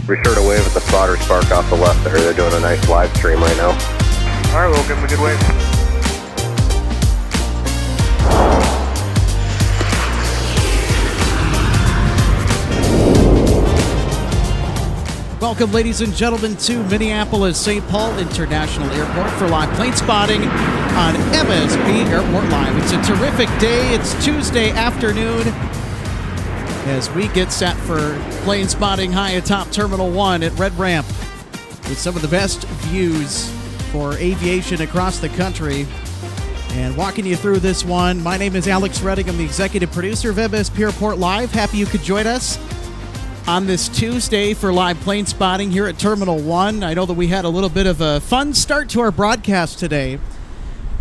Be sure to wave at the spotter spark off the left there. They're doing a nice live stream right now. All right, we'll give them a good wave. Welcome, ladies and gentlemen, to Minneapolis St. Paul International Airport for live plane spotting on MSP Airport Live. It's a terrific day. It's Tuesday afternoon as we get set for plane spotting high atop Terminal 1 at Red Ramp with some of the best views for aviation across the country. And walking you through this one, my name is Alex Redding. I'm the executive producer of MSP Airport Live. Happy you could join us on this Tuesday for live plane spotting here at Terminal 1. I know that we had a little bit of a fun start to our broadcast today,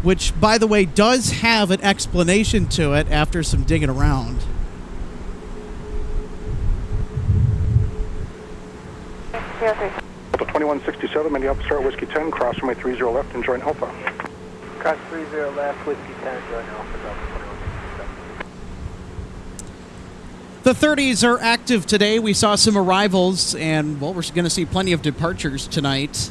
which, by the way, does have an explanation to it after some digging around. Delta 2167, Minneapolis Start Whiskey 10, cross runway 30 left and join Alpha. Cross 30 left, Whiskey 10, join Alpha, Delta 2167. The 30s are active today. We saw some arrivals, and, well, we're going to see plenty of departures tonight.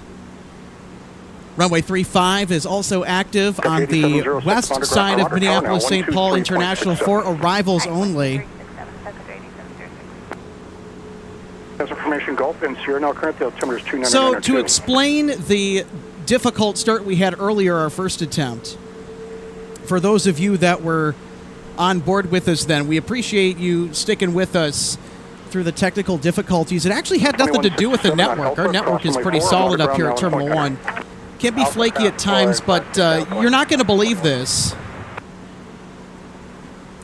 Runway 35 is also active on the west side of Minneapolis St. Paul International for arrivals only. As information Gulf and Sierra now currently altimeter is 299. So to explain the difficult start we had earlier, our first attempt, for those of you that were on board with us then, we appreciate you sticking with us through the technical difficulties. It actually had nothing to do with the network. Our network is pretty solid up here at Terminal 1. Can be flaky at times, but you're not going to believe this.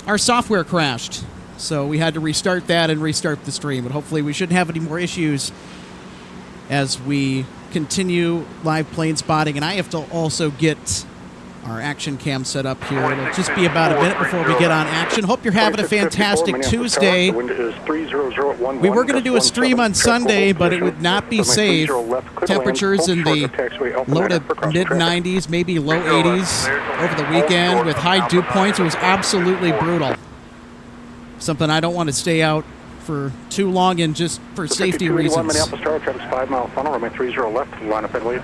Our software crashed, so we had to restart that and restart the stream. But hopefully we shouldn't have any more issues as we continue live plane spotting. And I have to also get our action cam set up here. It'll just be about a minute before we get on action. Hope you're having a fantastic Tuesday. We were going to do a stream on Sunday, but it would not be safe. Temperatures in the low to mid-90s, maybe low 80s over the weekend with high dew points. It was absolutely brutal. Something I don't want to stay out for too long and just for safety reasons. Minneapolis Tower, traffic's 5 mile funnel, runway 30 left, line up headway.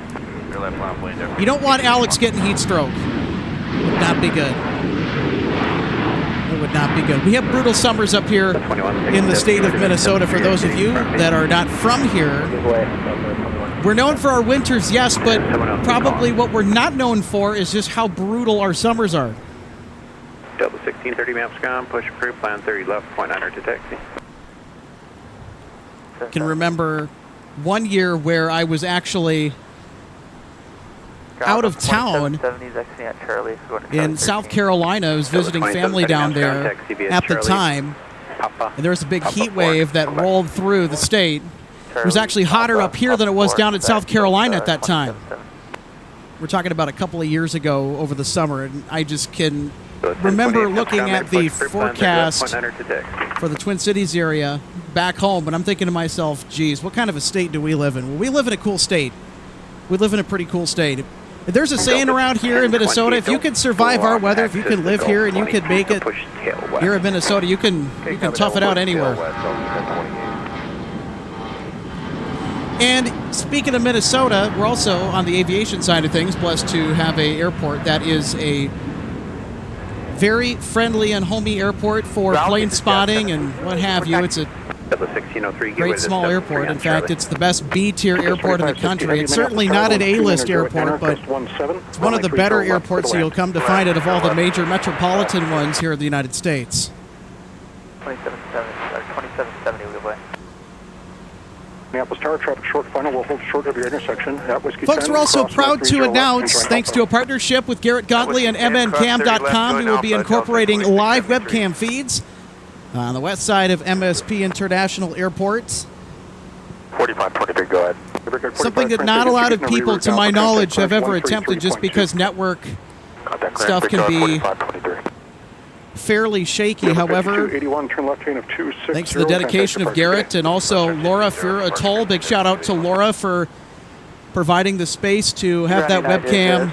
You don't want Alex getting heat stroke. It would not be good. It would not be good. We have brutal summers up here in the state of Minnesota. For those of you that are not from here, we're known for our winters, yes, but probably what we're not known for is just how brutal our summers are. Delta 1630 maps gone, push approved, plan 30 left, point 9 to taxi. I can remember one year where I was actually out of town in South Carolina. I was visiting family down there at the time, and there was a big heat wave that rolled through the state. It was actually hotter up here than it was down in South Carolina at that time. We're talking about a couple of years ago over the summer, and I just can remember looking at the forecast for the Twin Cities area back home, and I'm thinking to myself, geez, what kind of a state do we live in? Well, we live in a cool state. We live in a pretty cool state. There's a saying around here in Minnesota, if you can survive our weather, if you can live here and you can make it here in Minnesota, you can tough it out anywhere. And speaking of Minnesota, we're also on the aviation side of things, blessed to have an airport that is a very friendly and homey airport for plane spotting and what have you. It's a great small airport. In fact, it's the best B-tier airport in the country. It's certainly not an A-list airport, but it's one of the better airports you'll come to find it of all the major metropolitan ones here in the United States. 2770, we'll go away. Minneapolis Tower, traffic short final will hold short of your intersection at Whiskey 10. Folks, we're also proud to announce, thanks to a partnership with Garrett Godley and MNCam.com, we will be incorporating live webcam feeds on the west side of MSP International Airport. 4523, go ahead. Something that not a lot of people, to my knowledge, have ever attempted, just because network stuff can be fairly shaky. However, thanks to the dedication of Garrett and also Laura Fur-Atoll, big shout out to Laura for providing the space to have that webcam.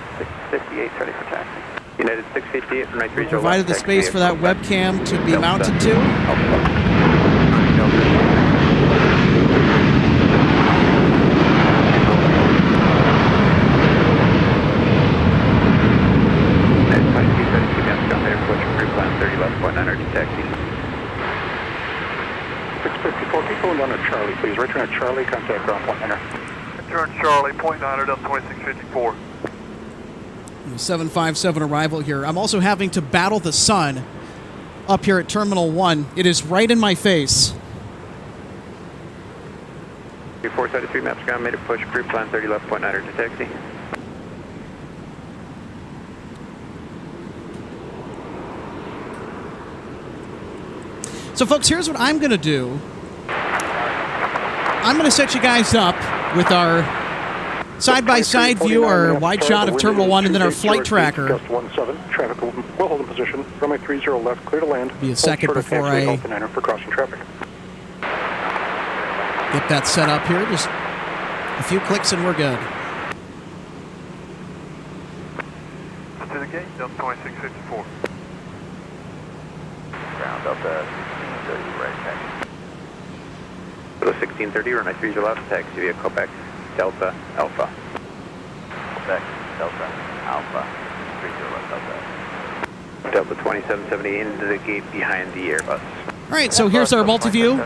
Provided the space for that webcam to be mounted to. return at Charlie, contact ground point 9er. Return Charlie, point 9er, Delta 2654. 757 arrival here. I'm also having to battle the sun up here at Terminal 1. It is right in my face. 473 maps ground, made a push, approved, plan 30 left, point 9er to taxi. So, folks, here's what I'm going to do. I'm going to set you guys up with our side-by-side view, our wide shot of Terminal 1, and then our flight tracker. Gust 17, traffic will hold in position. Runway 30 left, clear to land. Be a second before I for crossing traffic. Get that set up here. Just a few clicks and we're good. To the gate, Delta 2654. Ground up at 1630, right taxi. 1630, runway 30 left, taxi via Quebec, Delta Alpha. Quebec, Delta Alpha, 30 left, Delta. Delta 2770 into the gate behind the Airbus. All right, so here's our multi-view.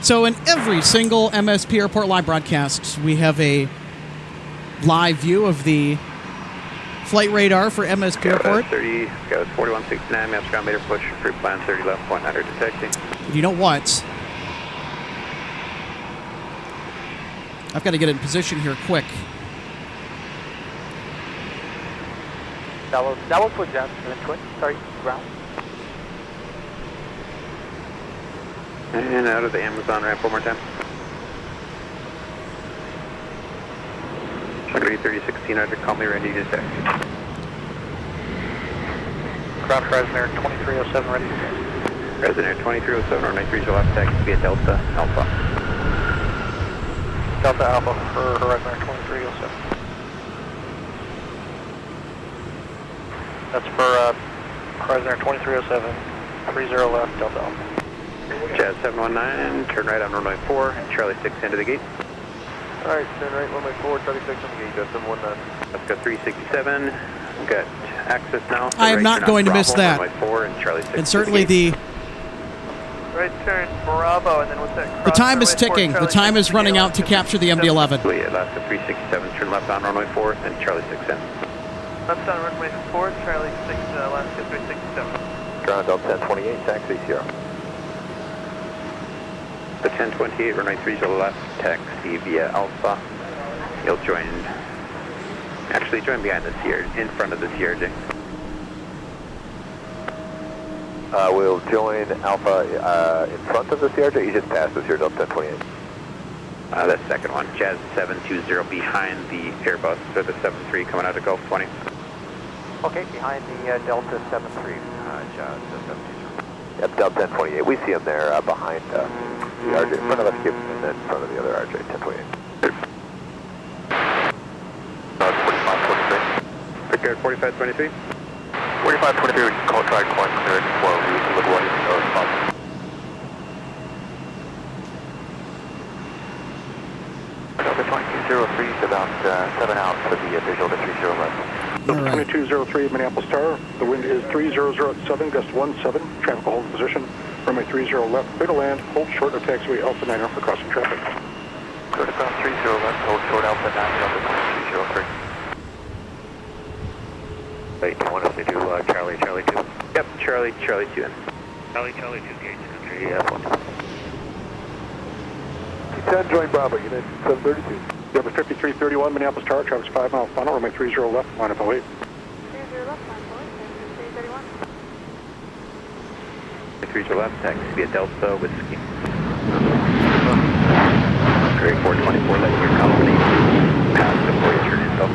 So in every single MSP Airport live broadcast, we have a live view of the flight radar for MSP Airport. 30, Scout 4169, maps ground, meter push, free plan 30 left, point 900 to taxi. You know what? I've got to get in position here quick. That was for Johnson and Twin. Sorry, ground. And out of the Amazon ramp one more time. 301600, call me ready to taxi. Ground Fresno 2307 ready. Resident 2307 or 93 left taxi via Delta Alpha. Delta Alpha for Horizon 2307. That's for Horizon 2307, 30 left, Delta Alpha. Jazz 719, turn right on runway 4, Charlie 6 into the gate. Alright, turn right, runway 4, Charlie 6 on the gate, Jazz 719. Let's go 367. We've got access now. I am not going to miss that. Runway 4 and Charlie 6 And certainly the Right turn, Bravo, and then what's that? the time is ticking. The time is running out to capture the MD-11. Last of 367, turn left on runway 4 and Charlie 6 in. Left on runway 4, Charlie 6, last of 367. Ground Delta 1028, taxi 0. The 1028, runway 30 left, taxi via Alpha. You'll join behind the CRJ, in front of the CRJ. We'll join Alpha in front of the CRJ. You just passed us here, Delta 1028. The second one, Jazz 720 behind the Airbus, or the 73 coming out of Gulf 20. Okay, behind the Delta 73, Jazz 720. Yep, Delta 1028. We see him there behind the RJ, in front of us, and then in front of the other RJ, 1028. 4523. Prepared 4523. 4523, we can call try calling clear at 12. We can look what is no response. Delta 2203 is about 7 out for the visual to 30 left. Delta 2203, Minneapolis Tower. The wind is 3007, gust 17. Traffic will hold in position. Runway 30 left, clear to land. Hold short of taxiway Alpha 9 for crossing traffic. Clear to ground 30 left, hold short Alpha 9, Delta 2203. Wait, you want us to do Charlie 2? Yep, Charlie 2 in. Charlie 2, gate entry, F1. 10, join Bravo, unit 732. Delta 5331, Minneapolis Tower, traffic's 5 mile final, runway 30 left, line up 08. 30 left, line 331. 30 left, taxi via Delta Whiskey. Great 424, let your company pass before you turn info.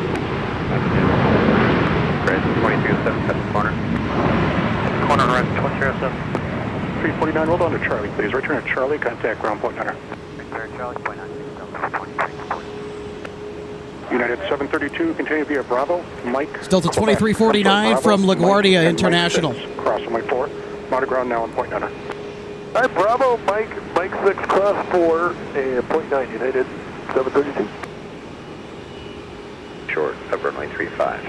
Horizon 2307, cut the corner. Corner, Horizon 2307. 349, hold on to Charlie, please. Return at Charlie, contact ground point 9. Return Charlie, point 9, United 732, continue via Bravo, Mike. Delta 2349 from LaGuardia International. Cross runway 4, monitor ground now on point 9. Alright, Bravo, Mike 6, cross 4, and point 9, United 732. Short of runway 35.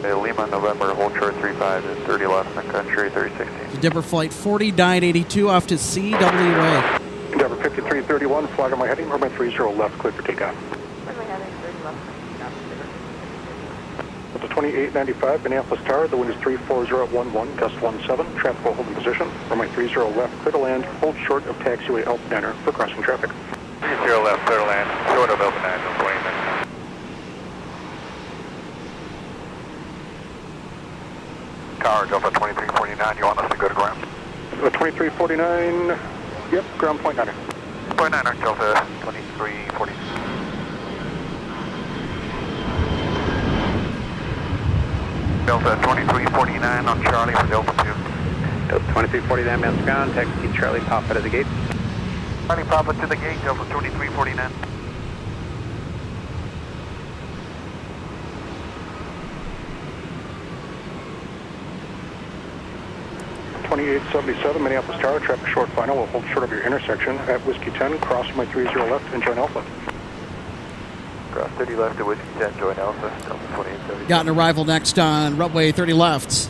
Lima, November, hold short 35 is 30 left, and country 3016. Endeavor Flight 4982 off to CWA. Endeavor 5331, flag on my heading, runway 30 left, clear for takeoff. Runway heading 30 left. Delta 2895, Minneapolis Tower, the wind is 340 gust 17, traffic will hold in position, runway 30 left, clear to land, hold short of taxiway Alpha Niner for crossing traffic. 30 left, clear to land, short of Alpha 9, 29. Tower, Delta 2349, you want us to go to ground? 2349, yep, ground point 9er. Point 9er, Delta 2349. Delta 2349 on Charlie for Delta 2. Delta 2349, mounts ground, taxi Charlie, pop out of the gate. Charlie, pop it to the gate, Delta 2349. 2877, Minneapolis Tower, traffic short final, will hold short of your intersection at Whiskey 10, cross my 30 left and join Alpha. Cross 30 left at Whiskey 10, join Alpha, Delta 2870. Got an arrival next on runway 30 left.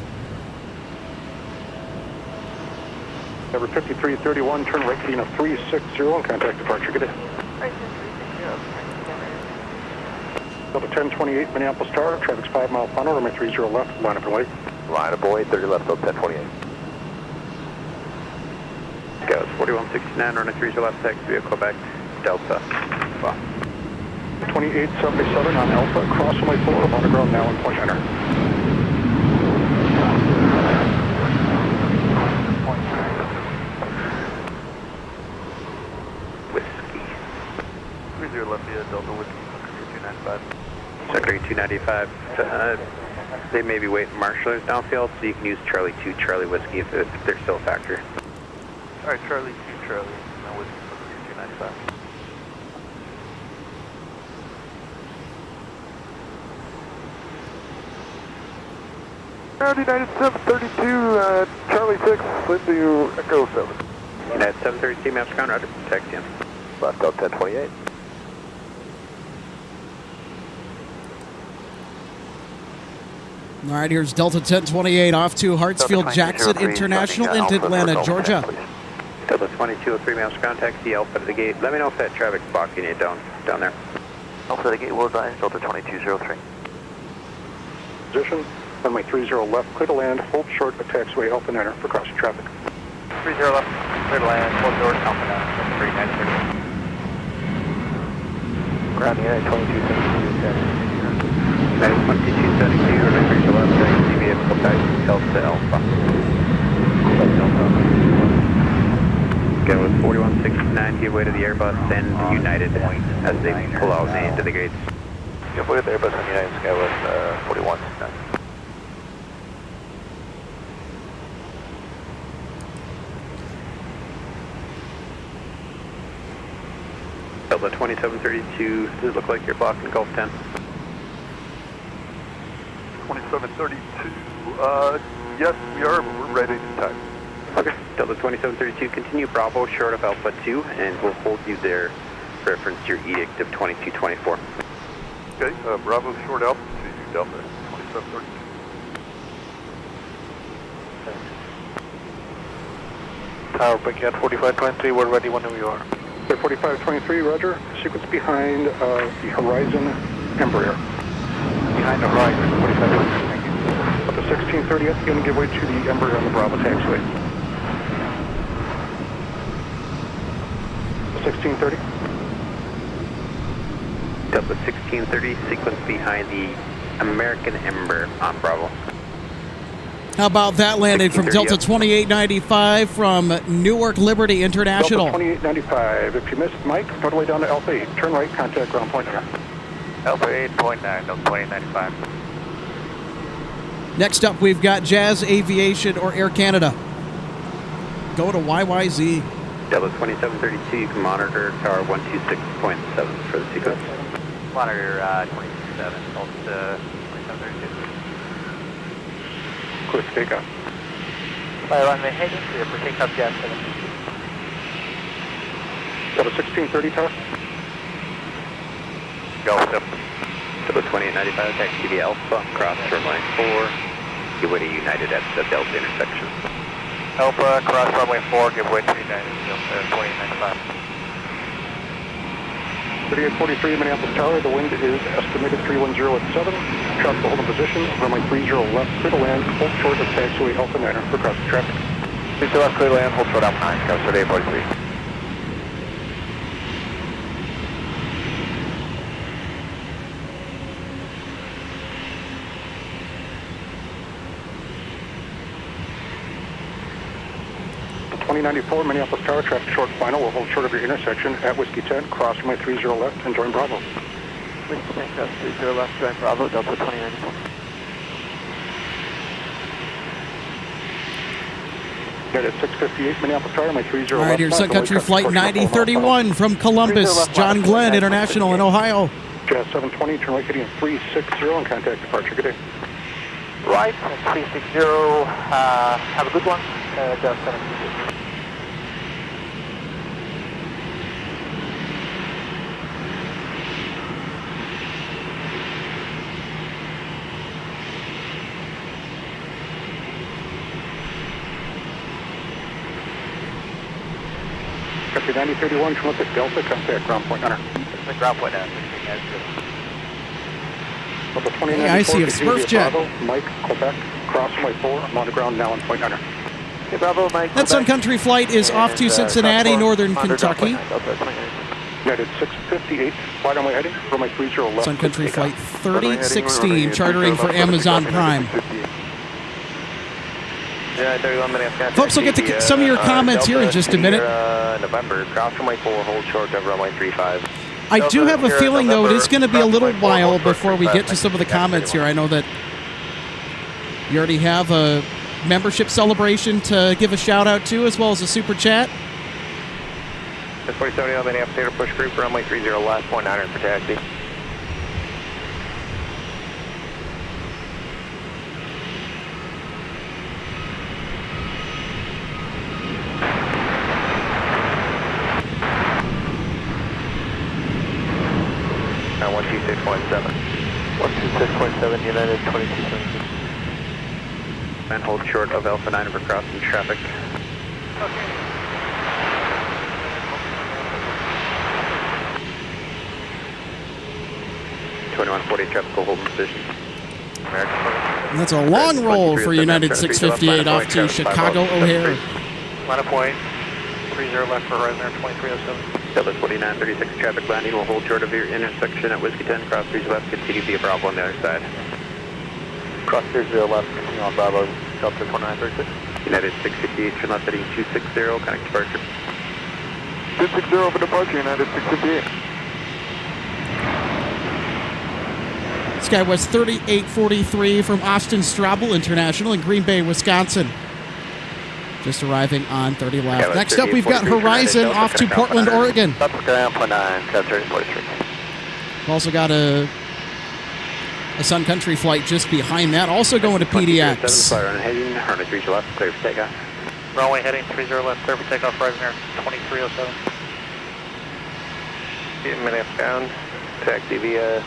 Number 5331, turn right heading of 360 and contact departure. Get it. Right, 360. Delta 1028, Minneapolis Tower, traffic's 5 mile final, runway 30 left, line up and wait. Line of boy, 30 left, Delta 1028. Goes 4169, running 30 left, taxi vehicle back, Delta. 2877 on Alpha, cross runway 4, on the ground now and point enter. Whiskey. 30 left, Delta Whiskey, 295. Secretary 295, they may be waiting marshalers downfield, so you can use Charlie 2, Charlie Whiskey if they're still a factor. Alright, Charlie 2, Charlie, no Whiskey, 295. United 732, Charlie 6, into Echo 7. United 732, maps ground, roger, taxi in. Left, Delta 1028. All right, here's Delta 1028 off to Hartsfield Jackson International into Atlanta, Georgia. Delta 2203, maps ground, taxi Alpha to the gate. Let me know if that traffic's blocking you down there. Alpha to the gate, will advise, Delta 2203. Position, runway 30 left, clear to land, hold short of taxiway Alpha Niner for crossing traffic. 30 left, clear to land, hold short, Alpha 9, 3930. Ground United 2272, United 2272, running 30 left, taxi vehicle back, Delta Alpha. Go with 4169, give way to the Airbus and United as they pull out into the gates. Give way to the Airbus and United Skywest 4169. Delta 2732, does it look like you're blocking Gulf 10? 2732, yes, we are, but we're ready in time. Okay, Delta 2732, continue Bravo short of Alpha 2, and we'll hold you there, reference your edict of 2224. Okay, Bravo short Alpha to Delta 2732. Tower, breaking at 4523, we're ready whenever you are. 4523, roger. Sequence behind the Horizon Embraer. Behind the horizon, 4523, thank you. Up to 1630, going to give way to the Embraer on the Bravo taxiway. 1630. Delta 1630, sequence behind the American Ember on Bravo. How about that landing from Delta 2895 from Newark Liberty International? Delta 2895. If you missed Mike, all the way down to Alpha 8. Turn right, contact ground point there. Alpha 8.9, Delta 2895. Next up, we've got Jazz Aviation or Air Canada. Go to YYZ. Delta 2732, you can monitor tower 126.7 for the sequence. Monitor 227, Delta 2732. Clear for takeoff. Fire runway heading clear for takeoff, Jazz 7. Delta 1630, tower. Golf 7. Delta Delta 2895, taxi via Alpha, cross runway 4, give way to United at the Delta intersection. Alpha, cross runway 4, give way to United, 2895. 3843 Minneapolis Tower, the wind is estimated 310 at 7. Traffic will hold in position, runway 30 left, clear to land, hold short of taxiway Alpha 9 for crossing traffic. 30 left, clear to land, hold short Alpha 9, Scout 3843. The 2094 Minneapolis Tower, traffic short final, will hold short of your intersection at Whiskey 10, cross runway 30 left, and join Bravo. Whiskey 10, cross 30 left, join Bravo, Delta 2094. At 658 Minneapolis Tower, my 30 All right, left. here's Sun Country Flight 9031 from Columbus, John Glenn International in Ohio. Jazz 720, turn right heading at 360 and contact departure. Good day. Right, 360, have a good one, Jazz 720. Country 9031, turn left at Delta, contact ground point Hunter. The ground point now, Hey, I see a Smurf jet. Mike, Quebec, cross runway 4, I'm on the ground now on point Hunter. Okay, Bravo, Mike. That Sun Country flight is off to Cincinnati, northern Kentucky. United 658, flight on my heading, runway 30 left. Sun Country Flight 3016, chartering for Amazon Prime. Yeah, 31 minutes. Folks, we'll get to some of your comments here in just a minute. November, cross runway 4, hold short of runway 35. I do have a feeling, though, it is going to be a little while before we get to some of the comments here. I know that you already have a membership celebration to give a shout-out to, as well as a super chat. 4071 Minneapolis Airport, push group, runway 30 left, point 9 for taxi. Now 126.7. 126.7, United 2276. And hold short of Alpha 9 for crossing traffic. Okay. Traffic will hold in position. And that's a long roll for United 658 off to Chicago O'Hare. Line of point, 30 left for Horizon 2307. Delta 4936 traffic landing will hold short of your intersection at Whiskey 10, cross 30 left, continue via Bravo on the other side. Cross 30 left, continue on Bravo, Delta 2936. United 658, turn left heading 260, connect departure. 260 for departure, United 658. SkyWest 3843 from Austin Straubel International in Green Bay, Wisconsin. Just arriving on 30 left. Next up, we've got Horizon off to Portland, Oregon. That's ground point 9, Scout 3043. We've also got a Sun Country flight just behind that, also going to PDX. Heading, runway 30 left, clear for takeoff. Runway heading 30 left, clear for takeoff, Horizon Air 2307. Minutes down, taxi via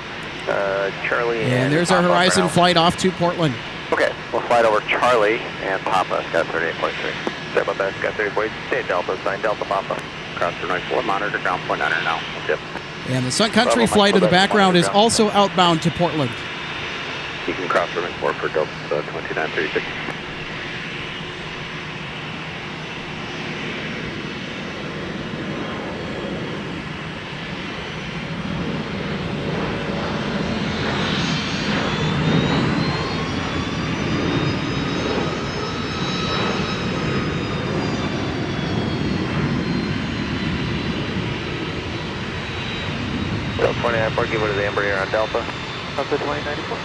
Charlie and there's our Horizon flight off to Portland. Okay, we'll flight over Charlie and Papa, Scout 38.3. Sorry about that, Scout 38.3. Stay Delta, sign Delta Papa. Cross runway 4, monitor ground point 9 now. Tip. And the Sun Country flight in the background is also outbound to Portland. You can cross runway 4 for Delta 2936. Delta 2994, give it to the Embraer on Delta. Delta 2094.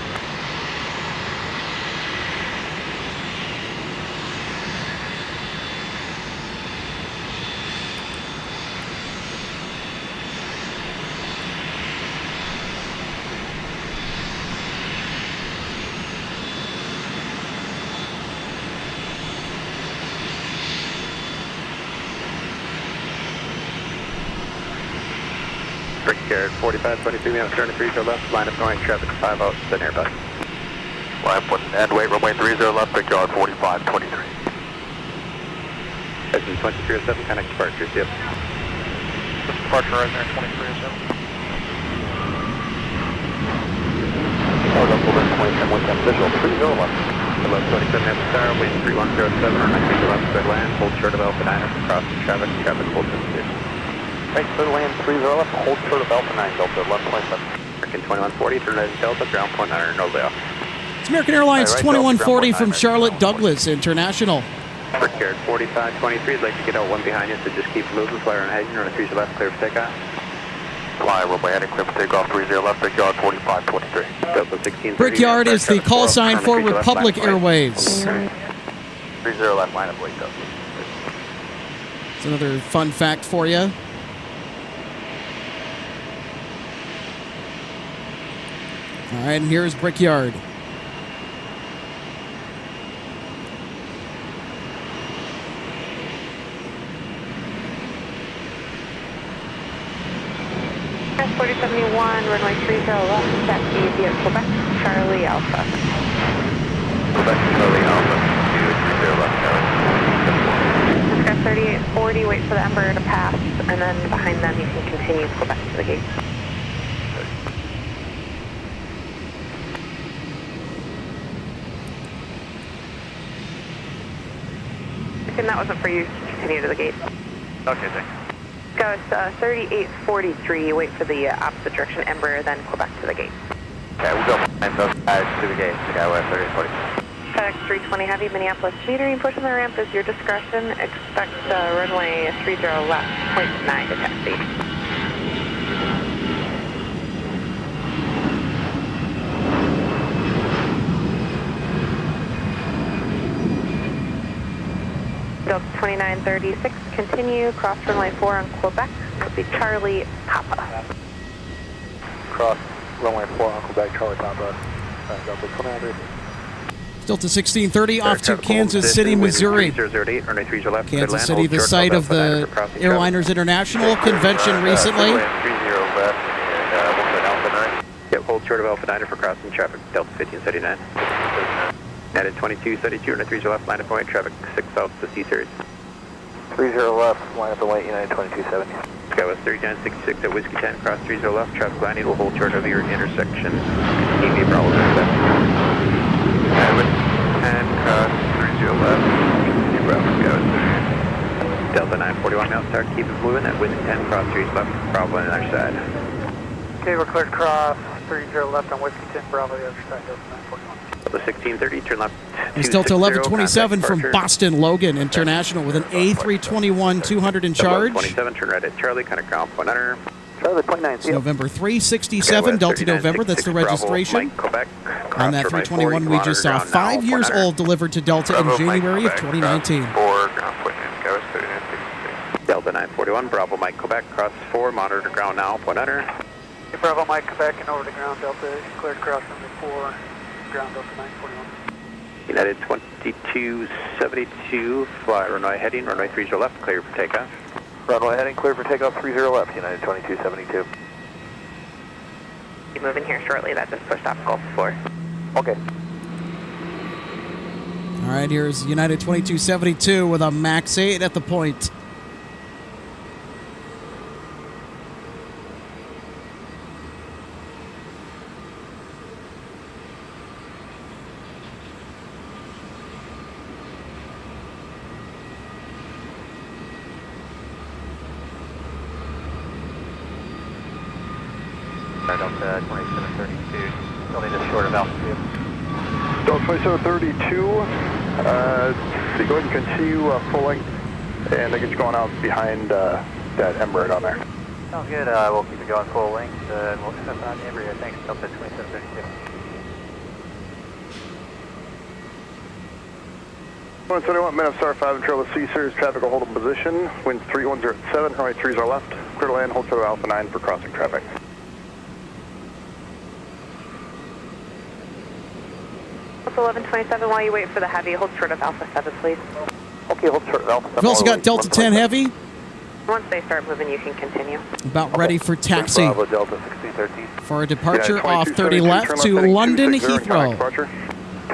Brickyard 4523, we have turn to 30 left, line up going traffic 5 out, then airbus. Line up and wait, runway 30 left, Brickyard 4523. That's in 2307, connect departures, yep. Departure right there, 2307. Visual 30 left. 1127 Star, wind 3107, on 93 left, clear land, hold short of Alpha 9, crossing traffic, traffic hold station. Right, clear land 30 left, hold short of Alpha 9, Delta 1127. American 2140, turn right Delta, ground point 9, no layoff. It's American Airlines Right, 2140 Delta, from ground Charlotte Douglas International. Brickyard 4523, I'd like to get out one behind you, so just keep moving, flyer on heading, run a 30 left, clear for takeoff. Fly, runway heading, clear for takeoff 30 left, Brickyard 4523. Delta 1630. Brickyard is the call sign for Republic Airways. 30 left, line up, wait, Delta. It's another fun fact for you. All right, and here's Brickyard. S4071, runway 30 left, taxi via Quebec, Charlie Alpha. Quebec, Charlie Alpha, 30 left, Charlie. Sky 3840, wait for the Ember to pass, and then behind them you can continue Quebec to the gate. And that wasn't for you, continue to the gate. Okay, thanks. Go 3843, wait for the opposite direction, Ember, then Quebec to the gate. Okay, we'll go behind those guys to the gate, Skywest 3040. FedEx 320 Heavy, Minneapolis, metering, push on the ramp is your discretion. Expect runway 30 left, 0.9 to taxi. Delta 2936, continue, cross runway 4 on Quebec, will be Charlie Papa. Cross runway 4 on Quebec, Charlie Papa. Delta 2936. Delta 1630 off to Kansas City, Missouri. Kansas City, the site of the Airliners International convention recently. 30 left, and we'll Alpha 9. Yep, hold short of Alpha 9 for crossing traffic, Delta 1539. United 2232, and a 30 left, line up and wait, traffic 6 south to C series. 30 left, line up and wait, United 2270. Skywest 3966 at Whiskey 10, cross 30 left, traffic line will hold short of your intersection. TV Bravo 7. United 10, cross 30 left, continue Bravo, Skywest 30. Delta 941 Mount Star, keep it moving at Whiskey 10, cross 30 left, Bravo on the other side. Okay, we're cleared cross 30 left on Whiskey 10, Bravo, the other side, Delta 941. Delta 1630, turn left. It's Delta 1127 from Boston Logan International with an A321-200 in charge. 27, turn right at Charlie, kind of ground point under. Charlie, point 9, It's November 367, Delta November, that's the registration. On that 321 we just saw 5 years old, delivered to Delta in January of 2019. Delta 941, Bravo Mike Quebec, cross 4, monitor to ground now, point under. Okay, Bravo Mike Quebec and over to ground, Delta cleared cross number 4, ground Delta 941. United 2272, fly runway heading, runway 30 left, clear for takeoff. Runway heading, clear for takeoff 30 left, United 2272. Be moving here shortly, that just pushed off Gulf 4. Okay. All right, here's United 2272 with a max 8 at the point. Delta 2732, still need us short of altitude. Delta 2732, so go ahead and continue full length, and I get you going out behind that Ember down there. Sounds good, we'll keep it going full length, and we'll step on the Embraer. Thanks, Delta 2732. 171, Minneapolis Star 5 and Trail C series, traffic will hold in position, wind 3107, runway 30 left, clear to land, hold short of Alpha 9 for crossing traffic. Delta 1127, while you wait for the heavy, hold short of Alpha 7, please. Okay, hold short of Alpha 7. We've also got Delta 10 Heavy Once they start moving, you can continue. About ready for taxi. Bravo Delta 1613. For a departure United off 30 2272, left turn to heading London 260 and Heathrow. contact departure.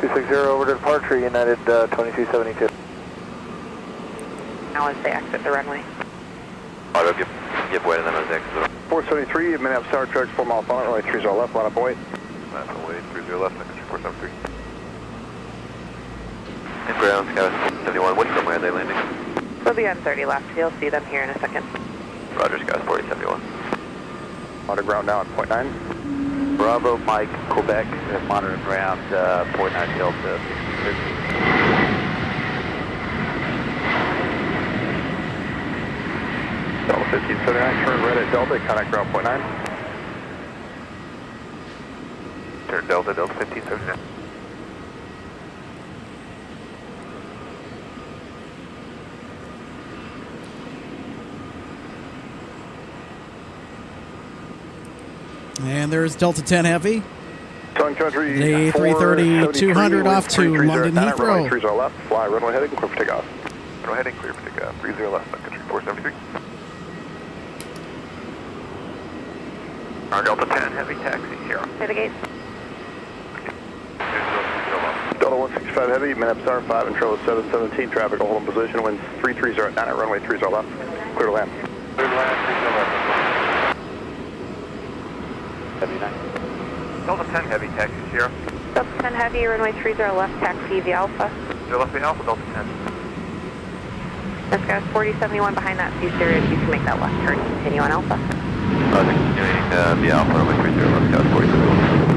260 over to departure, United 2272. Now as they exit the runway. Auto, give way to them as they exit. 473, Minneapolis Tower, tracks 4 miles on it, runway 30 left, line up await. Line up await, 30 left, country 473. And ground, Sky 71, which runway are they landing? They'll be on 30 left. You'll see them here in a second. Roger, Sky 4071. Auto ground now at 0.9. Bravo, Mike, Quebec, monitor ground, 49 Delta 1613. Delta 1579, turn red at Delta, contact ground 0.9. Turn Delta 1579. And there's Delta 10 Heavy. Sun Country, The A330 200 off to London Heathrow. 30 left, fly runway heading, clear for takeoff. Runway heading, clear for takeoff, 30 left, country 473. Our Delta 10 Heavy taxi here. Clear the gate. Delta 165 Heavy, Minneapolis Tower 5 and Trail 717, traffic will hold in position, winds 330 at 9 at runway 30 left, clear to land. Clear to land, 30 left. Heavy 9. Delta 10 Heavy taxi here. Delta 10 Heavy, runway 30 left, taxi via Alpha. They're left being Alpha, Delta 10. This guy's 4071 behind that C-Series. You can make that left turn and continue on Alpha. Roger, continuing via Alpha, runway 30 left, Sky 4071.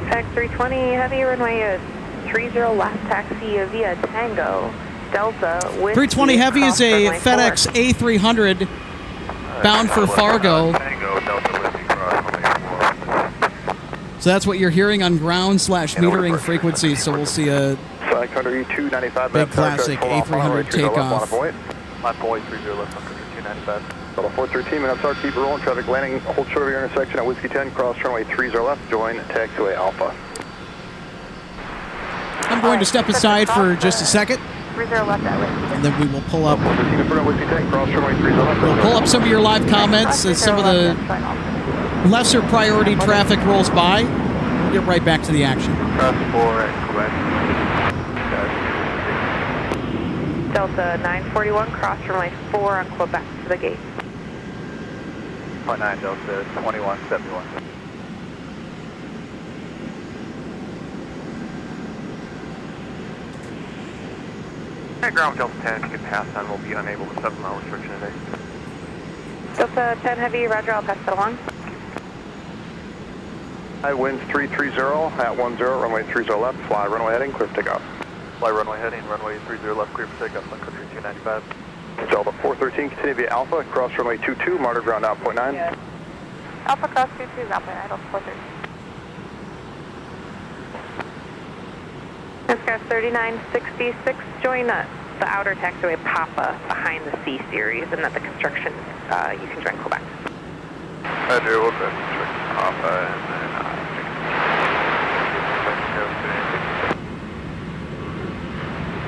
Tax 320 Heavy, runway 30 left, taxi via Tango, Delta, with 320 Heavy is a FedEx A300 bound for Fargo. So that's what you're hearing on ground/metering frequency. So we'll see a Sun Country 295, big classic A300 takeoff. Line point 30 left, country 295. Delta 413, Minneapolis Tower, keep it rolling, traffic landing, hold short of your intersection at Whiskey 10, cross runway 30 left, join taxiway Alpha. I'm going to step aside for just a second, 30 left at Whiskey. and then we will pull up. 413 in front of Whiskey 10, cross runway 30 left. We'll pull up some of your live comments as some of the lesser priority traffic rolls by. We'll get right back to the action. Cross 4 at Quebec. Delta 941, cross runway 4 on Quebec to the gate. 0.9 Delta 2171. At ground Delta 10, if you can pass on, we'll be unable to 7-mile restriction today. Delta 10 Heavy, roger, I'll pass that along. High winds 330 at 10, runway 30 left, fly runway heading, clear for takeoff. Fly runway heading, runway 30 left, clear for takeoff, Sun Country 295. Delta 413, continue via Alpha, cross runway 22, monitor ground out 0.9. Yeah. Alpha cross 22, Alpha idle 430. This guy's 3966, join the outer taxiway Papa behind the C-Series, and at the construction, you can join Quebec. Roger, we'll go construction Papa, and then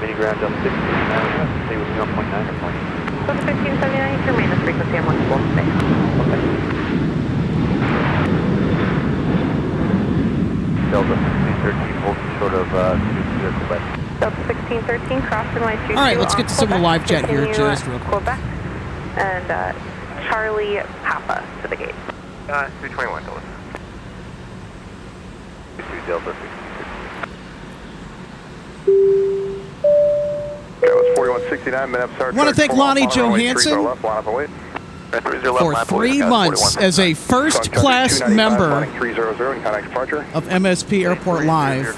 Mini ground Delta 1679, stay with me on 0.9 or 0.8. Delta 1579, you can remain this frequency on 1 full space. Delta 1613, hold short of Quebec. Delta 1613, cross runway 22. All right, let's get to some of the live chat here Continue just real quick. Quebec, and Charlie Papa to the gate. 321 Delta. 2 Delta 1613. That was 4169, Minneapolis Tower. I want to thank Lonnie Johansson Left, line up await. for 3 months as a first-class member 300 in contact departure. of MSP Airport Live.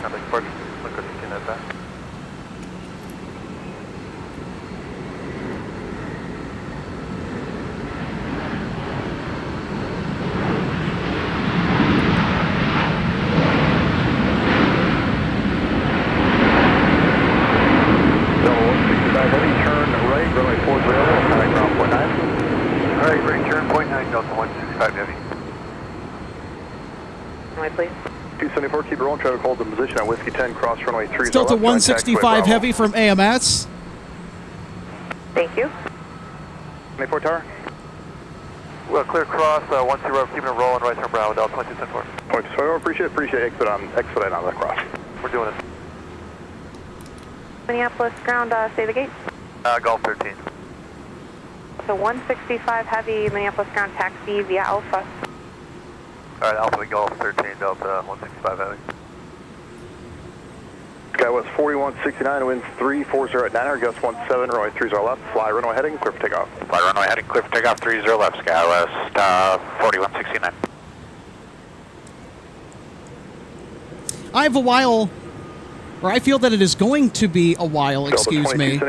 Runway, please. 274, keep rolling, traffic holds in position on Whiskey 10, cross runway 30 Still to left, join taxiway 165 Bravo. heavy from AMS. Thank you. 24 tower. Well, clear cross, 10, keeping it rolling, right turn Bravo, Delta 2274. 2274, appreciate expedite on that cross. We're doing it. Minneapolis ground, stay the gate. Golf 13. So 165 heavy, Minneapolis ground taxi via Alpha. Alright, Alpha to Golf 13, Delta 165 heavy. Skywest 4169, winds 340 at 9, gust 17, runway 30 left, fly runway heading, clear for takeoff. Fly runway heading, clear for takeoff, 30 left, Skywest 4169. I have a while, or I feel that it is going to be a while, excuse me,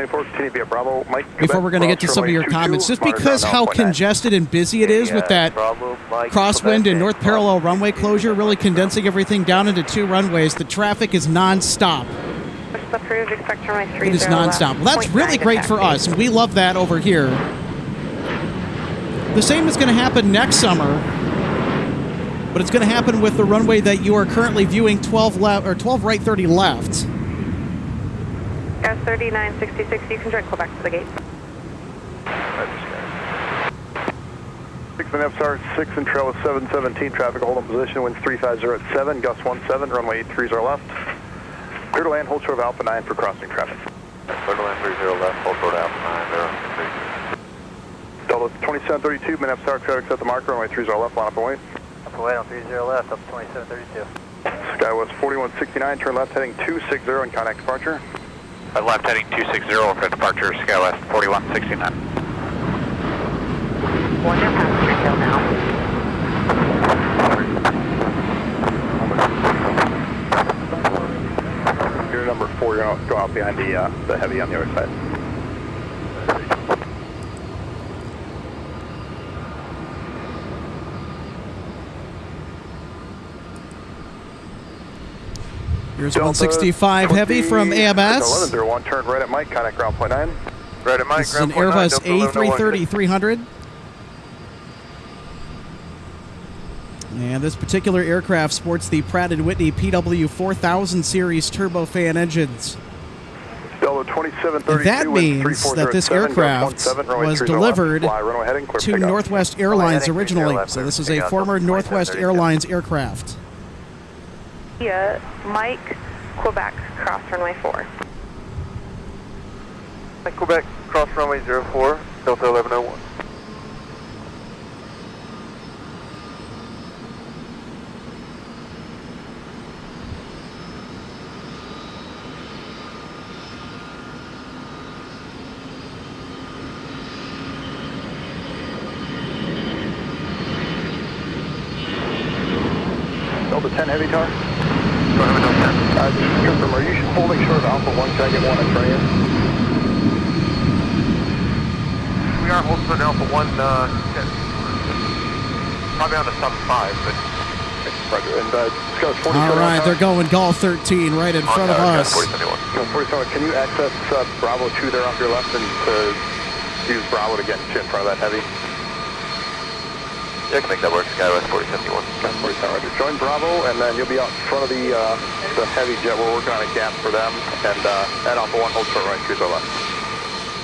before we're going to get to some of your comments, just because how congested and busy it is with that crosswind and north parallel runway closure, really condensing everything down into 2 runways. The traffic is nonstop. Approved, expect runway 30 It is nonstop. Well, that's really great for us, and we love that over here. The same is going to happen next summer, but it's going to happen with the runway that you are currently viewing, 12 left or 12 right, 30 left. Gas 3966, you can direct Quebec to the gate. 6 minutes start, 6 and trail with 717, traffic hold in position, winds 350 at 7, gust 17, runway 30 left. Clear to land, hold short of Alpha 9 for crossing traffic. Clear to land 30 left, hold short Alpha 9, Delta 2732, minutes start, traffic set the marker, runway 30 left, line up and wait. Up away on 30 left, up to 2732. Skywest 4169, turn left heading 260 and contact departure. Left heading 260 for departure, Skywest 4169. 1 your passenger tail now. You're number 4, you're going to go out behind the heavy on the other side. Here's 165 heavy from AMS. 1101, turn right at Mike, contact ground point 9. Right at Mike, This is an Airbus A330-300. And this particular aircraft sports the Pratt & Whitney PW4000 series turbofan engines. And that means that this aircraft was delivered to Northwest Airlines originally. So this is a former Northwest Airlines aircraft. Via Mike, Quebec, cross runway 4. Mike, Quebec, cross runway 04, Delta 1101. Delta 10 heavy tower. Just confirm, are you holding short of Alpha 1? Can I get one at Trey? We are holding for Alpha 1, probably on the sub 5, but... Roger, and Scott 47. All right, they're going Golf 13 right in front of us. 47, can you access Bravo 2 there off your left and use Bravo to get in front of that heavy? Yeah, I can make that work. Skywest 4071. 47, Roger. Join Bravo, and then you'll be out in front of the heavy jet. We're working on a gap for them, and at Alpha 1, hold short right 30 left.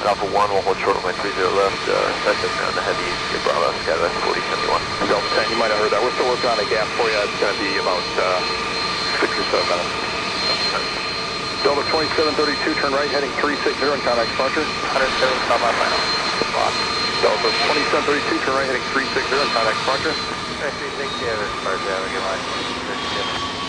At Alpha 1, we'll hold short on my 30 left, second on the heavy, get Bravo, Skywest 4071. Delta 10, you might have heard that. We're still working on a gap for you. It's going to be about 6 or 7 minutes. Delta 2732, turn right, heading 360 and contact departure. 107, stop my final. Delta 2732, turn right, heading 360 and contact departure. 360, yeah, there's departure, have a good line.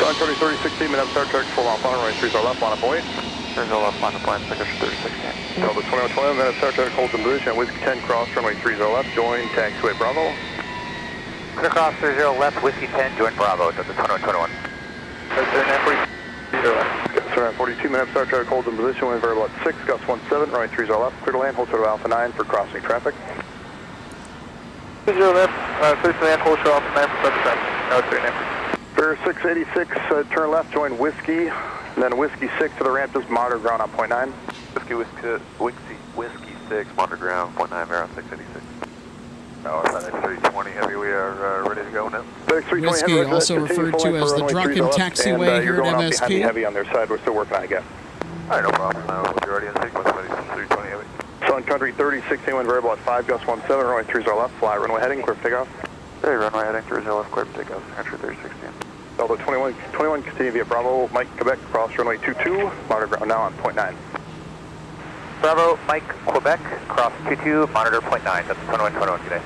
John 3016, minutes start, tracks full off on runway 30 left, line up and wait. There's no left line, the plan, second 36. Delta 2120, minutes start, tracks holds in position, Whiskey 10 cross, runway 30 left, join taxiway Bravo. Clear cross 30 left, Whiskey 10, join Bravo, Delta 2121. Sorry, 42 minutes start, traffic holds in position, wind variable at 6, gust 17, runway 30 left, clear to land, hold short of Alpha 9 for crossing traffic. 30 left, clear to land, hold short Alpha 9 for crossing traffic. Now it's 39. Bear 686, turn left, join Whiskey, and then Whiskey 6 to the ramp, just monitor ground on point 9. Whiskey 6, monitor ground, point 9, Air on 686. FedEx 320 Heavy, we are ready to go now. FedEx 320 Whiskey, Heavy, also continue referred to full length as for the runway drunken 30 left, taxiway and, here you're at going out behind the MSP. Heavy on their side. We're still working on it again. All right, no problem. If you're already in sequence, FedEx 320 Heavy. Sun Country 30, 16 wind variable at 5, gust 17, runway 30 left, fly runway heading, clear for takeoff. Hey, runway heading 30 left, clear for takeoff. Entry 3016. Delta 21, continue via Bravo, Mike, Quebec, cross runway 22, monitor ground now on point 9. Bravo, Mike, Quebec, cross 22, monitor point 9. That's 2121 today.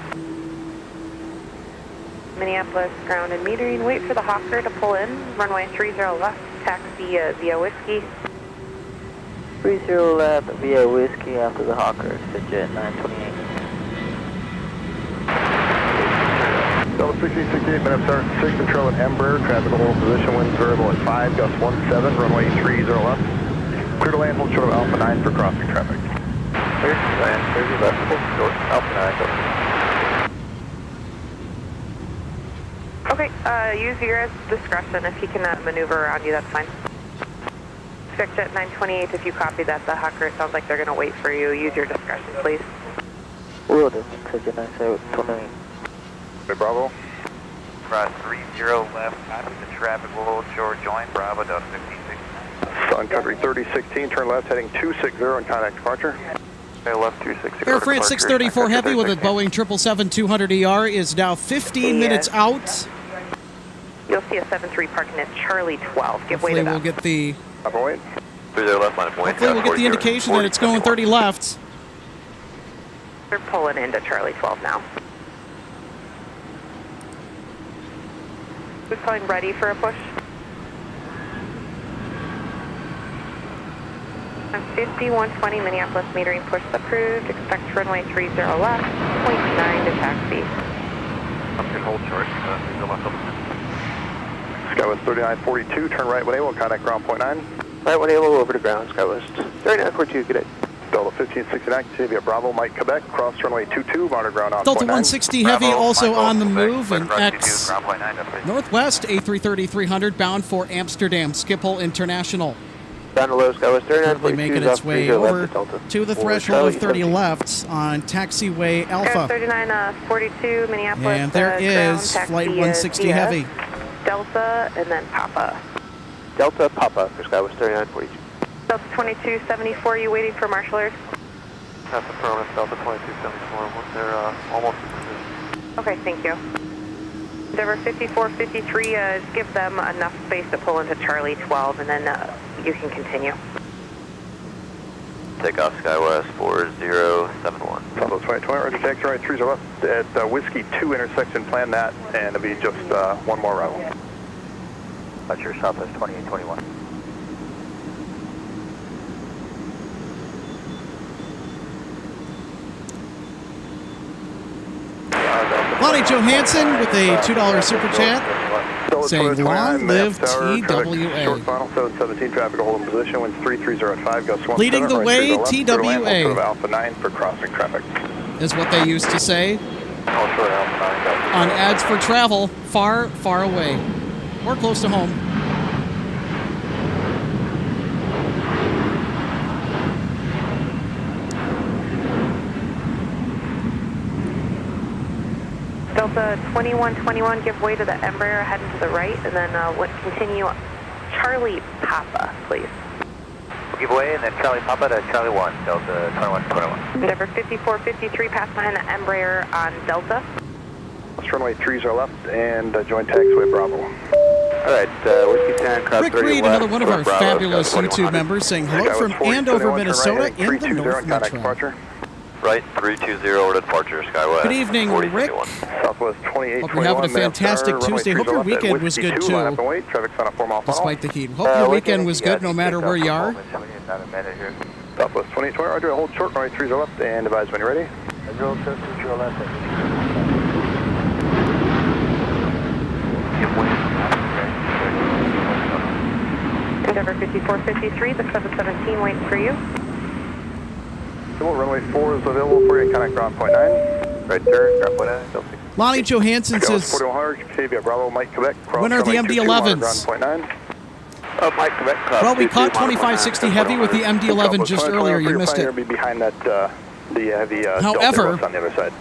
Minneapolis ground and metering. Wait for the Hawker to pull in. Runway 30 left. Taxi via Whiskey. 30 left via Whiskey after the Hawker. Jet 928. Delta 1668, minutes start 6 control and Embraer, traffic hold position, winds variable at 5, gust 17, runway 30 left. Clear to land, hold short of Alpha 9 for crossing traffic. Clear to land 30 left, hold short, Alpha 9, go. Okay, use your discretion. If he cannot maneuver around you, that's fine. Jet 928, if you copy that, the Hawker, it sounds like they're going to wait for you. Use your discretion, please. Will do. Jet 928. Bravo. Cross 30 left, copy the traffic, will hold short, join Bravo, Delta 1560. Sun Country 3016, turn left heading 260 and contact departure. Okay, left 260. Air France 634 Heavy with a Boeing 777-200ER is now 15 minutes out. You'll see a 73 parking at Charlie 12. Give way Hopefully to that. we'll get the Bravo 8. 30 left, line of point. hopefully we'll get the indication that it's going 30 left. They're pulling into Charlie 12 now. Who's calling ready for a push? On 5120 Minneapolis metering push approved. Expect runway 30 left, point 9 to taxi. I'm going to hold short. Skywest 3942, turn right when able, contact ground point 9. Right when able, over to ground, Skywest 3942, good day. Delta 1569, continue via Bravo, Mike, Quebec, cross runway 22, monitor ground on Delta point 9. 160 Heavy also on the move, and X Ground point 9, definitely. Northwest A330-300 bound for Amsterdam Schiphol International. Down to low, Skywest 3942. Currently making its way over to the threshold of 30 left on taxiway Alpha. 3942 Minneapolis. And there ground is taxi, flight 160 via Heavy. Delta and then Papa. Delta Papa for Skywest 3942. Delta 2274, you waiting for marshal orders? That's affirmative, Delta 2274. They're almost in position. Okay, thank you. Endeavor 5453, give them enough space to pull into Charlie 12, and then you can continue. Takeoff Skywest 4071. Delta 2020, roger, taxi right 30 left at Whiskey 2 intersection, plan that, and it'll be just one more route. That's your Southwest 2821. Lonnie Johansson with a $2 super chat saying long live TWA. Short final 717, traffic hold in position, winds 3305, gust 17. Leading the way, TWA. Alpha 9 for crossing traffic. Is what they used to say Oh, short, Alpha 9, go. on ads for travel far, far away or close to home. Delta 2121, give way to the Embraer, heading to the right, and then continue Charlie Papa, please. We'll give away, and then Charlie Papa to Charlie 1, Delta 2121. Endeavor 5453, pass behind the Embraer on Delta. Let's runway 30 left and join taxiway Bravo. Alright, Whiskey 10, cross Rick 30 Reed, left, another one of our Bravo, fabulous Skywest YouTube 2100. members, saying hello from Skywest 40, Andover, 21, Minnesota, turn in right the heading 320 North and contact Metro. departure. Right, 320 order departure, Skywest. Good evening, 4071. Rick. Southwest 2821. Hope you're having a fantastic Tuesday. Hope your weekend was good too, Traffic's on a 4 mile funnel. despite the heat. Hope your weekend was good no matter where you are. Southwest 2820, roger, hold short, runway 30 left, and advise when you're ready. Endeavor 5453, the 717 waits for you. Runway 4 is available for you, contact ground point 9. Right turn, ground point 9, Delta. Lonnie Johansson says, 4100, Catavia Bravo, Mike, Quebec. when are the MD-11s? Ground point 9. Mike, Quebec, cross Well, we 22, caught monitor 2560 Heavy with the MD-11 just earlier. You missed it. Be behind that, the heavy However, Delta on the other side.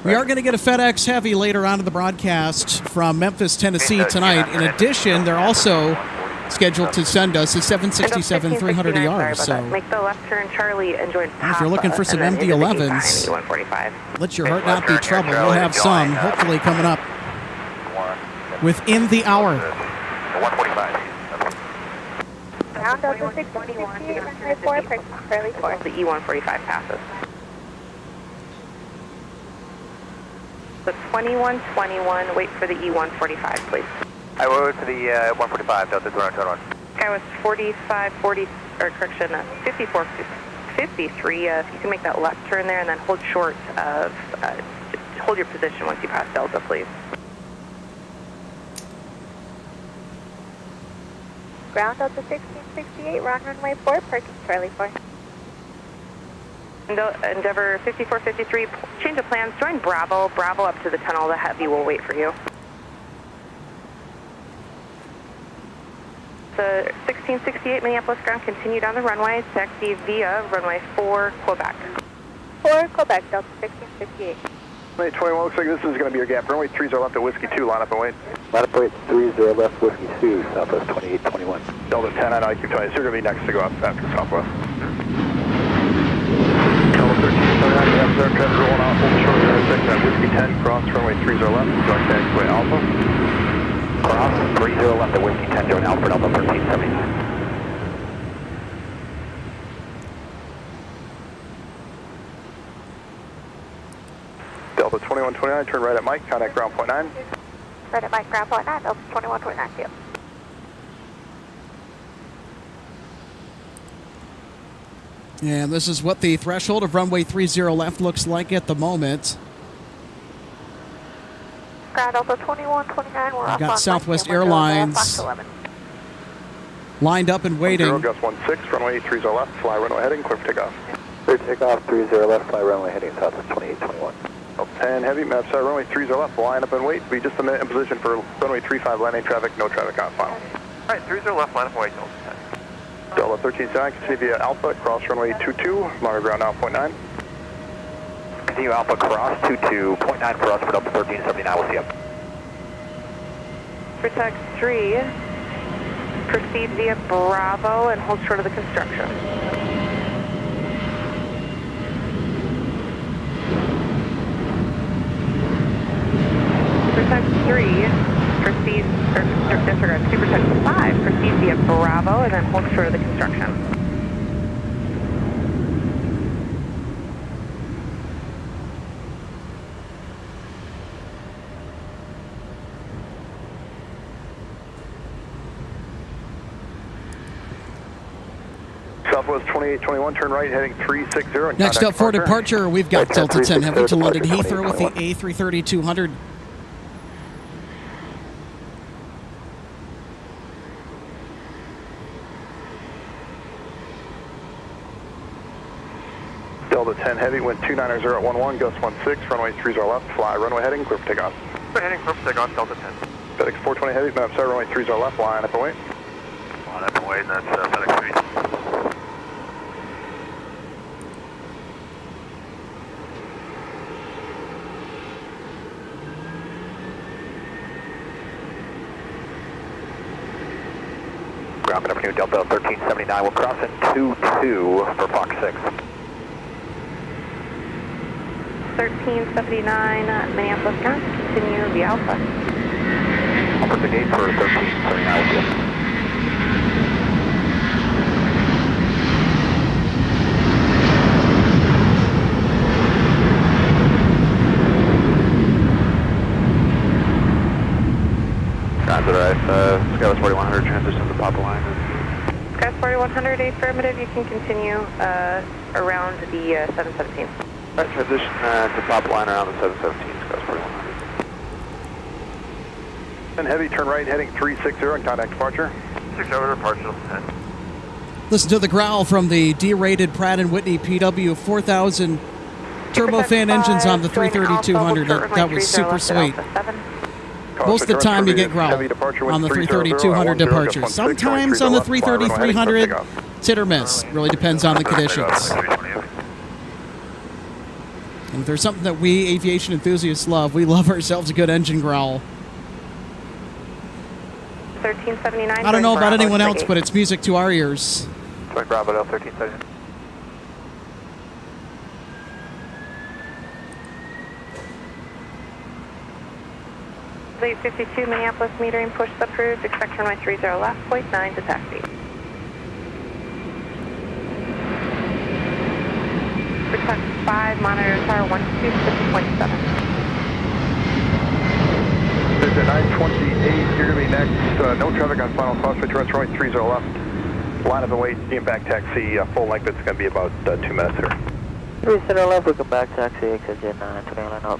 We are going to get a FedEx Heavy later on in the broadcast from Memphis, Tennessee tonight. In addition, they're also scheduled to send us a 767 300 ER. So make the left turn, Charlie, and join if you're looking for some MD-11s, let your heart not be troubled. We'll have some, hopefully, coming up within the hour. 145. Ground Delta 621, runway 4, Charlie 4. The E145 passes. So 2121, wait for the E145, please. I will wait for the 145, Delta 221. Guy was 4540, or correction, 5453. If you can make that left turn there and then hold short of, just hold your position once you pass Delta, please. Ground Delta 1668, runway 4, parking Charlie 4. Endeavor 5453, change of plans, join Bravo. Bravo up to the tunnel, the Heavy will wait for you. The 1668 Minneapolis ground, continue down the runway, taxi via runway 4, Quebec. 4, Quebec, Delta 1668. Runway 21, looks like this is going to be your gap. Runway 30 left at Whiskey 2, line up and wait. Line up wait, 30 left, Whiskey 2, Southwest 2821. Delta 10 on IQ 20, so you're going to be next to go up after Southwest. Delta 13, you have their traffic rolling off, hold short of 6 at Whiskey 10, cross runway 30 left, join taxiway Alpha. Cross 30 left at Whiskey 10, join Alpha, Delta 1379. Delta 2129, turn right at Mike, contact ground point 9. Right at Mike, ground point 9, Delta 2129, see you. And this is what the threshold of runway 30 left looks like at the moment. Ground Delta 2129, we're We've got Southwest Airlines lined up and waiting. Gus 16, runway 30 left, fly runway heading, clear for takeoff. Clear takeoff, 30 left, fly runway heading Southwest 2821. Delta 10 heavy, map side runway 30 left, line up and wait. Be just a minute in position for runway 35 landing traffic, no traffic on final. Alright, 30 left, line up and wait, Delta 10. Delta 13 continue via Alpha, cross runway 22, monitor ground now, point 9. Continue Alpha, cross 22, point 9 for us for Delta 1379, we'll see you. Protect 3, proceed via Bravo and hold short of the construction. Protect 3, proceed, or disregard, Protect 5, proceed via Bravo and then hold short of the construction. Southwest 2821, turn right, heading 360. Next up for departure, we've got Delta 10 Heavy to London Heathrow with the A330-200. Delta 10 heavy, wind 290 at 11, Gus 16, runway 30 left, fly runway heading, clear for takeoff. Heading clear for takeoff, Delta 10. FedEx 420 heavy, map side runway 30 left, line up and wait. Line up and wait, that's FedEx 3. Ground Avenue, Delta 1379, we're crossing 22 for Fox 6. 1379 Minneapolis ground, continue via Alpha. Open the gate for 1379, we'll see you. Roger that, Skywest 4100 transition to Papa line. Skywest 4100, affirmative, you can continue around the 717. Alright, transition to Papa line around the 717, Skywest 4100. And heavy, turn right, heading 360 and contact departure. 60 departure, 10. Listen to the growl from the D-rated Pratt & Whitney PW 4000 turbofan engines on the 330-200. That was super sweet. Most of the time you get growl on the 330-200 departure. Sometimes on the 330-300, it's hit or miss. Really depends on the conditions. And if there's something that we aviation enthusiasts love, we love ourselves a good engine growl. 1379. I don't know about Bravo, anyone else, 38. but it's music to our ears. Join Bravo L 1379. Flight 52, Minneapolis metering push approved. Expect runway 30 left, point 9 to taxi. Request 5, monitor tower 126.7. Visit 928, you're going to be next. No traffic on final crossway, turn right 30 left. Line up and wait, impact taxi, full length, it's going to be about 2 minutes here. 30 left, welcome back, taxi, exit jet 920, line up.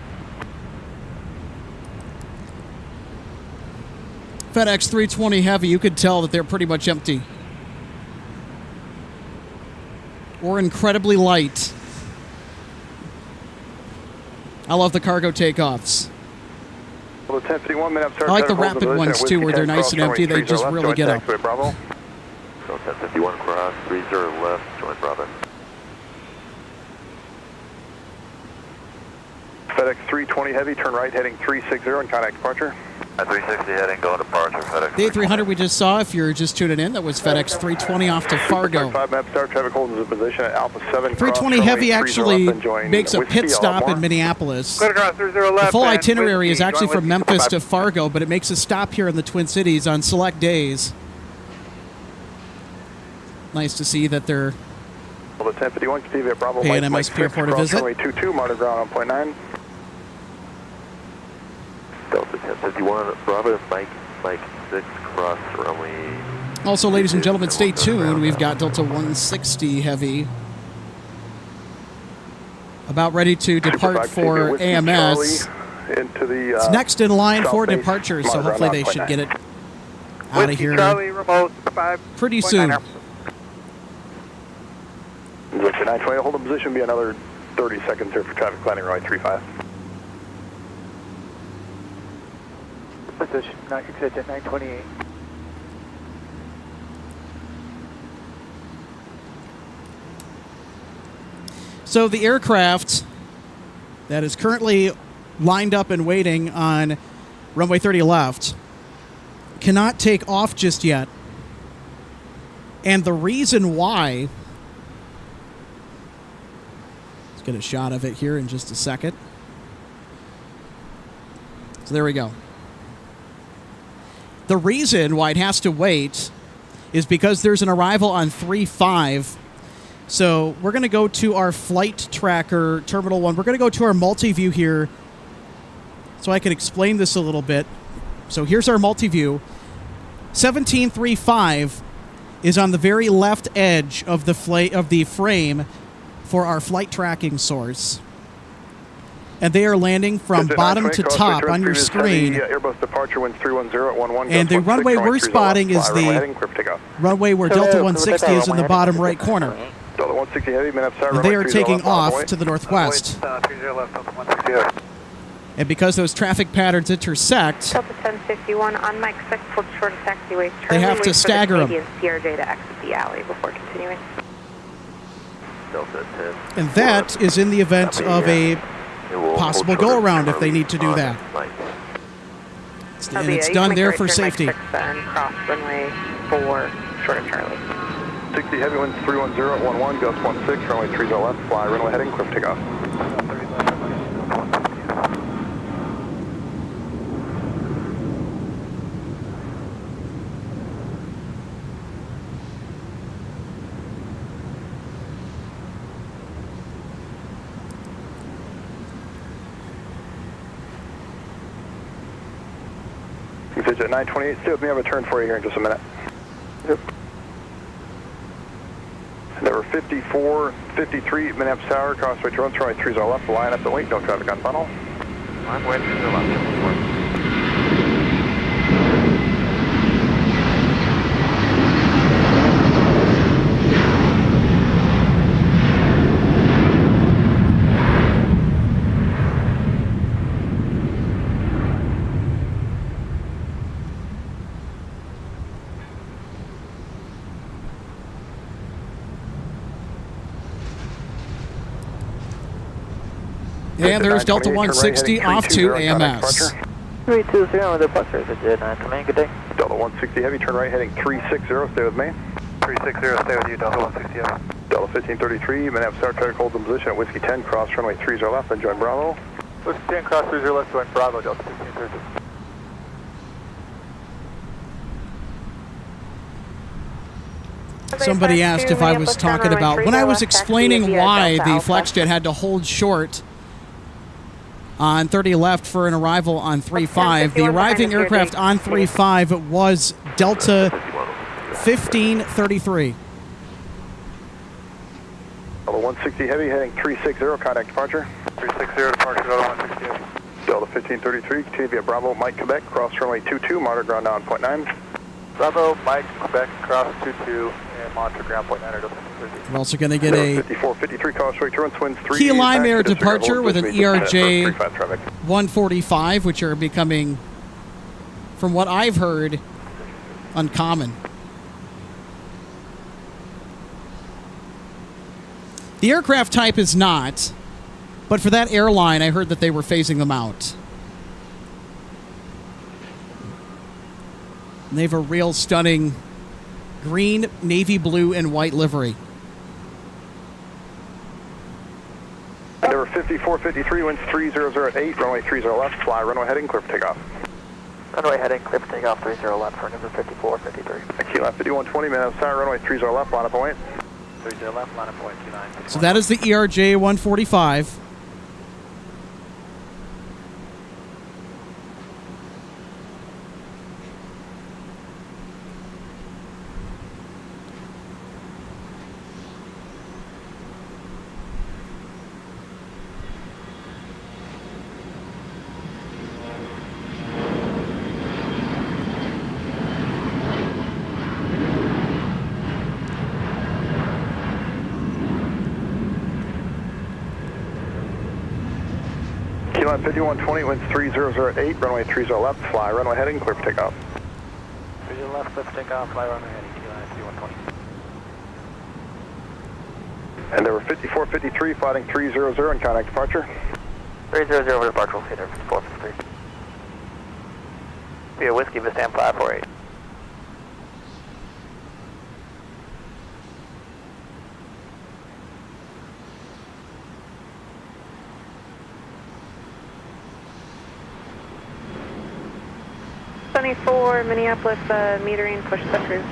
FedEx 320 Heavy, you could tell that they're pretty much empty. Or incredibly light. I love the cargo takeoffs. Well, 1051, minutes. I like the rapid ones too, where they're nice and empty. They just really get up. Bravo. So 1051 cross, 30 left, join Bravo. FedEx 320 Heavy, turn right, heading 360 and contact departure. 360 heading, going departure, FedEx. The A300 we just saw, if you're just tuning in, that was FedEx 320 off to Fargo. 5 map start, traffic holds in position at Alpha 7. 320 Heavy actually makes a pit stop in Minneapolis. The full itinerary is actually from Memphis to Fargo, but it makes a stop here in the Twin Cities on select days. Nice to see that they're Well, the 1051 continue at Bravo. paying MSP Airport a visit. Runway 22, monitor ground on point 9. Delta 1051, Bravo, Mike 6, cross runway. Also, ladies and gentlemen, stay tuned. We've got Delta 160 Heavy about ready to depart for AMS. Into the, It's next in line for south departure, base, so monitor hopefully ground they on should point get it out of here Charlie, remote 5. pretty soon. Victor 920, hold in position, be another 30 seconds here for traffic landing runway 35. Position, exit at 928. So the aircraft that is currently lined up and waiting on runway 30 left cannot take off just yet. And the reason why, let's get a shot of it here in just a second. So there we go. The reason why it has to wait is because there's an arrival on 3-5. So we're going to go to our flight tracker, Terminal 1. We're going to go to our multi-view here so I can explain this a little bit. So here's our multi-view. 1735 is on the very left edge of the frame for our flight tracking source. And they are landing from bottom to top on your screen. Airbus departure winds 310 at 11. And the runway we're spotting is the runway where Delta 160 is in the bottom right corner. Delta 160 Heavy, minutes start. And they are taking off to the northwest. 30 left, Delta 160. And because those traffic patterns intersect, Delta 1051 on Mike 6, hold short of taxiway. They have to stagger them. CRJ to exit the alley before continuing. Delta 10. and that is in the event of a possible go-around if they need to do that. And it's done there for safety. Mike 6 and cross runway 4, short of Charlie. 60 Heavy winds 310 at 11, gust 16, runway 30 left, fly runway heading, clear for takeoff. At 928, stay with me, I have a turn for you here in just a minute. Yep. Number 54, 53, Minneapolis Tower, crossway to runway 30 left, line up and wait, no traffic on funnel. Runway 30 left. And there's Delta 160 off to AMS. 320 with departure, Fidget 928, good day. Delta 160 Heavy, turn right heading 360, stay with me. 360, stay with you, Delta 160 Heavy. Delta 1533, Minneapolis Star Trek holds in position at Whiskey 10, cross runway 30 left, and join Bravo. Whiskey 10, cross 30 left, join Bravo, Delta 1533. Somebody asked if I was talking about, when I was explaining why the FlexJet had to hold short on 30 left for an arrival on 35, the arriving aircraft on 35 was Delta 1533. Delta 160 Heavy, heading 360, contact departure. 360, departure, Delta 160 Heavy. Delta 1533, continue via Bravo, Mike, Quebec, cross runway 22, monitor ground down, point 9. Bravo, Mike, Quebec, cross 22, and monitor ground, point 9, Delta 1533. We're also going to get a 5453, cross right turn, winds 3. Key Lime Air departure with an ERJ 145, which are becoming, from what I've heard, uncommon. The aircraft type is not, but for that airline, I heard that they were phasing them out. And they have a real stunning green, navy blue, and white livery. Number 5453, winds 300 at 8, runway 30 left, fly runway heading, clear for takeoff. Runway heading, clear for takeoff, 30 left for number 5453. Key left 5120, Minneapolis Star, runway 30 left, line up and wait. 30 left, line up point 29. So that is the ERJ 145. Line 5120, winds 300 at 8, runway 30 left, fly runway heading, clear for takeoff. 30 left, clear for takeoff, fly runway heading, Q-line 5120. And there were 5453, flying 300 and contact departure. 300 over departure, we'll see there, 5453. Via Whiskey, Vistam 548. For Minneapolis, metering, push the cruise.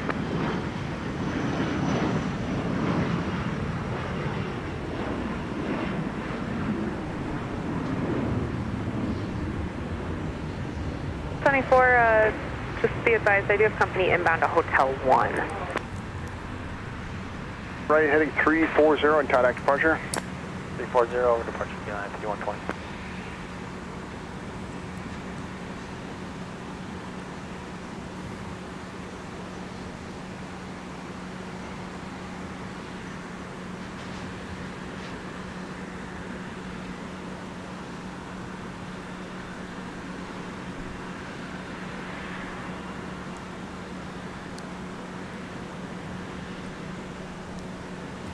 Just be advised, I do have company inbound to Hotel 1. Right, heading 340 and contact departure. 340 over departure, Q-line 5120.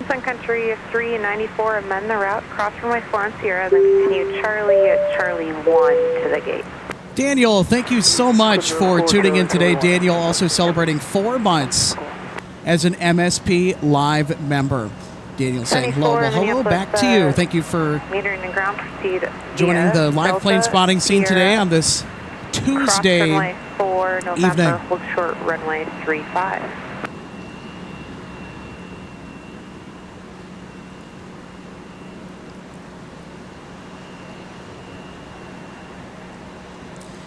Sun Country 394, amend the route, cross runway 4 on Sierra, then continue Charlie at Charlie 1 to the gate. Daniel, thank you so much for tuning in today. Daniel also celebrating 4 months as an MSP Live member. Daniel saying hello, well, hello back to you. Thank you for metering and ground proceed joining the live plane spotting scene today on this Tuesday cross runway 4 November, evening. Hold short runway 35.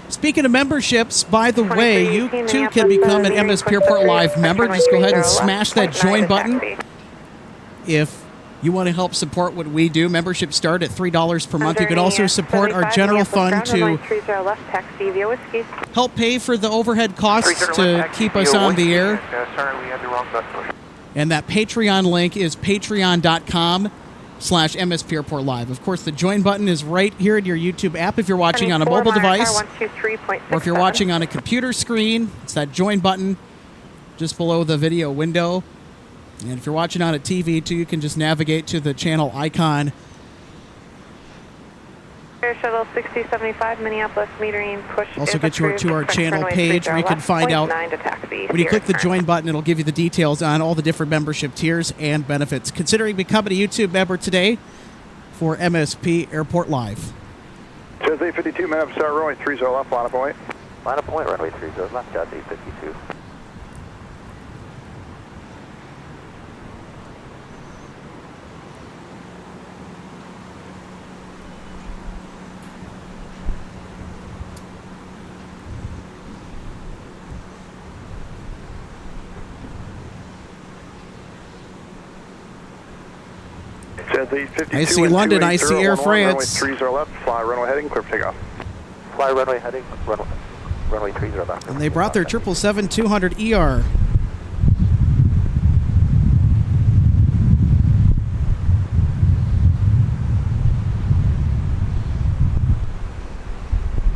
Speaking of memberships, by the way, you too can become an MSP Airport Live member. Just go ahead and smash that join button. If you want to help support what we do, memberships start at $3 per month. You can also support our general fund to help pay for the overhead costs to keep us on the air. And that Patreon link is patreon.com/MSP Airport Live. Of course, the join button is right here in your YouTube app if you're watching on a mobile device. Or if you're watching on a computer screen, it's that join button just below the video window. And if you're watching on a TV too, you can just navigate to the channel icon Shuttle 6075, Minneapolis metering push. Also get you to our channel page where you can find out, when you click the join button, it'll give you the details on all the different membership tiers and benefits. Considering becoming a YouTube member today for MSP Airport Live. Jazz 852, man up, start runway 30 left, line up point. Line up point, runway 30 left, Jazz 852. I see London, I see Air France. Runway 30 left, fly runway heading, clear for takeoff. Fly runway heading, runway 30 left. And they brought their 777-200ER.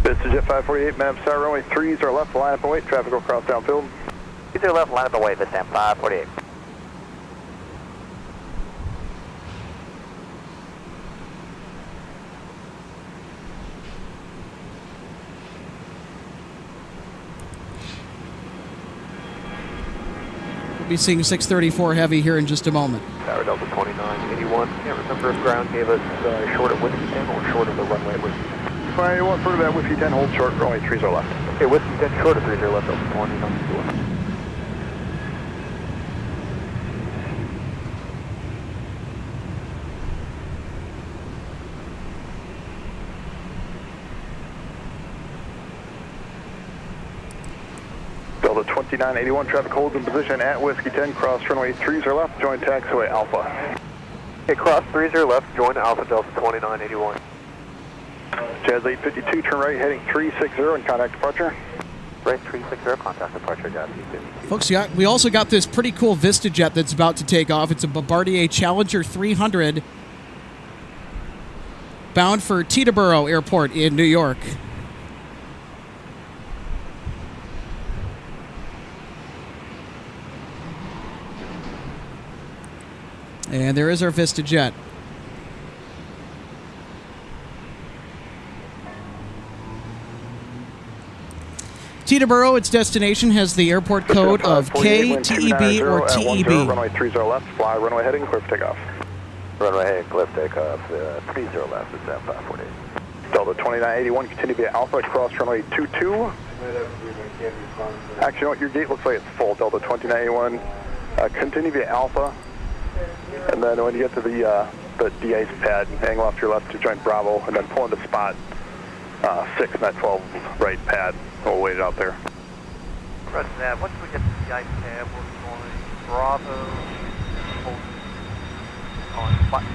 This is Jet 548, man up, start runway 30 left, line up and wait, traffic will cross downfield. 30 left, line up and wait, this time 548. We'll be seeing 634 Heavy here in just a moment. Tower Delta 2981. Can't remember if ground gave us short of Whiskey 10 or short of the runway at Whiskey 10. 2981, further that Whiskey 10, hold short, runway 30 left. Okay, Whiskey 10 short of 30 left, Delta 2981. Delta 2981, traffic holds in position at Whiskey 10, cross runway 30 left, join taxiway Alpha. Okay, cross 30 left, join Alpha Delta 2981. Jazz 852, turn right, heading 360 and contact departure. Right, 360, contact departure, Jazz 852. Folks, we also got this pretty cool VistaJet that's about to take off. It's a Bombardier Challenger 300 bound for Teterboro Airport in New York. And there is our VistaJet. Teterboro, its destination, has the airport code of K, TEB, or TEB. Runway 30 left, fly runway heading, clear for takeoff. Runway heading, clear for takeoff, 30 left, it's at 548. Delta 2981, continue via Alpha, cross runway 22. Actually, you know what, your gate looks like it's full, Delta 2981. Continue via Alpha. And then when you get to the de-ice pad, hang off to your left to join Bravo, and then pull into spot 6 in that 12 right pad. We'll wait it out there. Roger that. Once we get to the de-ice pad, we're going Bravo, hold on spot 6.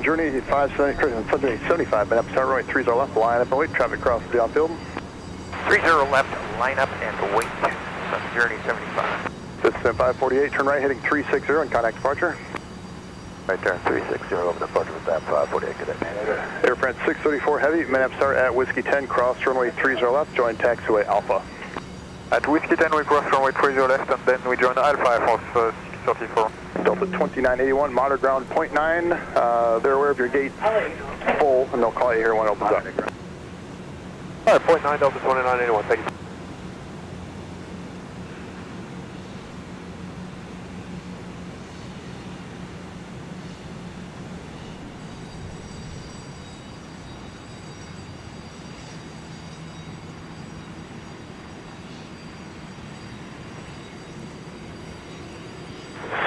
Journey 575, man up, start runway 30 left, line up and wait, traffic crosses the outfield. 30 left, line up and wait, Sun Journey 75. This is 548, turn right, heading 360 and contact departure. Right turn 360 over departure with that 548, good day. Air France 634 Heavy, man up, start at Whiskey 10, cross runway 30 left, join taxiway Alpha. At Whiskey 10, we cross runway 30 left, and then we join Alpha Air Force 634. Delta 2981, monitor ground 0.9. They're aware of your gate full, and they'll call you here when it opens up. All right, 0.9, Delta 2981, thank you.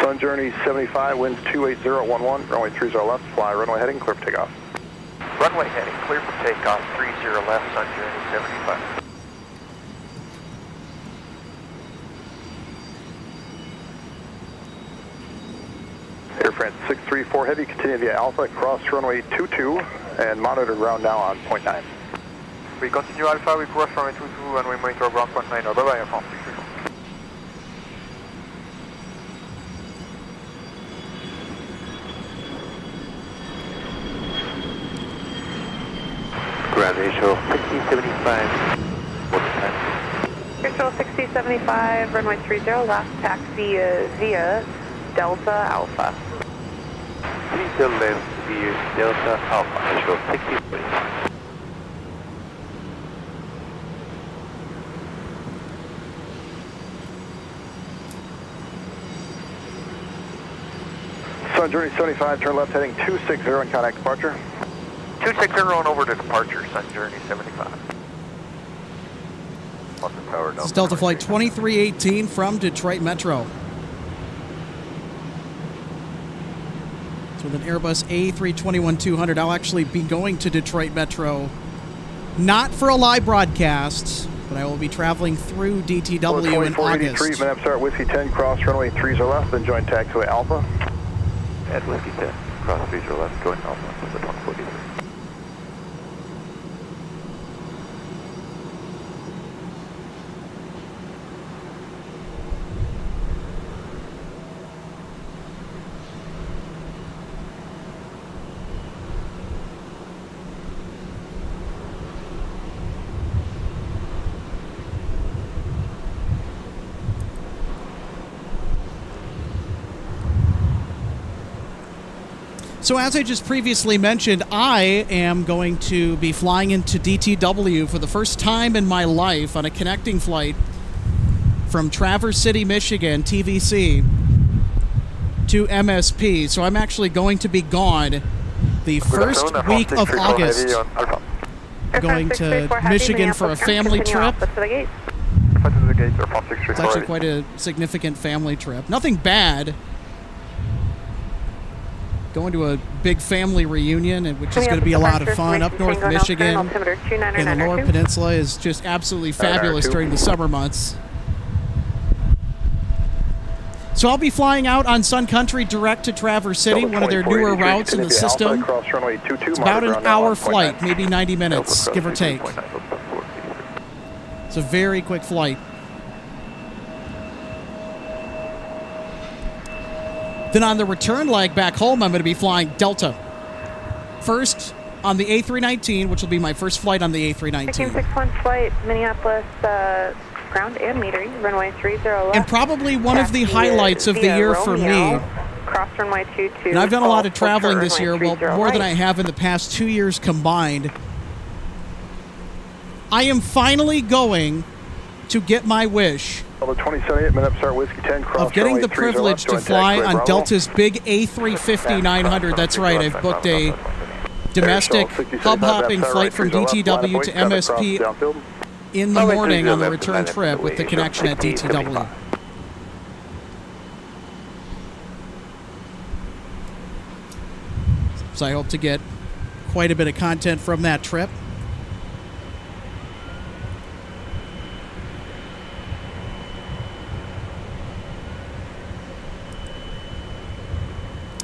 Sun Journey 75, winds 28011, runway 30 left, fly runway heading, clear for takeoff. Runway heading, clear for takeoff, 30 left, Sun Journey 75. Air France 634 Heavy, continue via Alpha, cross runway 22, and monitor ground now on 0.9. We continue Alpha, we cross runway 22, and we monitor ground 0.9. Bye-bye, Air France 634. ground ratio 6075. Control 6075, runway 30, last taxi is via Delta Alpha. 30 left via Delta Alpha, control 6075. Sun Journey 75, turn left heading 260 and contact departure. 260 on over to departure, Sun Journey 75. This is Delta Flight 2318 from Detroit Metro. So with an Airbus A321-200, I'll actually be going to Detroit Metro, not for a live broadcast, but I will be traveling through DTW in August. Minneapolis Airport, Whiskey 10, cross runway 30 left, then join taxiway Alpha. At Whiskey 10, cross 30 left, going Alpha, number 143. So as I just previously mentioned, I am going to be flying into DTW for the first time in my life on a connecting flight from Traverse City, Michigan, TVC, to MSP. So I'm actually going to be gone the first week of August. Going to Michigan for a family trip. It's actually quite a significant family trip. Nothing bad. Going to a big family reunion, which is going to be a lot of fun. Up north Michigan in the Lower Peninsula is just absolutely fabulous during the summer months. So I'll be flying out on Sun Country direct to Traverse City, one of their newer routes in the system. It's about an hour flight, maybe 90 minutes, give or take. It's a very quick flight. Then on the return leg back home, I'm going to be flying Delta. First on the A319, which will be my first flight on the A319. 61 flight, Minneapolis, ground and metering, runway 30 left. And probably one of the highlights of the year for me. Cross runway 22. And I've done a lot of traveling this year, well, more than I have in the past 2 years combined. I am finally going to get my wish of getting the privilege to fly on Delta's big A350-900. That's right, I've booked a domestic hub-hopping flight from DTW to MSP in the morning on the return trip with the connection at DTW. So I hope to get quite a bit of content from that trip.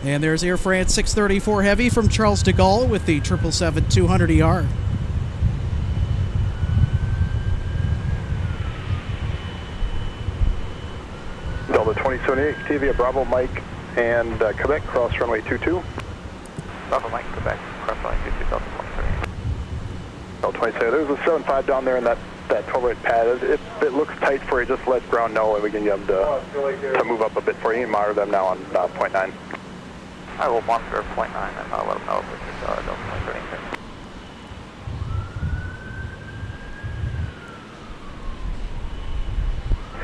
And there's Air France 634 Heavy from Charles de Gaulle with the 777-200ER. Delta 2078, Octavia, Bravo, Mike, and Quebec, cross runway 22. Bravo, Mike, Quebec, cross runway 22, Delta 2078. Delta 2078, there's a 75 down there in that 12-right pad. If it looks tight for you, just let ground know and we can get them to move up a bit for you and monitor them now on point 9. I will monitor point 9 and I'll let them know if it's Delta 2078.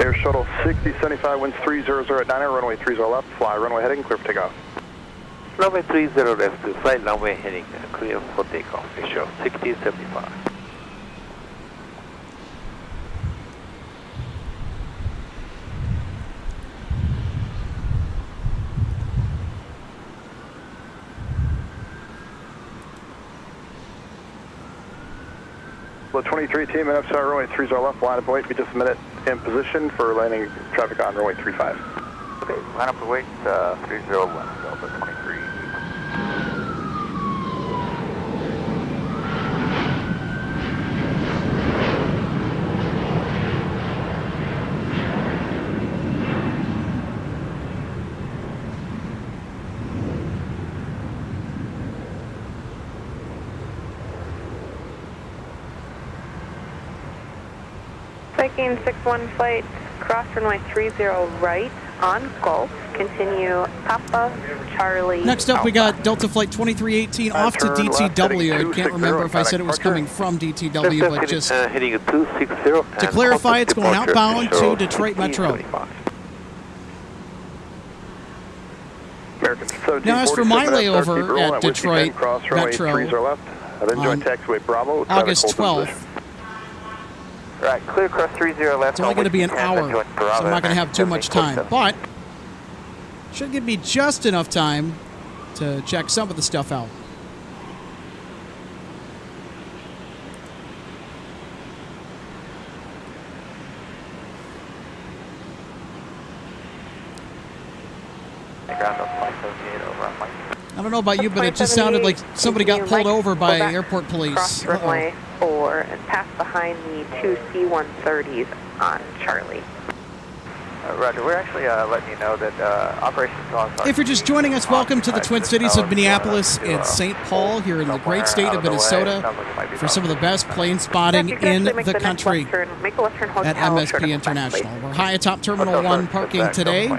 Air Shuttle 6075, winds 300 at 9, runway 30 left, fly runway heading, clear for takeoff. Runway 30 left to flight runway heading, clear for takeoff, ratio 6075. The 23 team and FSR runway 30 left, line up and wait, be just a minute in position for landing traffic on runway 35. Okay, line up and wait, 301, Delta 23. Viking 6-1 flight, cross runway 30 right on Gulf. Continue Papa Charlie. Next up, we Alpha. got Delta Flight 2318 off to turn left, DTW. heading I can't remember if I said it was coming from DTW, but just heading a 260. to clarify, it's going outbound to Detroit Metro. American 1747, Now, as for my start keep layover rolling at Whiskey 10, Detroit cross runway Metro 30 left, and then join on taxiway Bravo. August traffic hold position. 12th, Right, clear cross 30 left. it's only going to be an hour, so I'm not going to have too much time. But should give me just enough time to check some of the stuff out. Ground up flight 78 over on Mike. I don't know about you, but it just sounded like somebody got pulled over by airport police. Cross runway 4 and pass behind the two C-130s on Charlie. Roger, we're actually letting you know that Operation Dog Park. If you're just joining us, welcome to the Twin Cities of Minneapolis and St. Paul here in the great state of Minnesota for some of the best plane spotting in the country at MSP International. We're high atop Terminal 1 parking today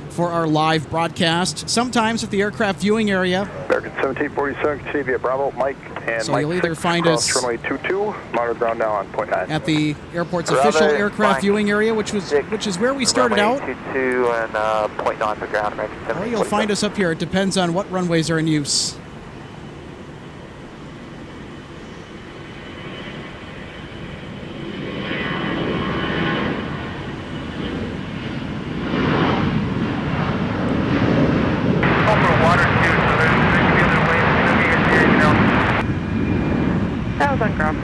for our live broadcast, sometimes at the aircraft viewing area. American 1747, continue via Bravo, Mike, and So Mike you'll either 6, find cross us runway 22, monitor ground now on point 9. at the airport's official aircraft viewing area, which is where we started out. 22 and 0.9 for ground, American 1747. Or you'll find us up here. It depends on what runways are in use. That was on ground.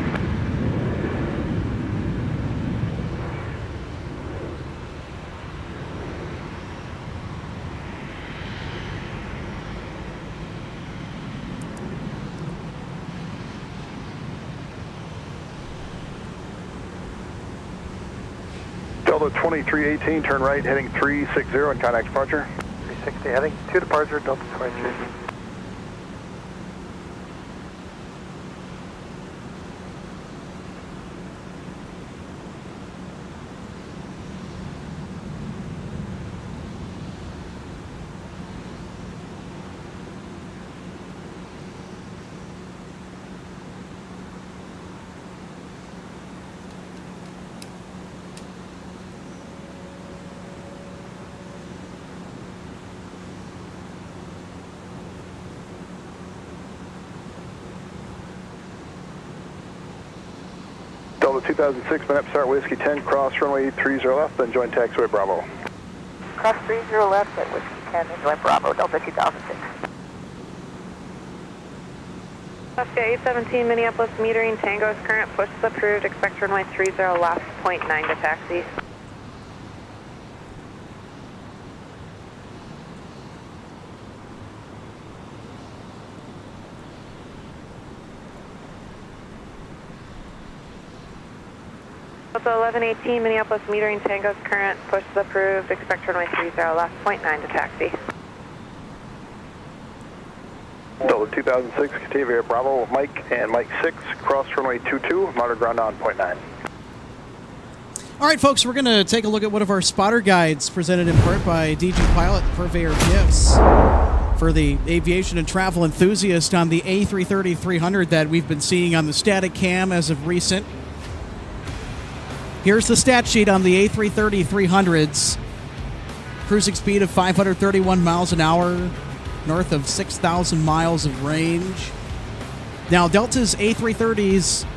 Delta 2318, turn right, heading 360 and contact departure. 360, heading to departure, Delta 23. Delta 2006, minute start, Whiskey 10, cross runway 30 left, then join taxiway Bravo. Cross 30 left at Whiskey 10 and join Bravo, Delta 2006. Oscar 817, Minneapolis metering, Tango is current, push is approved, expect runway 30 left, 0.9 to taxi. Delta 1118, Minneapolis metering, Tango is current, push is approved, expect runway 30 left, 0.9 to taxi. Delta 2006, continue via Bravo, Mike, and Mike 6, cross runway 22, monitor ground now on point 9. All right, folks, we're going to take a look at one of our spotter guides presented in part by DG Pilot, Purveyor Gifts, for the aviation and travel enthusiast on the A330-300 that we've been seeing on the static cam as of recent. Here's the stat sheet on the A330-300s. Cruising speed of 531 miles an hour, north of 6,000 miles of range. Now, Delta's A330s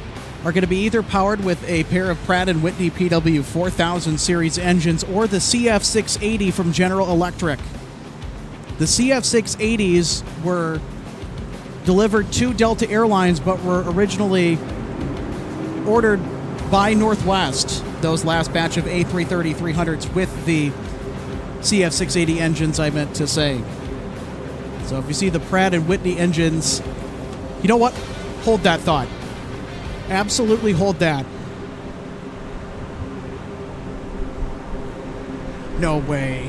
are going to be either powered with a pair of Pratt & Whitney PW4000 series engines or the CF680 from General Electric. The CF680s were delivered to Delta Airlines but were originally ordered by Northwest, those last batch of A330-300s with the CF680 engines, I meant to say. So if you see the Pratt & Whitney engines, you know what? Hold that thought. Absolutely hold that. No way.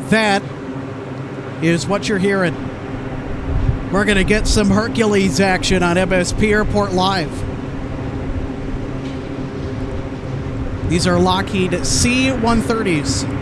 That, is what you're hearing. We're going to get some Hercules action on MSP Airport Live. These are Lockheed C-130s.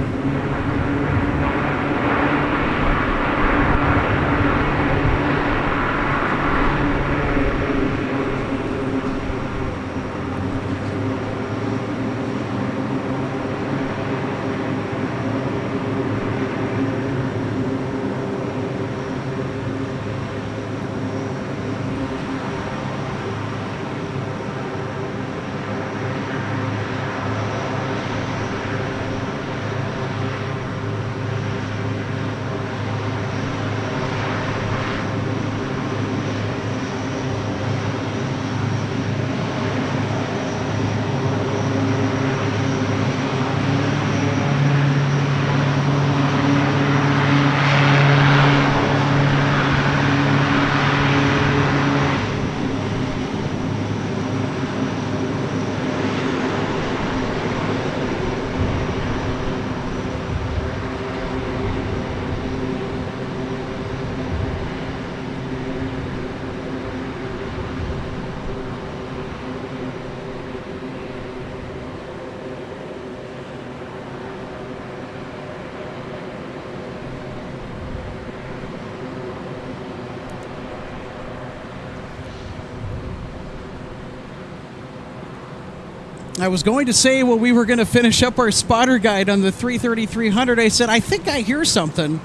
I was going to say when we were going to finish up our spotter guide on the 330-300, I said, I think I hear something.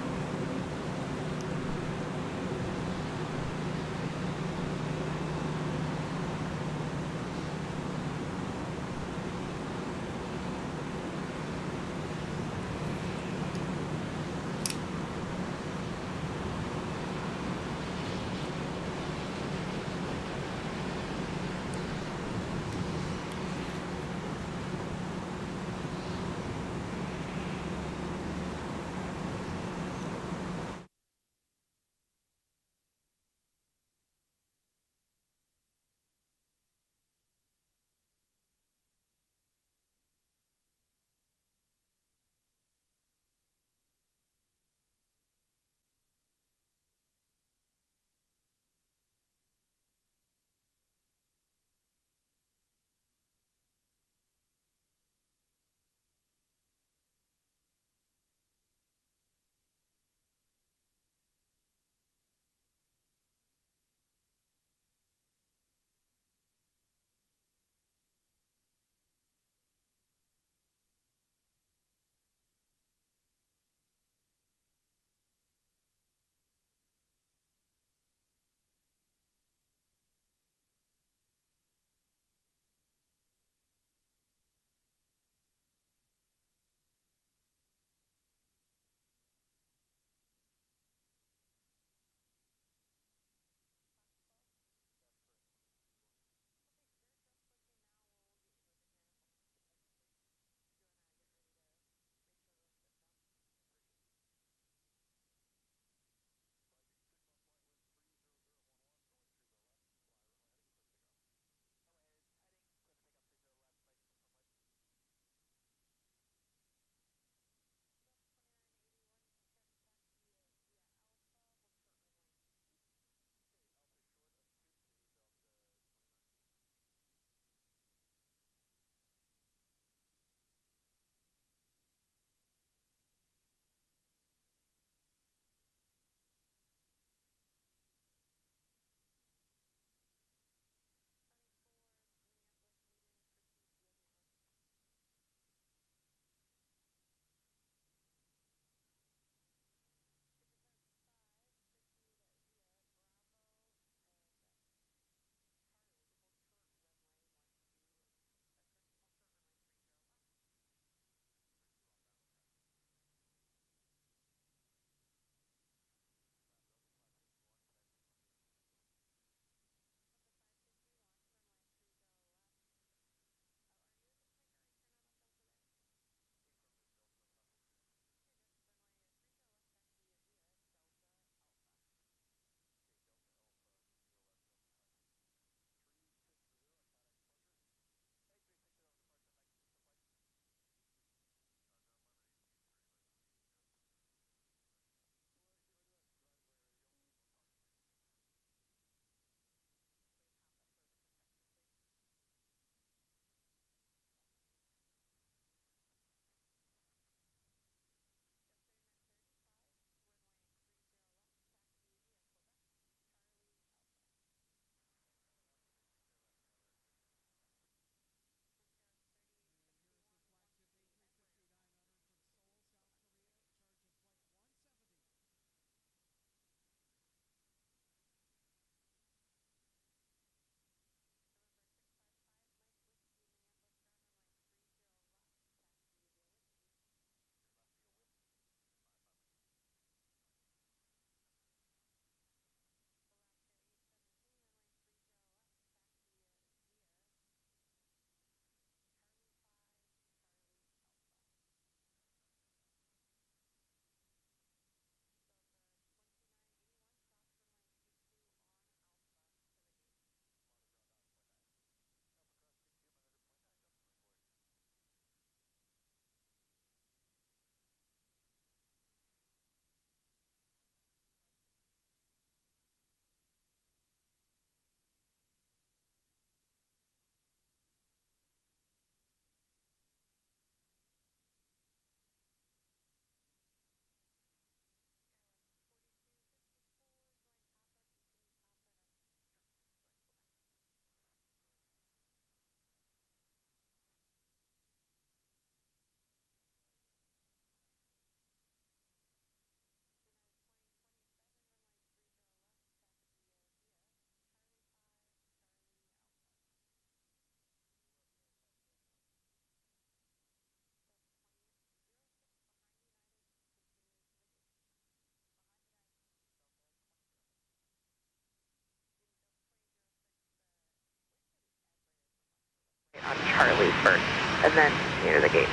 Charlie first, and then near the gate.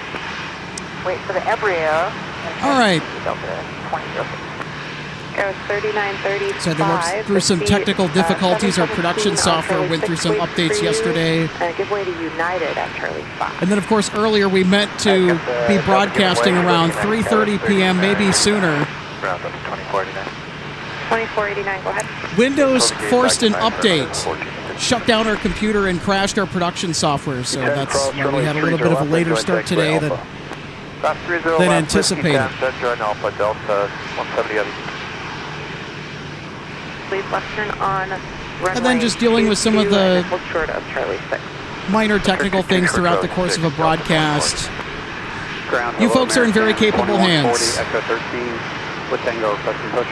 Wait for the embryo. All right. Delta 2006. Go 3935. So they worked through some technical difficulties. Our production software went through some updates yesterday. Give way to United at Charlie 5. And then, of course, earlier we meant to be broadcasting around 3:30 p.m., maybe sooner. Ground up to 2489. 2489, go ahead. Windows forced an update, shut down our computer, and crashed our production software. So that's why we had a little bit of a later start today than anticipated. Join Alpha Delta 170 other. Lead left turn on runway. And then just dealing with some of the hold short of Charlie 6. minor technical things throughout the course of a broadcast. You folks are in very capable hands. Echo 13 with Tango, push and push.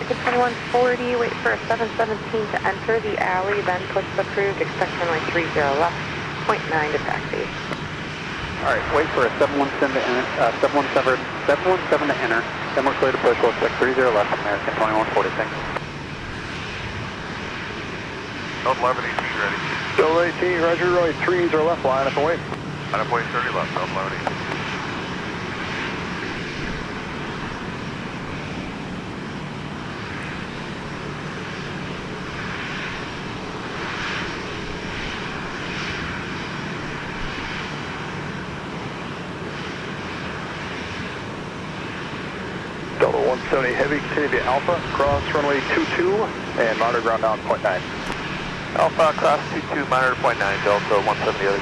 Ticket 2140, wait for a 717 to enter the alley, then push approved, expect runway 30 left, 0.9 to taxi. All right, wait for a 717 to enter, 717 to enter, then we're clear to push, we'll expect 30 left, American 2140, thanks. Delta 11, 18 ready. Delta 18, roger, runway 30 left, line up and wait. Line up, wait 30 left, Delta 11, 18. Delta 170 heavy, continue to Alpha, cross runway 22, and monitor ground down 0.9. Alpha, cross 22, monitor 0.9, Delta 170 other.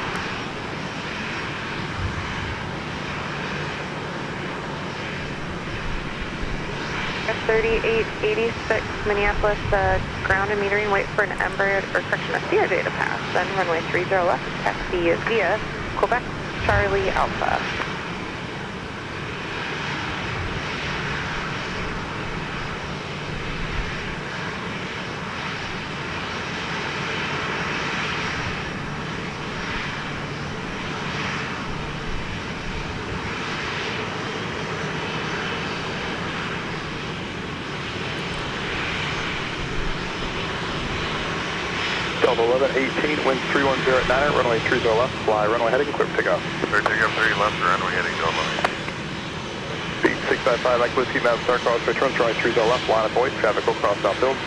F3886, Minneapolis, ground and metering, wait for an embryo, or correction, a CRJ to pass, then runway 30 left, taxi via Quebec, Charlie, Alpha. Delta 1118, wind 310 at 9, runway 30 left, fly runway heading, clear for takeoff. Clear takeoff 30 left, runway heading to Runway. Speed 655, Mike Whiskey, Mount Star, cross returns, runway 30 left, line of voice, traffic will cross outfield.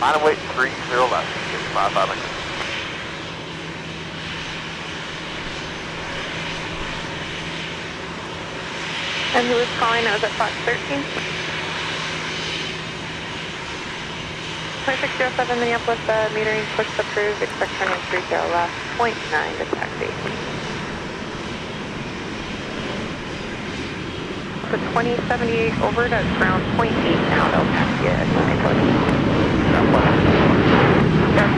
Line of wait 30 left, 655. And who was calling? That was at Fox 13. 2607 Minneapolis, metering push approved, expect turning 30 left, 0.9 to taxi. So 2078 over to ground 0.8 now, they'll taxi at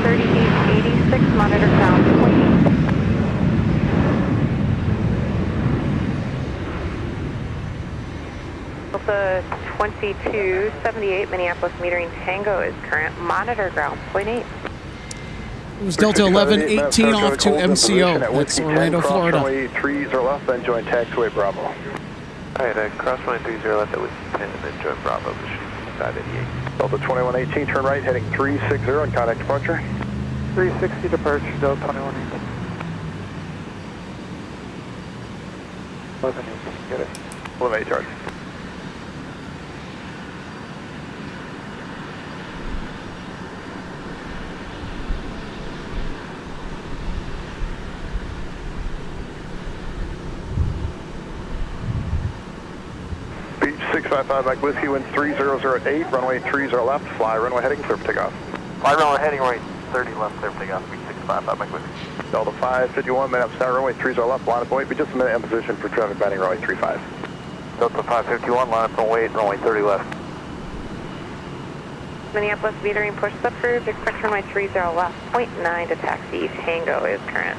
3886, monitor ground 0.8. Delta 2278 Minneapolis metering Tango is current, monitor ground 0.8. It was Delta 1118 off to MCO. That's Orlando, Florida. Runway 30 left, then join taxiway Bravo. Alright, cross runway 30 left at Whiskey 10 and then join Bravo, pushing 588. Delta 2118, turn right, heading 360 and contact departure. 360 departure, Delta 2118. 1118, get it. 11 charge. Beach 655, Mike Whiskey, wind 3008, runway 30 left, fly runway heading, clear for takeoff. Fly runway heading right 30 left, clear for takeoff, Beach 655, Mike Whiskey. Delta 551, Minneapolis Center, runway 30 left, line of point, be just a minute in position for traffic banding runway 35. Delta 551, line up and wait, runway 30 left. Minneapolis metering push approved, expect runway 30 left, 0.9 to taxi, Tango is current.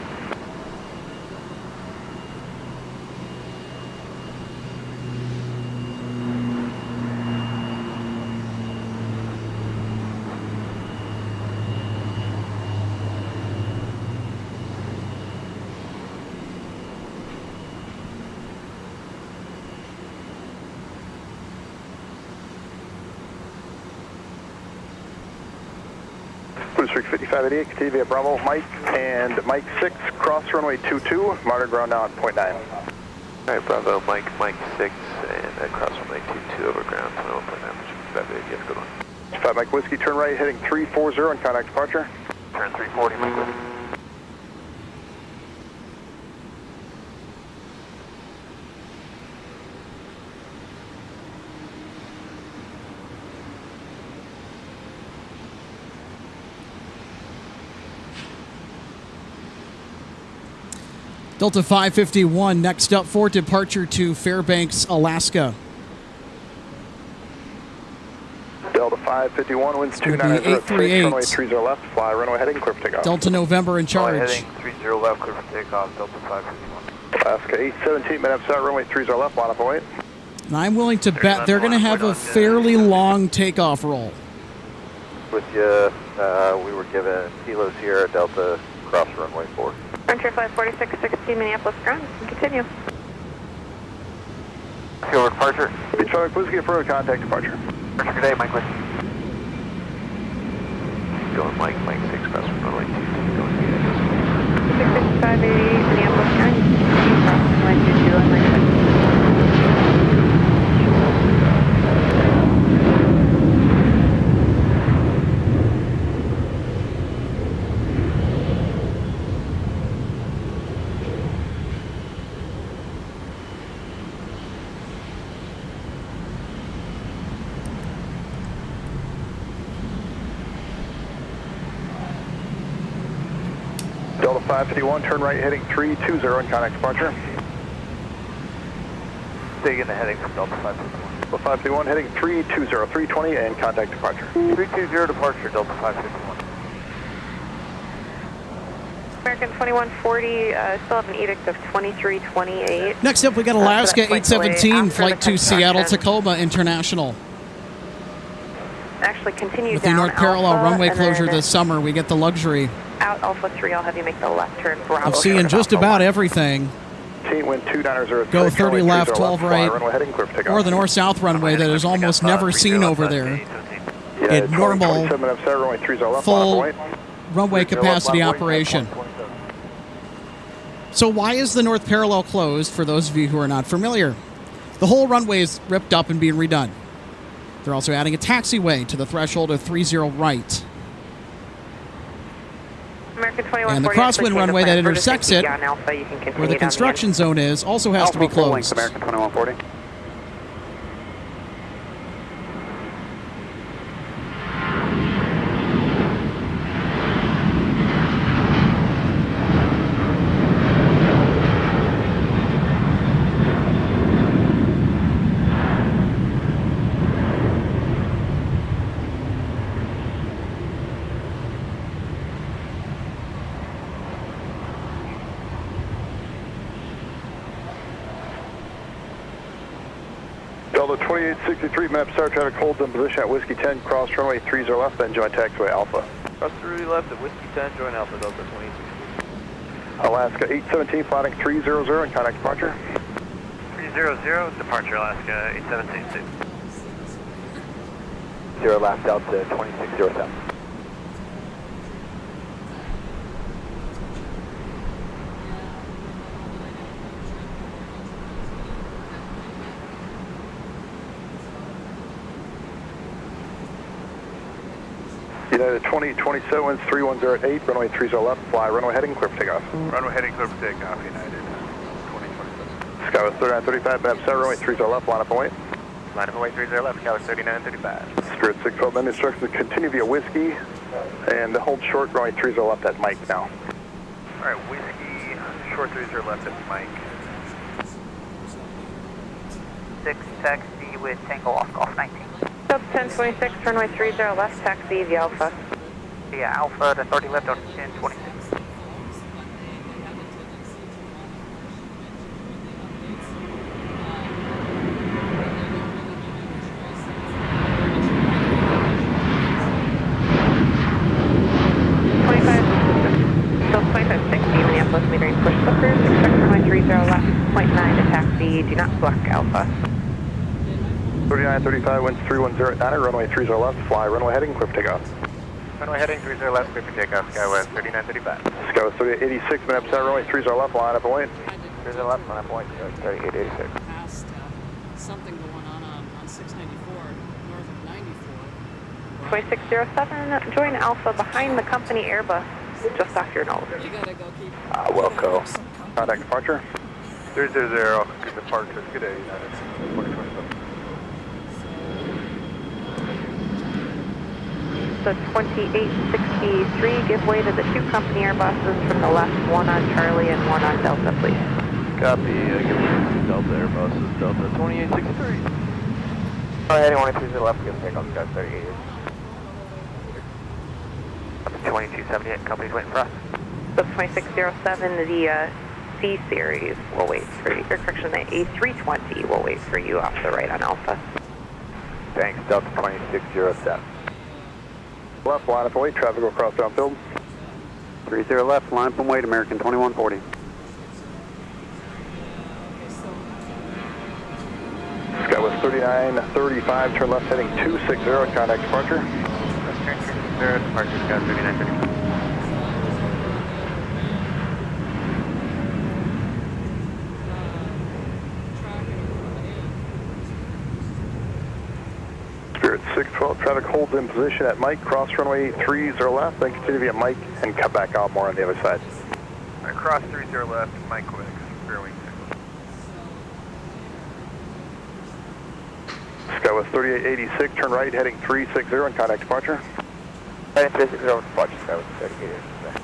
Booster District 5588, continue via Bravo, Mike, and Mike 6, cross runway 22, Martin ground now on .9. All right, Bravo, Mike 6, and cross runway 22 over ground, 21.9, 58, yes, good one. 5 Mike Whiskey, turn right, heading 340 and contact departure. Turn 340, Mike Whiskey. Delta 551, next up for departure to Fairbanks, Alaska. Delta 551, winds gonna be 2906, runway 838. 30 left, fly runway heading, clear for takeoff. Delta November in charge. Heading 30 left, clear for takeoff, Delta 551. Alaska 817, minutes out, runway 30 left, line up and wait. And I'm willing to bet they're going to have a fairly long takeoff roll. With you, we were given kilos here at Delta, cross runway 4. Frontier Flight 4616 Minneapolis ground. You can continue. Over departure. Beach Mike Whiskey, affirmative contact departure. Departure good day, Mike Whiskey. Going Mike 6, cross runway 22, going 588 Minneapolis ground. You can continue cross runway 22 on Mike 6. Delta 551, turn right, heading 320 and contact departure. Stay in the heading from Delta 551. Delta 551, heading 320, 320 and contact departure. 320 departure, Delta 551. American 2140, still have an edict of 2328. Next up, we got Alaska That's flight delay 817, after flight the to Seattle construction. Tacoma International. Actually, continue With the down North Parallel Alpha, runway and closure then this summer, we get the luxury out Alpha 3, I'll have you make the left turn. Bravo. of seeing just about everything. Wind 2906, Go 30 runway left, 30 12 fly right, runway heading, clear for takeoff. or the north-south runway that is almost never seen over there. In normal, 27 minutes out, runway 30 left, full line up and wait. runway capacity operation. So why is the North Parallel closed, for those of you who are not familiar? The whole runway is ripped up and being redone. They're also adding a taxiway to the threshold of 30 right. American 2140 And the crosswind runway that intersects it, Alpha, you can continue where the down construction zone is, also has to be closed. American 2140. Delta 2863, map start traffic holds in position at Whiskey 10, cross runway 30 left, then join taxiway Alpha. Cross through left at Whiskey 10, join Alpha Delta 2863. Alaska 817, flying 300 and contact departure. 300, departure Alaska 8762. 0 left, Delta 2607. United 2027 winds 3108, runway 30 left, fly runway heading, clear for takeoff. Runway heading clear for takeoff, United 2027. Skywest 3935, map set, runway 30 left, line up and wait. Line up and wait 30 left, Skywest 3935. Spirit 612, then instructions to continue via Whiskey, and hold short, runway 30 left at Mike now. Alright, Whiskey, short 30 left at Mike. 6, taxi with Tango off Golf 19. Delta 1026, runway 30 left, taxi via Alpha. Via Alpha to 30 left on 1026. Delta 2560, Minneapolis, metering push slippers, expect runway 30 left, .9 to taxi, do not block Alpha. 3935, winds 310 at 9, runway 30 left, fly runway heading, clear for takeoff. Runway heading 30 left, clear for takeoff, Skywest 3935. Skywest 3886, minutes out, runway 30 left, line up and wait. 30 left, line up and wait, 3886. Past something going on 694 north of 94. 2607, join Alpha behind the company Airbus, just off your nose. You gotta go keep. Wilco. Contact departure. 300, good departure. Good day, United. 2027. So 2863, give way to the two company Airbuses from the left, one on Charlie and one on Delta, please. Copy. Give me Delta Airbuses, Delta 2863. Heading 130 left, give take off, Skywest 38. 2278, company's waiting for us. So 2607, the C series will wait for you, or correction, the A320 will wait for you off the right on Alpha. Thanks, Delta 2607. Left, line up and wait, traffic will cross downfield. 30 left, line up and wait, American 2140. Skywest 3935, turn left heading 260, contact departure. Turn 260, departure, Skywest 3930. Spirit 612, traffic holds in position at Mike, cross runway 30 left, then continue via Mike and cut back out more on the other side. All right, cross 30 left, Mike Quinn, fair wing. Skywest 3886, turn right heading 360 and contact departure. Heading 360, departure, Skywest 3886.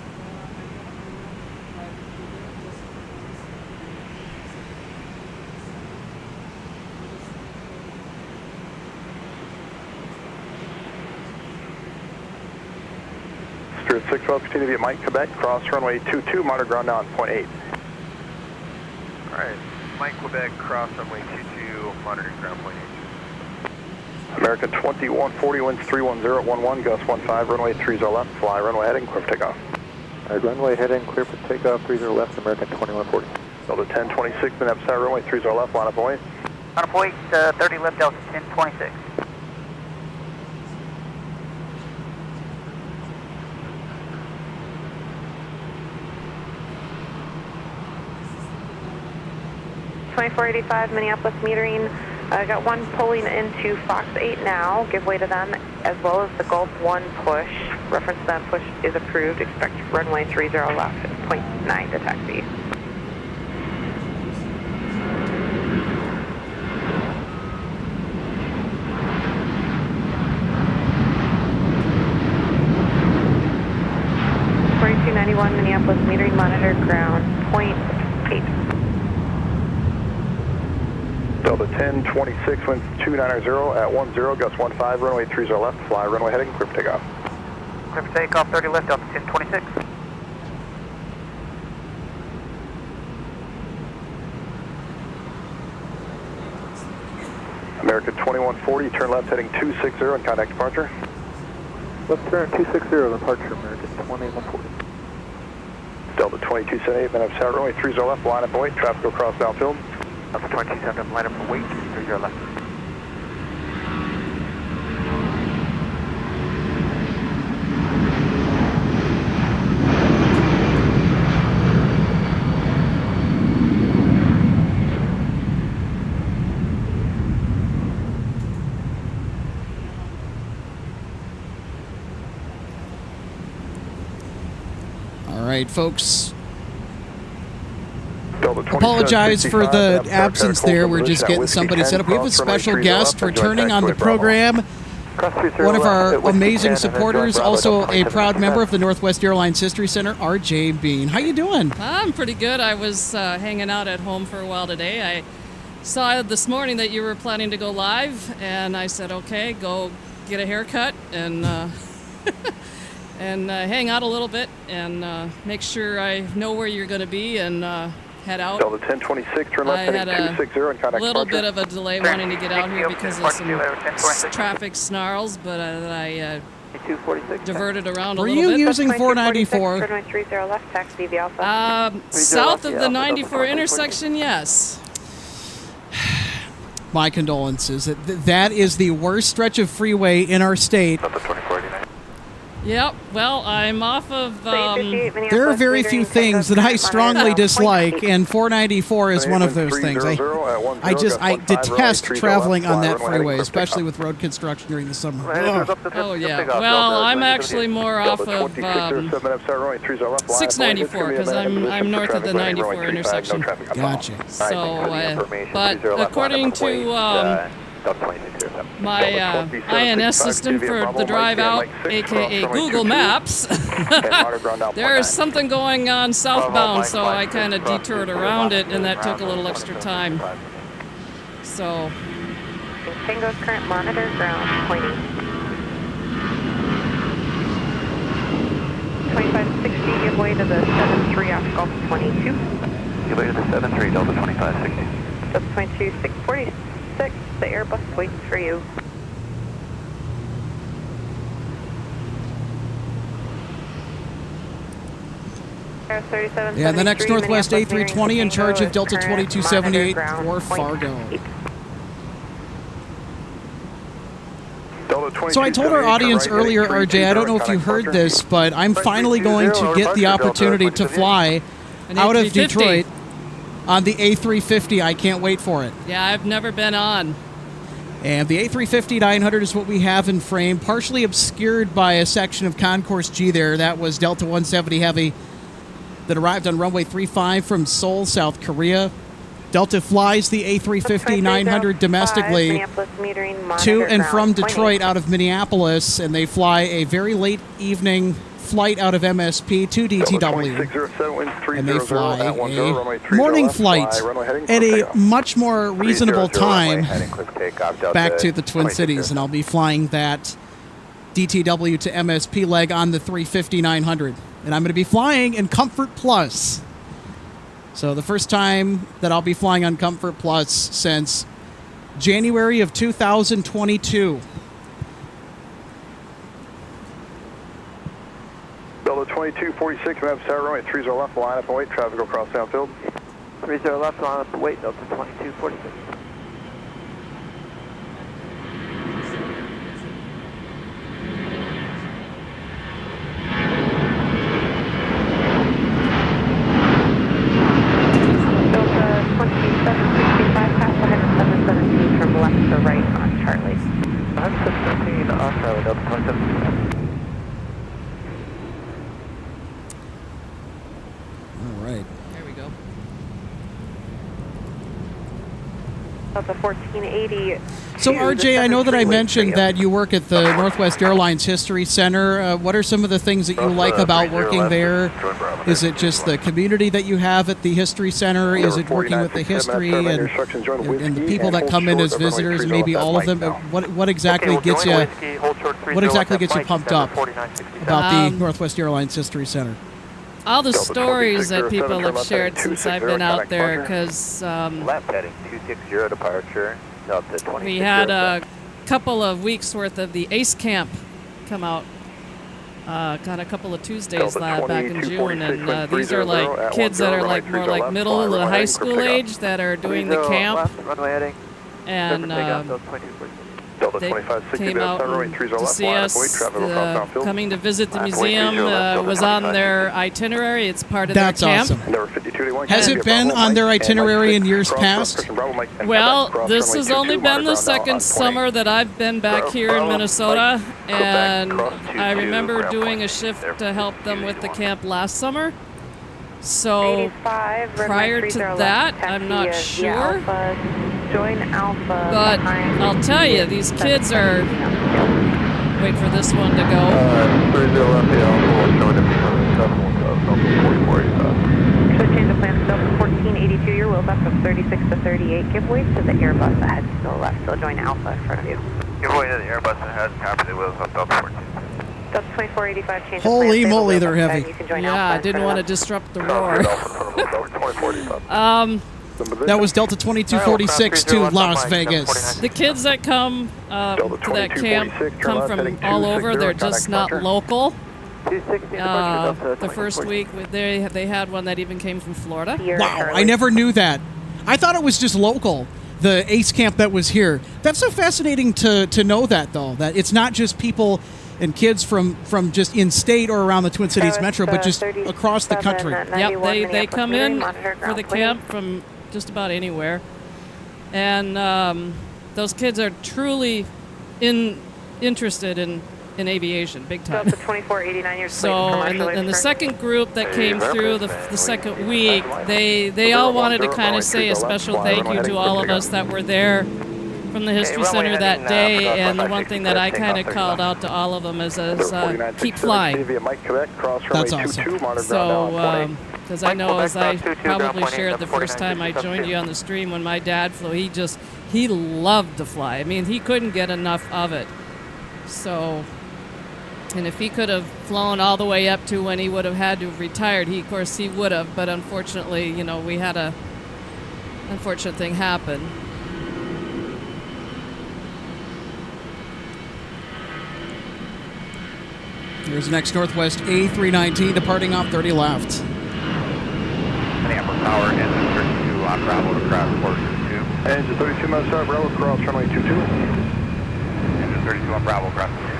Spirit 612, continue via Mike, Quebec, cross runway 22, monitor ground now on point 8. All right, Mike Quebec, cross runway 22, monitoring ground point 8. American 2140, winds 310 at 11, gust 15, runway 30 left, fly runway heading, clear for takeoff. All right, runway heading, clear for takeoff, 30 left, American 2140. Delta 1026, then upside runway 30 left, line up and wait. Line up wait, 30 left, Delta 1026. $2485 Minneapolis metering. Got one pulling into Fox 8 now. Give way to them, as well as the Gulf 1 push. Reference to that push is approved. Expect runway 30 left, 0.9 to taxi. .91 Minneapolis metering monitor ground 0.8. Delta 1026, winds 290 at 10, gust 15, runway 30 left, fly runway heading, clear for takeoff. Clear for takeoff, 30 left, Delta 1026. American 2140, turn left heading 260 and contact departure. Left turn 260, departure, American 2140. Delta 2278, then upside runway 30 left, line up and wait, traffic will cross downfield. Delta 27, line up and wait, 30 left. All right, folks. Delta 27, Apologize for 65, the and absence upside there. hold We're in just position at getting Whiskey somebody 10, set up. We have a cross runway special 30 guest left, and join returning on the taxiway Bravo. program. Cross 30 One of left, our Whiskey 10, amazing and then join supporters, Bravo, also Delta a proud 27. member of the Northwest Airlines History Center, RJ Bean. How you doing? I'm pretty good. I was hanging out at home for a while today. I saw this morning that you were planning to go live, and I said, okay, go get a haircut and and hang out a little bit and make sure I know where you're going to be and head out. Delta 1026, turn left I heading had 260 and contact a little departure. bit of a delay wanting to get out here because of some traffic snarls, but I 246. diverted around Were a little you bit. using 494? Runway 30 left, taxi via Alpha. South of the 94 intersection, yes. My condolences. That is the worst stretch of freeway in our state. Delta 2489. Yep. Well, I'm off of. There are very few things that I strongly dislike, and 494 is one of those things. I detest traveling on that freeway, especially with road construction during the summer. Oh yeah. Well, I'm actually more off of 694 because I'm north of the 94 intersection. Gotcha. So, but according to my INS system for the drive out, aka Google Maps, there is something going on southbound, so I kind of detoured around it, and that took a little extra time. So. Tango's current monitor ground pointing. 2560, give way to the 73 off Gulf 22. Give way to the 73 Delta 2560. Delta 22 646. The Airbus waits for you. Yeah, the next Northwest A320 in charge of Delta 2278 for Fargo. So I told our audience earlier, RJ, I don't know if you heard this, but I'm finally going to get the opportunity to fly out of Detroit on the A350. I can't wait for it. Yeah, I've never been on. And the A350-900 is what we have in frame, partially obscured by a section of Concourse G there. That was Delta 170 Heavy that arrived on runway 35 from Seoul, South Korea. Delta flies the A350-900 domestically to and from Detroit out of Minneapolis, and they fly a very late evening flight out of MSP to DTW. And they fly a morning flight at a much more reasonable time back to the Twin Cities, and I'll be flying that DTW to MSP leg on the 350-900. And I'm going to be flying in Comfort Plus. So the first time that I'll be flying on Comfort Plus since January of 2022. Delta 2246, map start runway 30 left, line up and wait, traffic will cross downfield. 30 left, line up and wait, Delta 2246. The 1480. So, RJ, I know that I mentioned that you work at the Northwest Airlines History Center. What are some of the things that you like about working there? Is it just the community that you have at the History Center? Is it working with the history and the people that come in as visitors, and maybe all of them? What exactly gets you? What exactly gets you pumped up about the Northwest Airlines History Center? All the stories that people have shared since I've been out there, because left heading 260 departure. We had a couple of weeks worth of the ACE camp come out. Got a couple of Tuesdays back in June, and these are like kids that are like more like middle to high school age that are doing the camp, and they came out to see us. Coming to visit the museum was on their itinerary. It's part of their camp. Awesome. Has it been on their itinerary in years past? Well, this has only been the second summer that I've been back here in Minnesota, and I remember doing a shift to help them with the camp last summer. So prior to that, I'm not sure. But I'll tell you, these kids are... Wait for this one to go. So change the plan. Delta 1482, your wheels up from 36 to 38. Give way to the Airbus ahead to the left. So join Alpha in front of you. Give way to the Airbus ahead. Copy the wheels up Delta 14. Delta 2485, change Holy moly, they're heavy. Yeah, I didn't want to disrupt the roar. That was Delta 2246 to Las Vegas. The kids that come to that camp come from all over. They're just not local. The first week, they had one that even came from Florida. Wow, I never knew that. I thought it was just local, the ACE camp that was here. That's so fascinating to know that, though, that it's not just people and kids from just in state or around the Twin Cities metro, but just across the country. Yep, they come in for the camp from just about anywhere. And those kids are truly interested in aviation, big time. Delta 2489, your So, and the second group that came through the second week, they all wanted to kind of say a special thank you to all of us that were there from the History Center that day. And the one thing that I kind of called out to all of them is keep flying. That's awesome. So, because I know, as I probably shared the first time I joined you on the stream, when my dad flew, he loved to fly. I mean, he couldn't get enough of it. So, and if he could have flown all the way up to when he would have had to have retired, of course he would have, but unfortunately, you know, we had a unfortunate thing happen. Here's next Northwest A319 departing off 30 left. Minneapolis Tower, engine 32 on Bravo to cross course 2. Engine 32 miles south, Bravo, cross runway 22. Engine 32 on Bravo, cross 22.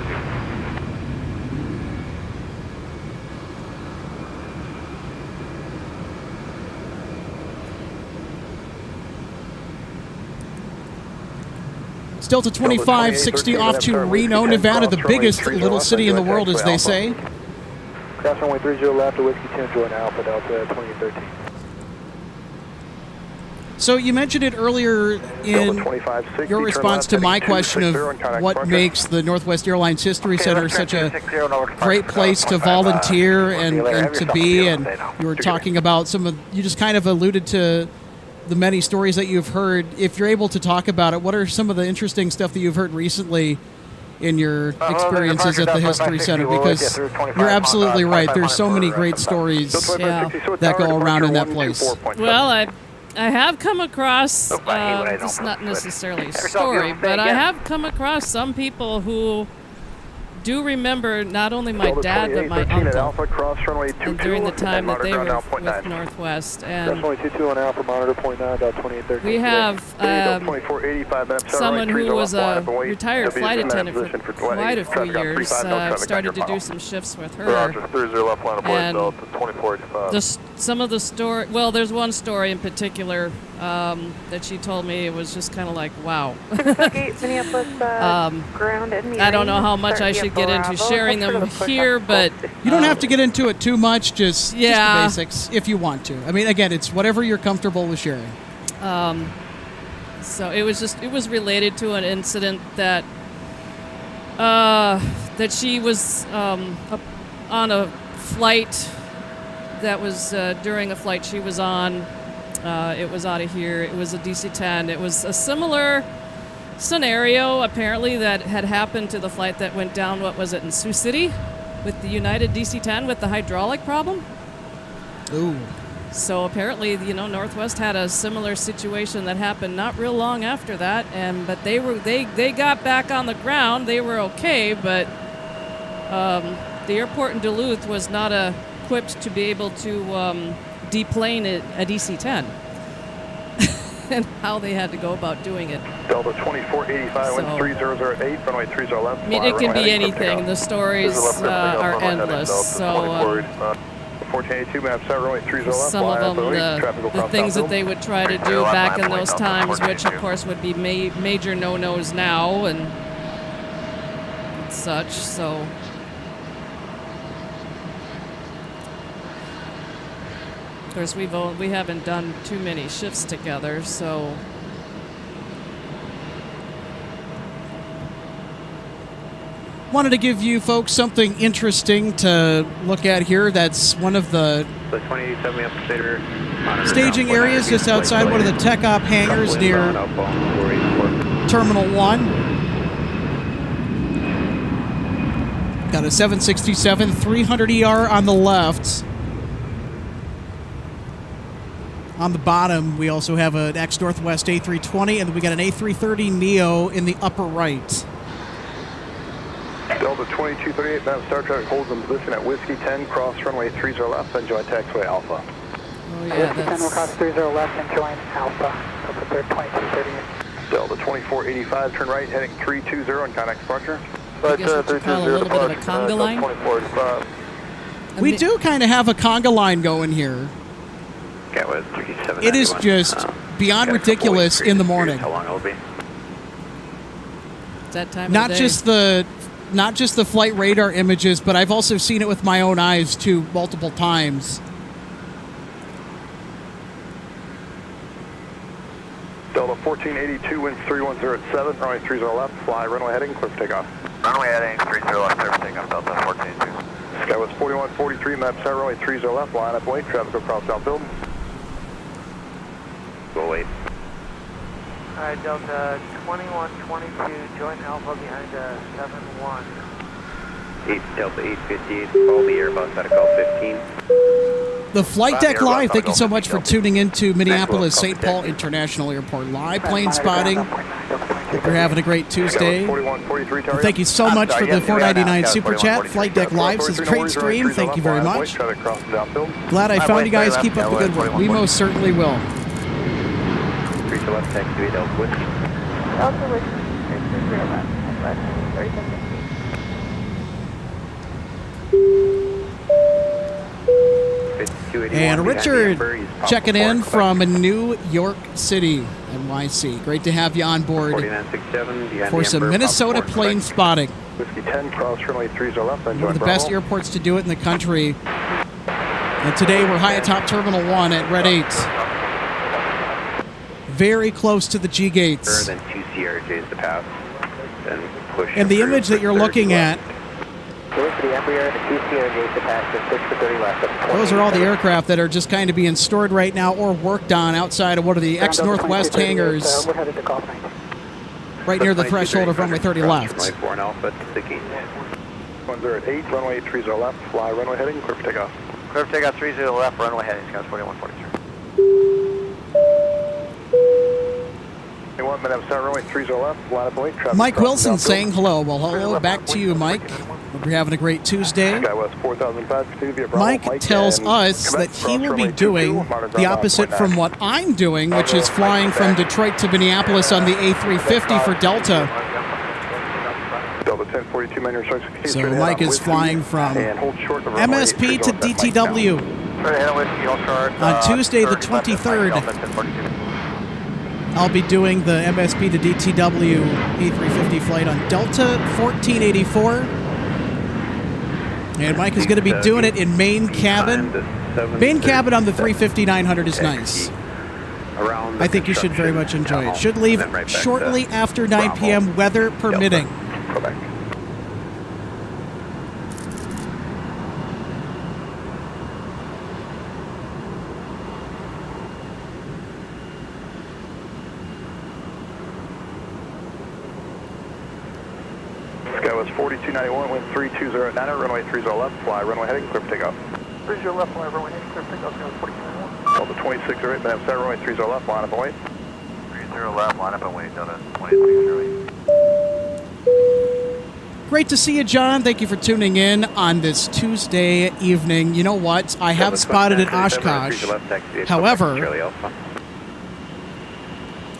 It's Delta 2560 off to Reno, Nevada, the biggest little city in the world, as they say. Cross runway 30 left to Whiskey 10, join Alpha Delta 2813. So you mentioned it earlier in your response to my question of what makes the Northwest Airlines History Center such a great place to volunteer and to be, and you were talking about you just kind of alluded to the many stories that you've heard. If you're able to talk about it, what are some of the interesting stuff that you've heard recently in your experiences at the History Center? Because you're absolutely right. There's so many great stories that go around in that place. Well, I have come across, it's not necessarily a story, but I have come across some people who do remember not only my dad, but my uncle, and during the time that they were with Northwest. And we have someone who was a retired flight attendant for quite a few years. I've started to do some shifts with her. And some of the story, well, there's one story in particular that she told me. It was just kind of like, wow. I don't know how much I should get into sharing them here, but you don't have to get into it too much. Just the basics if you want to. I mean, again, it's whatever you're comfortable with sharing. So it was related to an incident that she was on a flight that was during a flight she was on. It was out of here. It was a DC-10. It was a similar scenario, apparently, that had happened to the flight that went down, what was it, in Sioux City with the United DC-10 with the hydraulic problem. Ooh. So apparently, you know, Northwest had a similar situation that happened not real long after that, but they got back on the ground. They were okay, but the airport in Duluth was not equipped to be able to deplane a DC-10. And how they had to go about doing it. Delta 2485, wind 3008, runway 30 left. I mean, it can be anything. The stories are endless. So 1482, maps out, runway 30 left. Some of them, the things that they would try to do back in those times, which of course would be major no-nos now and such. So. Of course, we haven't done too many shifts together, so wanted to give you folks something interesting to look at here. That's one of the staging areas just outside one of the tech op hangars near Terminal 1. Got a 767 300 ER on the left. On the bottom, we also have an ex-Northwest A320, and then we got an A330 Neo in the upper right. Delta 2238, bound Star Trek holds in position at Whiskey 10, cross runway 30 left, and join taxiway Alpha. Oh yeah, Whiskey 10 will cross 30 left and join Alpha, Delta 2238. Delta 2485, turn right, heading 320 and contact departure. I guess what you call a little bit of a conga line. We do kind of have a conga line going here. It is just beyond ridiculous in the morning. How long it'll be? It's that time Not of day. not just the flight radar images, but I've also seen it with my own eyes too multiple times. Delta 1482, winds 310 at 7, runway 30 left, fly runway heading, clear for takeoff. Runway heading 30 left, clear for takeoff, Delta 1482. Skywest 4143, map set, runway 30 left, line up, wait, traffic across downfield. We'll wait. Alright, Delta 2122, join Alpha behind 71. Delta 858, call the Airbus at a call 15. The Flight Deck Live, thank you so much for tuning into Minneapolis St. Paul International Airport Live. Plane spotting. Hope you're having a great Tuesday. And thank you so much for the $4.99 Super Chat. Flight Deck Live says, great stream. Thank you very much. Glad I found you guys. Keep up the good work. We most certainly will. 3 to left, taxi, Delta Whiskey. Delta Whiskey, 30 left, West 3750. And Richard checking in from New York City, NYC. Great to have you on board for some Minnesota plane spotting. Whiskey 10, cross runway 30 left, then One of the best airports to do it in the country. And today we're high atop Terminal 1 at Red 8. Very close to the G gates. Then 2 CRJs to pass. Then push. And the image that you're looking at, those are all the aircraft that are just kind of being stored right now or worked on outside of one of the ex-Northwest hangars right near the threshold of runway 30 left. Runway 4 and Alpha to the gate. 108, runway 30 left, fly runway heading, clear for takeoff. Clear for takeoff 30 left, runway heading, Skywest 4143. 1 minute start, runway 30 left, line up wait, traffic. Mike Wilson saying hello. Well, hello back to you, Mike. Hope you're having a great Tuesday. Skywest 4005, continue via Bravo. Mike tells us that he will be doing the opposite from what I'm doing, which is flying from Detroit to Minneapolis on the A350 for Delta. Delta 1042, man, your instructions. So Mike is flying from MSP to DTW on Tuesday the 23rd. I'll be doing the MSP to DTW A350 flight on Delta 1484. And Mike is going to be doing it in main cabin. Main cabin on the 350-900 is nice. I think you should very much enjoy it. Should leave shortly after 9 p.m., weather permitting. Skywest 4291, wind 320 at 90, runway 30 left, fly runway heading, clear for takeoff. 30 left, fly runway heading, clear for takeoff, Skywest 4291. Delta 2608, minute start, runway 30 left, line up and wait. 30 left, line up and wait, Delta 2608. Great to see you, John. Thank you for tuning in on this Tuesday evening. You know what? I have spotted at Oshkosh. However,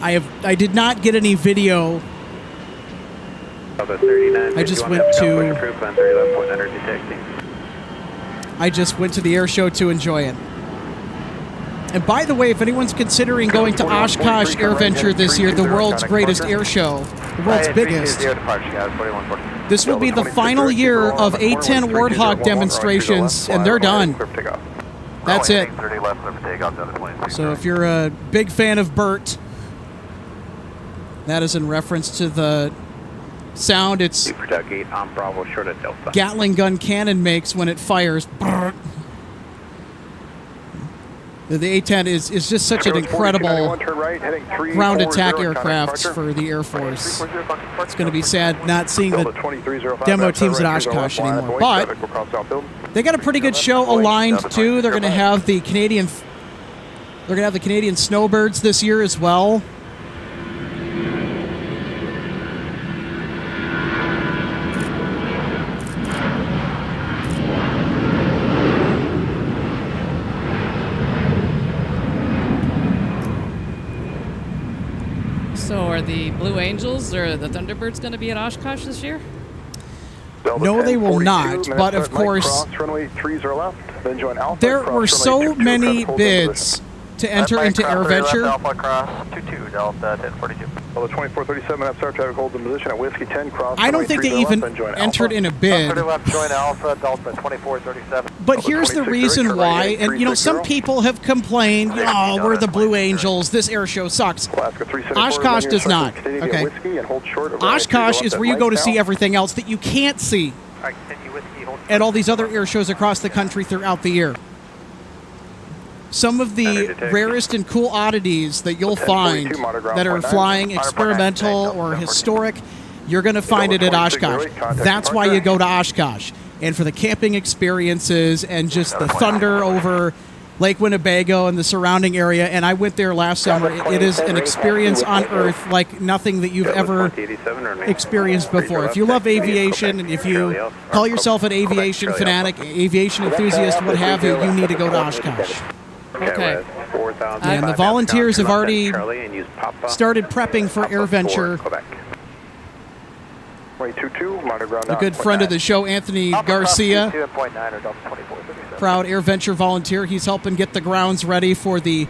I did not get any video. I just went to the air show to enjoy it. And by the way, if anyone's considering going to Oshkosh Air Venture this year, the world's greatest air show, the world's biggest, this will be the final year of A-10 Warthog demonstrations, and they're done. That's it. So if you're a big fan of Bert, that is in reference to the sound its Gatling gun cannon makes when it fires. The A-10 is just such an incredible ground attack aircraft for the Air Force. It's going to be sad not seeing the demo teams at Oshkosh anymore. But they got a pretty good show aligned too. They're going to have the Canadian Snowbirds this year as well. So are the Blue Angels or the Thunderbirds going to be at Oshkosh this year? Delta No, they will 1042, not, but of Minnesota Mike, course, cross runway 30 left, then join Alpha. there cross were runway so 22, many hold in bids to enter into AirVenture. Alpha cross 22, Delta 1042. Delta 2437, have start traffic holds in position at Whiskey 10, cross I don't runway think they 30 even left, then join entered Alpha. in a bid. 30 left, join Alpha, Delta 2437. But here's the reason why, and you know, some people have complained, oh, we're the Blue Angels, this air show sucks. Alaska 374, Oshkosh does not. continue via Okay. Whiskey and hold short of runway 30 Oshkosh left is at where you go to Mike see Cal. everything else that you can't see All right, continue Whiskey, hold at all these other air shows across the country throughout the year. Some of the rarest and cool oddities that you'll find that are flying experimental or historic, you're going to find it at Oshkosh. That's why you go to Oshkosh. And for the camping experiences and just the thunder over Lake Winnebago and the surrounding area, and I went there last summer, it is an experience on Earth like nothing that you've ever experienced before. If you love aviation and if you call yourself an aviation fanatic, aviation enthusiast, what have you, you need to go to Oshkosh. Okay. And the volunteers have already started prepping for AirVenture. A good friend of the show, Anthony Garcia, proud AirVenture volunteer. He's helping get the grounds ready for the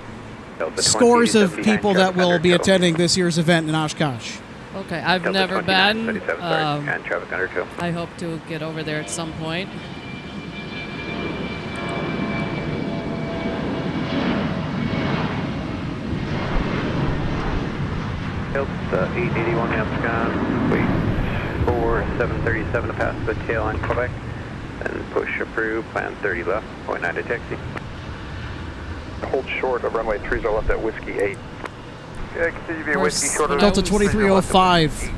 scores of people that will be attending this year's event in Oshkosh. Okay, I've never been. I hope to get over there at some point. Delta 881 Abscon, wait for 737 to pass the tail on Quebec, then push approve, plan 30 left, 0.9 to taxi. Hold short of runway 30 left at Whiskey 8. Yeah, continue via Whiskey, short of Delta 2305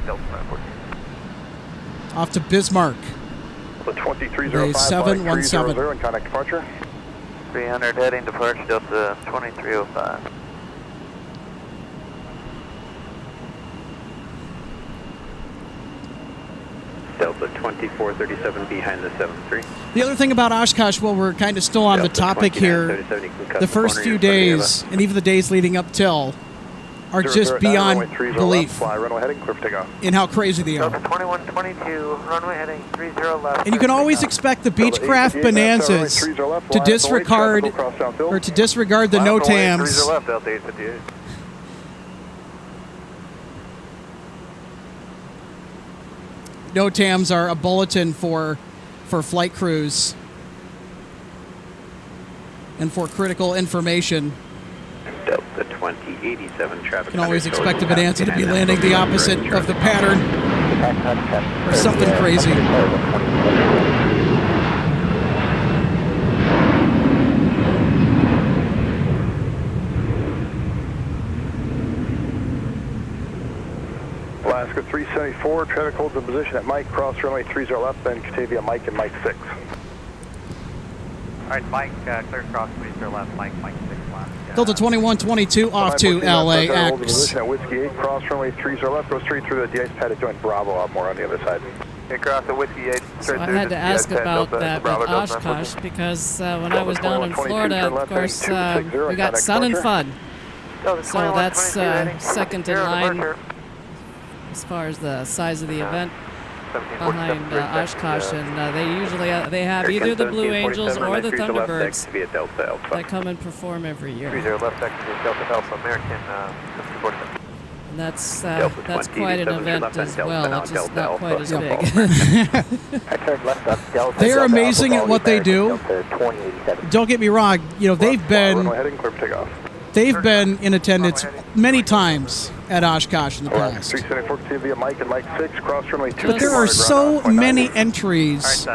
off to Bismarck. The 2305 717 and contact departure. 300 heading departure, Delta 2305. Delta 2437 behind the 73. The other thing about Oshkosh, while we're kind of still on the topic here, the first few days, and even the days leading up till, are just beyond belief in how crazy they are. Delta 2122, runway heading 30 left. And you can always expect the Beechcraft bonanzas to disregard the NOTAMs. 30 left, Delta 858. NOTAMs are a bulletin for flight crews and for critical information. Delta 2087 traffic. You can always expect a bonanza to be landing the opposite of the pattern or something crazy. Alaska 374, traffic holds in position at Mike, cross runway 30 left, then continue via Mike and Mike 6. All right, Mike, clear cross 30 left, Mike 6 left. Delta 2122 off to LAX. Hold in position at Whiskey 8, cross runway 30 left, go straight through the de-ice pad to join Bravo out more on the other side. Across the Whiskey 8. So I had to ask about that with Oshkosh because when I was down in Florida, of course, we got sun and fun. So that's second in line as far as the size of the event behind Oshkosh, and they usually have either the Blue Angels or the Thunderbirds that come and perform every year. 30 left, Delta Alpha, American 47. And that's quite an event as well. It's just not quite as big. They are amazing at what they do. Don't get me wrong. You know, they've been in attendance many times at Oshkosh in the past. But there are so many entries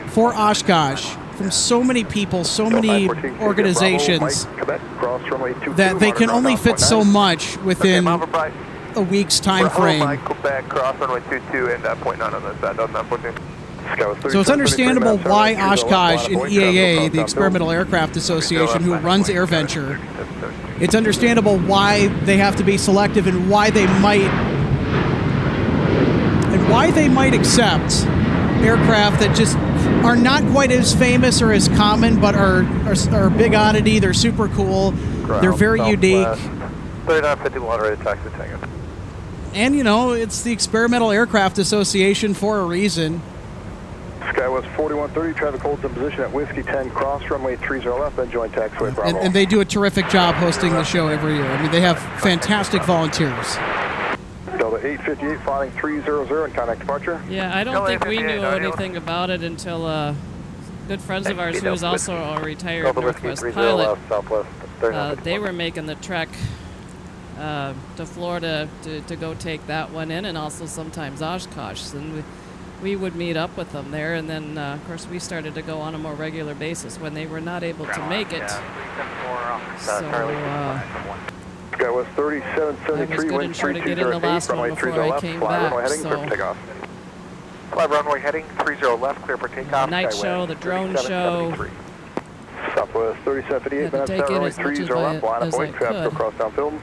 for Oshkosh from so many people, so many organizations, that they can only fit so much within a week's time frame. So it's understandable why Oshkosh and EAA, the Experimental Aircraft Association, who runs AirVenture, it's understandable why they have to be selective and why they might accept aircraft that just are not quite as famous or as common, but are a big oddity. They're super cool. They're very unique. And, you know, it's the Experimental Aircraft Association for a reason. Skywest 4130, traffic holds in position at Whiskey 10, cross runway 30 left, then join taxiway Bravo. And they do a terrific job hosting the show every year. I mean, they have fantastic volunteers. Delta 858, flying 300 and contact departure. Yeah, I don't think we knew anything about it until good friends of ours who was also a retired Northwest pilot. They were making the trek to Florida to go take that one in, and also sometimes Oshkosh. And we would meet up with them there, and then of course we started to go on a more regular basis when they were not able to make it. So Skywest 3773, wind 3208, runway 30 left, fly runway heading, clear for takeoff. Fly runway heading 30 left, clear for takeoff. The night show, the drone show. Southwest 3758, Had to take in as much as I could. Across downfield.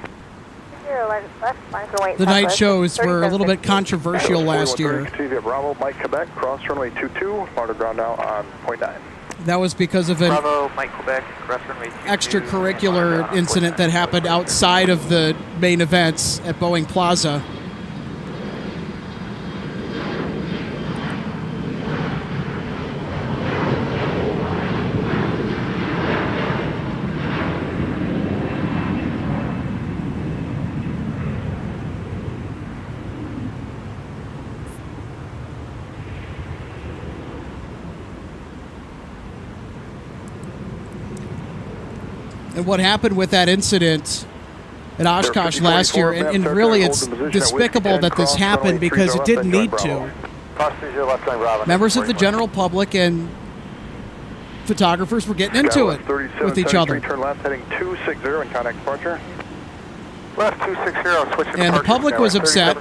The night shows were a little bit controversial last year. Bravo, Mike, Quebec, cross runway 22, marker ground now on .9. That was because of an Bravo, Mike, Quebec, cross runway 22, extracurricular incident that happened outside of the main events at Boeing Plaza. And what happened with that incident at Oshkosh last year, and really it's despicable that this happened because it didn't need to. Members of the general public and photographers were getting into it with each other. Turn left, heading 260 and contact departure. Left 260, switch And the public was upset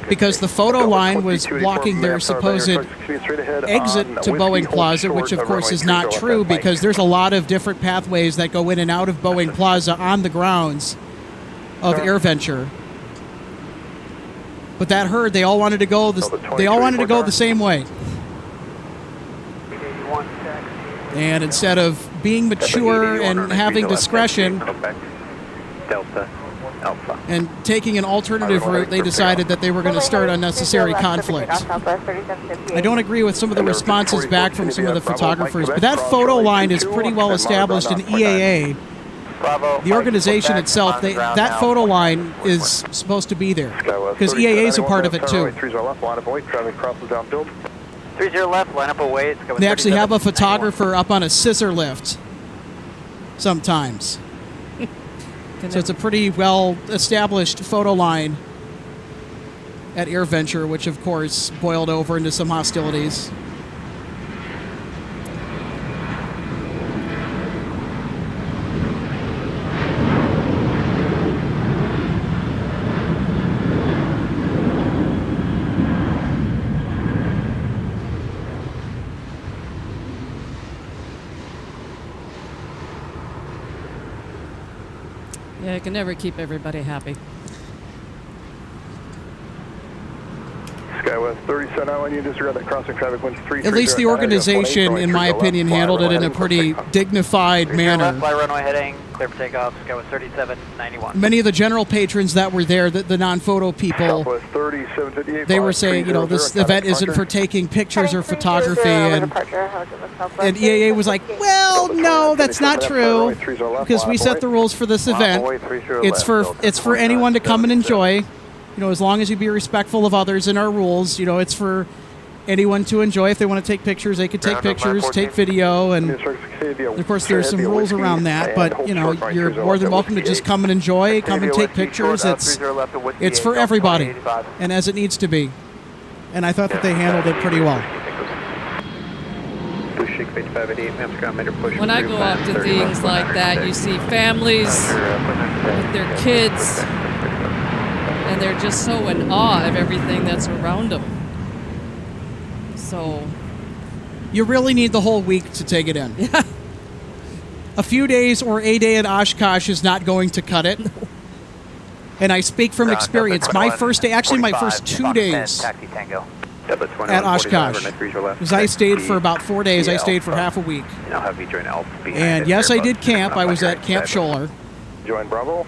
because the photo line was blocking their supposed exit to Boeing Plaza, which of course is not true because there's a lot of different pathways that go in and out of Boeing Plaza on the grounds of AirVenture. But that herd, they all wanted to go the same way. And instead of being mature and having discretion Delta Alpha. and taking an alternative route, they decided that they were going to start unnecessary conflict. I don't agree with some of the responses back from some of the photographers, but that photo line is pretty well established in EAA. The organization itself, that photo line is supposed to be there because EAA is a part of it too. 30 left, line up away. They actually have a photographer up on a scissor lift sometimes. So it's a pretty well-established photo line at AirVenture, which of course boiled over into some hostilities. Yeah, I can never keep everybody happy. Skywest 37 Island, you disregard that crossing traffic winds 3. At least the organization, in my opinion, handled it in a pretty dignified manner. Fly runway heading, clear for takeoff, Skywest 3791. Many of the general patrons that were there, the non-photo people, they were saying, you know, this event isn't for taking pictures or photography, and EAA was like, well, no, that's not true, because we set the rules for this event. It's for anyone to come and enjoy. You know, as long as you be respectful of others and our rules, you know, it's for anyone to enjoy. If they want to take pictures, they could take pictures, take video, and of course there's some rules around that, but you know, you're more than welcome to just come and enjoy, come and take pictures. It's for everybody, and as it needs to be. And I thought that they handled it pretty well. When I go up to things like that, you see families with their kids, and they're just so in awe of everything that's around them. So you really need the whole week to take it in. Yeah. A few days or a day at Oshkosh is not going to cut it. And I speak from experience. My first day, actually my first 2 days at Oshkosh, because I stayed for about 4 days. I stayed for half a week. And yes, I did camp. I was at Camp Scholler. Join Bravo.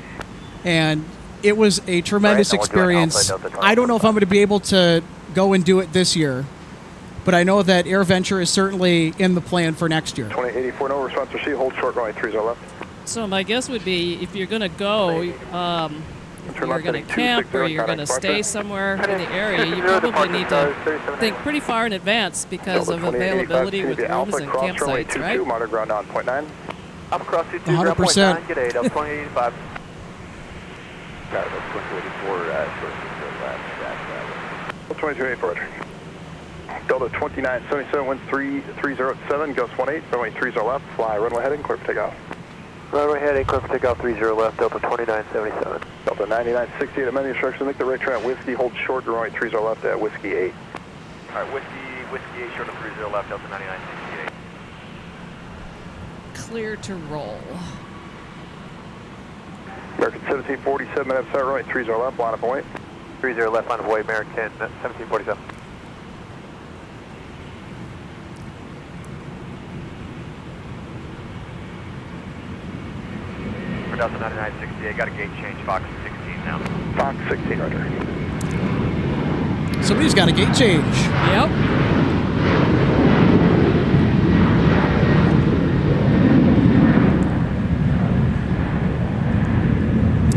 And it was a tremendous Right, and we're doing experience. Alpha Delta I don't know if I'm going to be able to go and do it this year, but I know that AirVenture is certainly in the plan for next year. 2084, no response received. Hold short, runway 30 left. So my guess would be if you're going to go, if you're going to camp or you're going to stay somewhere in the area, you probably need to think pretty far in advance because of availability with rooms and campsites, right? Monitor ground on 0.9. Up cross 22, 100%. Get 8, up 2085. Got it, that's 2284, short 2284, roger. Delta 2977, wind 3007, gust 18, runway 30 left, fly runway heading, clear for takeoff. Runway heading, clear for takeoff 30 left, Delta 2977. Delta 9968, amending instructions, make the right turn at Whiskey, hold short, runway 30 left at Whiskey 8. Alright, Whiskey 8, short of 30 left, Delta 9968. Clear to roll. American 1747, minutes start, runway 30 left, line of point. 30 left line of way, American 1747. For Delta 9968, got a gate change, Fox 16 now. Fox 16, roger. Somebody's got a gate change. Yep.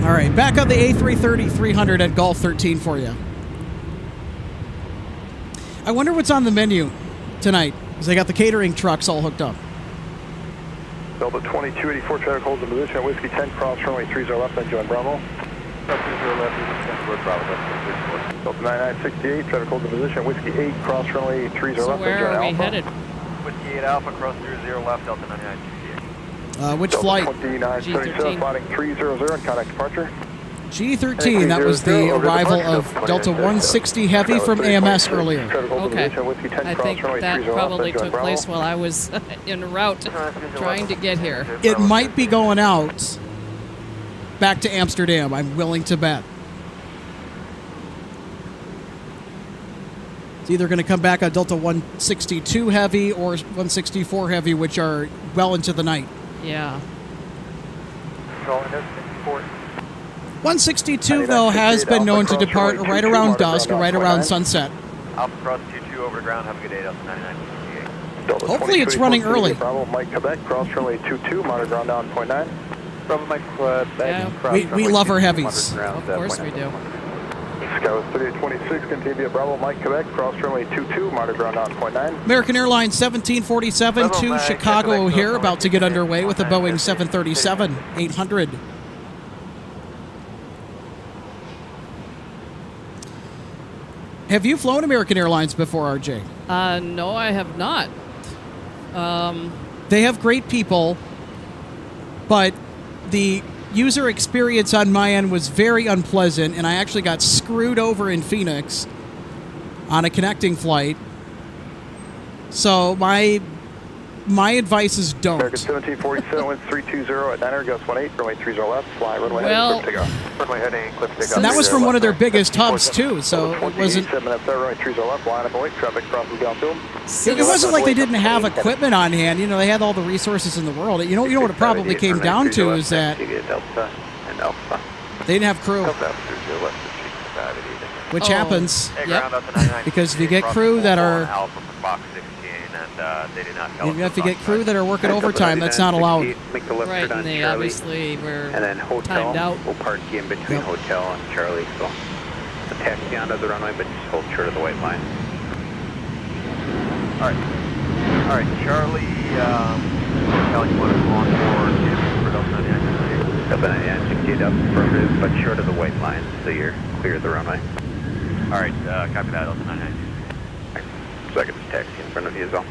All right, back on the A330-300 at Golf 13 for you. I wonder what's on the menu tonight, because they got the catering trucks all hooked up. Delta 2284, traffic holds in position at Whiskey 10, cross runway 30 left, then join Bravo. Delta 30 left, Bravo, that's Delta 9968, traffic holds in position at Whiskey 8, cross runway 30 So left, then where join are we Alpha. headed? Whiskey 8 Alpha, cross 30 left, Delta 9968. Which Delta flight? 2977, G13. flying 300 and contact departure. G13, that was the arrival of Delta 160 Heavy from AMS earlier. Okay. I think that probably took place while I was en route trying to get here. It might be going out back to Amsterdam, I'm willing to bet. It's either going to come back on Delta 162 Heavy or 164 Heavy, which are well into the night. Yeah. 162, though, has been known to depart right around dusk or right around sunset. Alpha cross 22 over the ground, have a good day, Delta 9968. Hopefully it's running early. Bravo, Mike, Quebec, cross runway 22, monitor ground down 0.9. Bravo, Mike, Quebec, Yeah. We love our heavies. Of course we do. Skywas 3826, continue via Bravo, Mike, Quebec, cross runway 22, monitor ground down 0.9. American Airlines 1747 to Chicago O'Hare, about to get underway with a Boeing 737-800. Have you flown American Airlines before, RJ? No, I have not. They have great people, but the user experience on my end was very unpleasant, and I actually got screwed over in Phoenix on a connecting flight. So my advice is don't. American 1747, wind 320 at 9er, gust 18, runway 30 left, fly runway Well, heading, clear takeoff. Runway heading, clear takeoff. And that was from one of their biggest hubs, too, so it wasn't... 7 minutes there, runway 30 left, line up awake, traffic crosses downfield. It wasn't like they didn't have equipment on hand. You know, they had all the resources in the world. You know what it probably came down to is that Delta and Alpha. they didn't have crew, which happens. Hey, Yep. ground Delta 9968, Because if you get cross crew that full are- Alpha from Fox 16, and they did not tell us You have to about get crew that are working overtime. That's not allowed. Make the left Right, turn on and they Charlie. obviously were And then hotel, timed out. we'll park you in between Yep. hotel and Charlie, so the taxi onto the runway, but just hold short of the white line. Alright, Charlie, hotel, you want to go on board for Delta 9968? Delta 9968 up, affirmative, but short of the white line, so you're clear of the runway. Alright, copy that, Delta 9968. Second taxi in front of you as well.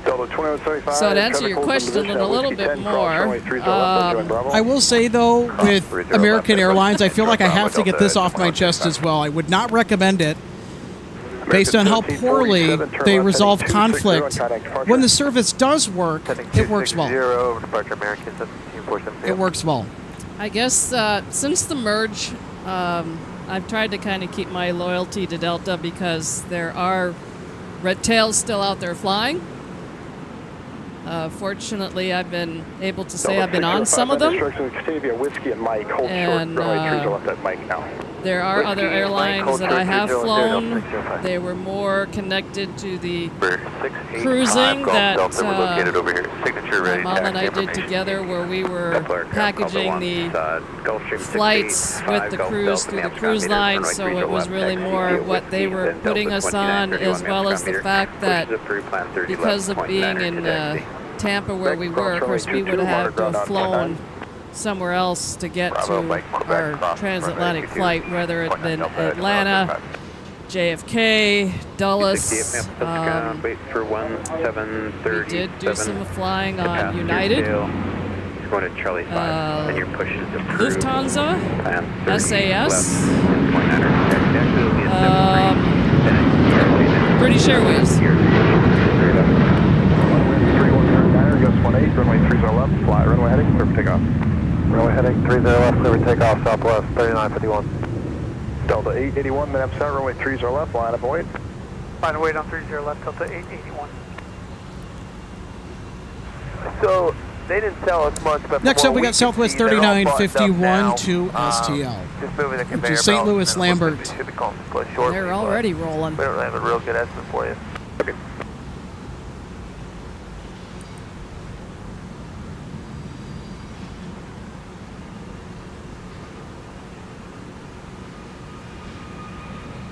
Delta 2175. So to answer your question in a little bit more, I will say, though, with American Airlines, I feel like I have to get this off my chest as well. I would not recommend it based on how poorly they resolve conflict. When the service does work, it works well. Departure American 1747. It works well. I guess since the merge, I've tried to kind of keep my loyalty to Delta because there are Red Tail's still out there flying. Fortunately, I've been able to say I've been on some of them. Continue to be a Whiskey and Mike. Hold And, short. Runway 30 left at Mike now. There are Whiskey, other airlines Mike, that hold I have short, 30, flown. 605. They were more connected to the We're 685 cruising Golf that Delta. We're located over here. Signature my ready. mom taxi and I did information. together, where we were Doppler, packaging the Gulfstream flights with the cruise through the cruise line, so it was really more what they were putting us on, as well as the fact that because of being in Tampa where we were, of course, we would have to have flown somewhere else to get to our transatlantic flight, whether it had been Atlanta, JFK, Dulles. Wait for 1730. We did do some flying on United, He's going to Charlie 5, and your push is approved. Lufthansa, SAS, British Airways. 3109, Gus 18, runway 30 left, fly, runway heading, clear for takeoff. Runway heading 30 left, clear for takeoff, southwest 3951. Delta 881, minutes out, runway 30 left, line up and wait. Line wait on 30 left, Delta 881. So, they didn't tell us much, but Next up, we got Southwest 3951 to STL. STL. Just moving the Which conveyor is St. belt, Louis and Lambert. it should be calling split short. They're already rolling. We don't have a real good estimate for you. Okay.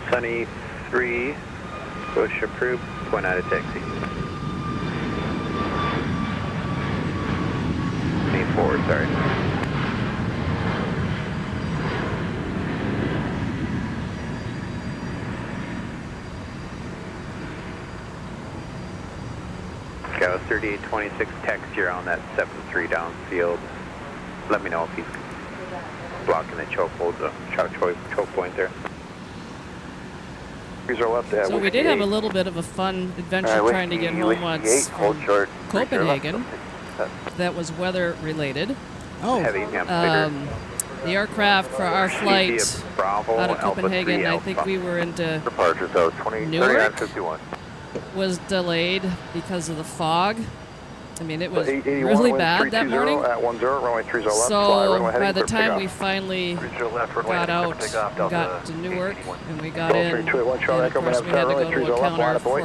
Sunny 3, push approved, point out of taxi. Sunny 4, sorry. Scout 3826, text you're on that 7-3 downfield. Let me know if he's blocking the choke hold, the choke point there. So we did have a little bit of a fun adventure trying to get home once from Copenhagen. That was weather related. Oh, Heavy, yeah, The aircraft for our flight out of Copenhagen, I think we were into Departure, so 20, Newark 3951. was delayed because of the fog. I mean, it was 881, really wind bad that 320 morning. At 10, runway 30 left, fly, So runway heading, by the clear for time we takeoff. finally 30 left, runway got heading, out, clear for takeoff, Delta got to Newark, 881. and we got in, and of course we had to go to a counter for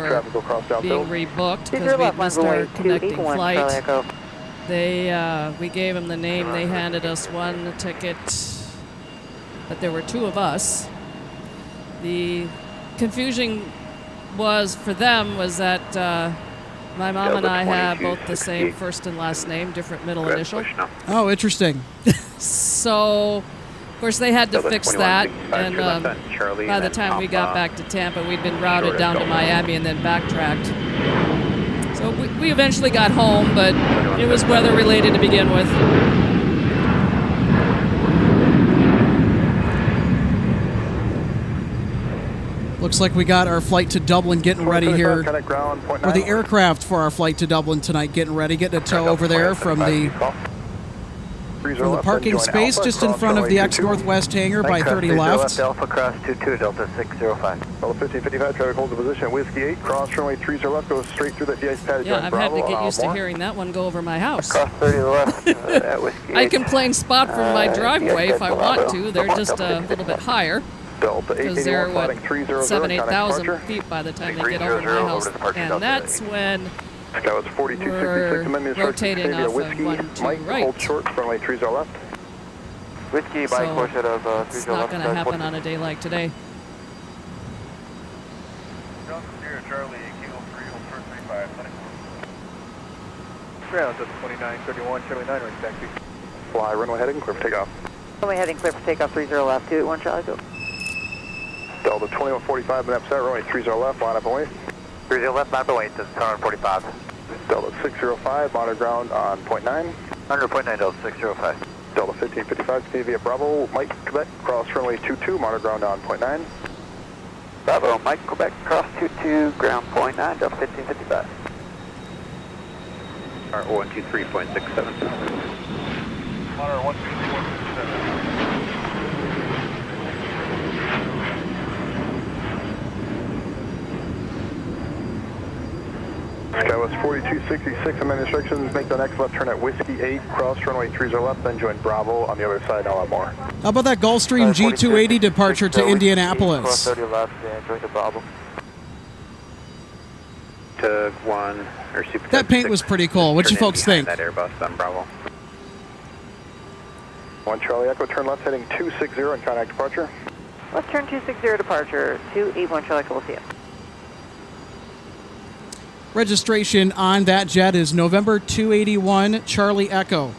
being rebooked because we missed our connecting flight. We gave them the name, they handed us one ticket, but there were two of us. The confusion was for them was that my mom and I have both the same first and last name, different middle initial. oh, interesting. So, of course, they had to fix that, and by the time we got back to Tampa, we'd been routed down to Miami and then backtracked. So we eventually got home, but it was weather-related to begin with. Looks like we got our flight to Dublin getting ready here. Or the aircraft for our flight to Dublin tonight getting ready, getting a tow over there from the parking space just in front of the ex-Northwest hangar by 30 left. Alpha cross 22, Delta 605. Delta 1555, traffic holds the position, Whiskey 8, cross runway 30 left, goes straight through the de-ice pad. Yeah, I've had to get used to hearing that one go over my house. Cross 30 left, at Whiskey 8. I can plane spot from my driveway if I want to. They're just a little bit higher. Because they're, what, 7,000 to 8,000 feet by the time they get over to my house. And that's when we're rotating off of 1-2 right. Hold short, runway 30 left. Whiskey by course out of 30 it's not going to happen on a day like today. Charlie, Kilo 3, hold short 35, ground up 2931, Charlie 9, right taxi. Fly, runway heading, clear for takeoff. Runway heading clear for takeoff, 30 left, 281 Charlie, go. Delta 2145, minutes out, runway 30 left, line up and wait. 30 left, line up and wait, this is 145. Delta 605, monitor ground on point 9. 100.9, Delta 605. Delta 1555, continue via Bravo, Mike, Quebec, cross runway 22, monitor ground on point 9. Bravo, Mike, Quebec, cross 22, ground point 9, Delta 1555. R123.67. Monitor 123.67. Skywest 4266, I'm in instructions. Make the next left turn at Whiskey 8, cross runway 30 left, then join Bravo on the other side, I'll have more. How about that Gulfstream G280 departure to Indianapolis? Cross 30 left, and join the Bravo. To 1, or Super That paint was pretty cool. What'd you folks think? That Airbus on Bravo. 1 Charlie Echo, turn left heading 260 and contact departure. Let's turn 260 departure, 281 Charlie Echo, we'll see you. Registration on that jet is November 281 Charlie Echo.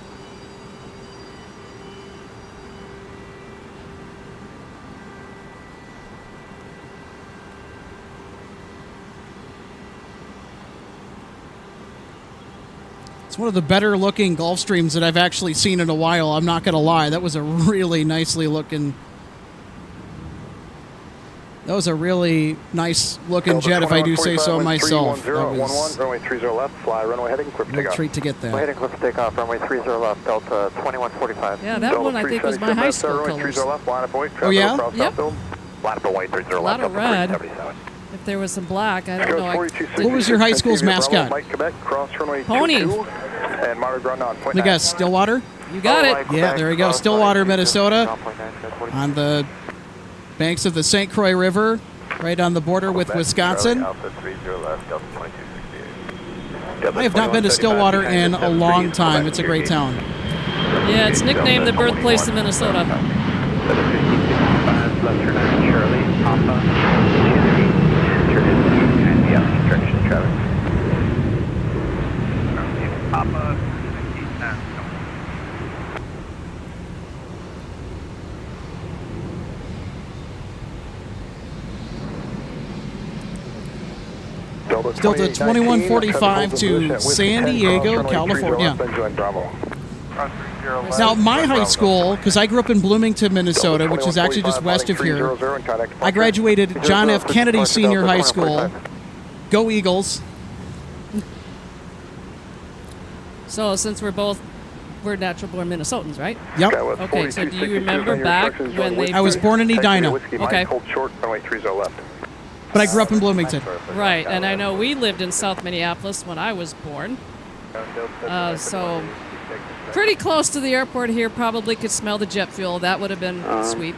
It's one of the better looking Gulfstreams that I've actually seen in a while. I'm not going to lie. That was a really nicely looking... That was a really nice looking jet, if I do say so myself. That was runway 30 left, fly runway heading, clear for takeoff. a treat to get that. Heading clear for takeoff, runway 30 left, Delta 2145. Yeah, that one I think was my high school runway 30 colors. left, line up white, Oh, yeah? Yep. Line up a white 30 A lot left, of Delta red. 377. If there was some black, I don't know. What was your high school's mascot? Mike Quebec, cross runway Pony. 22, and monitor ground on point Let me guess, Stillwater? You got it. Yeah, there you go. Stillwater, Minnesota, on the banks of the St. Croix River, right on the border with Wisconsin. Alpha 30 left, Delta 2268. I have not been to Stillwater in a long time. It's a great town. Yeah, it's nicknamed the birthplace of Minnesota. Left turn on Charlie, Alpha, turn in the opposite direction, traffic. Alpha, 59. Delta 2145 to San Diego, California. Now, my high school, because I grew up in Bloomington, Minnesota, which is actually just west of here, I graduated John F. Kennedy Senior High School. Go Eagles. So since we're natural-born Minnesotans, right? Yep. Okay, so do you remember back when they... I was born in Edina. Okay. But I grew up in Bloomington. Right, and I know we lived in South Minneapolis when I was born. So pretty close to the airport here, probably could smell the jet fuel. That would have been sweet.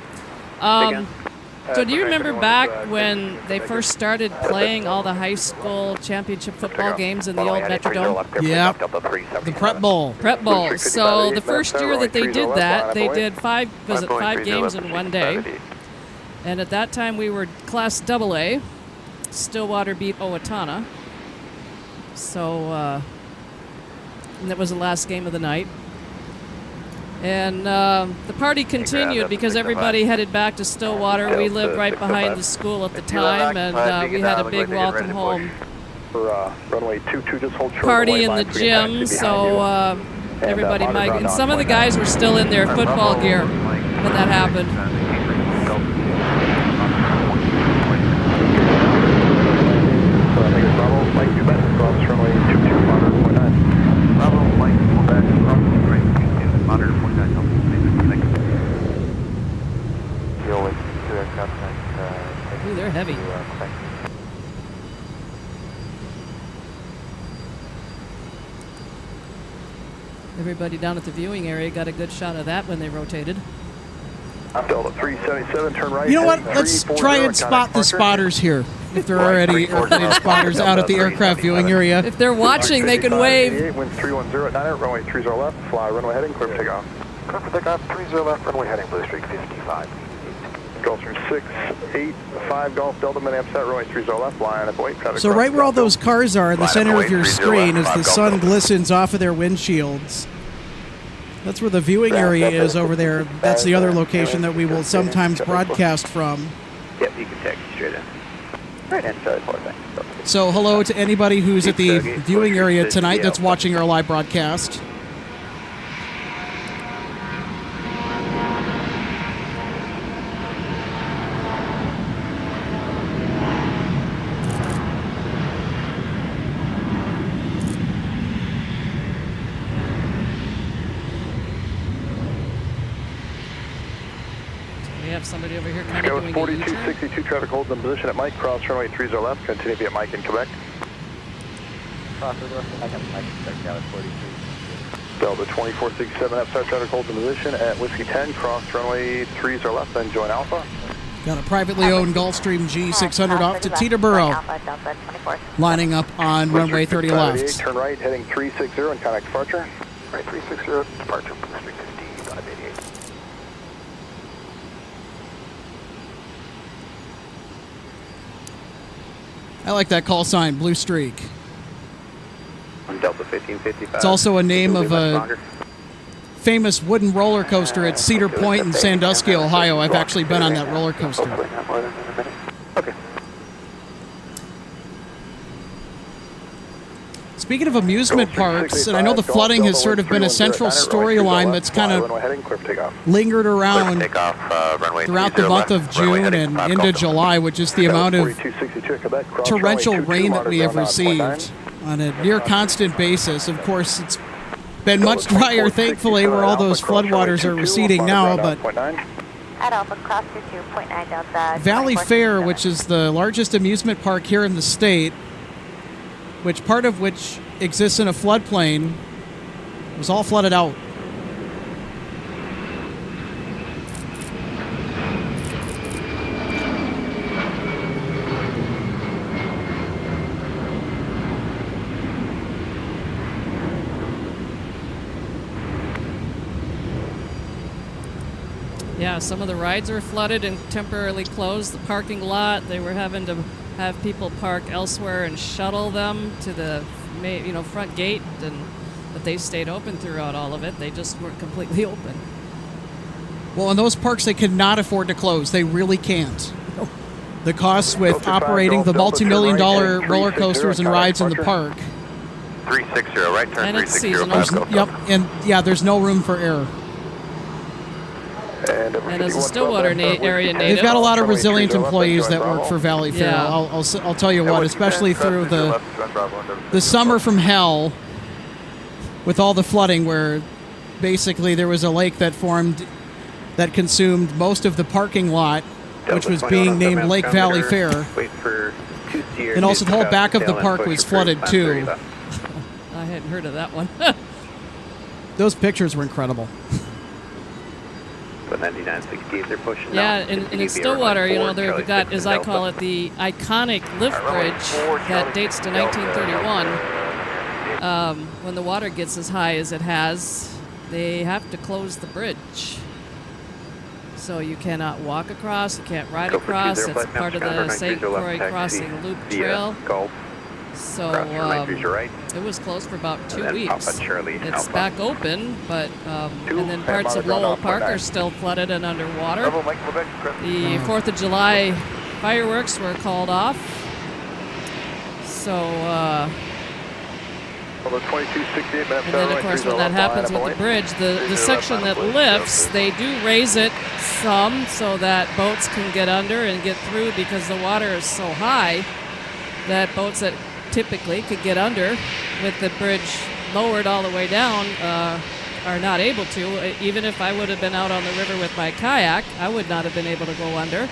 So do you remember back when they first started playing all the high school championship football games in the old Metrodome? Yeah, the Prep Bowl. Prep Bowl. So the first year that they did that, they did five games in one day. And at that time, we were Class AA. Stillwater beat Owatonna. So and that was the last game of the night. And the party continued because everybody headed back to Stillwater. We lived right behind the school at the time, and we had a big welcome home party in the gym. So everybody migrated. And some of the guys were still in their football gear when that happened. Ooh, they're heavy. Everybody down at the viewing area got a good shot of that when they rotated. Delta 377, turn right. You know what? Let's try and spot the spotters here. If there are any airplane spotters out at the aircraft viewing area. If they're watching, they can wave. Wind 310 at 9, runway 30 left, fly runway heading, clear for takeoff. Clear for takeoff, 30 left, runway heading, Blue Streak 55. Gulfstream 685 Golf Delta Minneapolis, runway 30 left, line up wait. So right where all those cars are in the center of your screen as the sun glistens off of their windshields. That's where the viewing area is over there. That's the other location that we will sometimes broadcast from. Yep, you can taxi straight in. Right in, Charlie 4, thanks. So hello to anybody who's at the viewing area tonight that's watching our live broadcast. Somebody over here kind of doing 4262 traffic holds in position at Mike, cross runway 30 left, continue via Mike in Quebec. Delta 2467, have start traffic hold in position at Whiskey 10, cross runway 30 left, then join Alpha. Got a privately owned Gulfstream G600 off to Teterboro. Lining up on runway 30 left. Turn right, heading 360 and contact departure. Right, 360, departure from District 15, 588. I like that call sign, Blue Streak. Delta 1555. It's also a name of a famous wooden roller coaster at Cedar Point in Sandusky, Ohio. I've actually been on that roller coaster. Okay. Speaking of amusement parks, and I know the flooding has sort of been a central storyline that's kind of lingered around throughout the month of June and into July, with just the amount of torrential rain that we have received on a near constant basis. Of course, it's been much drier, thankfully, where all those floodwaters are receding now, but Valley Fair, which is the largest amusement park here in the state, which part of which exists in a floodplain, was all flooded out. Yeah, some of the rides are flooded and temporarily closed. The parking lot, they were having to have people park elsewhere and shuttle them to the front gate, but they stayed open throughout all of it. They just weren't completely open. Well, in those parks, they cannot afford to close. They really can't. The costs with operating the multi-million-dollar roller coasters and rides in the park. 360, right turn, and it's 360. seasonal. Yep, and yeah, there's no room for error. And as a Stillwater area native, they've got a lot of resilient employees that work for Valley Fair. Yeah. I'll tell you what, especially through the summer from hell with all the flooding, where basically there was a lake that formed that consumed most of the parking lot, which was being named Lake Valley Fair. And also the whole back of the park was flooded too. I hadn't heard of that one. Those pictures were incredible. But 9968, they're pushing. Yeah, and in Stillwater, they've got, as I call it, the iconic lift bridge that dates to 1931. When the water gets as high as it has, they have to close the bridge. So you cannot walk across, you can't ride across. It's part of the St. Croix Crossing Loop Trail. So it was closed for about 2 weeks. It's back open, but and then parts of Lowell Park are still flooded and underwater. The 4th of July fireworks were called off. So and then of course when that happens with the bridge, the section that lifts, they do raise it some so that boats can get under and get through, because the water is so high that boats that typically could get under with the bridge lowered all the way down are not able to. Even if I would have been out on the river with my kayak, I would not have been able to go under,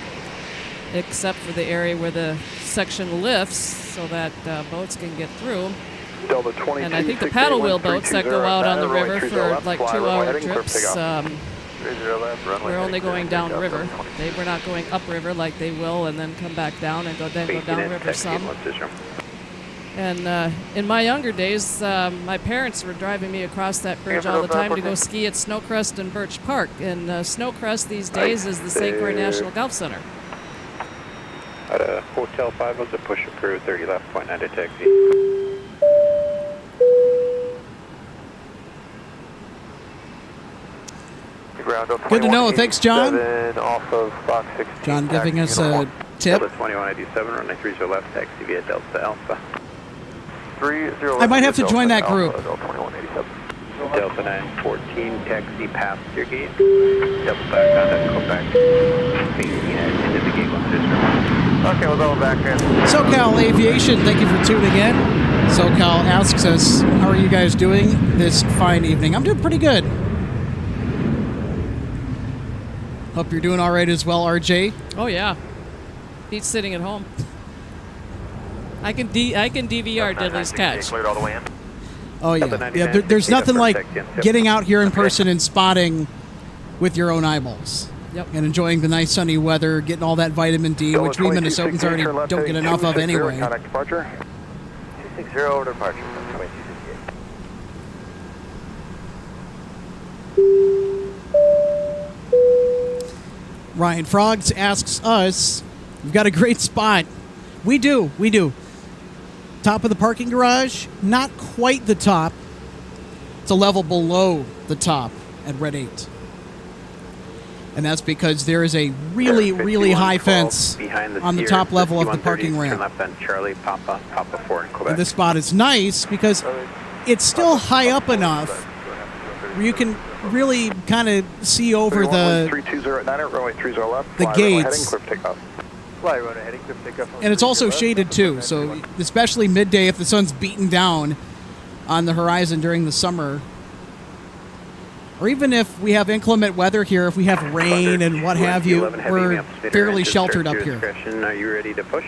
except for the area where the section lifts so that boats can get through. And I think the paddle wheel boats that go out on the river for like 2-hour trips, we're only going downriver. They were not going upriver like they will and then come back down and go downriver some. And in my younger days, my parents were driving me across that bridge all the time to go ski at Snowcrest and Birch Park. And Snowcrest these days is the St. Croix National Golf Center. At a Hotel 5 was a push approved, 30 left, point 9 to taxi. Good to know. Thanks, John. Off of box 16, John giving us a tip. Delta 2187, runway 30 left, taxi via Delta Alpha. I might have to join that group. Delta 914, taxi past your gate. Delta 5, contact Quebec. Into the gate 1 district. Okay, we'll go back in. SoCal Aviation, thank you for tuning in. SoCal asks us, how are you guys doing this fine evening? I'm doing pretty good. Hope you're doing all right as well, RJ. Oh, yeah. Beats sitting at home. I can DVR Diddley's catch. Cleared all the way in. Oh, yeah. There's nothing like getting out here in person and spotting with your own eyeballs. Yep. And enjoying the nice sunny weather, getting all that vitamin D, Delta which we 2268, Minnesotans already turn left don't get heading enough of 260, anyway. Contact departure. 260 over departure from 2268. Ryan Frogs asks us, we've got a great spot. We do. Top of the parking garage, not quite the top. It's a level below the top at Red 8. And that's because there is a really high fence on the top level of the parking ramp. Turn left on Charlie, Papa 4 in Quebec. And this spot is nice because it's still high up enough where you can really kind of see over the 320 at 9 runway 30 left. the fly runway gates. heading, clear takeoff. Fly runway heading, clear takeoff. And it's also shaded too, so especially midday if the sun's beating down on the horizon during the summer. Or even if we have inclement weather here, if we have rain and what have you, we're fairly sheltered up here. Are you ready to push?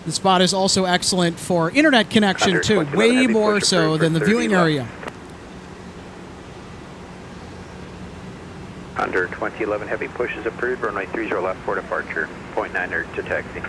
The spot is also excellent for internet connection too, way more so than the viewing area. Under 2011 heavy push is approved. Runway 30 left for departure. 0.9 to taxi.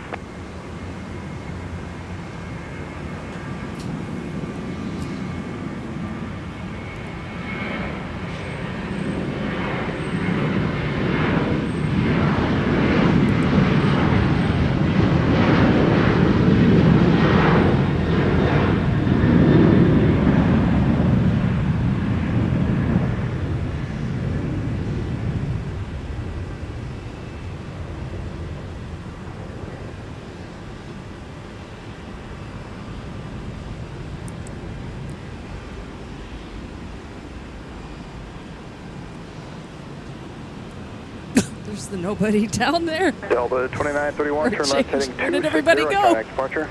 There's the nobody down there. Delta 2931, turn left heading 260. Where did everybody go? Contact departure.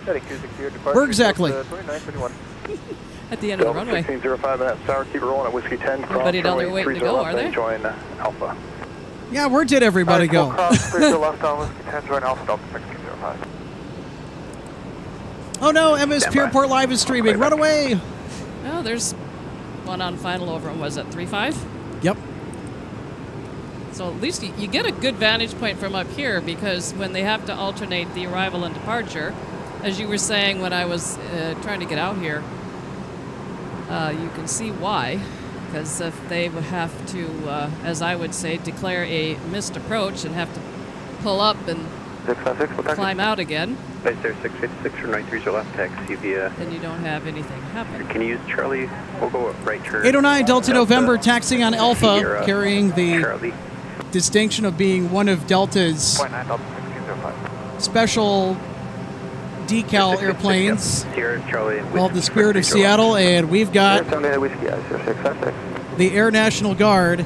Heading 260 departure. Where exactly? 2921. At the end of the Delta runway. 1605 minutes sour, keep rolling at Whiskey 10. Everybody down there waiting to go, are they? Join Alpha. Yeah, where did everybody go? Cross 30 left on Whiskey 10, join Alpha Delta 1605. Oh no, MSP Airport Live is streaming. Run away! Oh, there's one on final over on, was that 3-5? Yep. So at least you get a good vantage point from up here, because when they have to alternate the arrival and departure, as you were saying when I was trying to get out here, you can see why. Because if they would have to, as I would say, declare a missed approach and have to pull up and 696, climb out again, Base there 656 for 93 left taxi via. then you don't have anything happen. Can you use Charlie? We'll go right turn. 809 Delta November taxiing on Alpha, Sierra, carrying the Charlie. distinction of being one of Delta's 0.9 Delta 1605. special decal 666, airplanes Sierra, Charlie, called the Spirit of Seattle, and we've got 78 Whiskey 0656. the Air National Guard.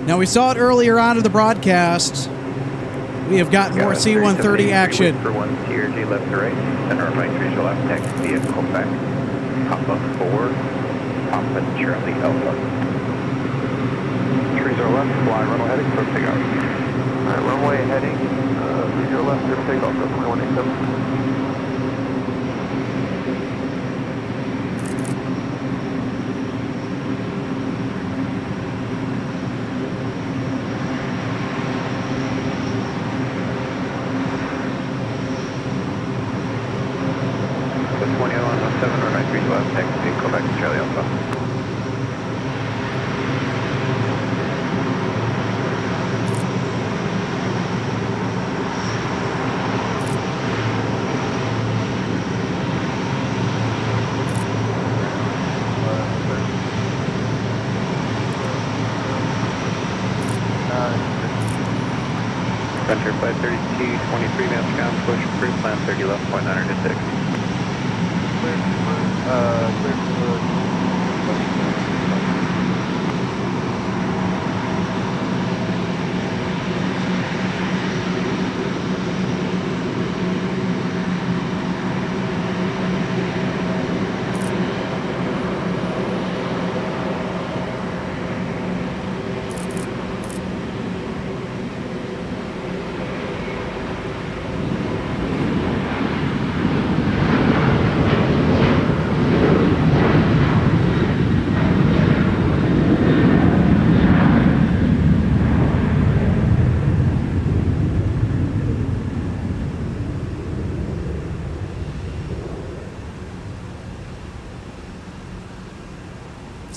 Now, we saw it earlier on in the broadcast. We have got more C-130 action. For 1 TRG left to right, center right 30 left taxi via Quebec. Papa 4, Papa Charlie Alpha. 30 left, fly runway heading, clear takeoff. Alright, runway heading 30 left, clear takeoff, 2187. Center 532, 23 minutes ground, push, pre-plan 30 left, 0.9 to 6.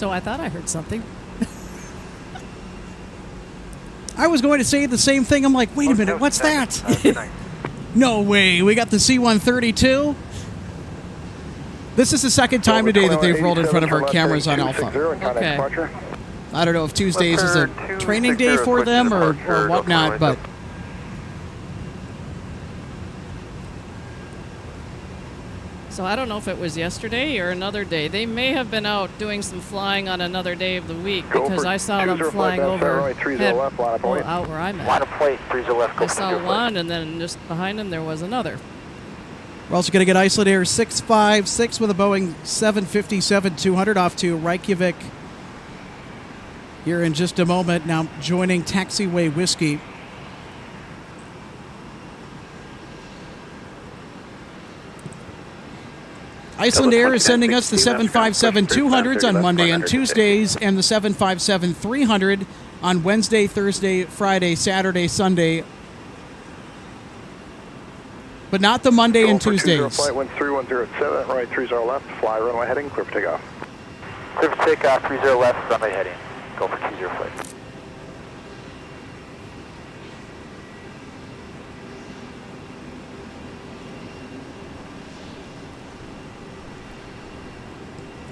know. I thought I heard something. I was going to say the same thing. I'm like, wait a minute, what's that? No way. We got the C-132? This is the second time today that they've rolled in front of our cameras on Alpha. Okay. I don't know if Tuesdays is a training day for them or whatnot, but... So I don't know if it was yesterday or another day. They may have been out doing some flying on another day of the week because I saw them flying over out where I'm at. Line of plate, 30 left. I saw one, and then just behind them there was another. We're also going to get Iceland Air 656 with a Boeing 757-200 off to Reykjavik here in just a moment. Now joining Taxiway Whiskey. Iceland Air is sending us the 757-200s on Monday and Tuesdays and the 757-300 on Wednesday, Thursday, Friday, Saturday, Sunday, but not the Monday and Tuesdays. Flight 13107, right 30 left, fly runway heading, clear for takeoff. Clear for takeoff, 30 left, runway heading. Go for 20 flight.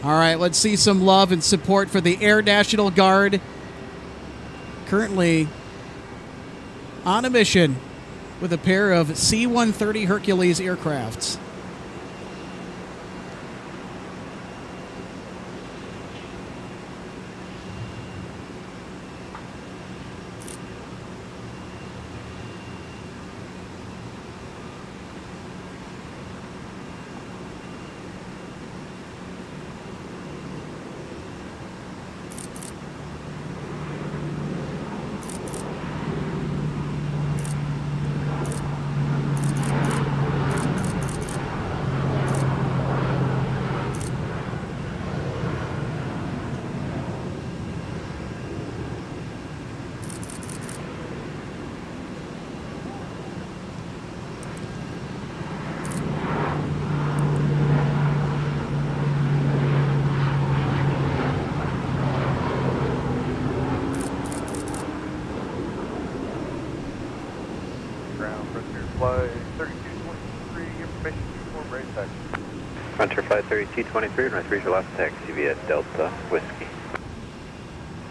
All right, let's see some love and support for the Air National Guard. Currently on a mission with a pair of C-130 Hercules aircrafts. Flight 3223, information form right taxi. Frontier Flight 3223, right 30 left, taxi via Delta Whiskey.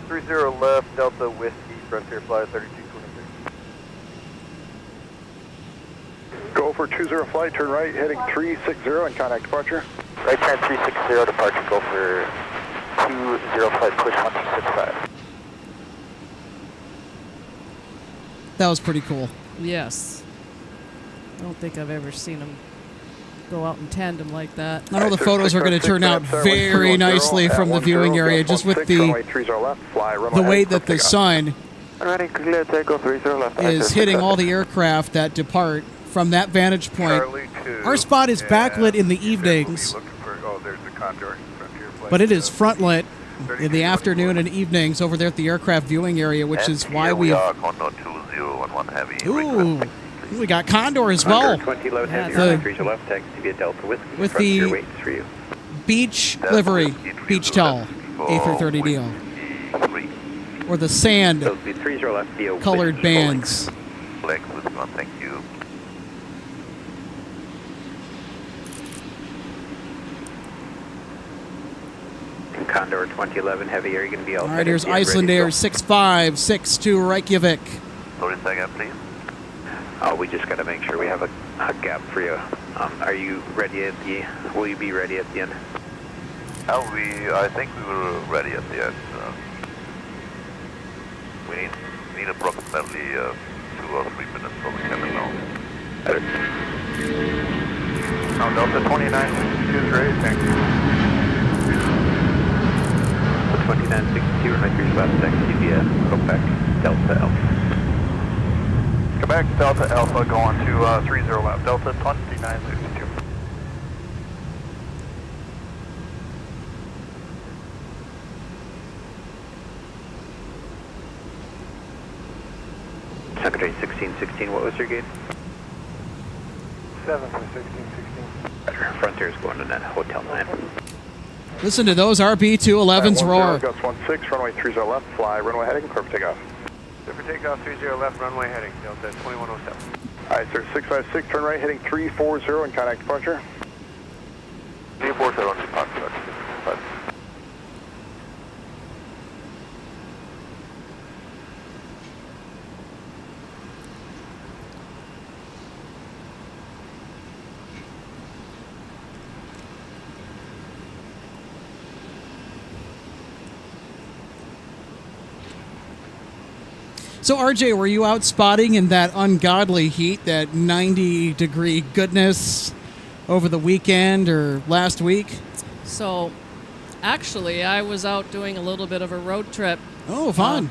30 left, Delta Whiskey, Frontier Flight 3223. Go for 20 flight, turn right, heading 360 and contact departure. Right turn 360, departure, go for 20 flight, push 1265. That was pretty cool. Yes. I don't think I've ever seen them go out in tandem like that. I know the photos are going to turn out very nicely from the viewing area, just with the way that the sun is hitting all the aircraft that depart from that vantage point. Our spot is backlit in the evenings, but it is front lit in the afternoon and evenings over there at the aircraft viewing area, which is why we... Ooh, we got Condor as well. 2011 heavy, right 30 left, taxi via Delta Whiskey. With the beach livery, beach towel, A330 deal. Or the sand colored bands. Thank you. Condor 2011 heavy, are you going to be all right, here's Iceland Air 6562 Reykjavik. 30 seconds, please. Oh, we just got to make sure we have a gap for you. Are you ready at the, will you be ready at the end? I think we were ready at the end. We need approximately 2 or 3 minutes for the cabin now. Now Delta 2962 is ready, thank you. 2962, right 3 left, taxi via Quebec, Delta Alpha. Quebec, Delta Alpha, going to 30 left, Delta 2962. Secretary 1616, what was your gate? 7 for 1616. Frontier's going to net, Hotel 9. Listen to those RB211s roar. Gus 16, runway 30 left, fly, runway heading, clear for takeoff. Clear for takeoff, 30 left, runway heading, Delta 2107. All right, sir, 656, turn right, heading 340 and contact departure. Airport on departure. So, RJ, were you out spotting in that ungodly heat, that 90-degree goodness over the weekend or last week? So, actually, I was out doing a little bit of a road trip. Oh, fun.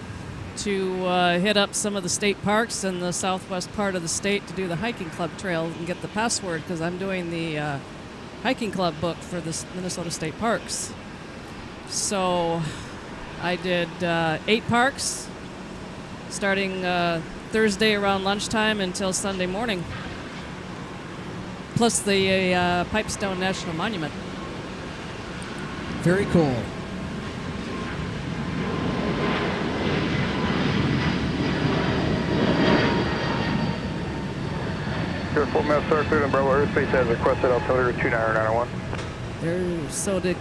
To hit up some of the state parks in the southwest part of the state to do the hiking club trail and get the password because I'm doing the hiking club book for the Minnesota State Parks. So, I did 8 parks, starting Thursday around lunchtime until Sunday morning, plus the Pipestone National Monument. Very cool. Here, full mass start cleared on Bravo airspace as requested, altimeter 29901. So to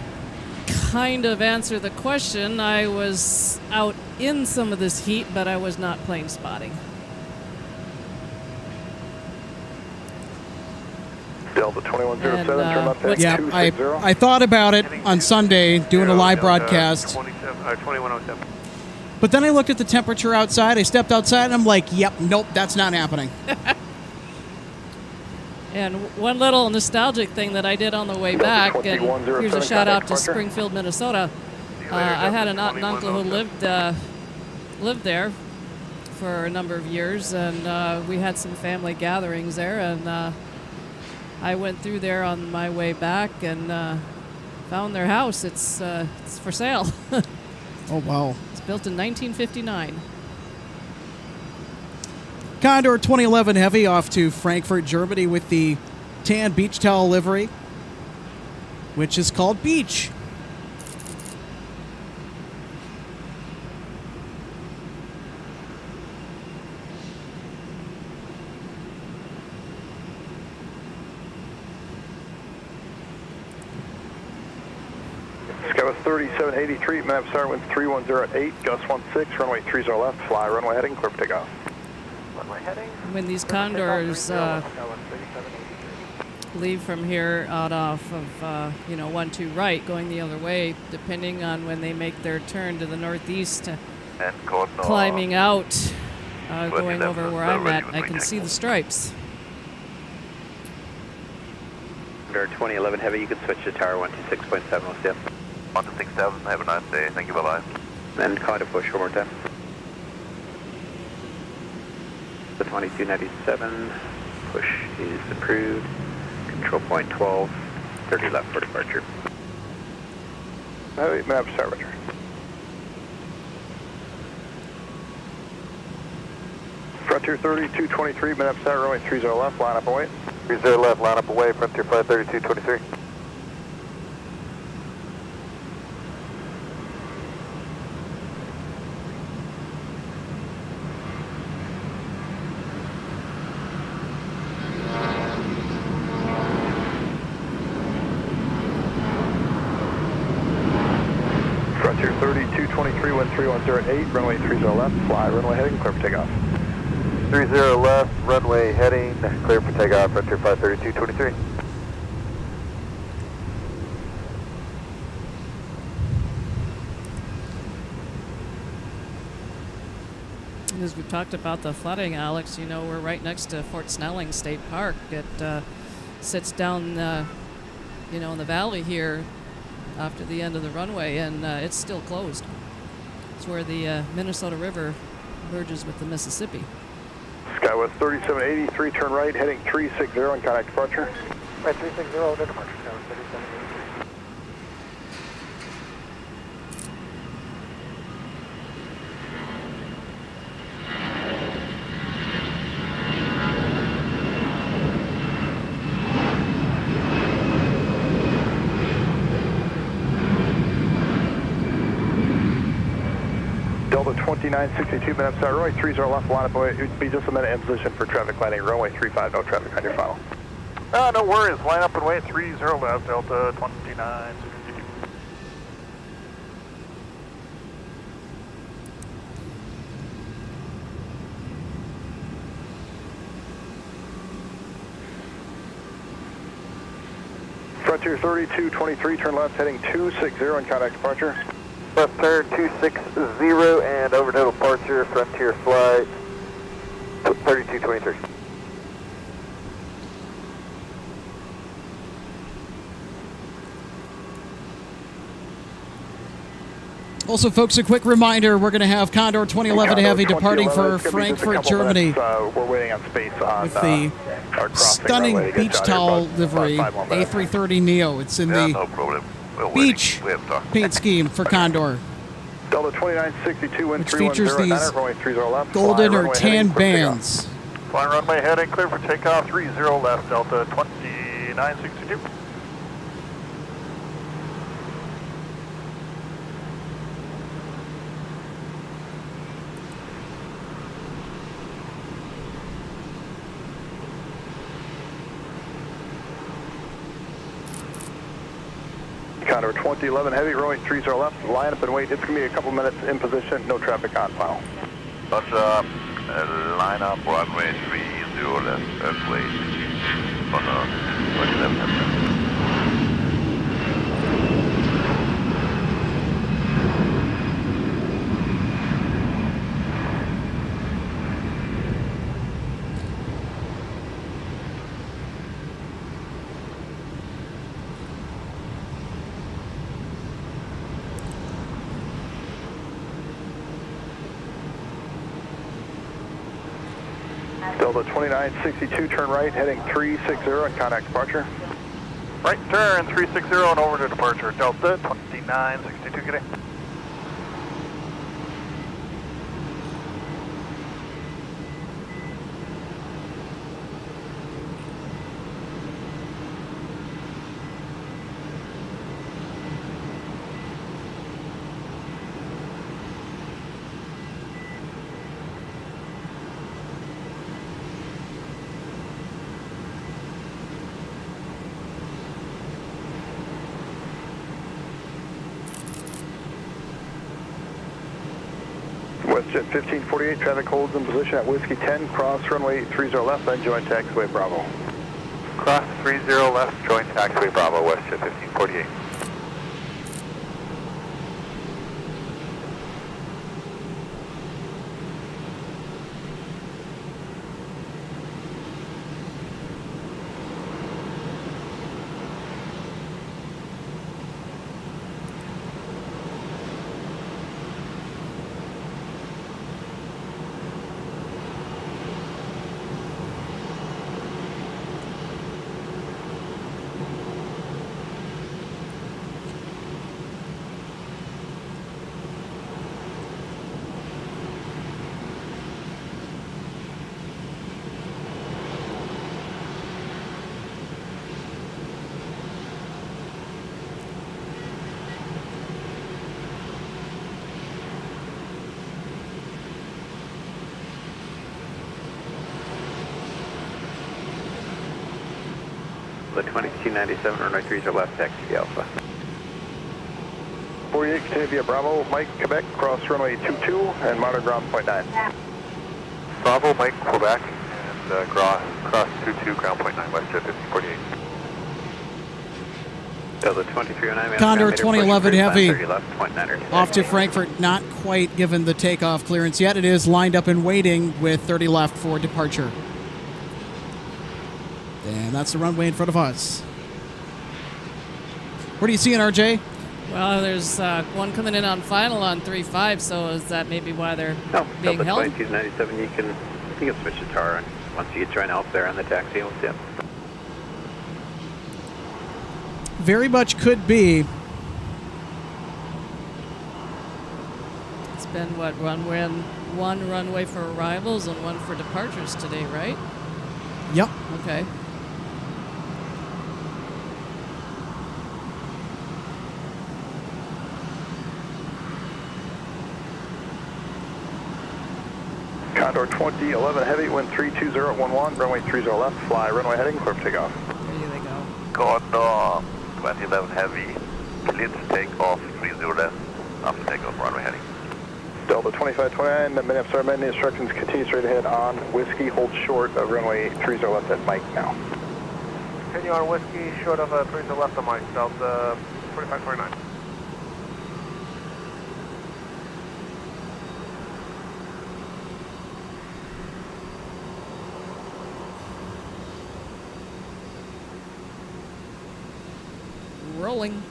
kind of answer the question, I was out in some of this heat, but I was not plane spotting. Delta 2107, turn left at Yeah, 260. I thought about it on Sunday doing a live broadcast. 2107. But then I looked at the temperature outside. I stepped outside and I'm like, yep, nope, that's not happening. And one little nostalgic thing that I did on the way back, and here's a shout out to Springfield, Minnesota. I had an aunt and uncle who lived there for a number of years, and we had some family gatherings there, and I went through there on my way back and found their house. It's for sale. Oh, wow. It's built in 1959. Condor 2011 Heavy off to Frankfurt, Germany with the tan beach towel livery, which is called Beach. Skywest 3783, map start wind 3108, Gus 16, runway 30 left, fly, runway heading, clear for takeoff. When these Condors leave from here out off of 12 right, going the other way, depending on when they make their turn to the northeast, climbing out, going over where I'm at, I can see the stripes. Under 2011 Heavy, you can switch to tower 126.7, we'll see you. 127, have a nice day, thank you, bye-bye. And call to push one more time. The 2297, push is approved. Control point 12, 30 left for departure. Heavy, map start, roger. Frontier 3223, map start, runway 30 left, line up and wait. 30 left, line up away, Frontier 53223. Frontier 3223, wind 3108, runway 30 left, fly, runway heading, clear for takeoff. 30 left, runway heading, clear for takeoff, Frontier 53223. As we've talked about the flooding, Alex, we're right next to Fort Snelling State Park. It sits down, in the valley here after the end of the runway, and it's still closed. It's where the Minnesota River merges with the Mississippi. Skywest 3783, turn right, heading 360 and contact departure. Right, 360, order departure, Skywest 3783. 2962, minutes out, runway 30 left, line up, it would be just a minute in position for traffic landing, runway 35, no traffic on your final. No worries, line up and wait, 30 left, Delta 2962. Frontier 3223, turn left, heading 260 and contact departure. Left turn 260 and over to departure, Frontier flight 3223. Also, folks, a quick reminder, we're going to have Condor 2011 Heavy departing for Frankfurt, Germany we're waiting on space on with the stunning beach towel livery, A330neo. It's in the beach paint scheme for Condor. Delta 2962, wind which features these left, golden or tan bands. Flying runway heading clear for takeoff, 30 left, Delta 2962. Condor 2011 Heavy, runway 30 left, line up and wait. It's going to be a couple minutes in position, no traffic on final. Let's line up, runway 30 left, and wait for the 27. Delta 2962, turn right, heading 360 and contact departure. Right turn 360 and over to departure, Delta 2962, good day. WestJet 1548, traffic holds in position at Whiskey 10, cross runway 30 left, then join taxiway Bravo. Cross 30 left, join taxiway Bravo, WestJet 1548. The 2297, runway 30 left, taxi Alpha. 48, continue via Bravo, Mike, Quebec, cross runway 22 and monitor ground point 9. Bravo, Mike, Quebec, and cross 22, ground point 9, WestJet 1548. Delta 2309, Condor 2011 Heavy, 30 left, point 9. off to Frankfurt, not quite given the takeoff clearance yet. It is lined up and waiting with 30 left for departure. And that's the runway in front of us. What are you seeing, RJ? Well, there's one coming in on final on 3-5, so is that maybe why they're being Delta held? 2297, you can switch the tower, and once you get join out there on the taxi, we'll see it. Very much could be. It's been, what, one runway for arrivals and one for departures today, right? Yep. Okay. 2011 Heavy, wind 32011, runway 30 left, fly runway heading, clear for takeoff. There they go. Condor 2011 Heavy, cleared to take off 30 left after takeoff, runway heading. Delta 2529, Minneapolis Airport, the instructions continue straight ahead on Whiskey, hold short of runway 30 left at Mike now. Continue on Whiskey, short of 30 left on Mike, Delta 2529. Rolling.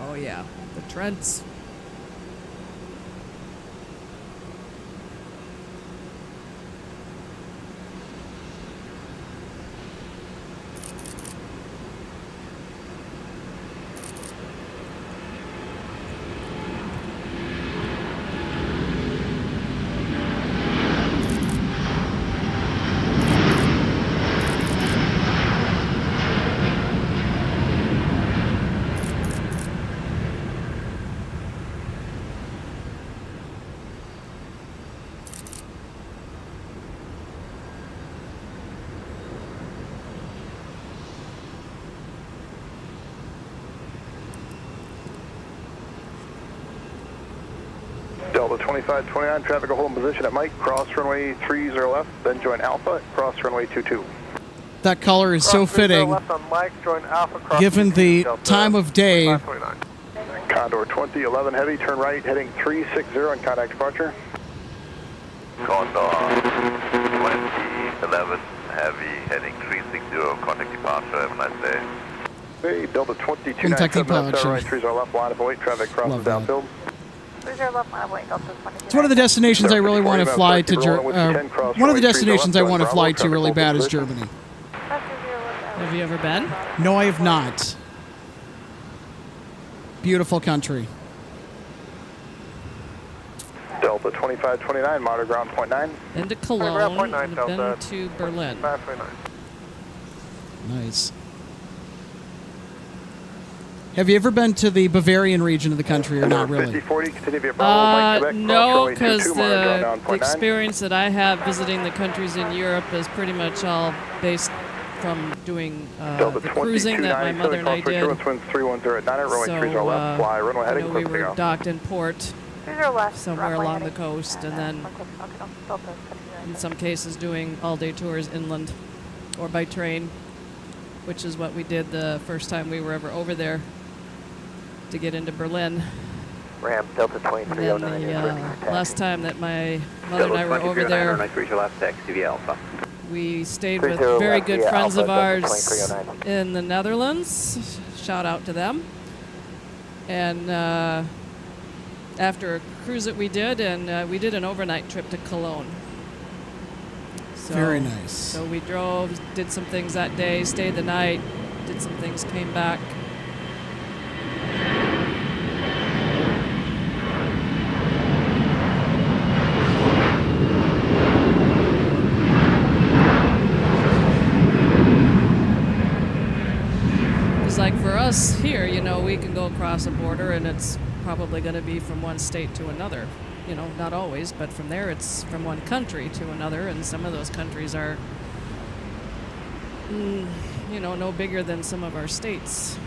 Oh yeah, the Trents. Delta 2529, traffic will hold in position at Mike, cross runway 30 left, then join Alpha, cross runway 22. That color is so fitting, Left on Mike, join Alpha, cross given the time of day. 2529. Condor 2011 Heavy, turn right, heading 360 and contact departure. Condor 2011 Heavy, heading 360, contact departure, have a nice day. Hey, Delta Kentucky 2297, Punch. runway 30 left, line of await, traffic crosses Love that. downfield. 30 left, line of await, Delta 22. It's one of the destinations I really want to fly to. One of the destinations I want to fly to really bad is Germany. Have you ever been? No, I have not. Beautiful country. Delta 2529, monitor ground point 9. Been to Cologne. Point nine, And Delta. been to Berlin. 2529. Nice. Have you ever been to the Bavarian region of the country or not really? 5040, continue via Bravo, Mike, Quebec, No, cross runway because 22, monitor ground down the point 9. experience that I have visiting the countries in Europe is pretty much all based from doing Delta the cruising that my 2297, mother and I did. winds 310 at 9, runway 30 left, fly runway I heading, know clear we for were takeoff. docked in port 30 left, somewhere runway along the heading. coast, and then Delta in some cases doing all-day tours inland or by train, which is what we did the first time we were ever over there to get into Berlin. Ram Delta And then 2309 the last time that my mother and I were over there, Runway 30 left, taxi via Alpha. we stayed with 30 very left good via friends Alpha, of Delta ours 2309. in the Netherlands. Shout out to them. And after a cruise that we did, and we did an overnight trip to Cologne. So, Very nice. So we drove, did some things that day, stayed the night, did some things, came back. Like for us here, you know, we can go across a border and it's probably going to be from one state to another. You know, not always, but from there it's from one country to another, and some of those countries are, you know, no bigger than some of our states.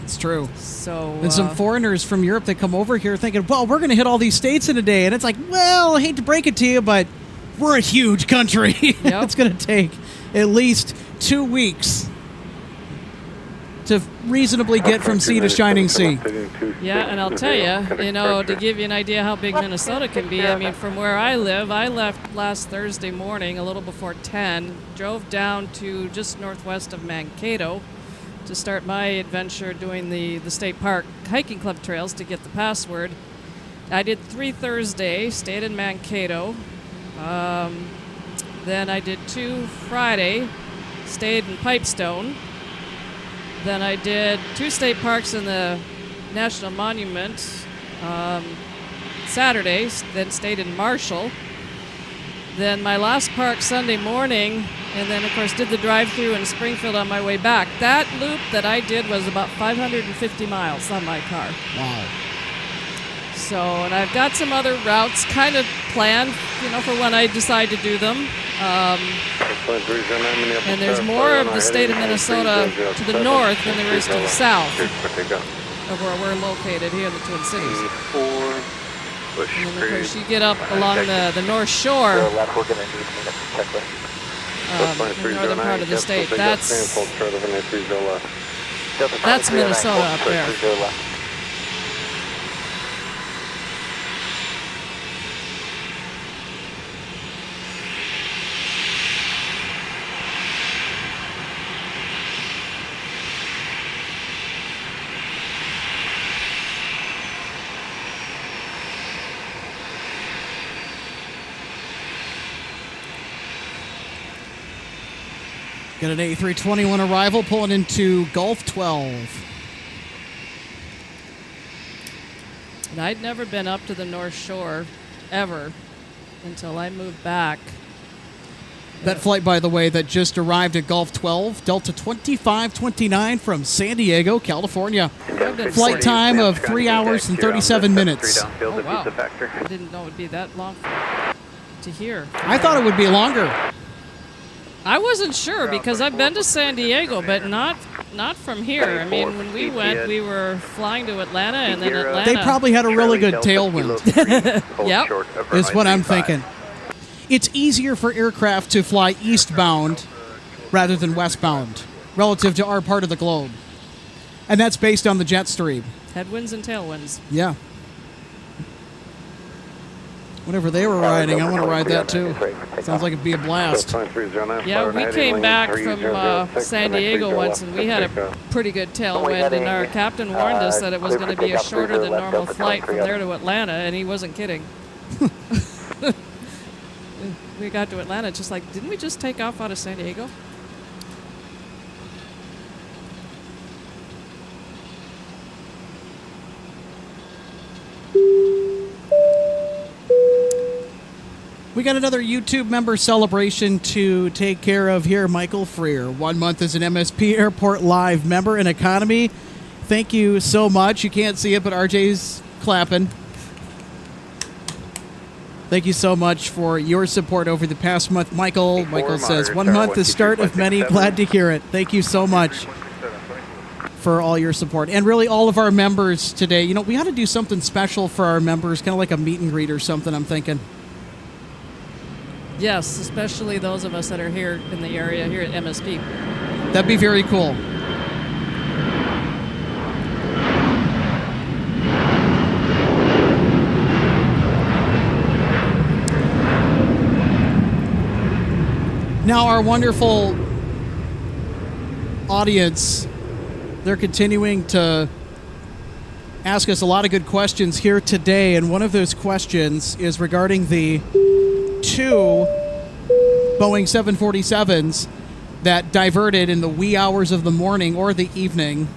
It's true. So And some foreigners from Europe that come over here thinking, well, we're going to hit all these states in a day. And it's like, well, I hate to break it to you, but we're a huge country. Yep. It's going to take at least 2 weeks to reasonably get from sea to shining sea. yeah, and I'll tell you, you know, to give you an idea how big Minnesota can be, I mean, from where I live, I left last Thursday morning a little before 10, drove down to just northwest of Mankato to start my adventure doing the state park hiking club trails to get the password. I did 3 Thursday, stayed in Mankato. Then I did 2 Friday, stayed in Pipestone. Then I did 2 state parks in the National Monument Saturday, then stayed in Marshall. Then my last park Sunday morning, and then of course did the drive-through in Springfield on my way back. That loop that I did was about 550 miles on my car. Wow. So, and I've got some other routes kind of planned, for when I decide to do them. And there's more of the state of Minnesota to the north than there is to the south of where we're located here in the Twin Cities. And then, of course, you get up along the North Shore, the northern part of the state. That's Minnesota up there. Got an A321 arrival pulling into Gulf 12. And I'd never been up to the North Shore, ever, until I moved back. That flight, by the way, that just arrived at Gulf 12, Delta 2529 from San Diego, California. Flight time of 3 hours and 37 minutes. Oh, wow. I didn't know it would be that long to hear. I thought it would be longer. I wasn't sure because I've been to San Diego, but not from here. I mean, when we went, we were flying to Atlanta, and then Atlanta. They probably had a really good tailwind. Yep. Is what I'm thinking. It's easier for aircraft to fly eastbound rather than westbound relative to our part of the globe. And that's based on the jet stream. Headwinds and tailwinds. Yeah. Whatever they were riding, I want to ride that too. Sounds like it'd be a blast. Yeah, we came back from San Diego once, and we had a pretty good tailwind, and our captain warned us that it was going to be a shorter than normal flight from there to Atlanta, and he wasn't kidding. We got to Atlanta, just like, didn't we just take off out of San Diego? We got another YouTube member celebration to take care of here. Michael Freer, 1 month as an MSP Airport Live member in economy. Thank you so much. You can't see it, but RJ's clapping. Thank you so much for your support over the past month. Michael says, 1 month, the start of many. Glad to hear it. Thank you so much for all your support. And really all of our members today. We ought to do something special for our members, kind of like a meet and greet or something, I'm thinking. Yes, especially those of us that are here in the area here at MSP. That'd be very cool. Now our wonderful audience, they're continuing to ask us a lot of good questions here today, and one of those questions is regarding the 2 Boeing 747s that diverted in the wee hours of the morning or the evening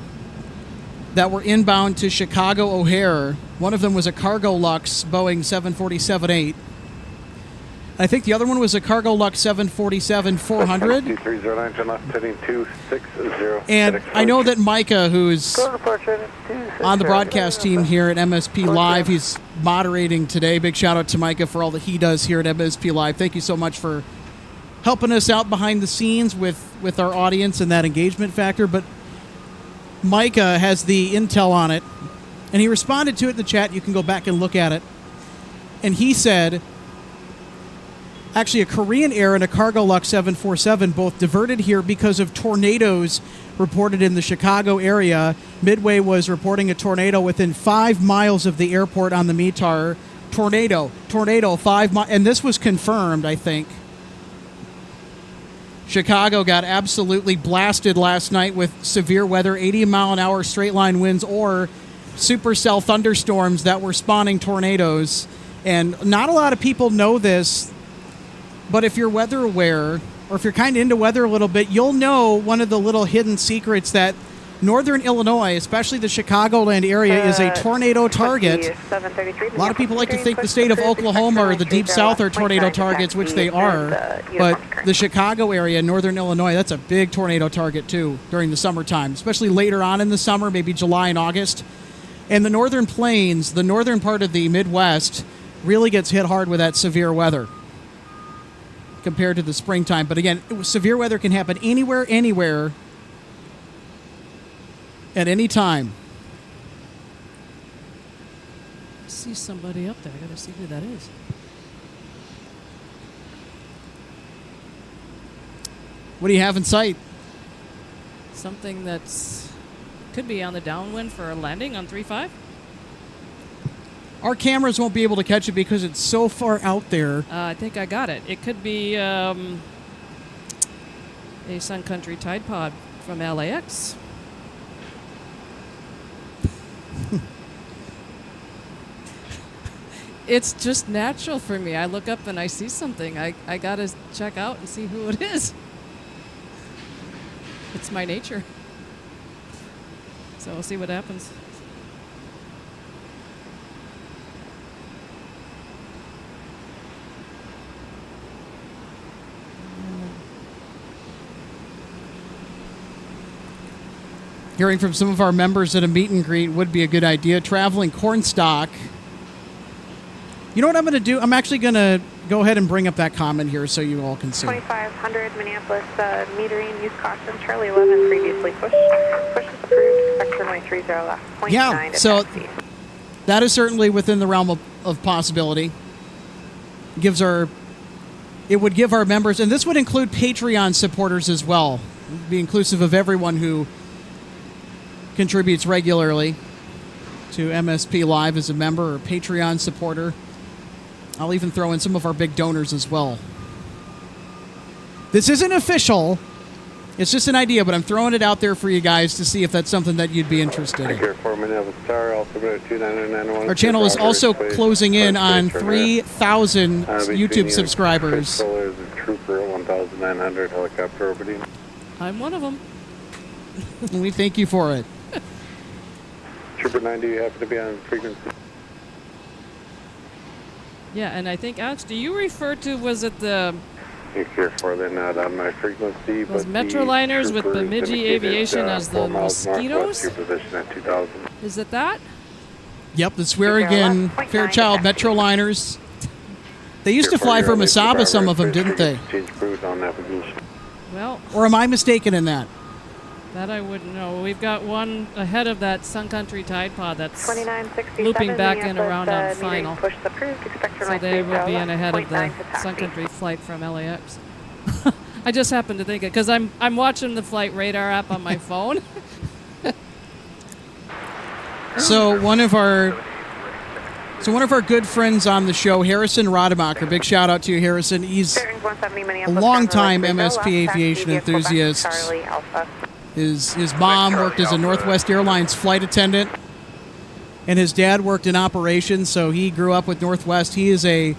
that were inbound to Chicago O'Hare. One of them was a Cargo Lux Boeing 747-8. I think the other one was a Cargo Lux 747-400. And I know that Micah, who's on the broadcast team here at MSP Live, he's moderating today. Big shout out to Micah for all that he does here at MSP Live. Thank you so much for helping us out behind the scenes with our audience and that engagement factor. But Micah has the intel on it, and he responded to it in the chat. You can go back and look at it. And he said, actually, a Korean Air and a Cargo Lux 747 both diverted here because of tornadoes reported in the Chicago area. Midway was reporting a tornado within 5 miles of the airport on the METAR. Tornado, 5 miles. And this was confirmed, I think. Chicago got absolutely blasted last night with severe weather, 80-mile-an-hour straight-line winds or supercell thunderstorms that were spawning tornadoes. And not a lot of people know this, but if you're weather aware, or if you're kind of into weather a little bit, you'll know one of the little hidden secrets that northern Illinois, especially the Chicagoland area, is a tornado target. A lot of people like to think the state of Oklahoma or the Deep South are tornado targets, which they are. But the Chicago area, northern Illinois, that's a big tornado target too during the summertime, especially later on in the summer, maybe July and August. And the northern plains, the northern part of the Midwest, really gets hit hard with that severe weather compared to the springtime. But again, severe weather can happen anywhere, at any time. I see somebody up there. I gotta see who that is. What do you have in sight? Something that's could be on the downwind for a landing on 3-5. Our cameras won't be able to catch it because it's so far out there. I think I got it. It could be a Sun Country Tide Pod from LAX. It's just natural for me. I look up and I see something. I gotta check out and see who it is. It's my nature. So we'll see what happens. Hearing from some of our members at a meet and greet would be a good idea. Traveling corn stock. You know what I'm going to do? I'm actually going to go ahead and bring up that comment here so you all can see. 2500 Minneapolis, metering, use caution, Charlie 11 previously pushed. Push is approved, expect runway 30 left, 0.9 Yeah, to so taxi. that is certainly within the realm of possibility. It would give our members, and this would include Patreon supporters as well, be inclusive of everyone who contributes regularly to MSP Live as a member or Patreon supporter. I'll even throw in some of our big donors as well. This isn't official. It's just an idea, but I'm throwing it out there for you guys to see if that's something that you'd be interested in. Our channel is also closing in on 3,000 YouTube subscribers. I'm one of them. And we thank you for it. Trooper 90, you happen to be on frequency? Yeah, and I think, Alex, do you refer to, was it the... Here for they're not on my frequency, those but Metroliners with Bemidji Aviation as the mosquitoes? Your position at 2000. Is it that? Yep, the swear again, Fairchild Metroliners. They used to fly for Masaba, some of them, didn't they? Change cruise on navigation. Well, Or am I mistaken in that? that I wouldn't know. We've got one ahead of that Sun Country Tide Pod that's 2967 looping back in around on metering final. Push approved, expect So runway they 30 will be in left, ahead of 0.9 the to taxi. Sun Country flight from LAX. I just happened to think it because I'm watching the flight radar app on my phone. So one of our good friends on the show, Harrison Rademacher, big shout out to you, Harrison. He's Bearings 170 a Minneapolis, longtime runway 30 MSP left, aviation taxi, vehicle back to enthusiast. Charlie Alpha. His mom worked as a Northwest Airlines flight attendant, and his dad worked in operations, so he grew up with Northwest. He is a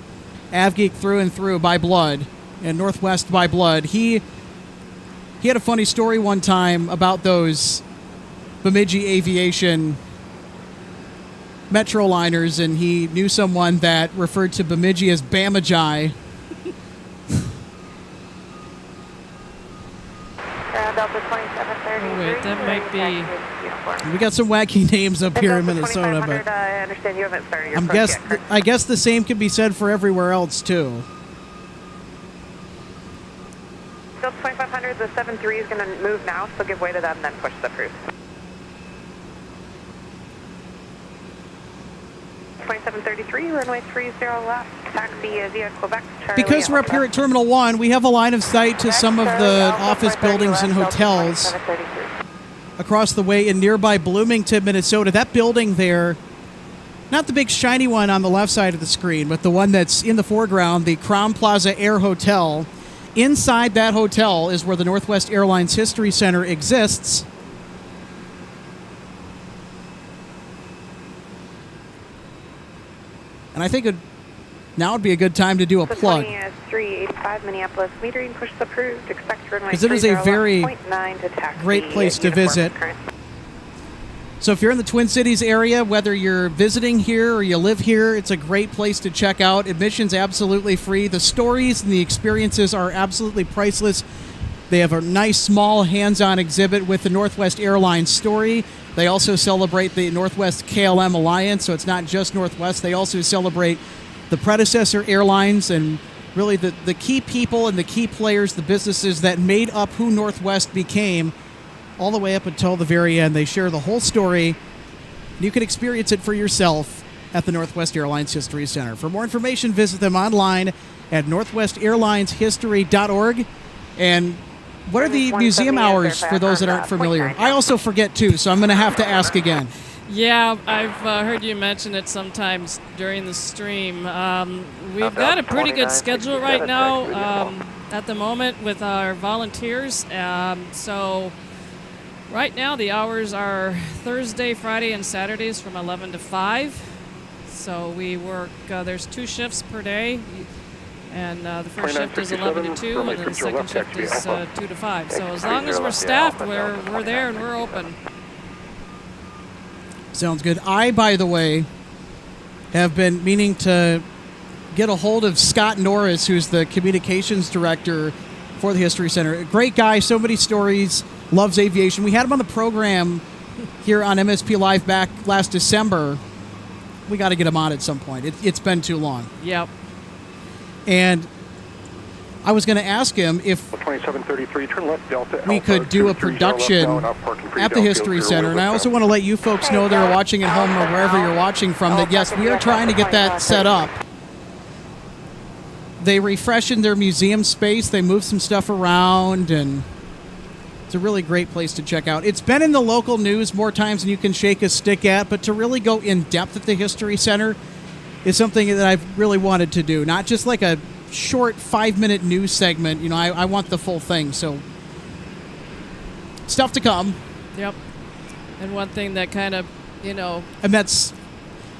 AvGeek through and through by blood, and Northwest by blood. He had a funny story one time about those Bemidji Aviation Metroliners, and he knew someone that referred to Bemidji as Bamajai. Delta 2733. Oh, wait, that might be... We got some wacky names up here in Minnesota, but I understand you haven't started your approach yet, correct? I guess the same could be said for everywhere else too. Delta 2500, the 73 is going to move now, so give way to them, then push the approved. 2733, runway 30 left, taxi via Quebec, Charlie Because we're up here at Terminal 1, we have a line of sight to some of the office buildings and hotels across the way in nearby Bloomington, Minnesota. That building there, not the big shiny one on the left side of the screen, but the one that's in the foreground, the Crown Plaza Air Hotel. Inside that hotel is where the Northwest Airlines History Center exists. And I think now would be a good time to do a plug. 385 Minneapolis, metering push approved, expect runway 'Cause it is a 30 very 0.9 to taxi, great place to uniform visit. current. So if you're in the Twin Cities area, whether you're visiting here or you live here, it's a great place to check out. Admission's absolutely free. The stories and the experiences are absolutely priceless. They have a nice, small, hands-on exhibit with the Northwest Airlines story. They also celebrate the Northwest KLM Alliance, so it's not just Northwest. They also celebrate the predecessor airlines and really the key people and the key players, the businesses that made up who Northwest became all the way up until the very end. They share the whole story. You can experience it for yourself at the Northwest Airlines History Center. For more information, visit them online at northwestairlineshistory.org. And what are the museum hours for those that aren't familiar? I also forget, too, so I'm going to have to ask again. Yeah, I've heard you mention it sometimes during the stream. We've got a pretty good schedule right now at the moment with our volunteers. So right now the hours are Thursday, Friday, and Saturdays from 11 to 5. So we work, there's 2 shifts per day. And the first shift is 11 to 2, and then the second shift is 2 to 5. So as long as we're staffed, we're there and we're open. Sounds good. I, by the way, have been meaning to get a hold of Scott Norris, who's the communications director for the History Center. A great guy, so many stories, loves aviation. We had him on the program here on MSP Live back last December. We got to get him on at some point. It's been too long. Yep. And I was going to ask him if 2733, turn left, Delta, we could do a production at the History Center. And I also want to let you folks know that are watching at home or wherever you're watching from that, yes, we are trying to get that set up. They refreshened their museum space. They moved some stuff around, and it's a really great place to check out. It's been in the local news more times than you can shake a stick at, but to really go in depth at the History Center is something that I've really wanted to do. Not just like a short 5-minute news segment. You know, I want the full thing. So stuff to come. Yep. And one thing that kind of, you know, and that's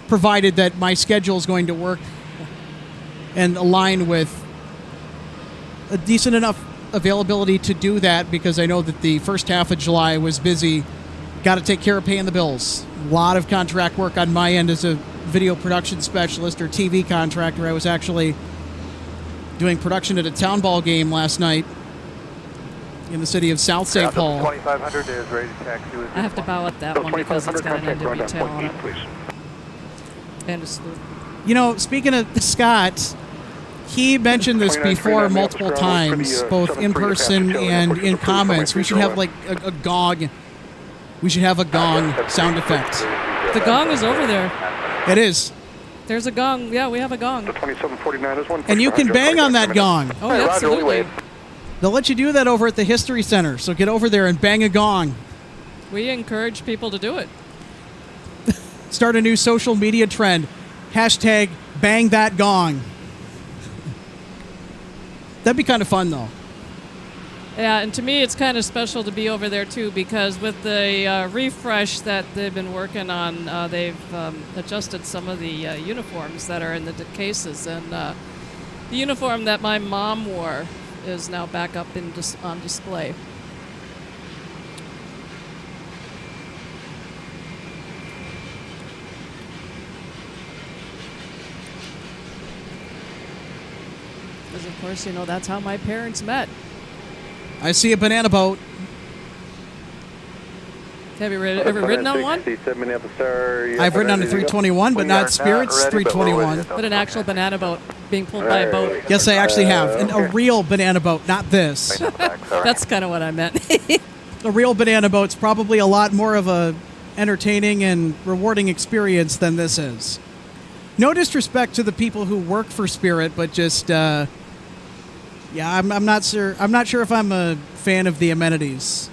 provided that my schedule is going to work and align with a decent enough availability to do that, because I know that the first half of July was busy. Got to take care of paying the bills. A lot of contract work on my end as a video production specialist or TV contractor. I was actually doing production at a town ball game last night in the city of South St. Paul. 2500 is ready to taxi with I have to bow at that one because it's got an end of detail on it. And a salute. You know, speaking of Scott, he mentioned this before multiple times, both in person and in comments. We should have like a gong. We should have a gong sound effect. The gong is over there. It is. There's a gong. Yeah, we have a gong. The 2749 is one. And you can bang on that gong. Oh, absolutely. They'll let you do that over at the History Center, so get over there and bang a gong. We encourage people to do it. Start a new social media trend. Hashtag bang that gong. That'd be kind of fun, though. Yeah, and to me, it's kind of special to be over there, too, because with the refresh that they've been working on, they've adjusted some of the uniforms that are in the cases. And the uniform that my mom wore is now back up on display. Because, of course, you know, that's how my parents met. I see a banana boat. Have you ever ridden on one? I've ridden on a 321, but not Spirit's 321. But an actual banana boat being pulled by a boat. Yes, I actually have. A real banana boat, not this. That's kind of what I meant. A real banana boat's probably a lot more of a entertaining and rewarding experience than this is. No disrespect to the people who work for Spirit, but just, yeah, I'm not sure. I'm not sure if I'm a fan of the amenities.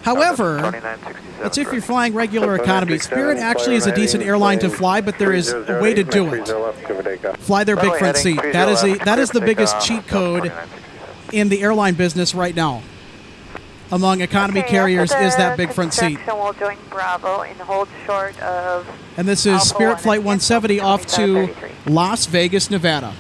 However, it's if you're flying regular economy. Spirit actually is a decent airline to fly, but there is a way to do it. Fly their big front seat. That is the biggest cheat code in the airline business right now. Among economy carriers is that big front seat. We'll join Bravo in hold short of. And this is Spirit Flight 170 off to Las Vegas, Nevada.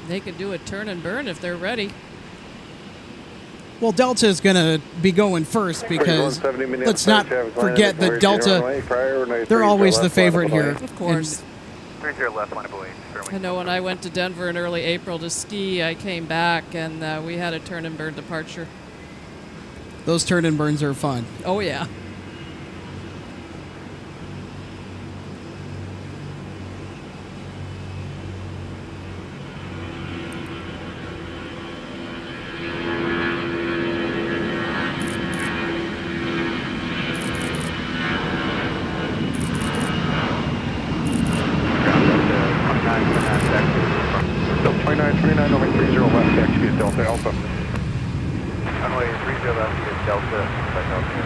They can do a turn and burn if they're ready. Well, Delta is going to be going first because let's not forget that Delta, they're always the favorite here. Of course. 30 left, line of away. I know when I went to Denver in early April to ski, I came back and we had a turn and burn departure. Those turn and burns are fun. Oh, yeah. Still 2929 over 30 left, taxi via Delta Alpha. Runway 30 left via Delta, by Delta.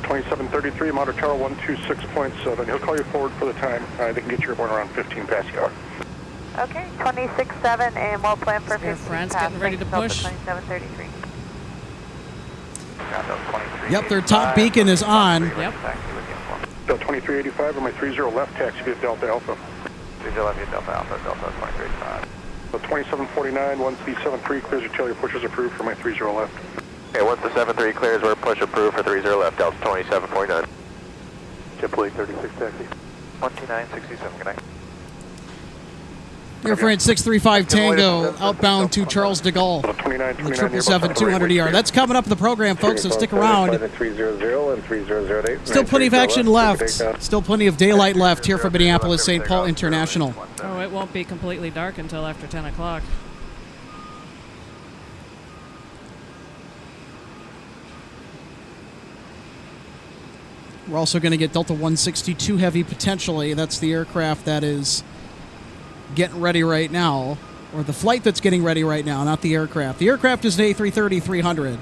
2733, Monitor Tower 126.7. He'll call you forward for the time. They can get you airborne around 15 past the hour. Okay, 26.7, and we'll plan for Is there 15 France past. getting ready to push? 2733. Yep, their top beacon is on. Yep. Delta 2385 on my 30 left, taxi via Delta Alpha. 30 left via Delta Alpha, Delta 2385. So 2749, 1C73, clears your tail, your push is approved for my 30 left. Okay, once the 73 clears, we're push approved for 30 left, Delta 2749. JetBlue 36 taxi. 12967, good night. Air France 635 Tango outbound to Charles de Gaulle. 777 200 ER. That's coming up in the program, folks, so stick around. Still plenty of action left. Still plenty of daylight left here for Minneapolis St. Paul International. Oh, it won't be completely dark until after 10 o'clock. We're also going to get Delta 162 Heavy potentially. That's the aircraft that is getting ready right now, or the flight that's getting ready right now, not the aircraft. The aircraft is an A330-300.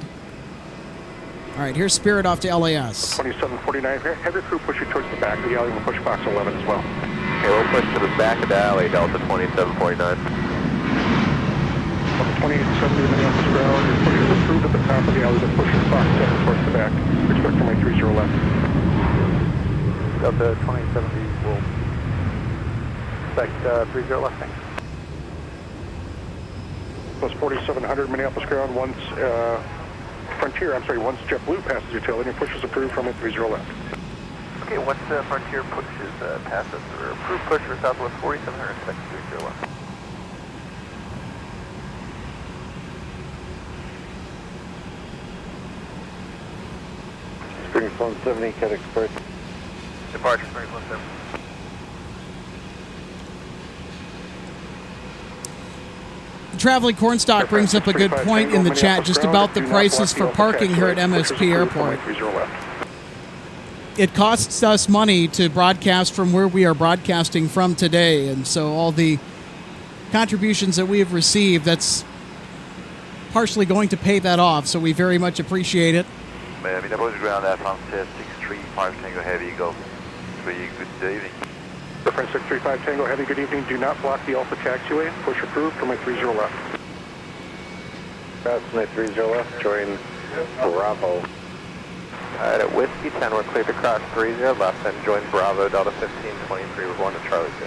All right, here's Spirit off to LAS. 2749, have your crew push you towards the back of the alley. We'll push box 11 as well. Okay, we'll push to the back of the alley, Delta 2749. 2870 Minneapolis ground, your push is approved at the top of the alley. We'll push box 7 towards the back. Expect for my 30 left. Delta 2070 will expect 30 left, thanks. Plus 4700 Minneapolis ground, once Frontier, I'm sorry, once JetBlue passes your tail, then your push is approved from my 30 left. Okay, once Frontier pushes past us, or approved push for Southwest 4700, expect 30 left. Spring Phone 70, Cat Express. Departure, Spring Phone 70. Traveling Cornstalk brings up a good point in the chat just about the prices for parking here at MSP Airport. It costs us money to broadcast from where we are broadcasting from today, and so all the contributions that we have received, that's partially going to pay that off, so we very much appreciate it. Minneapolis ground, Air France 635 Tango Heavy, go. Good evening. Air France 635 Tango Heavy, good evening. Do not block the Alpha taxiway. Push approved for my 30 left. That's my 30 left, join Bravo. Alright, at Whiskey 10, we're cleared to cross 30 left, and join Bravo, Delta 1523, we're going to Charlie 2.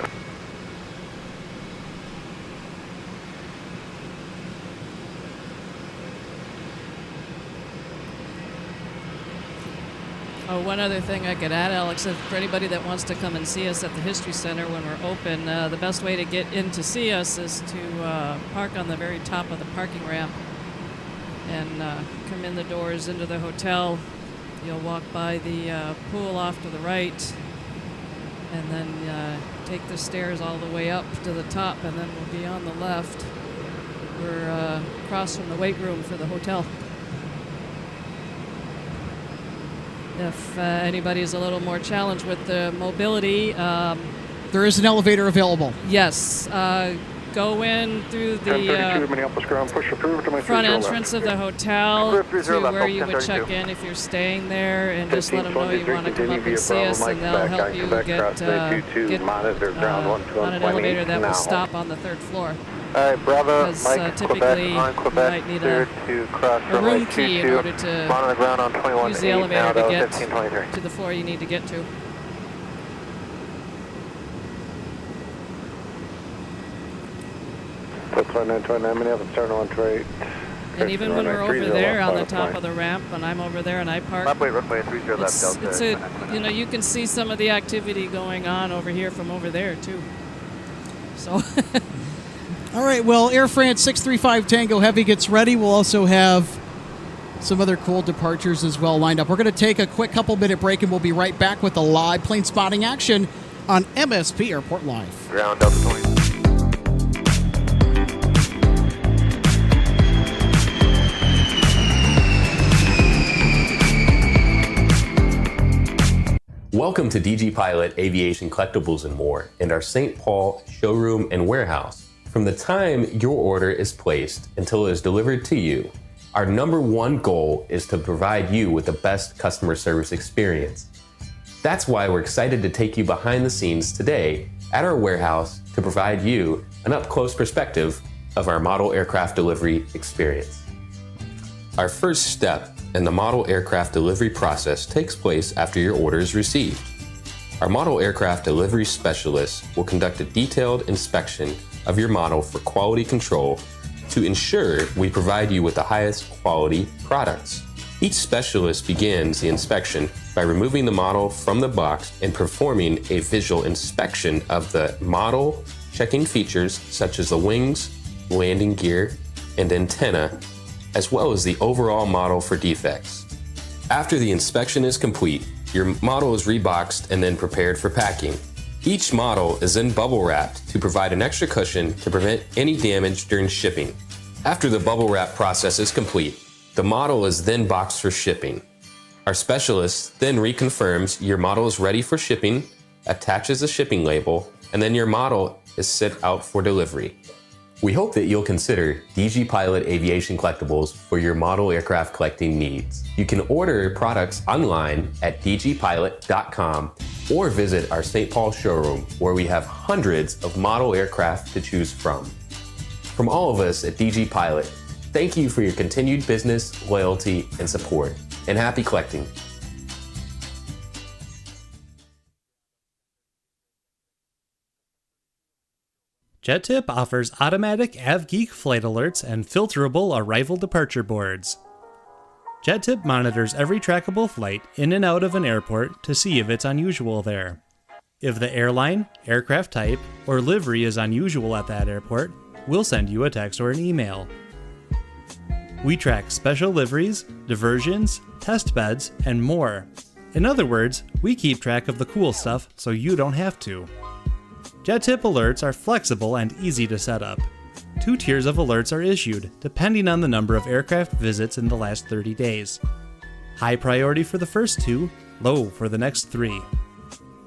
Oh, one other thing I could add, Alex, for anybody that wants to come and see us at the History Center when we're open, the best way to get in to see us is to park on the very top of the parking ramp and come in the doors into the hotel. You'll walk by the pool off to the right and then take the stairs all the way up to the top, and then we'll be on the left. We're across from the weight room for the hotel. If anybody's a little more challenged with the mobility, there is an elevator available. Yes. Go in through the front entrance of the hotel to where you would check in if you're staying there, and just let them know you want to come up and see us, and they'll help you get on an elevator that will stop on the 3rd floor. Alright, Bravo, Because Mike, typically Quebec, on Quebec, you might need to cross a room key in order to on the ground on 21 use the elevator to get 1523. to the floor you need to get to. 2929 Minneapolis, turn on trade. And even when we're over there on the top of the ramp, and I'm over there and I park, runway 30 left, Delta. it's a, you know, you can see some of the activity going on over here from over there too. So. All right, well, Air France 635 Tango Heavy gets ready. We'll also have some other cool departures as well lined up. We're going to take a quick couple-minute break, and we'll be right back with the live plane spotting action on MSP Airport Live. Ground Delta 20. Welcome to DG Pilot Aviation Collectibles and More and our St. Paul showroom and warehouse. From the time your order is placed until it is delivered to you, our number one goal is to provide you with the best customer service experience. That's why we're excited to take you behind the scenes today at our warehouse to provide you an up-close perspective of our model aircraft delivery experience. Our first step in the model aircraft delivery process takes place after your order is received. Our model aircraft delivery specialist will conduct a detailed inspection of your model for quality control to ensure we provide you with the highest quality products. Each specialist begins the inspection by removing the model from the box and performing a visual inspection of the model, checking features such as the wings, landing gear, and antenna, as well as the overall model for defects. After the inspection is complete, your model is reboxed and then prepared for packing. Each model is then bubble wrapped to provide an extra cushion to prevent any damage during shipping. After the bubble wrap process is complete, the model is then boxed for shipping. Our specialist then reconfirms your model is ready for shipping, attaches a shipping label, and then your model is sent out for delivery. We hope that you'll consider DG Pilot Aviation Collectibles for your model aircraft collecting needs. You can order products online at dgpilot.com or visit our St. Paul showroom where we have hundreds of model aircraft to choose from. From all of us at DG Pilot, thank you for your continued business, loyalty, and support, and happy collecting. JetTip offers automatic AvGeek flight alerts and filterable arrival departure boards. JetTip monitors every trackable flight in and out of an airport to see if it's unusual there. If the airline, aircraft type, or livery is unusual at that airport, we'll send you a text or an email. We track special liveries, diversions, test beds, and more. In other words, we keep track of the cool stuff so you don't have to. JetTip alerts are flexible and easy to set up. 2 tiers of alerts are issued, depending on the number of aircraft visits in the last 30 days. High priority for the first 2, low for the next 3.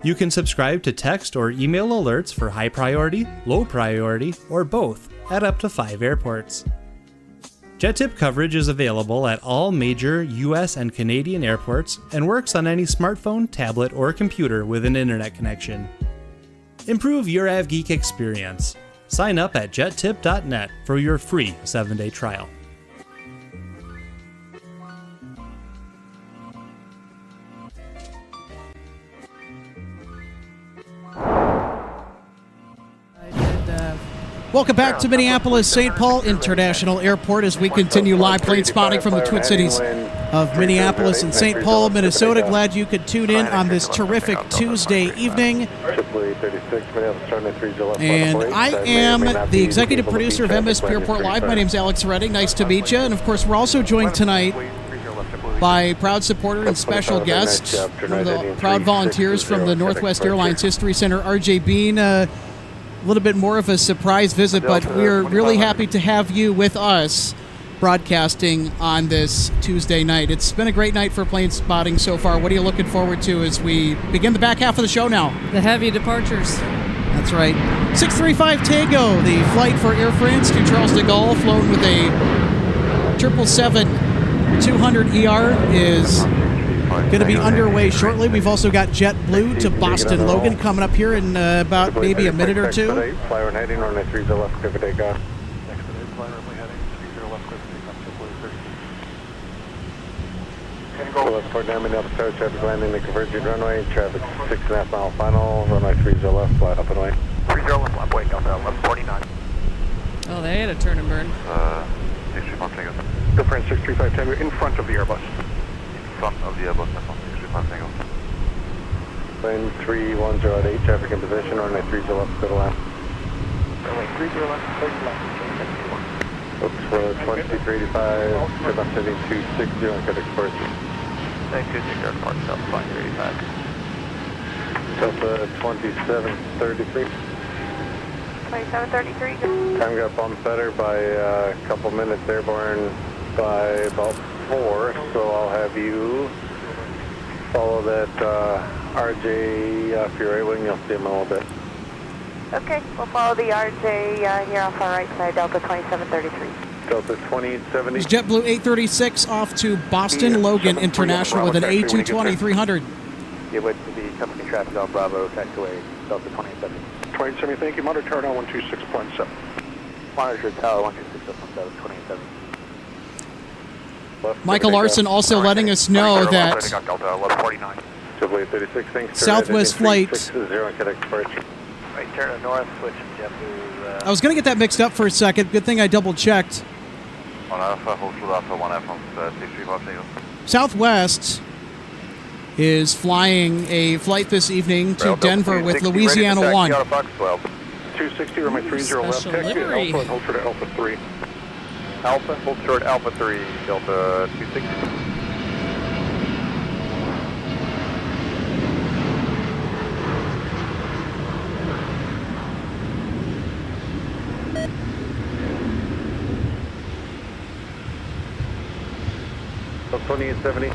You can subscribe to text or email alerts for high priority, low priority, or both at up to 5 airports. JetTip coverage is available at all major US and Canadian airports and works on any smartphone, tablet, or computer with an internet connection. Improve your AvGeek experience. Sign up at jettip.net for your free 7-day trial. Welcome back to Minneapolis St. Paul International Airport as we continue live plane spotting from the Twin Cities of Minneapolis and St. Paul, Minnesota. Glad you could tune in on this terrific Tuesday evening. And I am the executive producer of MSP Airport Live. My name is Alex Redding. Nice to meet you. And of course, we're also joined tonight by proud supporter and special guest, one of the proud volunteers from the Northwest Airlines History Center, RJ Bean. A little bit more of a surprise visit, but we're really happy to have you with us broadcasting on this Tuesday night. It's been a great night for plane spotting so far. What are you looking forward to as we begin the back half of the show now? The heavy departures. That's right. 635 Tango, the flight for Air France to Charles de Gaulle, flown with a 777-200ER, is going to be underway shortly. We've also got JetBlue to Boston Logan coming up here in about maybe a minute or two. Flyer heading runway 30 left, clear for takeoff. Left port down, Minneapolis Tower, traffic landing the converging runway, traffic 6.5 mile final, runway 30 left, flat up and away. 30 left, flat, wait, Delta 1149. Oh, they okay to turn and burn. 635 Tango. Go for 635 Tango in front of the Airbus. In front of the Airbus, 635 Tango. Plane 3108, traffic in position, runway 30 left, go to land. Runway 30 left, 30 left, change at 21. Oops, road 2385, trip up heading 260 on Quebec Sports. Thank you, take your park, Delta 535. Delta 2733. 2733. Time got bumped better by a couple minutes, airborne by about 4, so I'll have you follow that RJ off your right wing, you'll see him in a little bit. Okay, we'll follow the RJ here off our right side, Delta 2733. Delta 2070. It's JetBlue 836 off to Boston Logan International with an A220-300. Give way to the company traffic on Bravo, taxiway, Delta 2070. 2070, thank you. Monitor tower now 126.7. Monitor tower 126.7, 27. Michael Larson also letting us know that Delta 1149. JetBlue 36, thanks. Southwest flight. 360 on Quebec Sports. Right, turn to north, switch to JetBlue. I was going to get that mixed up for a second. Good thing I double checked. On Alpha, hold through Alpha 1F on 635 Tango. Southwest is flying a flight this evening to Denver with Louisiana 1. 260, runway 30 left, Special taxi to livery. Alpha and hold short at Alpha 3. Alpha, hold short Alpha 3, Delta 260. Delta 2870.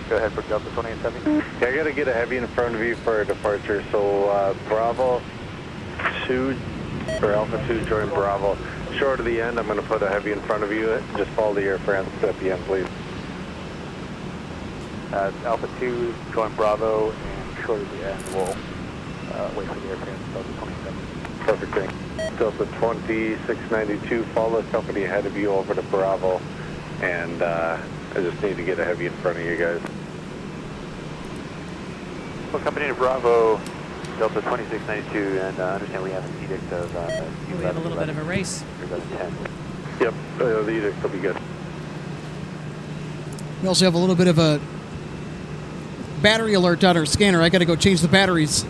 Go ahead for Delta 2870. Yeah, I gotta get a heavy in front of you for our departure, so Bravo 2, or Alpha 2 join Bravo. Short of the end, I'm gonna put a heavy in front of you. Just follow the Air France at the end, please. Alpha 2, join Bravo, and short of the end, we'll wait for the Air France, Delta 27. Perfect thing. Delta 2692, follow the company ahead of you over to Bravo, and I just need to get a heavy in front of you guys. Well, company to Bravo, Delta 2692, and understand we have an edict of... We have a little bit of a race. 10. Yep, the edict will be good. We also have a little bit of a battery alert on our scanner. I got to go change the batteries.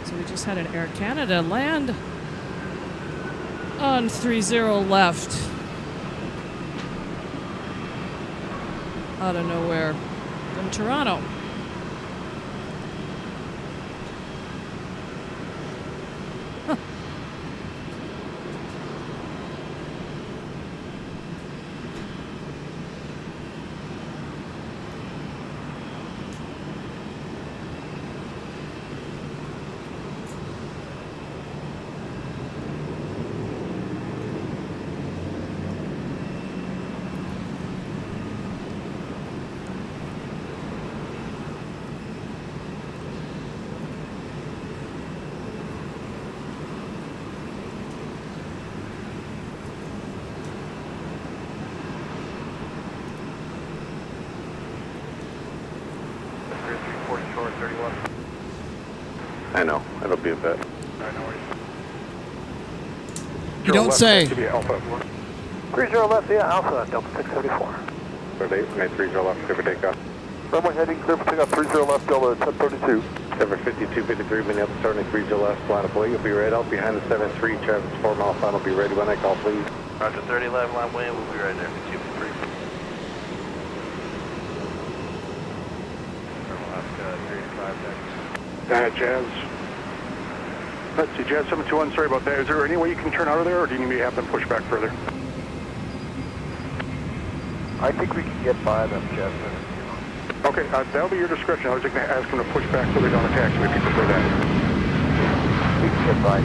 So we just had an Air Canada land on 30 left. Out of nowhere from Toronto. Huh. I know, it'll be a bit. You don't say. 30 left, yeah, Alpha, Delta 674. Runway 30 left, clear for takeoff. Runway heading clear for takeoff, 30 left, Delta 1032. 75253, Minneapolis, starting 30 left, line of way. You'll be right out behind the 73, traffic's 4 mile final, be ready when I call, please. Roger, 30 left, line way, we'll be right there for 253. Jazz. Let's see, Jazz 721, sorry about that. Is there any way you can turn out of there, or do you need me to have them push back further? I think we can get by them, Jeff. Okay, that'll be your discretion. I was just going to ask them to push back further down the taxiway if you prefer that. We can get by.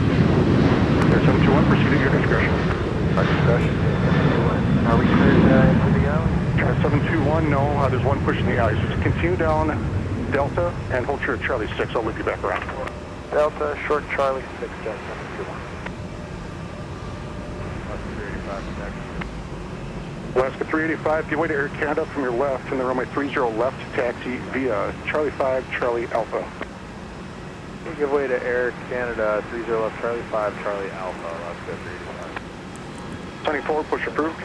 Air 721, proceed at your discretion. Our discretion. Are we cleared into the alley? Jazz 721, no, there's one pushing the alley. So just continue down Delta and hold short Charlie 6. I'll loop you back around. Delta, short Charlie 6, Jet 721. Alaska 385, give way to Air Canada from your left, and then runway 30 left, taxi via Charlie 5, Charlie Alpha. Give way to Air Canada 30 left, Charlie 5, Charlie Alpha, Alaska 385. Sunny forward, push approved.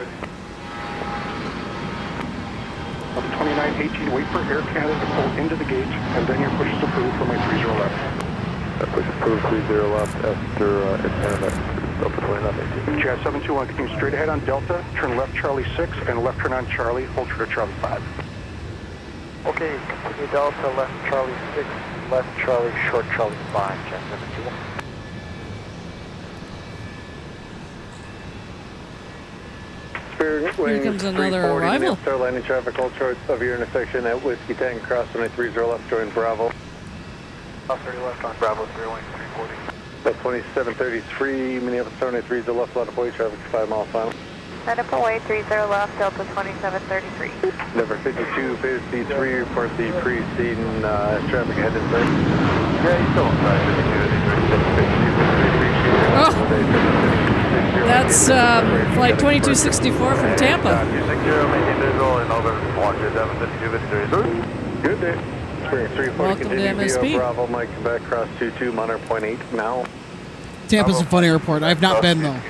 2918, wait for Air Canada to pull into the gate, and then your push is approved for my 30 left. Push approved 30 left after Air Canada, up to 2918. Jet 721, continue straight ahead on Delta, turn left Charlie 6, and left turn on Charlie, hold short Charlie 5. Okay, continue Delta, left Charlie 6, left Charlie, short Charlie 5, Jet 721. Here comes another arrival. Start landing traffic, hold short of your intersection at Whiskey Tank, cross 30 left, join Bravo. Cross 30 left on Bravo, 340. About 2733, Minneapolis 730 left, lot of way traffic, 5 miles final. Set up away, 30 left, Delta 2733. Number 52, phase C3, report the preceding traffic ahead in sight. Yeah, he's still on side, 52, That's flight 2264 from Tampa. 260, maintain visual and over launch 752, Good day. Experience 340, Welcome to continue MSP. via Bravo, Mike, Quebec, cross 22, monitor 0.8 now. Tampa's a fun airport. I've not been though.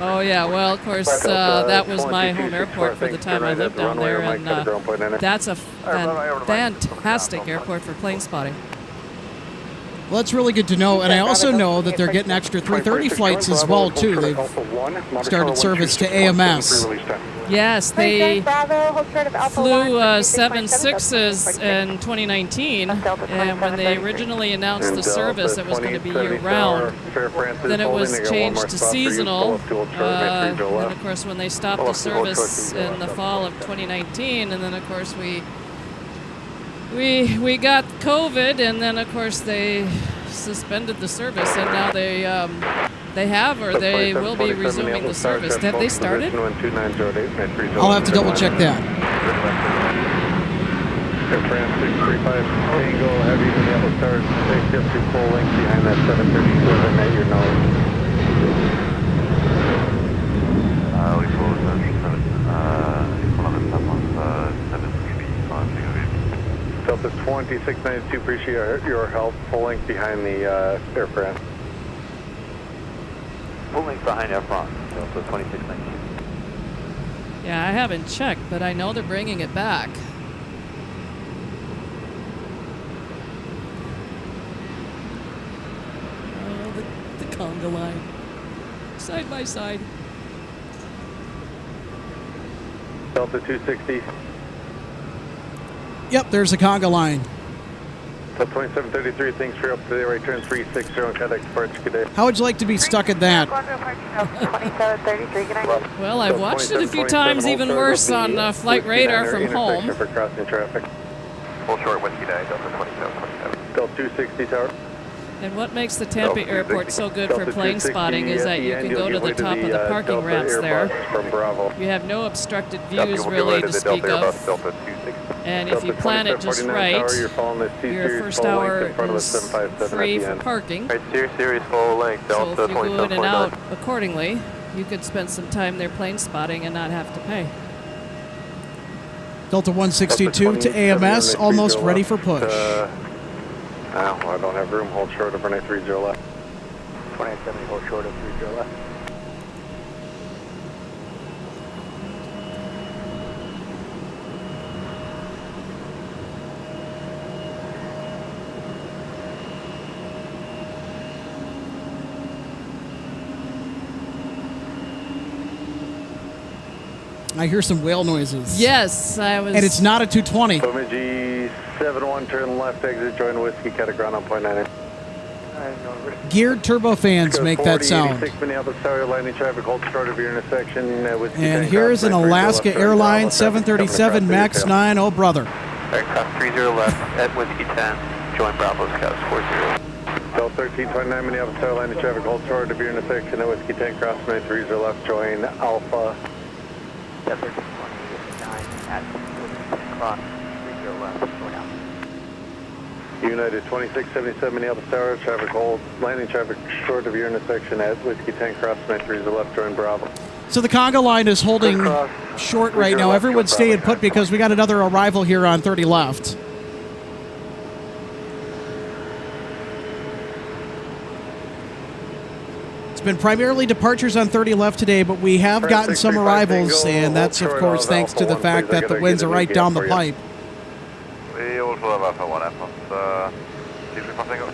Oh yeah, well of course that was my home airport for the time I lived down there, and that's a fantastic airport for plane spotting. Well, that's really good to know, and I also know that they're getting extra 330 flights as well too. They've started service to AMS. Yes, they Bravo, hold short of Alpha flew 1, 7.6s in 2019, and when they originally announced the service, it was going to be year-round. Then it was changed to seasonal, and of course when they stopped the service in the fall of 2019, and then of course we got COVID, and then of course they suspended the service, and now they will be resuming the service. Have they started? I'll have to double check that. Air France 635 Tango Heavy Minneapolis stars, take up to full length behind that 737 at your nose. We close Delta 2692, appreciate your help. Full length behind the Air France. Full length behind Air France, Delta 2692. Yeah, I haven't checked, but I know they're bringing it back. Oh, the conga line. Side by side. Delta 260. Yep, there's a conga line. Delta 2733, thanks for your up to the right turn 360 on contact departure, good day. How would you like to be stuck at that? 2733, good night. Well, I've watched it a few times, even worse on Flight Radar from home. For crossing traffic. Full short Whiskey 9, Delta 2727. Delta 260 tower. And what makes the Tampa airport so good for plane spotting is that you can go to the top of the parking ramps there. You have no obstructed views really to speak of. And if you plan it just right, your first hour is free for parking. Right, series full length, So Delta if you go in and 27.9. out accordingly, you could spend some time there plane spotting and not have to pay. Delta 162 to AMS, almost ready for push. I don't have room, hold short of runway 30 left. 2870, hold short of 30 left. I hear some whale noises. Yes, I was. And it's not a 220. Bemidji 71, turn left, exit, join Whiskey, cut a ground on .9. Geared turbofans make that sound. Minneapolis Tower, landing traffic, hold short of your intersection. And here's an Alaska Airlines 737 MAX 9. Oh, brother. Aircraft 30 left at Whiskey 10, join Bravo's Coast 40. Delta 1329, Minneapolis Tower, landing traffic, hold short of your intersection at Whiskey 10, cross 930 left, join Alpha. at cross 30 left, going out. United 2677 Minneapolis Tower, traffic hold, landing traffic short of your intersection at Whiskey 10 cross 93 left, join Bravo. So the conga line is holding short right now. Everyone's staying put because we got another arrival here on 30 left. It's been primarily departures on 30 left today, but we have gotten some arrivals, and that's, of course, thanks to the fact that the winds are right down the pipe. We also have Alpha 1 Alpha. See if we can go.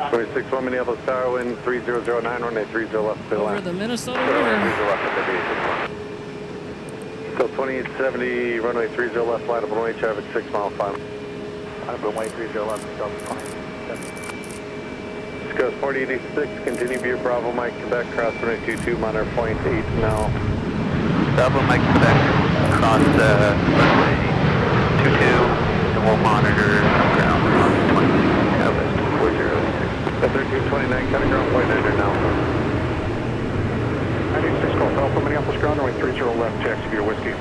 261 Minneapolis Tower, wind 3009, runway 30 left to the Over line. the Minnesota River. Still 2870, runway 30 left, line up runway, traffic 6 mile final. Line up runway 30 left, Delta 20. Discuss 4086, continue via Bravo, Mike, Quebec, cross runway 22, monitor point 8 now. Bravo, Mike, Quebec, cross runway 22, and we'll monitor ground cross 26, 406. 1329, cut ground point 9 now. 96 Golf Alpha, Minneapolis ground, runway 30 left, taxi via Whiskey.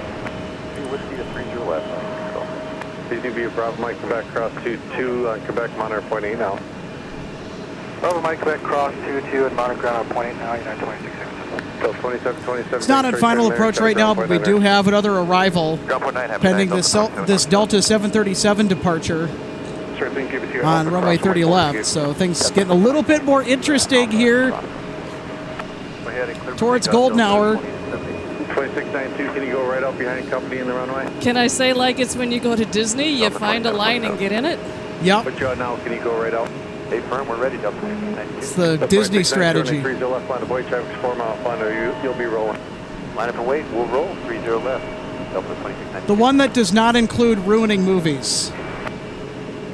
Whiskey to 30 left, continue via Bravo, Mike, Quebec, cross 22, Quebec, monitor point 8 now. Bravo, Mike, Quebec, cross 22 and monitor ground on point 8 now, United 26. Still 2727. It's not on final approach right now, but we do have another arrival pending this Delta 737 departure on runway 30 left. So things getting a little bit more interesting here towards golden hour. 2692, can you go right up behind company in the runway? Can I say like it's when you go to Disney, you find a line and get in it? Yep. Put you on now, can you go right out? Hey, firm, we're ready, Delta 2692. It's the Disney strategy. 30 left, line of boy, traffic's 4 mile final, you'll be rolling. Line up and wait, we'll roll, 30 left, Delta 2692. The one that does not include ruining movies.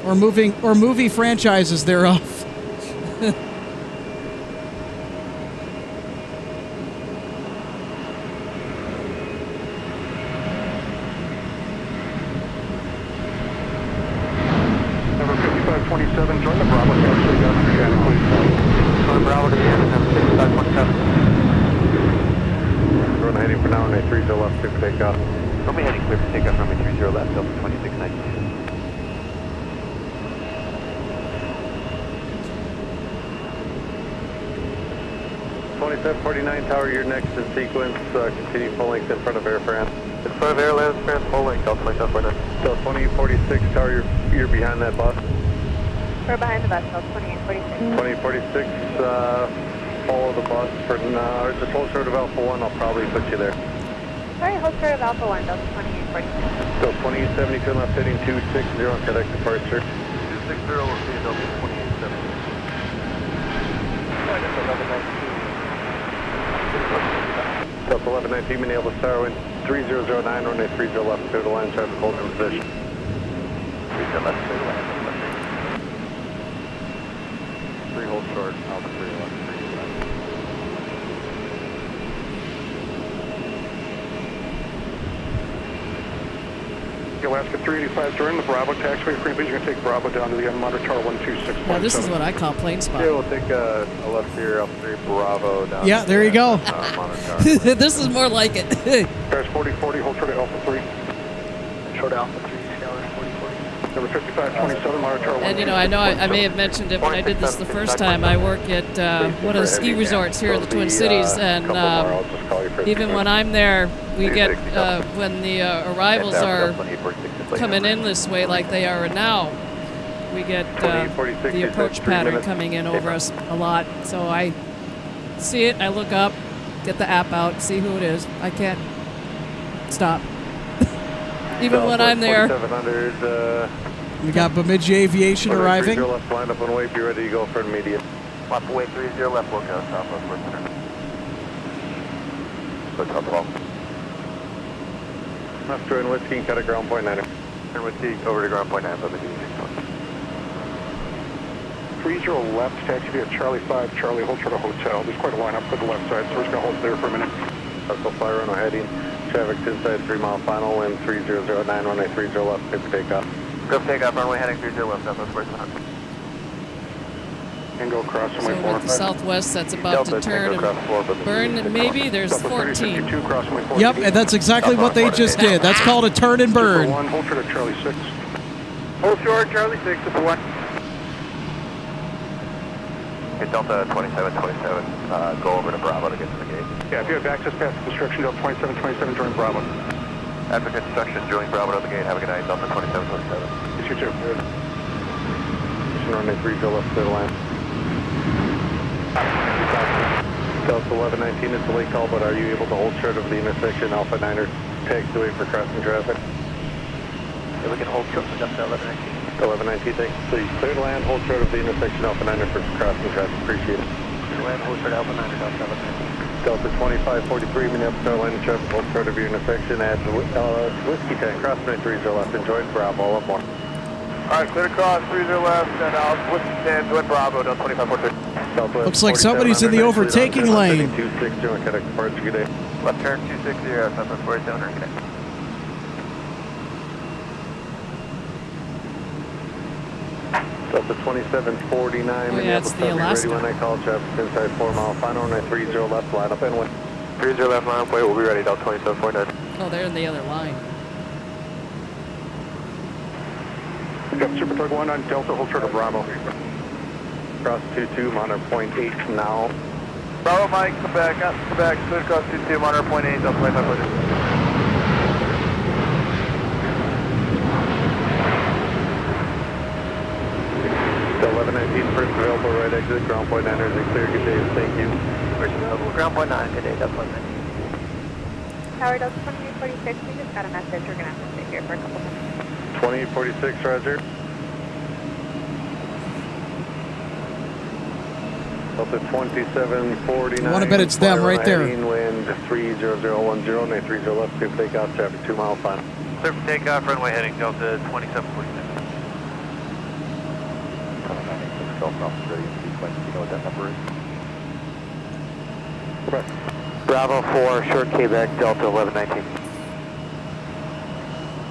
Or movie franchises thereof. Number 5527, join the Bravo taxi, got Christiana, please. Join Bravo to the end, number 5527. We're heading for now, runway 30 left, clear for takeoff. Don't be heading clear for takeoff, runway 30 left, Delta 2692. 2749 tower, you're next in sequence. Continue full length in front of Air France. In front of Airlines, France, full length, Delta 2749. Still 2046 tower, you're behind that bus. We're behind the bus, Delta 2846. 2046, follow the bus for now. Just hold short of Alpha 1, I'll probably put you there. Sorry, hold short of Alpha 1, Delta 2846. Still 2870, turn left heading 260 on FedEx departure. 260, we'll see you, Delta 2870. Line up 1192. Delta 1119, Minneapolis Tower, wind 3009, runway 30 left, clear the line, traffic hold in position. 30 left, clear the line. 3 hold short, Alpha 3 left, 3 left. Alaska 385, join the Bravo taxiway. Please, you're going to take Bravo down to the end, monitor tower 126. Now this is what I call plane spot. Yeah, we'll take a left here, Alpha 3 Bravo down. Yeah, there you go. This is more like it. Paris 4040, hold short of Alpha 3. Short Alpha 3, Scour 4040. Number 5527, monitor tower 126. And you know, I may have mentioned it when I did this the first time. I work at one of the ski resorts here in the Twin Cities, and even when I'm there, we get when the arrivals are coming in this way like they are now, we get the approach pattern coming in over us a lot. So I see it, I look up, get the app out, see who it is. I can't stop. Even when I'm there. We got Bemidji Aviation arriving. 30 left, line up and wait, be ready to go for immediate. Left away 30 left, look out, southwest West Center. Hotel 12. Left join Whiskey and cut at ground point 9. Turn Whiskey over to ground point 9, Bemidji. 30 left, taxi via Charlie 5, Charlie, hold short of hotel. There's quite a line up to the left side, so we're just going to hold there for a minute. Vessel fly runway heading, traffic's inside 3 mile final, wind 3009, runway 30 left, clear for takeoff. Go for takeoff, runway heading 30 left, southwest West Center. Tango cross So runway with the 4. southwest, that's about to turn and burn. Maybe there's Delta 14. 3062 cross runway 4. Yep, and that's exactly what they just did. That's called a turn and burn. 1, hold short of Charlie 6. Hold short, Charlie 6, Super 1. Okay, Delta 2727, go over to Bravo to get to the gate. Yeah, if you have access past the construction, Delta 2727, join Bravo. After construction, join Bravo to the gate. Have a good night, Delta 2727. Yes, you too. Good. Runway 3, go left to the line. Delta 1119, it's a late call, but are you able to hold short of the intersection? Alpha 9er taxiway for crossing traffic. Yeah, we can hold short for Delta 1119. 1119, thanks. Please clear to land, hold short of the intersection Alpha 9er for crossing traffic. Appreciate it. Clear to land, hold short Alpha 9er, Delta 1119. Delta 2543, Minneapolis Airlines traffic, hold short of your intersection at Whiskey Tank, cross 930 left, enjoy Bravo, up more. Alright, clear to cross, 30 left, and out, Whiskey 10, join Bravo, Delta 2543. Looks like somebody's in the overtaking lane. 26, join Quebec departure, good day. Left turn 260, Southwest 47, good day. Delta 2749, Oh, yeah, it's the Alaska. ready when I call traffic inside 4 mile, final runway 30 left, line up and win. 30 left, line up, wait, we'll be ready, Delta 2749. Oh, they're in the other line. Got Super Tug 1 on Delta, hold short of Bravo. Cross 22, monitor point 8 now. Bravo, Mike, come back, clear to cross 22, monitor point 8, Delta 2543. Delta 1119, first available, right exit, ground point 9, is clear, good day, thank you. First available, ground point 9, good day, Delta 1119. Tower Delta 2846, we just got a message. We're going to have to sit here for a couple minutes. 2846, roger. Delta 2749. I want to bet it's them right there. Wind 30010, 930 left, clear for takeoff, traffic 2 mile final. Clear for takeoff, runway heading Delta 2746. You know what that number is? Correct. Bravo 4, short Quebec, Delta 1119.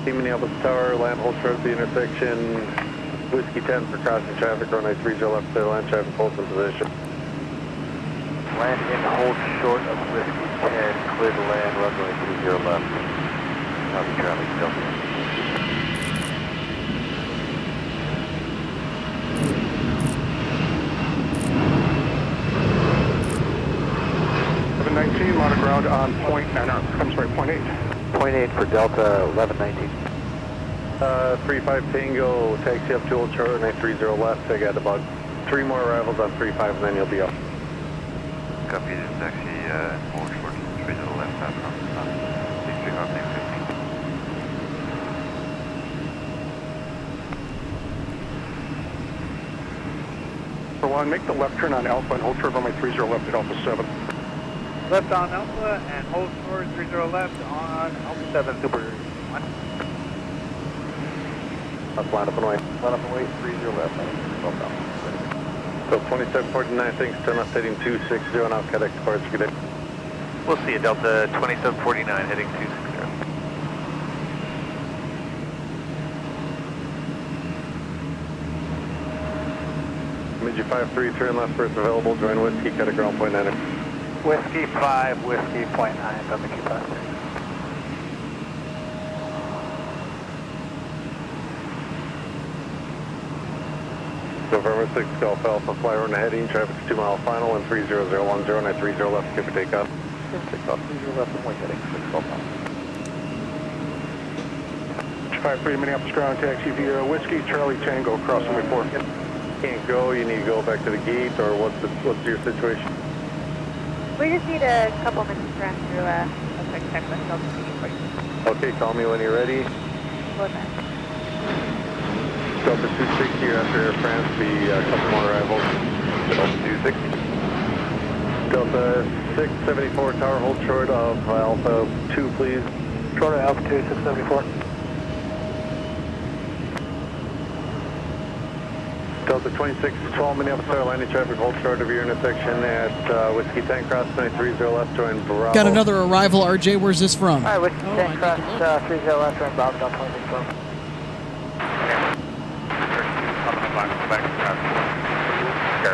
Minneapolis Tower, land hold short of the intersection, Whiskey 10 for crossing traffic, runway 30 left, clear land traffic, hold in position. Land in, hold short of Whiskey 10, clear to land, runway 30 left. Copy traffic, Delta. 19, monitor ground on point 9, I'm sorry, point 8. Point 8 for Delta 1119. 35 Tango, taxi up to Old Short, 930 left. I got about 3 more arrivals on 35 and then you'll be up. Copy, taxi, Old Short, 30 left, out from 63 off 950. For 1, make the left turn on Alpha and hold short runway 30 left at Alpha 7. Left on Alpha and hold short 30 left on Alpha 7 Super 1. Let's line up and wait. Line up and wait, 30 left. So 2749, thanks, turn left heading 260 on Quebec departure, good day. We'll see you, Delta 2749 heading 260. Midget 53, turn left first available, join Whiskey, cut a ground point 9. Whiskey 5, Whiskey point 9, WQ5. November 6, Golf Alpha, fly run heading, traffic's 2 mile final, and 30010, 930 left, skip for takeoff. Take off 30 left and wait heading 6 12 miles. 53 Minneapolis ground taxi via Whiskey, Charlie Tango, cross runway 4. Can't go, you need to go back to the gate, or what's your situation? We just need a couple minutes to run through a quick checklist. I'll just be for you. Okay, call me when you're ready. Go ahead. Delta 260, you're after Air France, be a couple more arrivals. Delta 260. Delta 674, tower hold short of Alpha 2, please. Short of Alpha 2, 674. Delta 2612, Minneapolis Tower, landing traffic, hold short of your intersection at Whiskey Tank Cross, 930 left, join Bravo. Got another arrival, RJ. Where's this from? Alright, Whiskey Tank Cross, 30 left, join Bravo, Delta 2612. Back to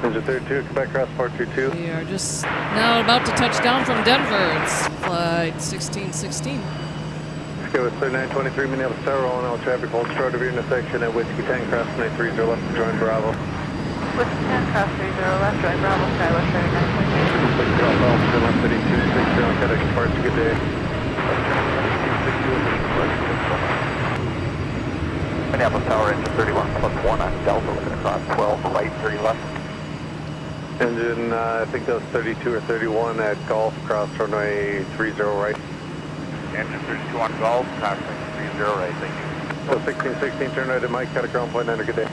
Engine 32, Quebec cross 422. We are just now about to touch down from Denver. It's flight 1616. Go with 3923 Minneapolis Tower, rolling out traffic, hold short of your intersection at Whiskey 10, cross 930 left, join Bravo. Whiskey 10, cross 30 left, join Bravo, Skywest 39.8. Click off Alpha, left 3260, FedEx Parts, good day. Minneapolis Tower, engine 31 plus 1 on Delta, looking across 12, right 30 left. Engine, I think that was 32 or 31 at Golf, cross runway 30 right. Engine 32 on Golf, crossing 30 right, thank you. So 1616, turn right at Mike, got a ground point 9, good day.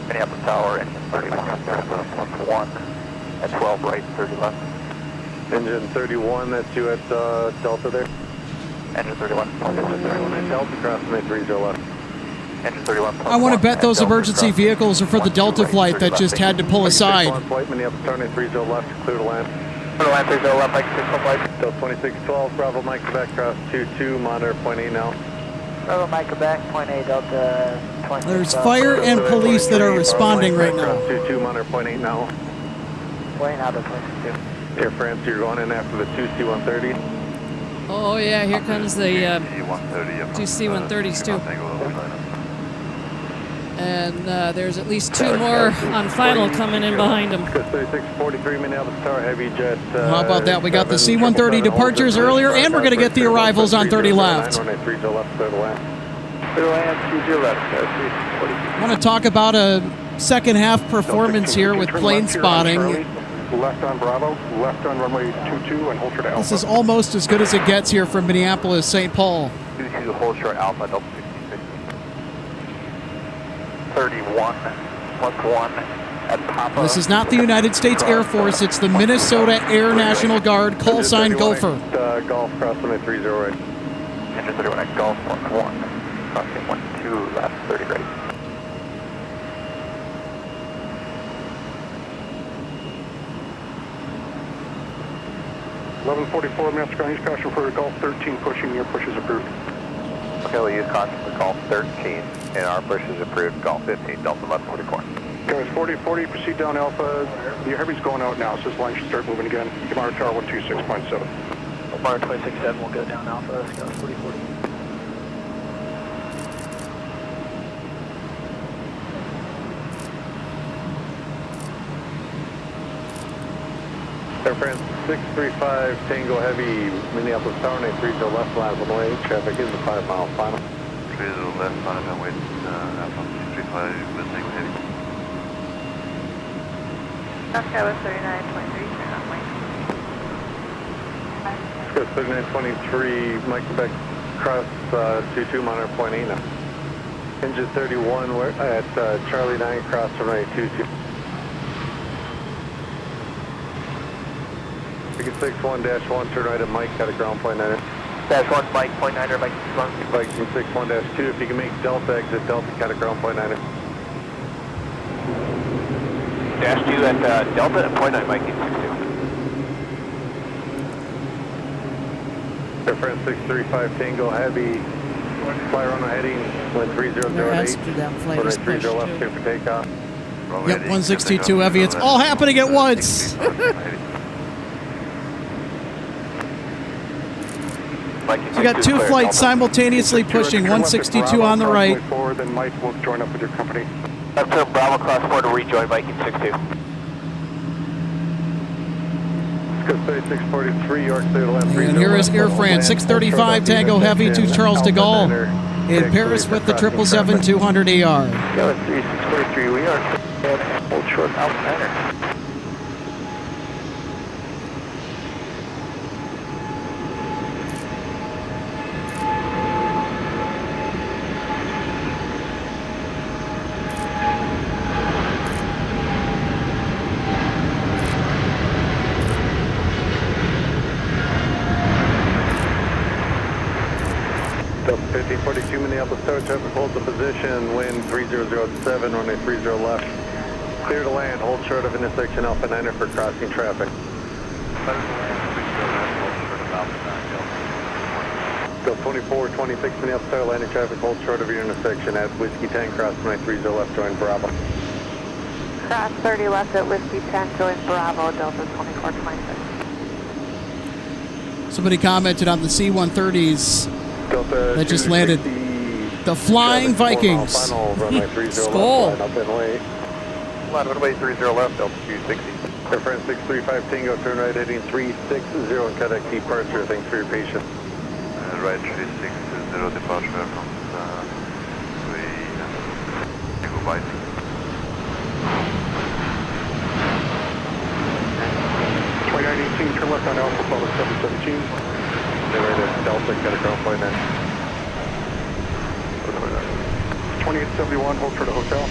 Minneapolis Tower, engine 31 on Delta plus 1 at 12 right, 30 left. Engine 31, that's you at Delta there. Engine 31. Engine 31 at Delta, cross runway 30 left. Engine 31 plus I want to 1 bet at those Delta, emergency crossing vehicles are for the 12 Delta right, flight 30 that left, just thank had to you. pull aside. On flight, Minneapolis Tower, 30 left, clear to land. Clear to land 30 left, Mike 6 on flight. Delta 2612, Bravo Mike Quebec, cross 22, monitor point 8 now. Bravo Mike Quebec, point 8 Delta 26. There's fire and police that are responding right now. Cross 22, monitor point 8 now. Waiting out of 22. Air France, you're going in after the 2C-130. Oh yeah, here comes the 2 C-130s too. And there's at least 2 more on final coming in behind them. 3643 Minneapolis Tower, heavy jet. How about that? We got the C-130 departures earlier, and we're going to get the arrivals on 30 left. I want to talk about a second half performance here with plane spotting. Left on Bravo, left on runway 22, and hold short Alpha. This is almost as good as it gets here from Minneapolis, St. Paul. 22, hold short Alpha, Delta 66. 31 plus 1 at Papa. This is not the United States Air Force, it's the Minnesota Air National Guard, call sign Gopher. Golf, cross runway 30 right. Engine 31 at Golf, 1, crossing 12 left, 30 right. 1144 Minneapolis Ground, use caution for Golf 13 pushing, your push is approved. Okay, we'll use caution for Golf 13, and our push is approved, Golf 15, Delta 1144. Guys, 40, proceed down Alpha. Your heavy's going out now, so this line should start moving again. Tomorrow Tower 126.7. Tomorrow 26.7 will go down Alpha, let's go 40. Air France 635 Tango Heavy, Minneapolis Tower, 930 left line on the way. Traffic is a 5 mile final. 30 left, final and wait, Alpha 635 with Tango Heavy. Skywest 39.3, turn on Mike. Let's go 3923, Mike Quebec, cross 22, monitor point 8 now. Engine 31 we're at Charlie 9, cross runway 22. Ticket 61-1, turn right at Mike, got a ground point 9er. -1, Mike, point 9er, Mike 61. Viking 61-2, if you can make Delta exit, Delta, got a ground point 9er. -2 at Delta and point 9, Mike 62. Air France 635 Tango Heavy, fly runway heading, wind 3008. Amsterdam flight is runway 30 pushed left, too. clear for takeoff. Yep, 162 Heavy. It's all happening at once. You got 2 flights simultaneously pushing, 162 on the right. Then Mike will join up with your company. Left turn Bravo cross 4 to rejoin Viking 62. Let's go 3643, York, clear to land. And here is Air France 635 Tango Heavy to Charles de Gaulle in Paris with the 777-200ER. Go at 3643, we are hold short Alpha 9er. Delta 1542 Minneapolis Tower, traffic holds the position, wind 3007, runway 30 left. Clear to land, hold short of intersection Alpha 9er for crossing traffic. Go 2426 Minneapolis Tower, landing traffic, hold short of your intersection at Whiskey 10, cross runway 30 left, join Bravo. cross 30 left at Whiskey 10, join Bravo, Delta 2426. Somebody commented on the C-130s that just landed. The Flying Vikings. Skull. Runway 30 left, Delta 260. Air France 635 Tango, turn right heading 360 and contact departure. Thanks for your patience. Right 360 departure from Tango Viking. 2918, turn left on Alpha, follow 717. Right at Delta, got a ground point there. 2871, hold for the hotel.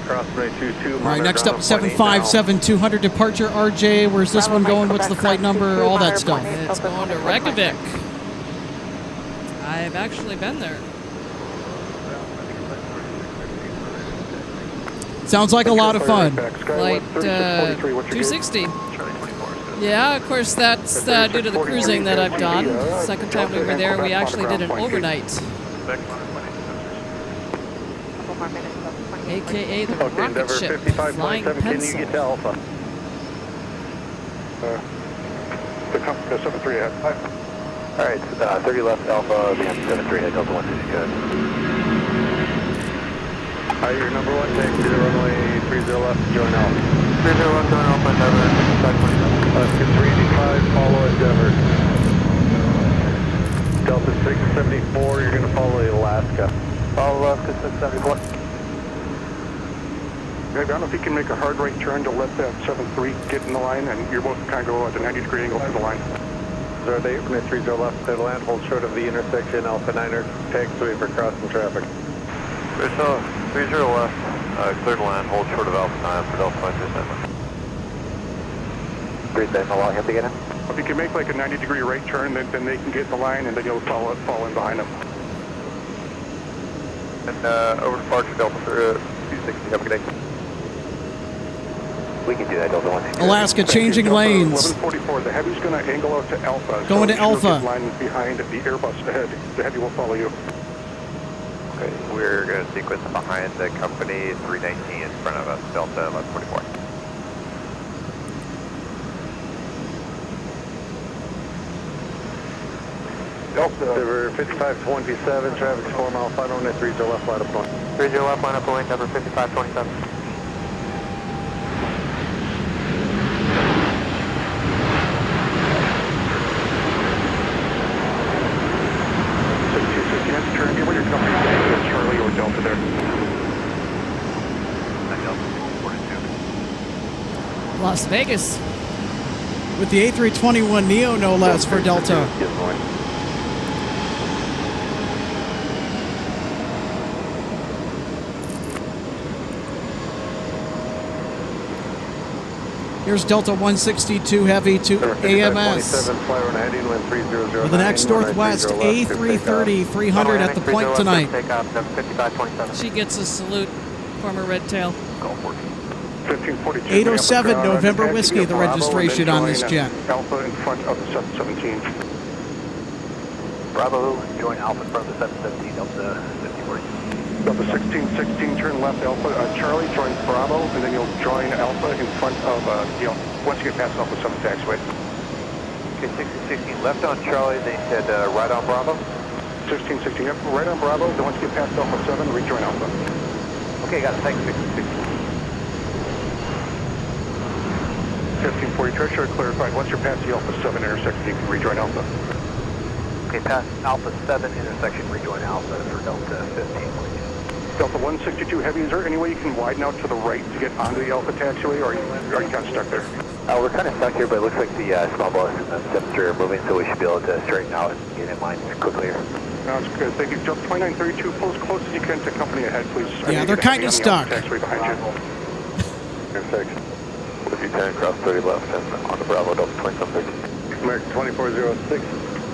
Cross right 22. All right, next up, 757-200 departure. RJ, where's this one going? What's the flight number? All that stuff. It's going to Reykjavik. I've actually been there. Sounds like a lot of fun. Flight 260. Yeah, of course, that's due to the cruising that I've done. Second time we were there, we actually did an overnight. AKA the rocket ship, flying pencil. You get to Alpha. The 73 ahead. All right, 30 left Alpha, the 73 head Delta 160 good. Your number 1, taxi to runway 30 left, join Alpha. 30 left, join Alpha, Endeavor, 385, follow Endeavor. Delta 674, you're going to follow Alaska. Follow Alaska 674. I don't know if you can make a hard right turn to let that 73 get in the line, and you're both kind of go at a 90-degree angle through the line. 08, runway 30 left, clear to land, hold short of the intersection, Alpha 9er, taxiway for crossing traffic. 30 left, clear to land, hold short of Alpha 9 for Delta 927. 3 how long have to get in? If you can make like a 90-degree right turn, then they can get in the line, and then you'll fall in behind them. And over departure Delta 260, have a good day. We can do that, Delta 160. Alaska changing lanes. 1144, the Heavy's going to angle out to Alpha. Going to Alpha. Line behind the Airbus ahead. The Heavy will follow you. Okay, we're going to sequence behind the company 319 in front of us, Delta 1144. Delta 5527, traffic's 4 mile final, runway 30 left, line up point. 30 left, line up point, number 5527. Turn, get where your company is, Charlie or Delta there. Las Vegas. With the A321neo, no less, for Delta. Here's Delta 162 Heavy to AMS. With the next Northwest A330 300 at the point tonight. She gets a salute, former Red Tail. 807 November Whiskey, the registration on this jet. Alpha in front of the 717. Bravo, join Alpha in front of the 717, Delta 5040. Delta 1616, turn left Alpha. Charlie, join Bravo, and then you'll join Alpha in front of, once you get past Alpha 7 taxiway. Okay, 1616, left on Charlie, they said right on Bravo? 1616, yep, right on Bravo, then once you get past Alpha 7, rejoin Alpha. Okay, got it, thanks, 1616. 1540, Treasurer clarified, once you're past the Alpha 7 intersection, you can rejoin Alpha. Okay, past Alpha 7 intersection, rejoin Alpha for Delta 15. Delta 162 Heavy, is there any way you can widen out to the right to get onto the Alpha taxiway, or are you kind of stuck there? We're kind of stuck here, but it looks like the small bus and the 7-3 are moving, so we should be able to straighten out and get in line quickly here. That's good. Thank you. Delta 2932, pull as close as you can to company ahead, please. Yeah, they're kind of stuck. Taxiway behind you. Intersection. If you turn across 30 left and on the Bravo, Delta 2730. American 2406.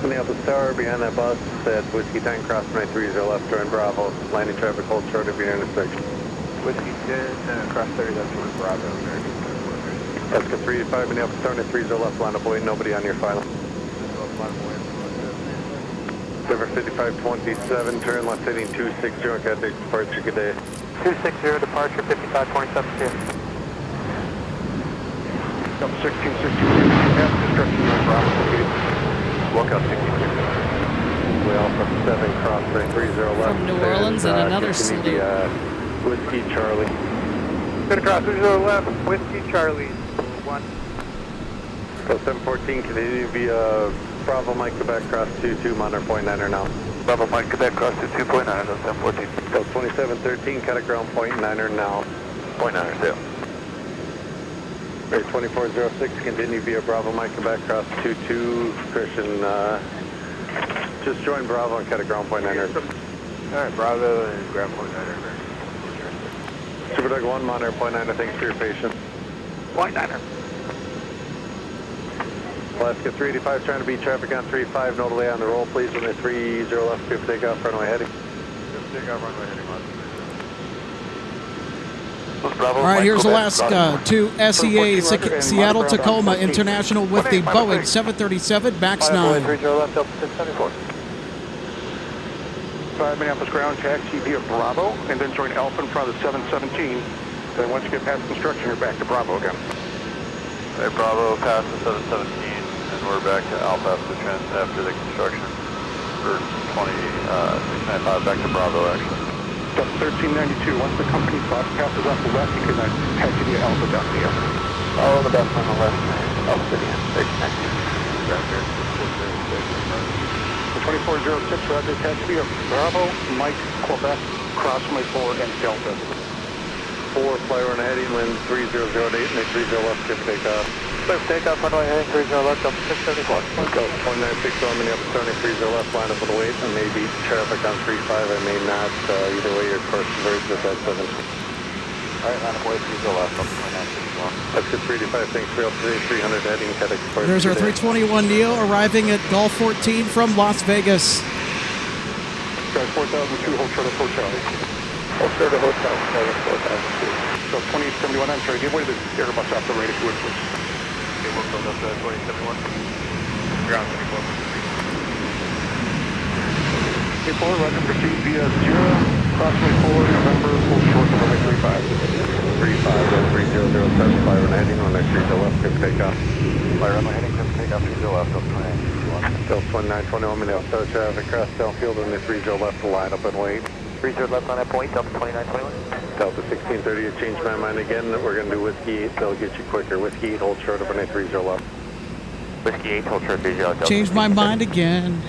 Minneapolis Tower, behind that bus at Whiskey 10, cross 930 left, join Bravo. Landing traffic, hold short of your intersection. Whiskey 10, cross 30 left, join Bravo. Alaska 385, Minneapolis Tower, 30 left, line up away, nobody on your file. River 5527, turn left heading 260, contact departure, good day. 260 departure 55.72. Delta 1662, pass construction on Bravo. Lookout 1662. We Alpha 7 cross 930 left. From New Orleans and another continue salute. the, Whiskey Charlie. Good across 30 left, Whiskey Charlie, 1. So 714, continue via Bravo Mike Quebec cross 22, monitor 0.9er now. Bravo Mike Quebec cross to 2.9, that's 714. So 2713, cut at ground 0.9er now. 0.9er, still. Great, 2406, continue via Bravo Mike Quebec cross 22, Christian, just join Bravo and cut at ground 0.9er. Alright, Bravo and ground 0.9er. Super Dog 1, monitor 0.9er, thanks for your patience. 0.9er. Alaska 385, trying to beat traffic on 35, no delay on the roll, please. When they're 30 left, clear for takeoff, runway heading. Takeoff, runway heading on. All right, here's Alaska to SEA Seattle Tacoma International with the Boeing 737 MAX 9. 30 left, Delta 674. 5 Minneapolis ground, taxi via Bravo, and then join Alpha in front of the 717. Then once you get past construction, you're back to Bravo again. Hey, Bravo, past the 717, and we're back to Alpha after the construction. For 695, back to Bravo, actually. Delta 1392, once the company bus passes off the left, you can taxi via Alpha down the air. All the best on the left, Alpha City, 2406, roger, taxi via Bravo, Mike, Quebec, Crossway 4, and Delta. 4, fly run heading, wind 3008, make 30 left, clear for takeoff. Clear for takeoff, runway heading 30 left, Delta 674. Go, 1961, Minneapolis, 30 left, line up with the weight, and may beat traffic on 35, I may not, either way your course converges with that 7. Alright, line up with 30 left, Delta 2961. Let's get 385, thanks for today, 300 heading, cut express. There's our 321 Neo arriving at Gulf 14 from Las Vegas. Guys, 4002, hold short of Hotel. Hold short of Hotel, 4002. So 2871, I'm sorry, give way to the Airbus off the right if you would, please. Okay, we'll build up to 2071. Ground 24. 24, roger, proceed via 0, crossway 4, November, full short of runway 35. 35, 3007, fly run heading, on next 30 left, clear for takeoff. Fly runway heading, clear for takeoff, 30 left, Delta 2961. Delta 2921, Minneapolis, start traffic, cross downfield, and the 30 left, line up and wait. 30 left on that point, Delta 2921. Delta 1630, you changed my mind again. We're going to do Whiskey 8. They'll get you quicker. Whiskey 8, hold short of an 30 left. Whiskey 8, hold short, 30 left. Changed my mind again.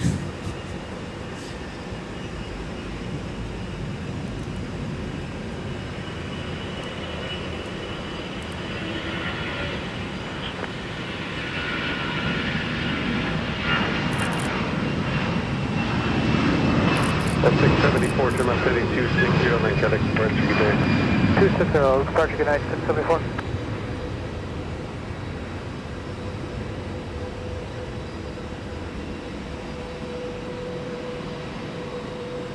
That's 674, turn left heading 260, and then cut express, you good day. 260, departure good night, 674.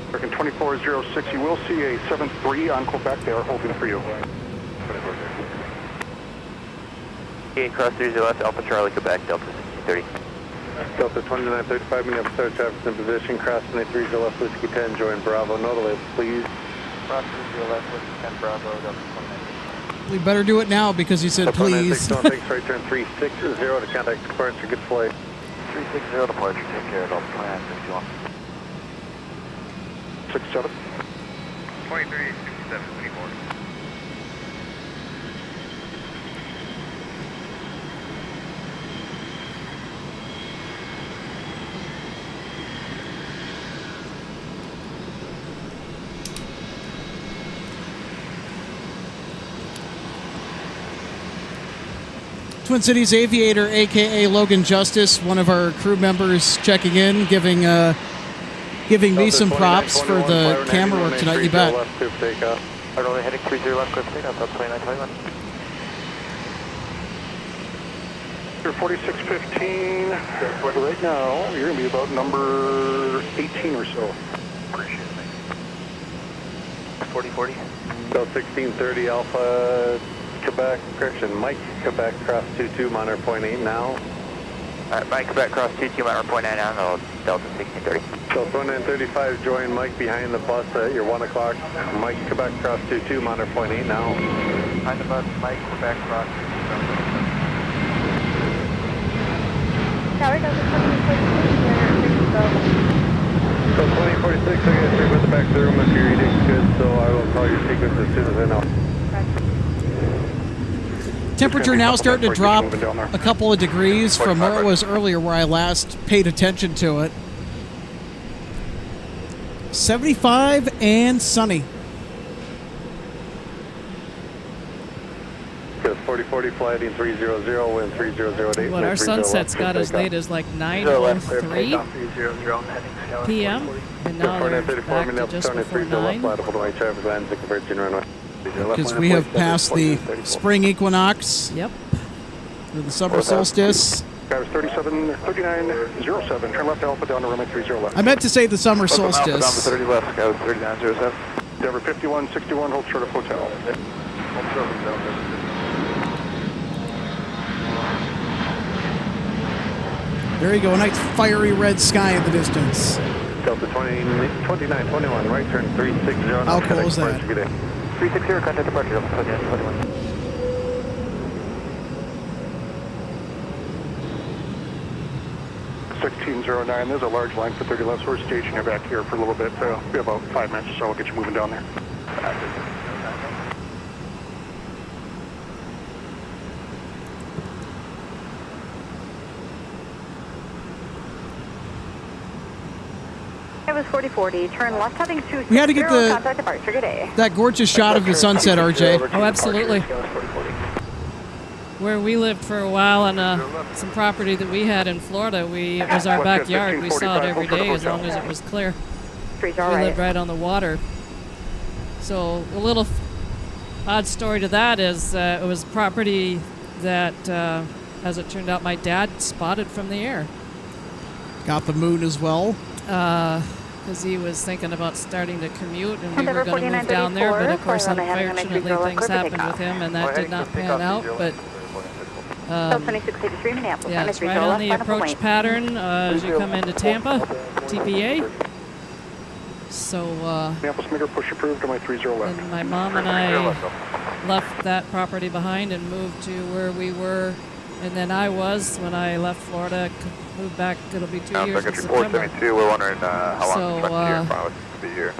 American 2406, you will see a 73 on Quebec. They are holding for you. 8, cross 30 left, Alpha Charlie, Quebec, Delta 1630. Delta 2935, Minneapolis, start traffic in position, cross 30 left, Whiskey 10, join Bravo, no delay, please. Cross 30 left, Whiskey 10, Bravo, Delta 29. We better do it now because you said please. Thanks, right turn 360 to contact departure, good flight. 360 departure, take care, Delta 2961. 67. 23, 67, 24. Twin Cities Aviator, a.k.a. Logan Justice, one of our crew members checking in, giving me some props for the camera work tonight, you bet. Runway heading 30 left, clear for takeoff, Delta 2921. You're 4615. Right now, you're going to be about number 18 or so. Appreciate it. 4040. Delta 1630, Alpha, Quebec, correction, Mike, Quebec, cross 22, monitor 0.8 now. Mike, Quebec, cross 22, minor 0.9 now, Delta 1630. Delta 1935, join Mike behind the bus at your 1 o'clock. Mike, Quebec, cross 22, monitor 0.8 now. Behind the bus, Mike, Quebec, cross 22. Tower Delta 2046, So 2046, I gotta check with the back of the room if your reading's good, so I will call your sequence as soon as I know. Temperature now starting to drop a couple of degrees from where it was earlier where I last paid attention to it. 75 and sunny. Good, 4040, flight heading 300, wind 3008. What our sunsets got as late as like 9:03 p.m. and now they're back to just before 9. Because we have passed the spring equinox. Yep. Or the summer solstice. Guys, 373907, turn left Alpha down to runway 30 left. I meant to say the summer Down to solstice. 30 left, guys, 3907. Denver 5161, hold short of hotel. Hold short of hotel. There you go, a nice fiery red sky in the distance. Delta 2921, right turn 360. How cool is that? 360, contact departure, Delta 2921. 1609, there's a large line for 30 left, so we're staging you back here for a little bit. Be about 5 minutes or so, we'll get you moving down there. It was 4040, turn left heading 260, We had to get contact departure, good day. that gorgeous shot of the sunset, RJ. Oh, absolutely. Where we lived for a while on some property that we had in Florida, it was our backyard. We saw it every day as long as it was clear. We lived right on the water. So a little odd story to that is it was property that, as it turned out, my dad spotted from the air. Got the moon as well. Because he was thinking about starting to commute, and we were going to move down there, but of course, unfortunately, things happened with him, and that did not pan out. But yeah, it's right on the approach pattern as you come into Tampa, TPA. So, push approved, my 30 left. and my mom and I left that property behind and moved to where we were, and then I was, when I left Florida, moved back. It'll be 2 years in September. 472, we're wondering how long it's going to be here.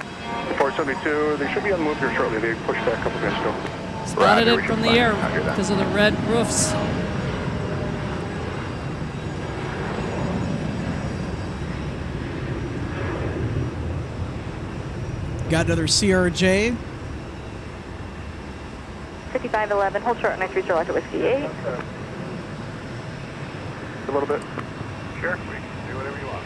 472, they should be on the move here shortly. They pushed back a couple minutes ago. Spotted it from the air because of the red roofs. Got another CRJ. 5511, hold short, next reach left at Whiskey 8. A little bit. Sure, we can do whatever you want.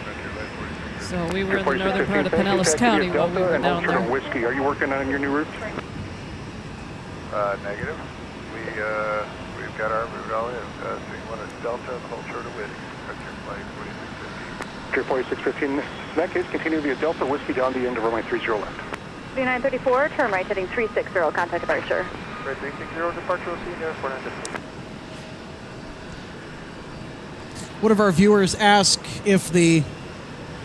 So we were in the northern part of Pinellas County while we were down there. Whiskey, are you working on your new route? Negative. We've got our route all in. So you want a Delta and hold short of Whiskey. That's your flight 4615. 4615. In that case, continue via Delta Whiskey down the end of runway 30 left. 3934, turn right heading 360, contact departure. Right 360, departure, we'll see you there, 4950. One of our viewers asked if the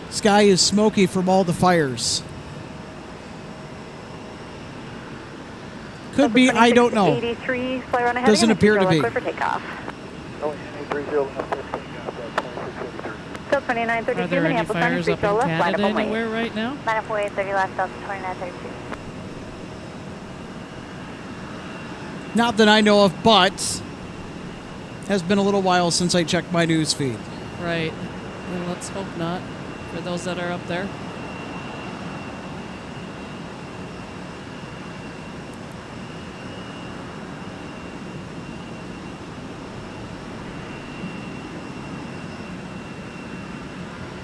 sky is smoky from all the fires. Could be, I don't know. 83, fly around ahead. Doesn't appear to be. Clear for takeoff. Still 2932, Are there any Minneapolis, fires up in left, line Canada up only. anywhere right now? 948, 30 left, Delta 2932. Not that I know of, but has been a little while since I checked my news feed. Right. And let's hope not for those that are up there.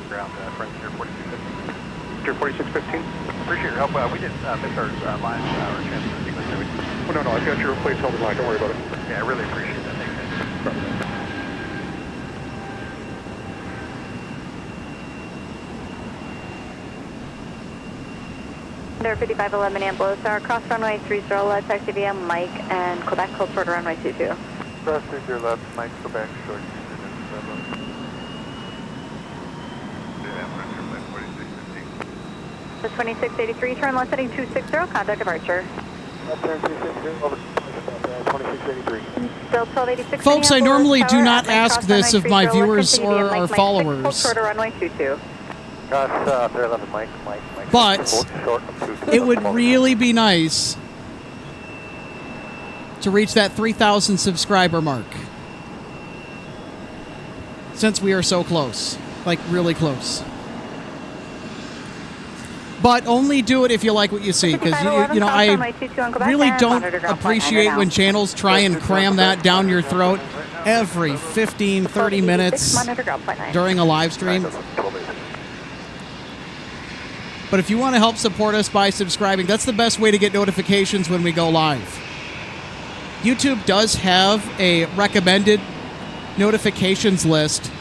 Ground, Frontier 4615. Frontier 4615. Appreciate your help. We didn't miss our line, our transfer sequence. Oh, no, I've got your placeholder line. Don't worry about it. Yeah, I really appreciate that. Thanks. Under 5511 Minneapolis, our cross runway 30 left, taxi via Mike and Quebec, hold short runway 22. Cross 30 left, Mike, Quebec, short. The 2683, turn left heading 260, contact departure. Left turn 260, over 2683. Still 1286. Folks, I normally do not ask this of my viewers or our followers. Hold short of runway 22. They're 11, Mike. But it would really be nice to reach that 3,000 subscriber mark. Since we are so close. Like, really close. But only do it if you like what you see, because you know, I really don't appreciate when channels try and cram that down your throat every 15, 30 minutes during a live stream. But if you want to help support us by subscribing, that's the best way to get notifications when we go live. YouTube does have a recommended notifications list.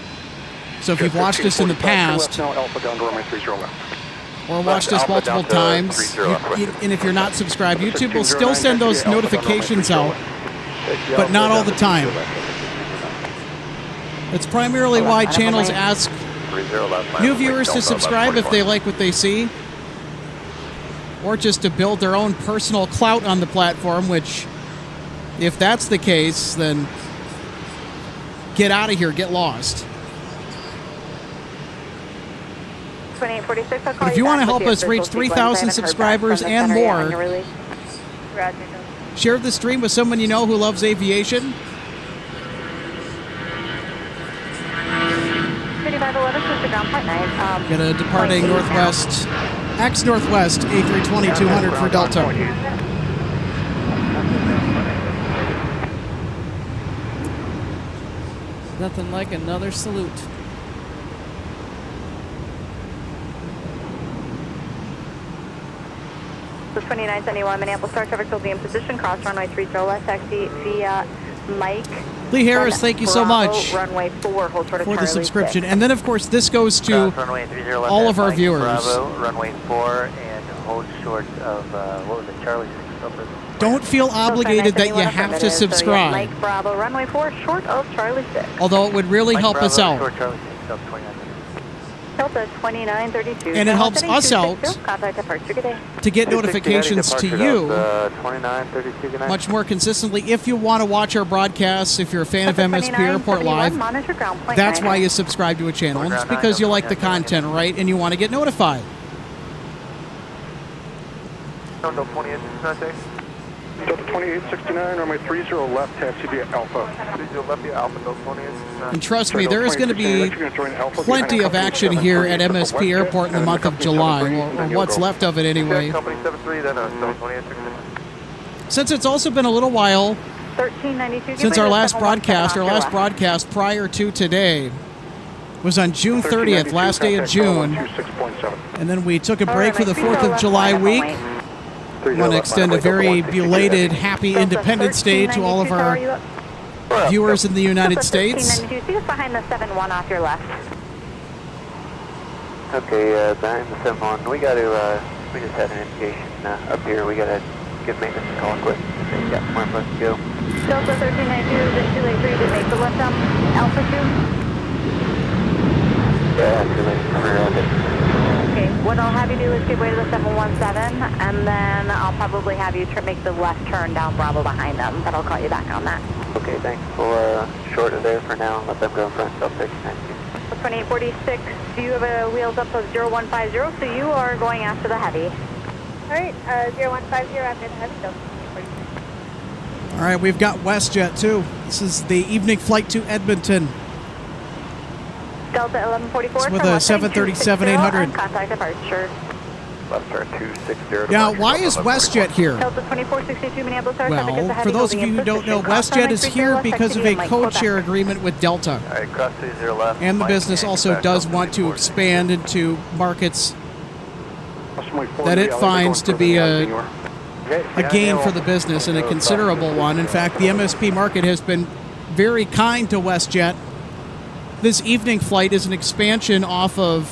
So if you've watched us in the past, or watched us multiple times, and if you're not subscribed, YouTube will still send those notifications out, but not all the time. That's primarily why channels ask new viewers to subscribe if they like what they see, or just to build their own personal clout on the platform, which, if that's the case, then get out of here, get lost. 2846, But if you want to help us reach 3,000 subscribers and more, share the stream with someone you know who loves aviation. 3511, Get a departing Northwest, ex-Northwest A320-200 for Delta. Nothing like another salute. The 2971 Minneapolis Star Traffic will be in position. Cross runway 30 left, taxi via Mike. Lee Harris, thank you so much runway 4, hold short of for the Charlie subscription. 6. And then, of course, this goes to all of our viewers. Bravo, runway 4, and hold short of, what was it, Charlie 6? Don't feel obligated that you have to subscribe. Mike Bravo, runway 4, short of Charlie 6. Although it would really help us out. Short Charlie 6, up 29. Delta 2932. And it helps us out to get notifications to you much more consistently if you want to watch our broadcasts, if you're a fan of MSP Airport Live. That's why you subscribe to a channel. And it's because you like the content, right? And you want to get notified. Delta 2869, runway 30 left, taxi via Alpha. 30 left via Alpha, Delta 2869. And trust me, there is going to be plenty of action here at MSP Airport in the month of July, or what's left of it anyway. Since it's also been a little while since our last broadcast prior to today was on June 30th, last day of June, and then we took a break for the 4th of July week. I want to extend a very belated Happy Independence Day to all of our viewers in the United States. See us behind the 7-1 off your left. Okay, behind the 7-1, we got to, we just had an indication up here. We got to give maintenance a call quick. Okay, got somewhere for us to go. Delta 1392, is it too late for you to make the left Alpha 2? Yeah, too late for it. Okay, what I'll have you do is give way to the 717, and then I'll probably have you make the left turn down Bravo behind them, but I'll call you back on that. Okay, thanks. We'll short it there for now and let them go in front. Delta 692. 2846, do you have a wheels up of 0150, so you are going after the heavy. Alright, 0150 after the heavy, Delta 2846. All right, we've got WestJet too. This is the evening flight to Edmonton. Delta 1144 with a 737-800. Contact departure. Left turn 260. Now, why is WestJet here? Delta 2462 Minneapolis Star Traffic is Well, heavy for those of you who holding in don't know, position. WestJet is here because of a code-share agreement with Delta. Alright, cross 30 left. And the business also does want to expand into markets that it finds to be a gain for the business, and a considerable one. In fact, the MSP market has been very kind to WestJet. This evening flight is an expansion off of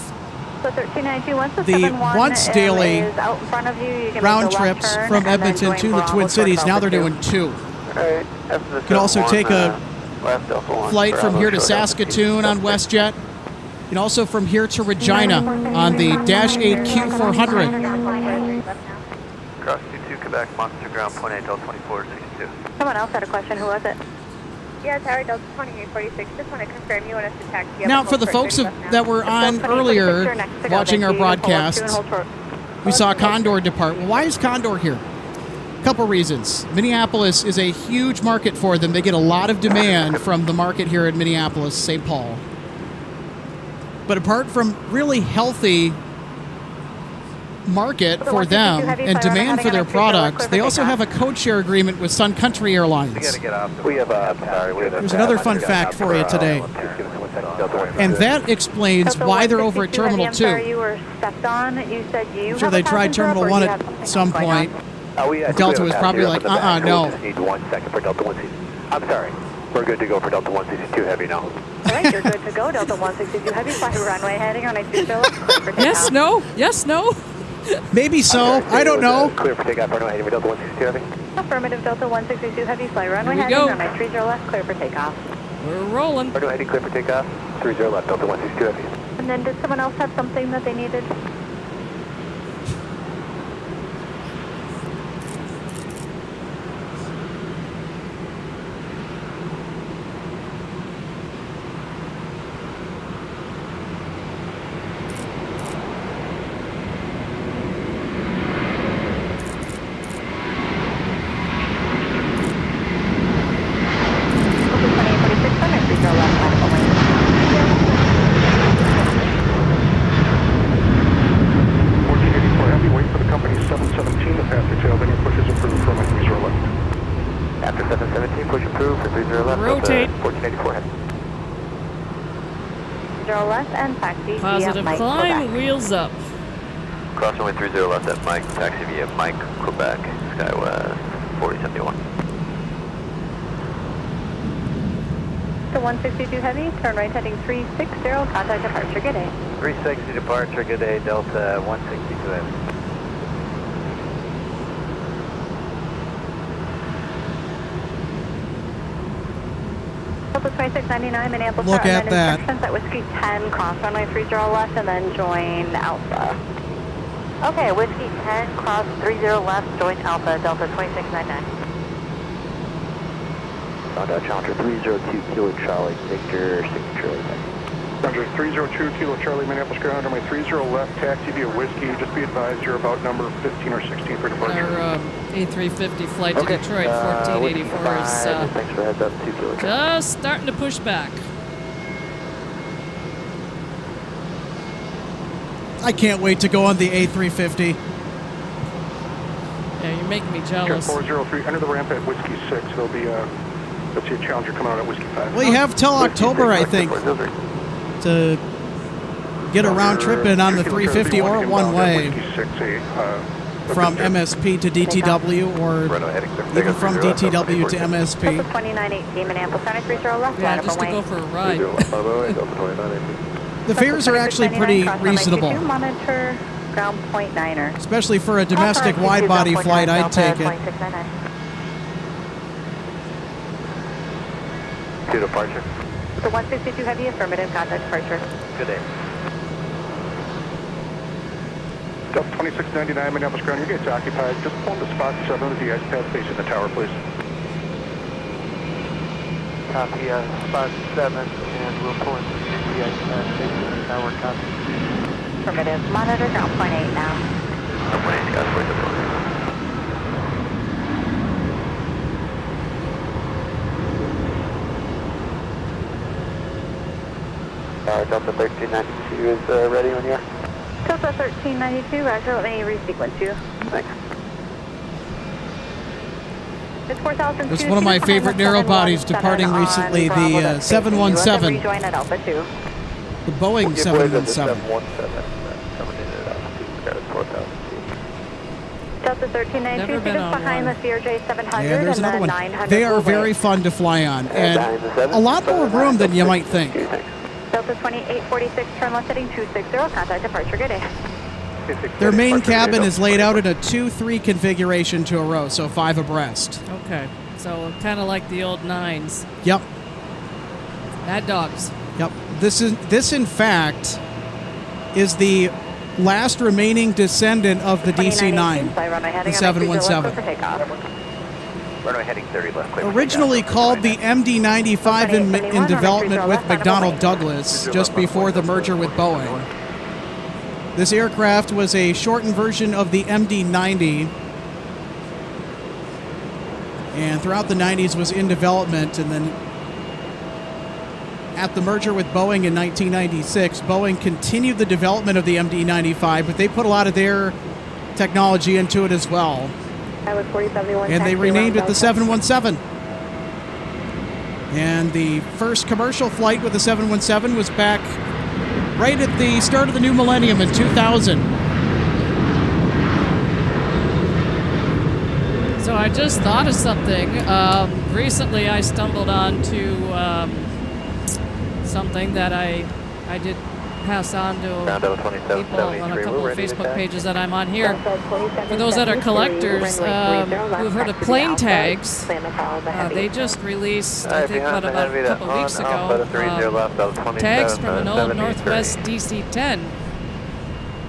the once daily round trips from Edmonton to the Twin Cities. Now they're doing 2. You can also take a flight from here to Saskatoon on WestJet And also from here to Regina on the Dash 8 Q400. Cross 22 Quebec, Monster Ground, point 8, Delta 2462. Someone else had a question. Who was it? Yeah, Tower Delta 2846. Just want to confirm you want us to taxi up. Now, for the folks that were on earlier watching our broadcast, we saw Condor depart. Well, why is Condor here? A couple reasons. Minneapolis is a huge market for them. They get a lot of demand from the market here in Minneapolis, St. Paul. But apart from really healthy market for them and demand for their products, they also have a code share agreement with Sun Country Airlines. There's another fun fact for you today. And that explains why they're over at Terminal 2. I'm sure they tried Terminal 1 at some point. Delta was probably like, no. Need 1 second for Delta 162. I'm sorry. We're good to go for Delta 162 Heavy now. All right, you're good to go, Delta 162 Heavy. Fly runway heading on a 2 Yes, no. Yes, no. Maybe so. I don't know. Clear for takeoff, runway heading for Delta 162 Heavy. Affirmative, Delta 162 Heavy. Fly runway Here we heading go. on a 30 left. Clear for takeoff. We're rolling. Runway heading clear for takeoff. 30 left, Delta 162 Heavy. And then did someone else have something that they needed? Positive climb, wheels up. Cross runway 30 left at Mike, taxi via Mike, Quebec, SkyWest 4071. The 162 Heavy, turn right heading 360, contact departure, good day. 360 departure, good day, Delta 162 Heavy. Delta 2699, Minneapolis. Look at that. At Whiskey 10, cross runway 30 left, and then join Alpha. Okay, Whiskey 10, cross 30 left, join Alpha, Delta 2699. Contact Challenger 302 Kilo Charlie, Victor, signature. Roger, 302 Kilo Charlie, Minneapolis ground, runway 30 left, taxi via Whiskey. Just be advised you're about number 15 or 16 for departure. Our A350 flight to Detroit, 1484 is thanks for heads up, 2 Kilo Charlie. just starting to push back. I can't wait to go on the A350. Yeah, you're making me jealous. 403, enter the ramp at Whiskey 6. There'll be a Challenger coming out at Whiskey 5. Well, you have till October, I think, to get a round trip in on the 350 or one way from MSP to DTW or even from DTW to MSP. 2918, Minneapolis, 30 left, Yeah, just to go for a ride. The fares are actually pretty reasonable. Monitor ground point 9er. Especially for a domestic wide-body flight, I'd take it. To departure. The 162 Heavy, affirmative, contact departure. Good day. Delta 2699, Minneapolis ground, your gate's occupied. Just pull into spot 7 with the ice pad facing the tower, please. Copy, spot 7, and we'll pull into the ice pad facing the tower, copy. Affirmative, monitor ground point 8 now. Delta 1392 is ready when you are. Delta 1392, roger, let me resequence you. Thanks. It's 4002. It's one of my favorite narrow bodies departing recently, the 717. Rejoin at Alpha 2. The Boeing 717. Delta 1392, just behind the CRJ 700 Yeah, there's and another the one. 900. They are very fun to fly on, and a lot more room than you might think. Delta 2846, turn left heading 260, contact departure, good day. Their main cabin is laid out in a 2-3 configuration to a row, so 5 abreast. Okay, so kind of like the old 9s. Yep. Mad dogs. Yep. This in fact is the last remaining descendant of the DC-9, the 717. Runway heading 30 left. Clear. Originally called the MD-95 in development with McDonnell Douglas just before the merger with Boeing. This aircraft was a shortened version of the MD-90, and throughout the 90s was in development, and then at the merger with Boeing in 1996, Boeing continued the development of the MD-95, but they put a lot of their technology into it as well. And they renamed it the 717. And the first commercial flight with the 717 was back right at the start of the new millennium in 2000. So I just thought of something. Recently I stumbled onto something that I did pass on to people on a couple of Facebook pages that I'm on here. For those that are collectors who've heard of plane tags, they just released, I think, about a couple of weeks ago, tags from an old Northwest DC-10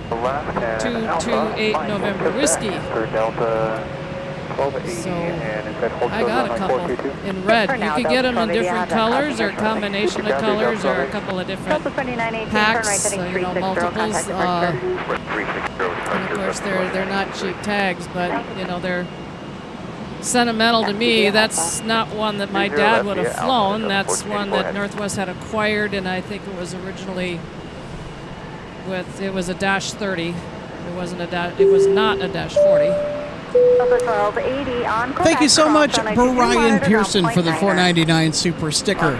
228 November whiskey. So I got a couple in red. You could get them in different colors or a combination of colors or a couple of different packs, multiples. And of course, they're not cheap tags, but they're sentimental to me. That's not one that my dad would have flown. That's one that Northwest had acquired, and I think it was originally it was a Dash 30. It was not a Dash 40. Thank you so much, Brian Pearson, for the $4.99 super sticker.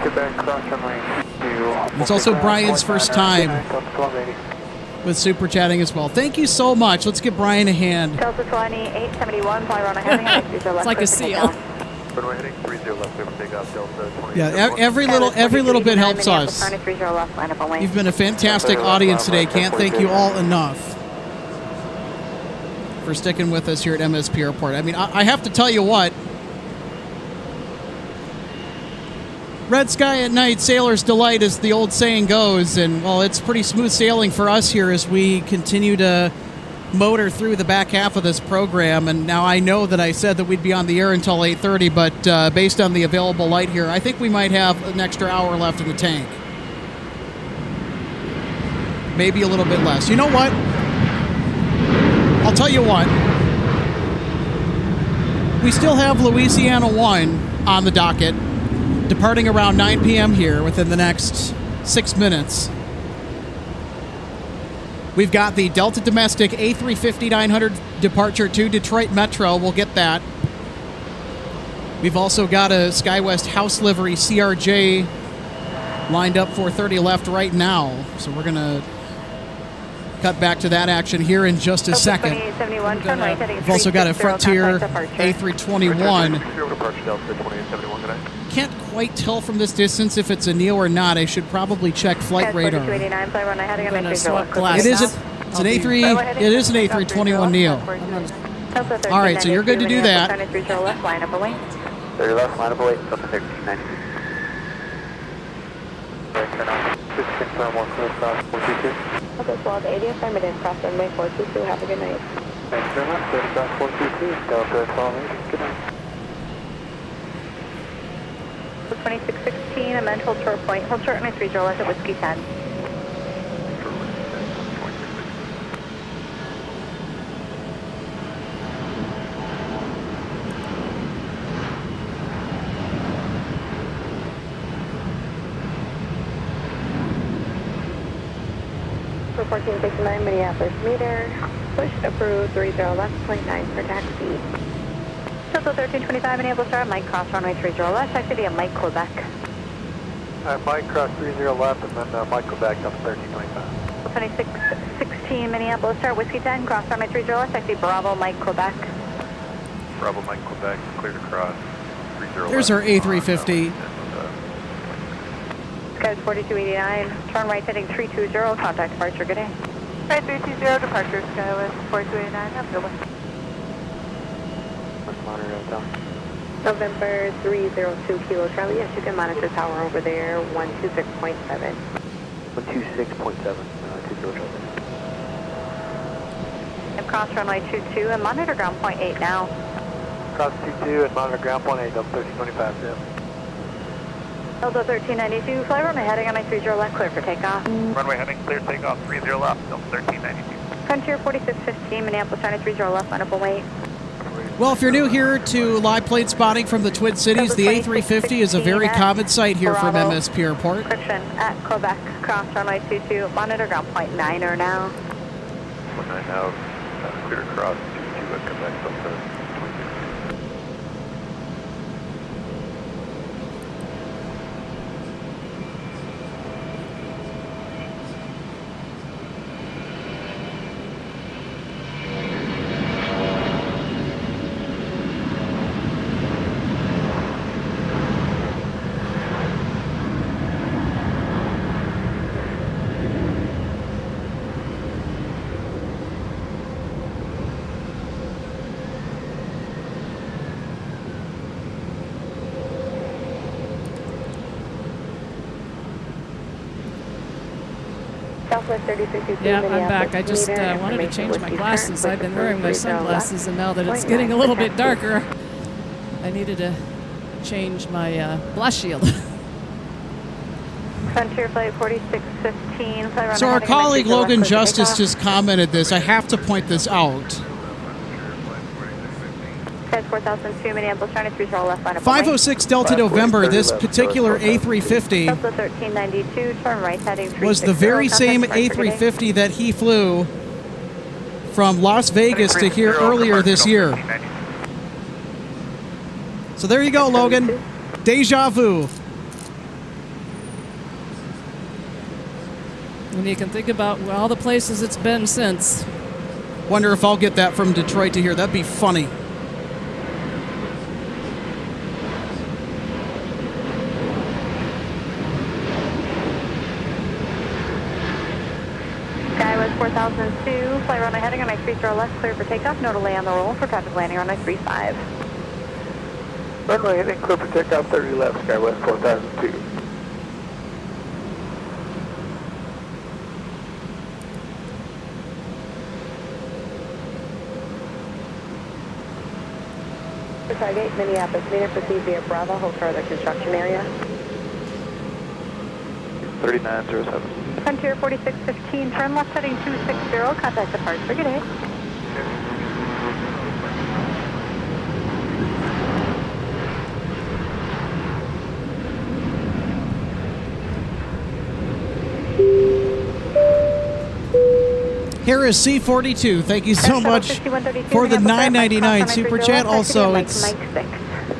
It's also Brian's first time with super chatting as well. Thank you so much. Let's give Brian a hand. It's like a seal. Yeah, every little bit helps us. You've been a fantastic audience today. Can't thank you all enough for sticking with us here at MSP Airport. I mean, I have to tell you what. Red sky at night, sailor's delight, as the old saying goes. And, well, it's pretty smooth sailing for us here as we continue to motor through the back half of this program. And now I know that I said that we'd be on the air until 8:30, but based on the available light here, I think we might have an extra hour left in the tank. Maybe a little bit less. You know what? I'll tell you what. We still have Louisiana 1 on the docket, departing around 9 p.m. here within the next 6 minutes. We've got the Delta Domestic A350-900 departure to Detroit Metro. We'll get that. We've also got a SkyWest House Livery CRJ lined up for 30 left right now. So we're going to cut back to that action here in just a second. We've also got a Frontier A321. Can't quite tell from this distance if it's a Neo or not. I should probably check flight radar. It is an A321 Neo. All right, so you're good to do that. Line up away, Delta 1390. Okay, well, the 80 affirmative, cross runway 422, have a good night. Thanks very much, 422, Delta 1280, good night. 2616, amend hold short point, hold short runway 30 left at Whiskey 10. For 1469 Minneapolis meter, push approved 30 left, 0.9 for taxi. Delta 1325 Minneapolis Star, Mike cross runway 30 left, taxi via Mike Quebec. Mike cross 30 left and then Mike Quebec up 1325. 2616 Minneapolis Star, Whiskey 10, cross runway 30 left, taxi Bravo Mike Quebec. Bravo Mike Quebec, clear to cross 30 left. There's our A350. Skywest 4289, turn right heading 320, contact departure, good day. Right 320, departure, Skywest 4289, have a good one. November 302 Kilo Charlie. Yes, you can monitor tower over there, 126.7. 126.7, 2 Kilo Charlie. And cross runway 22 and monitor ground point 8 now. Cross 22 and monitor ground point 8, Delta 1325, yeah. Delta 1392, fly runway heading on my 30 left, clear for takeoff. Runway heading clear, takeoff 30 left, Delta 1392. Frontier 4615, Minneapolis, China 30 left, line up and wait. Well, if you're new here to live plane spotting from the Twin Cities, the A350 is a very common sight here from MSP Airport. Correction, at Quebec, cross runway 22, monitor ground point 9er now. 19 now, clear across 22 at Quebec, Delta 26. Yeah, I'm back. I just wanted to change my glasses. I've been wearing my sunglasses, and now that it's getting a little bit darker, I needed to change my blast shield. Frontier flight 4615, fly runway So our heading colleague Mexico, Logan left, clear for Justice takeoff. just commented this. I have to point this out. Guys, 4002, Minneapolis, China 30 left, line up and wait. 506 Delta November, this particular A350 Delta 1392, turn right heading 360. was the very same contact departure today. A350 that he flew from Las Vegas to here earlier this year. So there you go, Logan. Deja vu. When you can think about all the places it's been since. Wonder if I'll get that from Detroit to here. That'd be funny. Skywest 4002, fly runway heading on my 30 left, clear for takeoff. No delay on the roll for traffic landing on my 35. Runway heading clear for takeoff 30 left, Skywest 4002. Target Minneapolis, meter proceed via Bravo, hold further construction area. 3907. Frontier 4615, turn left heading 260, contact departure, good day. Here is C42. Thank you so much for the $9.99 super chat. Also, it's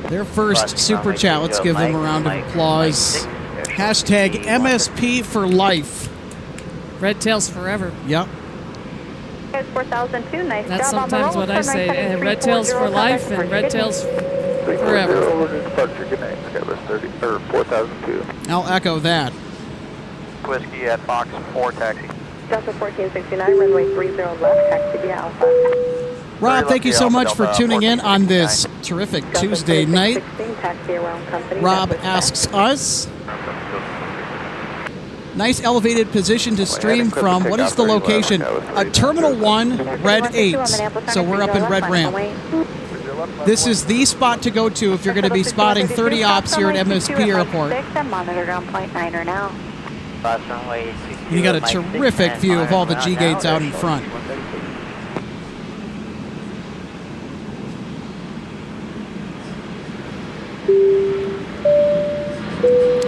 their first super chat. Let's give them a round of applause. Hashtag MSP for life. Red tails forever. Yep. 4002, nice That's job on the roll. sometimes what I Turn right say. heading Red tails for 340, life and red tails forever. Over to departure, good night, Skywest 30, or 4002. I'll echo that. Whiskey at Fox 4 taxi. Delta 1469, runway 30 left, taxi via Alpha. Rob, thank you so much for tuning in on this terrific Tuesday night. Rob asks us, nice elevated position to stream from. What is the location? Terminal 1, Red 8. So we're up in Red Ramp. This is the spot to go to if you're going to be spotting 30 ops here at MSP Airport. Monitor ground point 9er now. You got a terrific view of all the G gates out in front.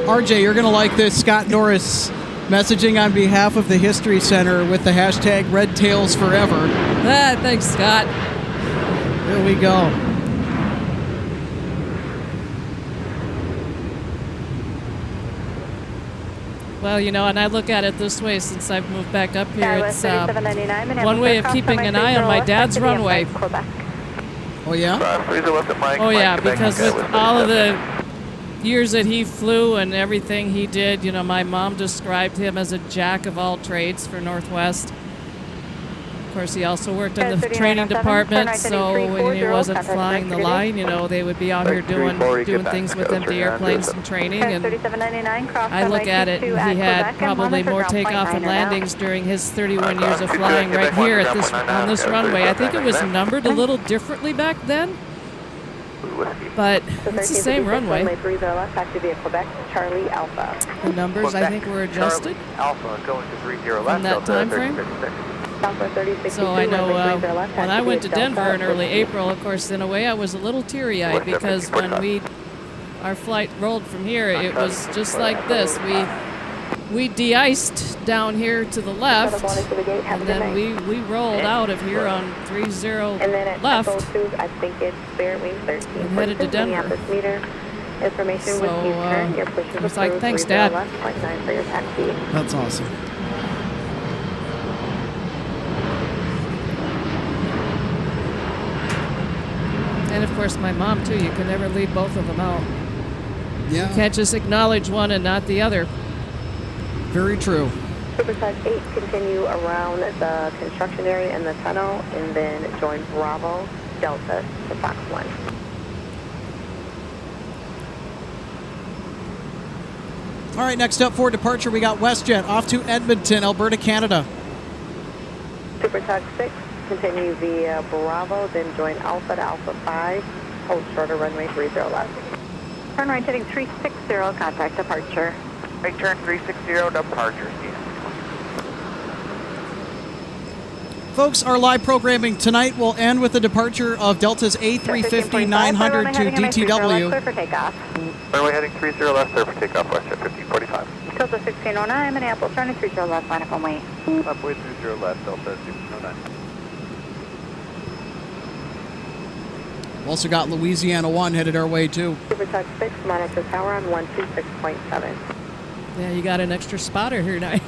RJ, you're going to like this. Scott Norris messaging on behalf of the History Center with the hashtag Red Tails Forever. Ah, thanks, Scott. Here we go. Well, you know, and I look at it this way since I've moved back up here. It's one way of keeping an eye on my dad's runway. Oh, yeah? Oh, yeah, because with all of the years that he flew and everything he did, you know, my mom described him as a jack of all trades for Northwest. Of course, he also worked in the training department, so when he wasn't flying the line, you know, they would be out here doing things with empty airplanes and training. And I look at it, and he had probably more takeoff and landings during his 31 years of flying right here at on this runway. I think it was numbered a little differently back then, but it's the same runway. The numbers, I think, were adjusted in that time frame. So I know when I went to Denver in early April, of course, in a way I was a little teary-eyed because when our flight rolled from here, it was just like this. We de-iced down here to the left, and then we rolled out of here on 30 left and headed to Denver. So it's like, thanks, Dad. That's awesome. And of course, my mom too. You can never leave both of them out. Yeah. You can't just acknowledge one and not the other. Very true. Supersonic 8, continue around the construction area and the tunnel, and then join Bravo Delta to Fox 1. All right, next up for departure, we got WestJet off to Edmonton, Alberta, Canada. Supersonic 6, continue via Bravo, then join Alpha to Alpha 5, hold shorter runway 30 left. Turn right heading 360, contact departure. Right turn 360, departure. Folks, our live programming tonight will end with the departure of Delta's A350-900 to DTW. Clear for takeoff. Runway heading 30 left, clear for takeoff, WestJet 1545. Delta 1609, Minneapolis, turning 30 left, line up on way. Upway 30 left, Delta 1609. We've also got Louisiana 1 headed our way, too. Supertug 6, monitor tower on 126.7. Yeah, you got an extra spotter here now.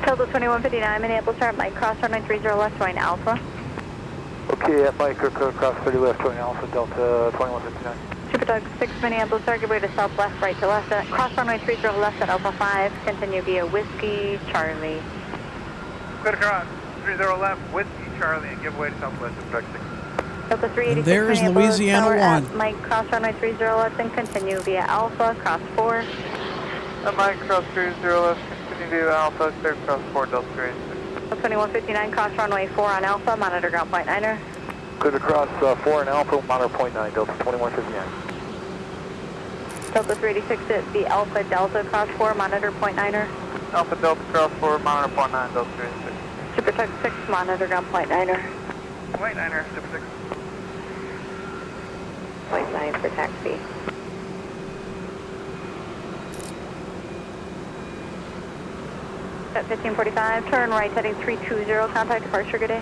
Delta 2159, Minneapolis, turn Mike, cross runway 30 left, join Alpha. Okay, at Mike, cross 30 left, join Alpha, Delta 2159. Supertug 6, Minneapolis, target way to south left, right to left, cross runway 30 left at Alpha 5, continue via Whiskey, Charlie. Good cross, 30 left, Whiskey, Charlie, and give way to southwest of Supertug 6. Delta 386, there's Minneapolis, Louisiana tower 1. At Mike, cross runway 30 left, and continue via Alpha, cross 4. At Mike, cross 30 left, continue via Alpha, clear cross 4, Delta 386. 2159, cross runway 4 on Alpha, monitor ground point 9er. Clear to cross 4 and Alpha, monitor point 9, Delta 2159. Delta 386 at the Alpha Delta cross 4, monitor point 9er. Alpha Delta cross 4, monitor point 9, Delta 386. Supertug 6, monitor ground point 9er. Point 9er, Super 6. Point 9 for taxi. At 1545, turn right heading 320, contact departure, good day.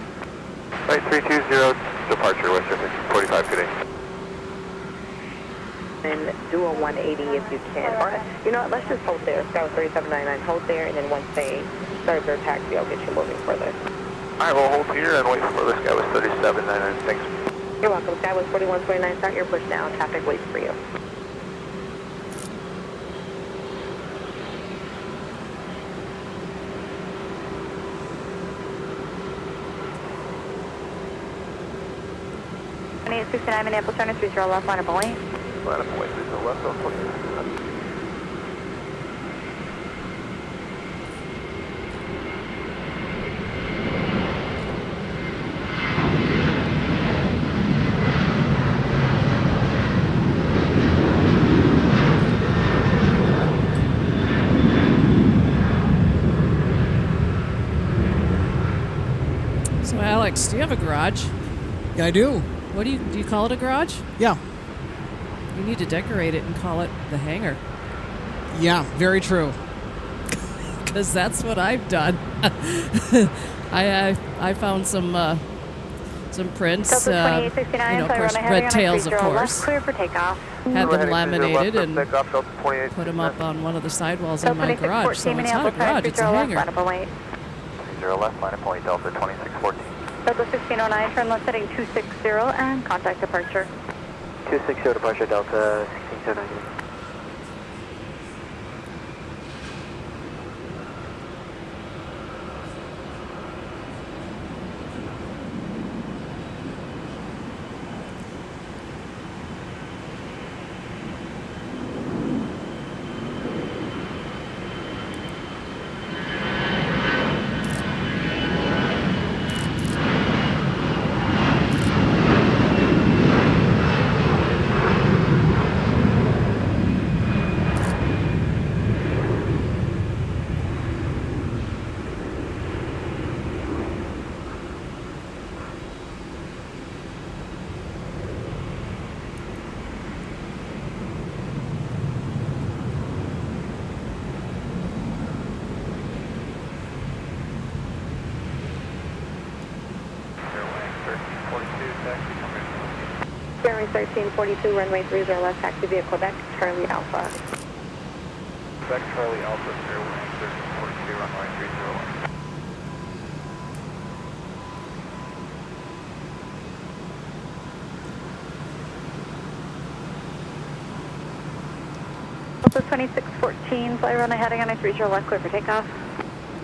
Right 320, departure, WestJet 1545, good day. And do a 180 if you can. Or, you know what, let's just hold there. Sky was 3799, hold there, and then once they start their taxi, I'll get you moving further. Alright, we'll hold here and wait for the Sky was 3799, thanks. You're welcome. Sky was 4129, start your push now. Traffic waits for you. .6869, Minneapolis, turn 30 left, line up and wait. Line up and wait, 30 left, Delta 2159. So, Alex, do you have a garage? Yeah, I do. What do you call it, a garage? Yeah. You need to decorate it and call it the hangar. Yeah, very true. because that's what I've done. I found some prints, you know, of course, red tails, of course. Clear for takeoff. Had them laminated and put them up on one of the sidewalls in my garage. So it's not a garage, it's a hangar. 30 left, line of point, Delta 2614. Delta 1609, turn left heading 260 and contact departure. 260 departure, Delta 16098. Runway 1342, runway 30 left, taxi via Quebec, Charlie Alpha. Quebec, Charlie Alpha, airway 1342, runway 30 left. Delta 2614, fly runway heading on a 30 left, clear for takeoff.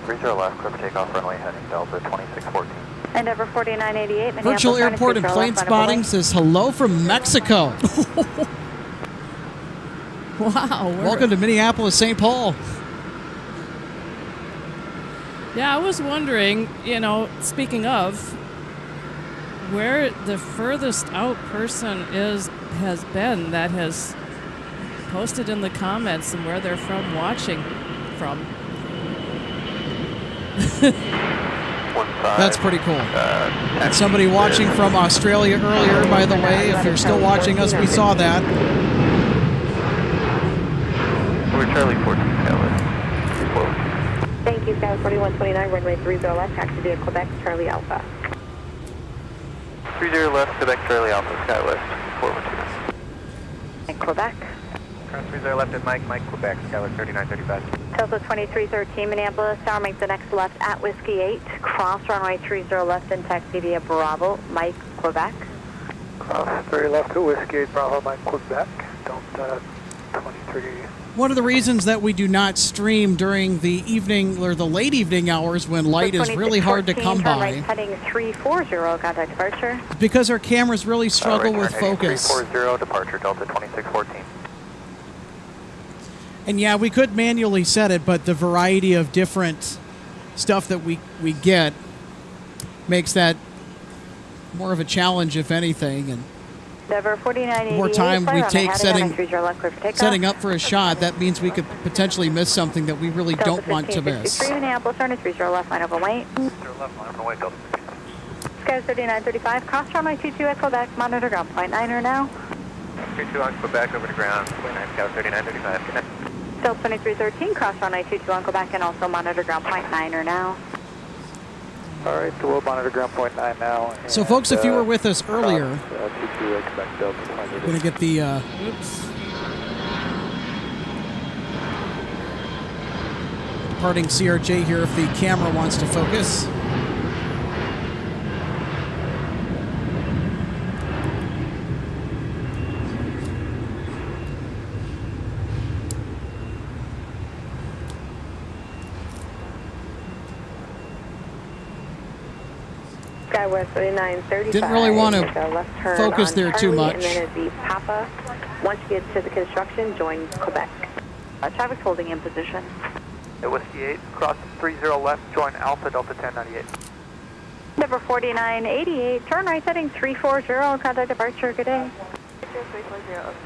30 left, clear for takeoff, runway heading Delta 2614. Endeavor 4988, Virtual Airport and Plane Spotting says hello from Mexico. Wow. Welcome to Minneapolis, St. Paul. Yeah, I was wondering, you know, speaking of, where the furthest out person has been that has posted in the comments and where they're from watching from. That's pretty cool. And somebody watching from Australia earlier, by the way. If you're still watching us, we saw that. We're Charlie 14, Thank you, Sky 4129, runway 30 left, taxi via Quebec, Charlie Alpha. 30 left, Quebec, Charlie Alpha, Skywest 412. And Quebec. Cross 30 left at Mike, Quebec, Skywest 3935. Delta 2313, Minneapolis, tower, make the next left at Whiskey 8, cross runway 30 left and taxi via Bravo, Mike, Quebec. Cross 30 left at Whiskey 8, Bravo, Mike, Quebec, Delta 23. One of the reasons that we do not stream during the evening or the late evening hours when light is really hard to come by, Heading 340, contact departure. because our cameras really struggle with focus. 340, departure, Delta 2614. And yeah, we could manually set it, but the variety of different stuff that we get makes that more of a challenge, if anything. And Endeavor 4988, more time we take setting up for a shot, that means we could potentially miss something that we really don't want to miss. Minneapolis, turn to 30 left, line over white. 30 left, line over white, Delta. Sky 3935, cross runway 22 at Quebec, monitor ground point 9er now. 32 on Quebec, over to ground, point 9, Sky 3935. Good night. Delta 2313, cross runway 22 on Quebec and also monitor ground point 9er now. All right, so we'll monitor ground point 9 now. So folks, if you were with us earlier, Quebec, Delta 23. we're going to get the departing CRJ here if the camera wants to focus. Skywest 3935. Didn't really want to left turn focus there too Charlie, much. And then it'd be Papa. Once you get to the construction, join Quebec. Traffic's holding in position. At Whiskey 8, cross 30 left, join Alpha, Delta 1098. Number 4988, turn right heading 340, contact departure, good day. 340,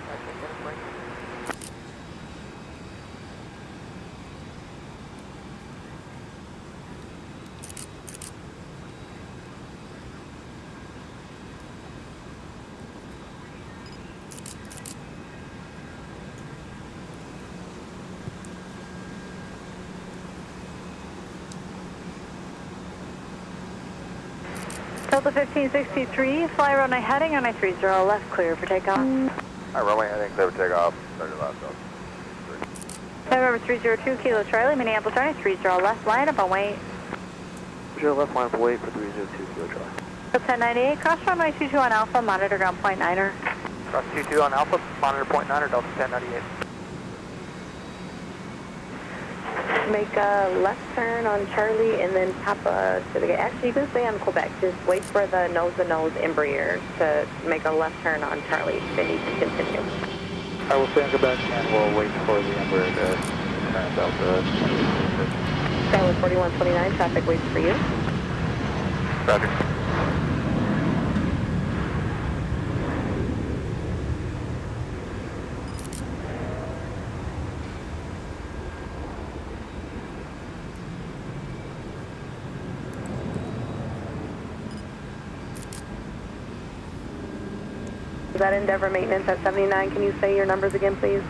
Delta 1563, fly runway heading on a 30 left, clear for takeoff. Runway heading, clear for takeoff. 30 left. November 302, Kilo Charlie, Minneapolis, runway 30 left, line up on wait. 30 left, line up on wait for 302, Kilo Charlie. 1098, cross runway 22 on Alpha, monitor ground point 9er. Cross 22 on Alpha, monitor point 9er, Delta 1098. Make a left turn on Charlie and then top to the gate. Actually, you can stay on Quebec. Just wait for the nose-to-nose Embraer to make a left turn on Charlie. Then you can continue. I will stay on Quebec and we'll wait for the Embraer to turn Delta 26. Charlie 4129, traffic waits for you. Roger. Is that Endeavor Maintenance at 79? Can you say your numbers again, please?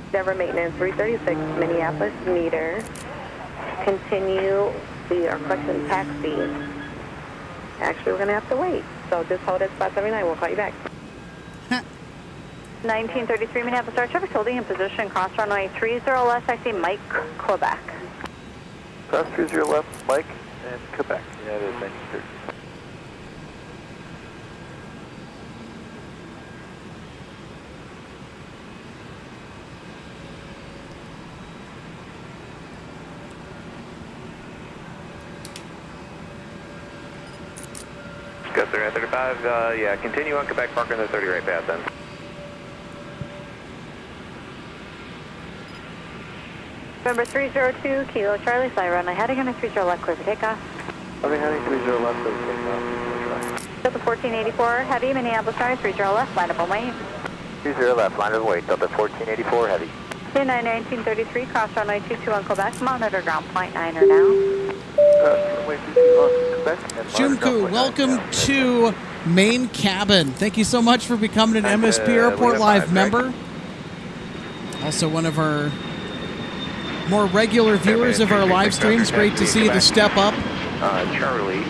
Endeavor Maintenance 336, Minneapolis meter. Continue our collection taxi. Actually, we're going to have to wait. So just hold at spot 79. We'll call you back. 1933 Minneapolis Air traffic holding in position, cross runway 30 left, I see Mike, Quebec. Cross 30 left, Mike, and Quebec. Yeah, it is 1930. Got 35, yeah, continue on Quebec, park in the 30 right path then. November 302, Kilo Charlie, fly runway heading on a 30 left, clear for takeoff. Runway heading 30 left, clear for takeoff. Delta 1484, heavy, Minneapolis runway 30 left, line up on wait. 30 left, line of wait, Delta 1484 heavy. 1933, cross runway 22 on Quebec, monitor ground point 9er now. Runway 22 on Quebec. Junku, welcome to Main Cabin. Thank you so much for becoming an MSP Airport Live member. Also one of our more regular viewers of our live streams. Great to see the step up. Charlie.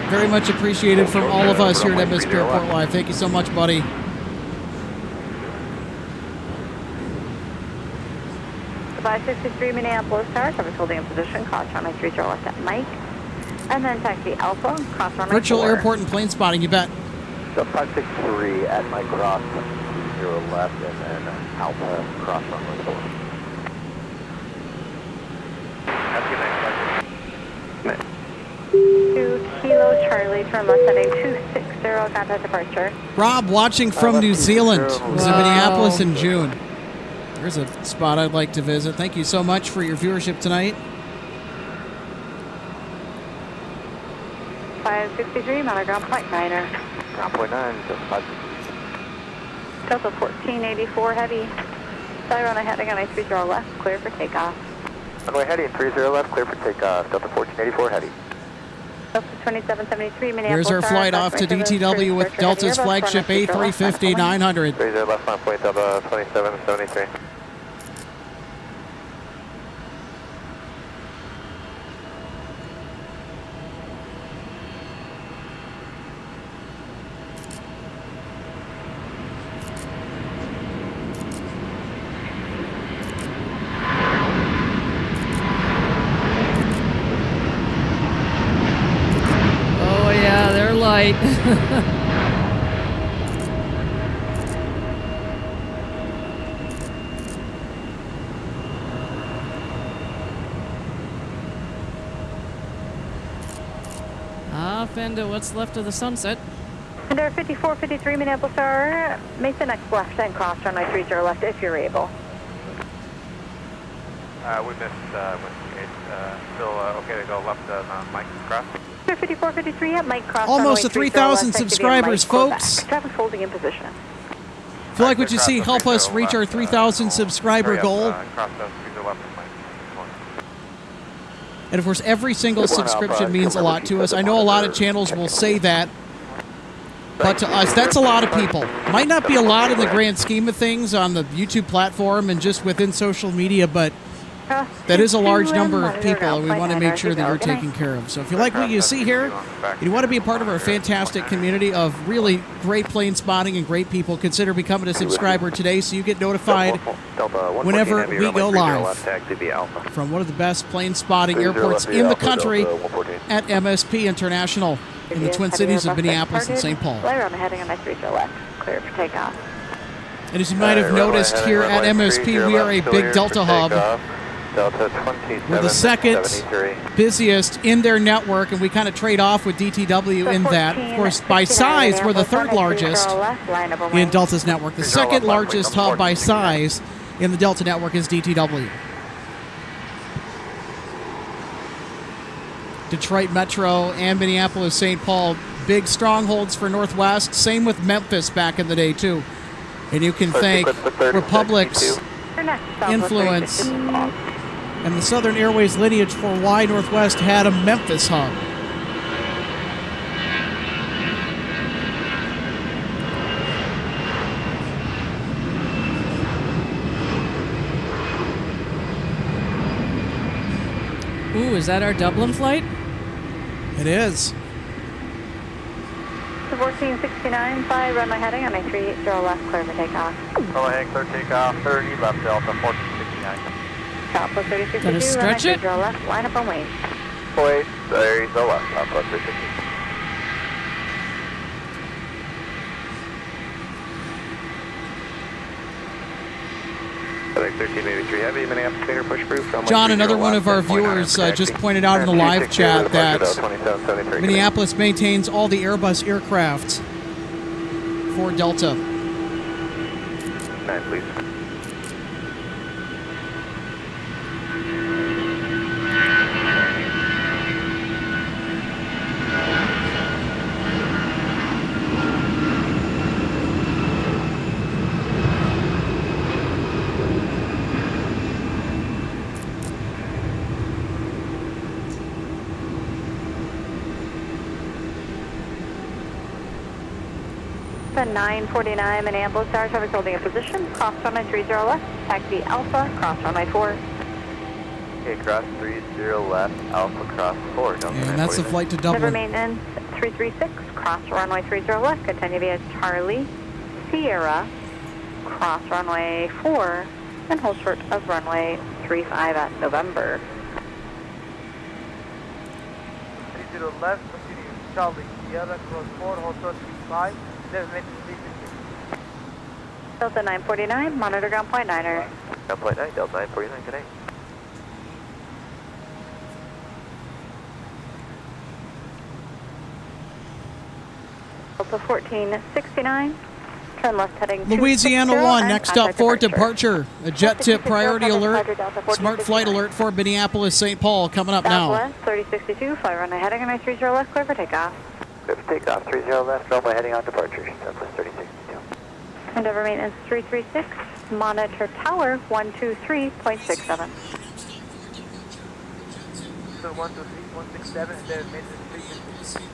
Very much appreciated from all of us here at MSP Airport Live. Thank you so much, buddy. The 563 Minneapolis Tower, traffic holding in position, cross runway 30 left at Mike. And then taxi Alpha, cross runway Virtual 4. airport and plane spotting, you bet. So 563 at Mike cross, 0 left, and then Alpha cross runway 4. Have a good night. 2 Kilo Charlie, turn left heading 260, contact departure. Rob, watching from New Zealand. Was in Minneapolis in June. There's a spot I'd like to visit. Thank you so much for your viewership tonight. 563, monitor ground point 9er. Ground point 9, Delta 563. Delta 1484 heavy. Fly runway heading on a 30 left, clear for takeoff. Runway heading 30 left, clear for takeoff. Delta 1484 heavy. Delta 2773, Minneapolis. Here's our flight off to DTW with Delta's flagship A350-900. 30 left, line point Delta 2773. Oh yeah, they're light. Off into what's left of the sunset. Under 5453 Minneapolis Tower, make the next left and cross runway 30 left if you're able. We missed, still okay to go left on Mike cross? Under 5453 at Mike Cross. Almost runway to 30 3,000 left, subscribers, Mike, Quebec. folks. Traffic holding in position. If you like what you see, help us reach our 3,000 subscriber goal. Cross 30 left on Mike. And of course, every single subscription means a lot to us. I know a lot of channels will say that, but to us, that's a lot of people. Might not be a lot in the grand scheme of things on the YouTube platform and just within social media, but that is a large number of people, and we want to make sure that you're taken care of. So if you like what you see here, and you want to be a part of our fantastic community of really great plane spotting and great people, consider becoming a subscriber today so you get notified whenever we go live from one of the best plane spotting airports in the country at MSP International in the Twin Cities of Minneapolis and St. Paul. Later, heading on my 30 left, clear for takeoff. And as you might have noticed here at MSP, we are a big Delta hub. We're the second busiest in their network, and we kind of trade off with DTW in that. Of course, by size, we're the third largest in Delta's network. The second largest hub by size in the Delta network is DTW. Detroit Metro and Minneapolis St. Paul, big strongholds for Northwest. Same with Memphis back in the day, too. And you can thank Republic's influence and the Southern Airways lineage for why Northwest had a Memphis hub. Ooh, is that our Dublin flight? It is. 1469, fly runway heading on a 30 left, clear for takeoff. Runway heading, clear takeoff, 30 left, Delta, 1469. Southwest 3062, Gotta stretch runway it? 30 left, line up on wing. Wait, 30 left, Southwest 360. John, another one of our viewers just pointed out in the live chat that Minneapolis maintains all the Airbus aircraft for Delta. 9, please. The 949 Minneapolis Tower traffic holding a position. Cross runway 30 left. Taxi Alpha. Cross runway 4. Okay, cross 30 left. Alpha cross 4. And that's the flight to Cover Dublin. maintenance 336. Cross runway 30 left. Continue via Charlie Sierra. Cross runway 4. And hold short of runway 35 at November. 30 left. Continue Charlie Sierra cross 4. Hold short 35. Delta 949, monitor ground point 9er. Ground point 9, Delta 949, good day. Delta 1469, turn left heading Louisiana 260 1, and next up for departure. A jet tip 260, priority alert, Delta smart flight alert for Minneapolis St. Paul coming up now. Southwest 3062, fly runway heading on 30 left, clear for takeoff. Clear for takeoff, 30 left, runway heading on departure, Southwest 3062. Endeavor maintenance 336, monitor tower 123.67. So 123.67, Endeavor maintenance 336.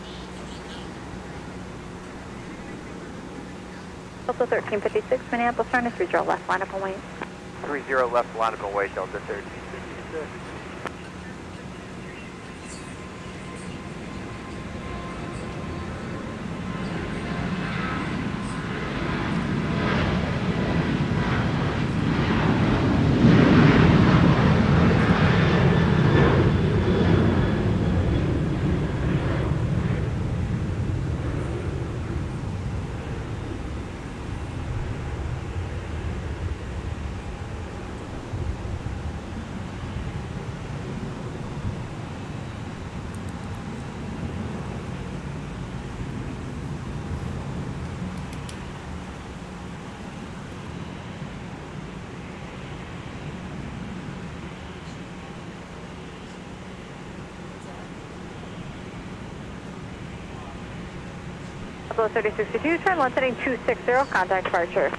Delta 1356, Minneapolis turn 30 left, line up and wait. 30 left, line up and wait, Delta 1356. Delta 3062, turn left heading 260, contact departure.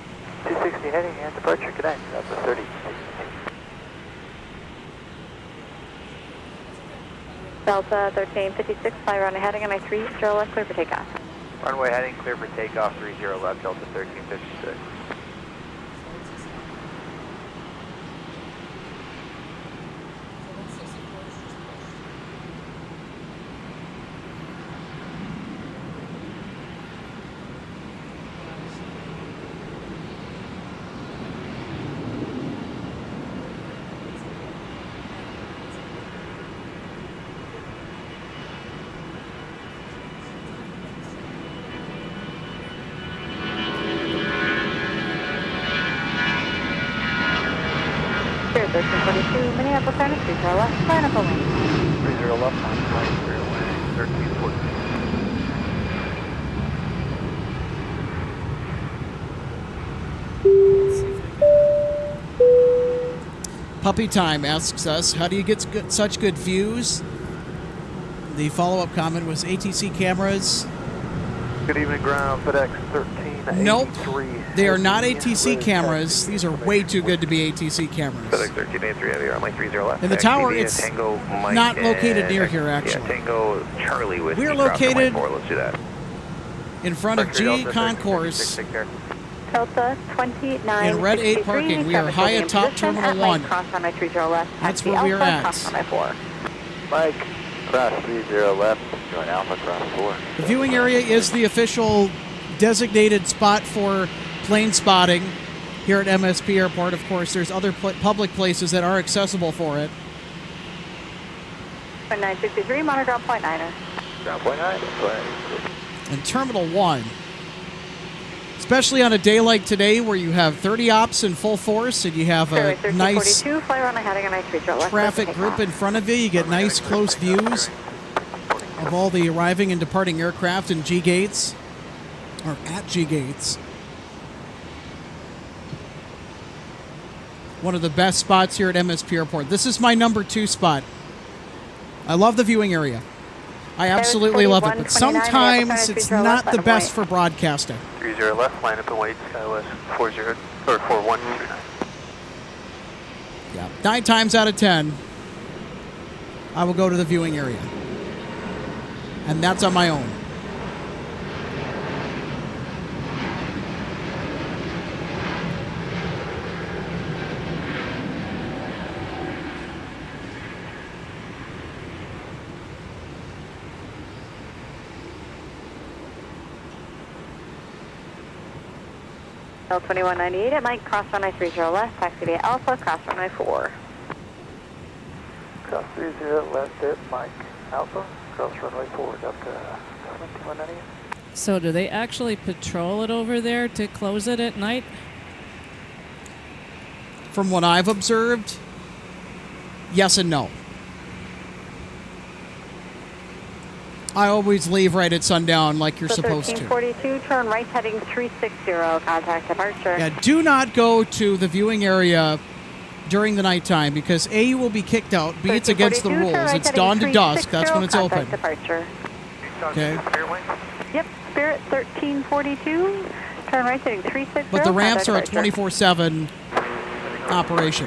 260 heading and departure, good night, Delta 30. Delta 1356, fly runway heading on 30 left, clear for takeoff. Runway heading clear for takeoff, 30 left, Delta 1356. Spirit 1342, Minneapolis Airport, 30 left, line up a lane. 30 left on flight, runway 1342. Puppy Time asks us, how do you get such good views? The follow-up comment was ATC cameras. Good evening, ground, FedEx 1383. Nope, they are not ATC cameras. These are way too good to be ATC cameras. FedEx 1383, heavy, runway 30 left. And the tower, Aviation, it's Tango, Mike, not located near here, actually. Yeah, Tango, Charlie with We're located let's do that. in front of G Concourse Delta 29. in Red 8 parking. We are high atop Terminal 1. Cross runway 30 left. That's taxi where we are Alpha, at. Cross runway 4. Mike, cross 30 left, join Alpha, cross 4. The viewing area is the official designated spot for plane spotting here at MSP Airport. Of course, there's other public places that are accessible for it. 963, monitor ground point 9er. Ground point 9, And Terminal 1, especially on a day like today where you have 30 ops in full force and you have a nice traffic group in front of you, you get nice close views of all the arriving and departing aircraft in G gates, or at G gates. One of the best spots here at MSP Airport. This is my number 2 spot. I love the viewing area. I absolutely love it, but sometimes it's not the best for broadcasting. 30 left, line up and wait, SkyWest 40 or 4129. Yeah, 9 times out of 10, I will go to the viewing area. And that's on my own. L2198 at Mike, cross runway 30 left, taxi via Alpha, cross runway 4. Cross 30 left at Mike, Alpha, cross runway 4, up to 2198. So do they actually patrol it over there to close it at night? From what I've observed, yes and no. I always leave right at sundown like you're supposed to. 1342, turn right heading 360, contact departure. Yeah, do not go to the viewing area during the nighttime because A, you will be kicked out, B, it's against the rules. It's dawn to dusk, that's when it's open. Departure. Okay. Yep, Spirit 1342, turn right heading 360. But the ramps are a 24/7 operation.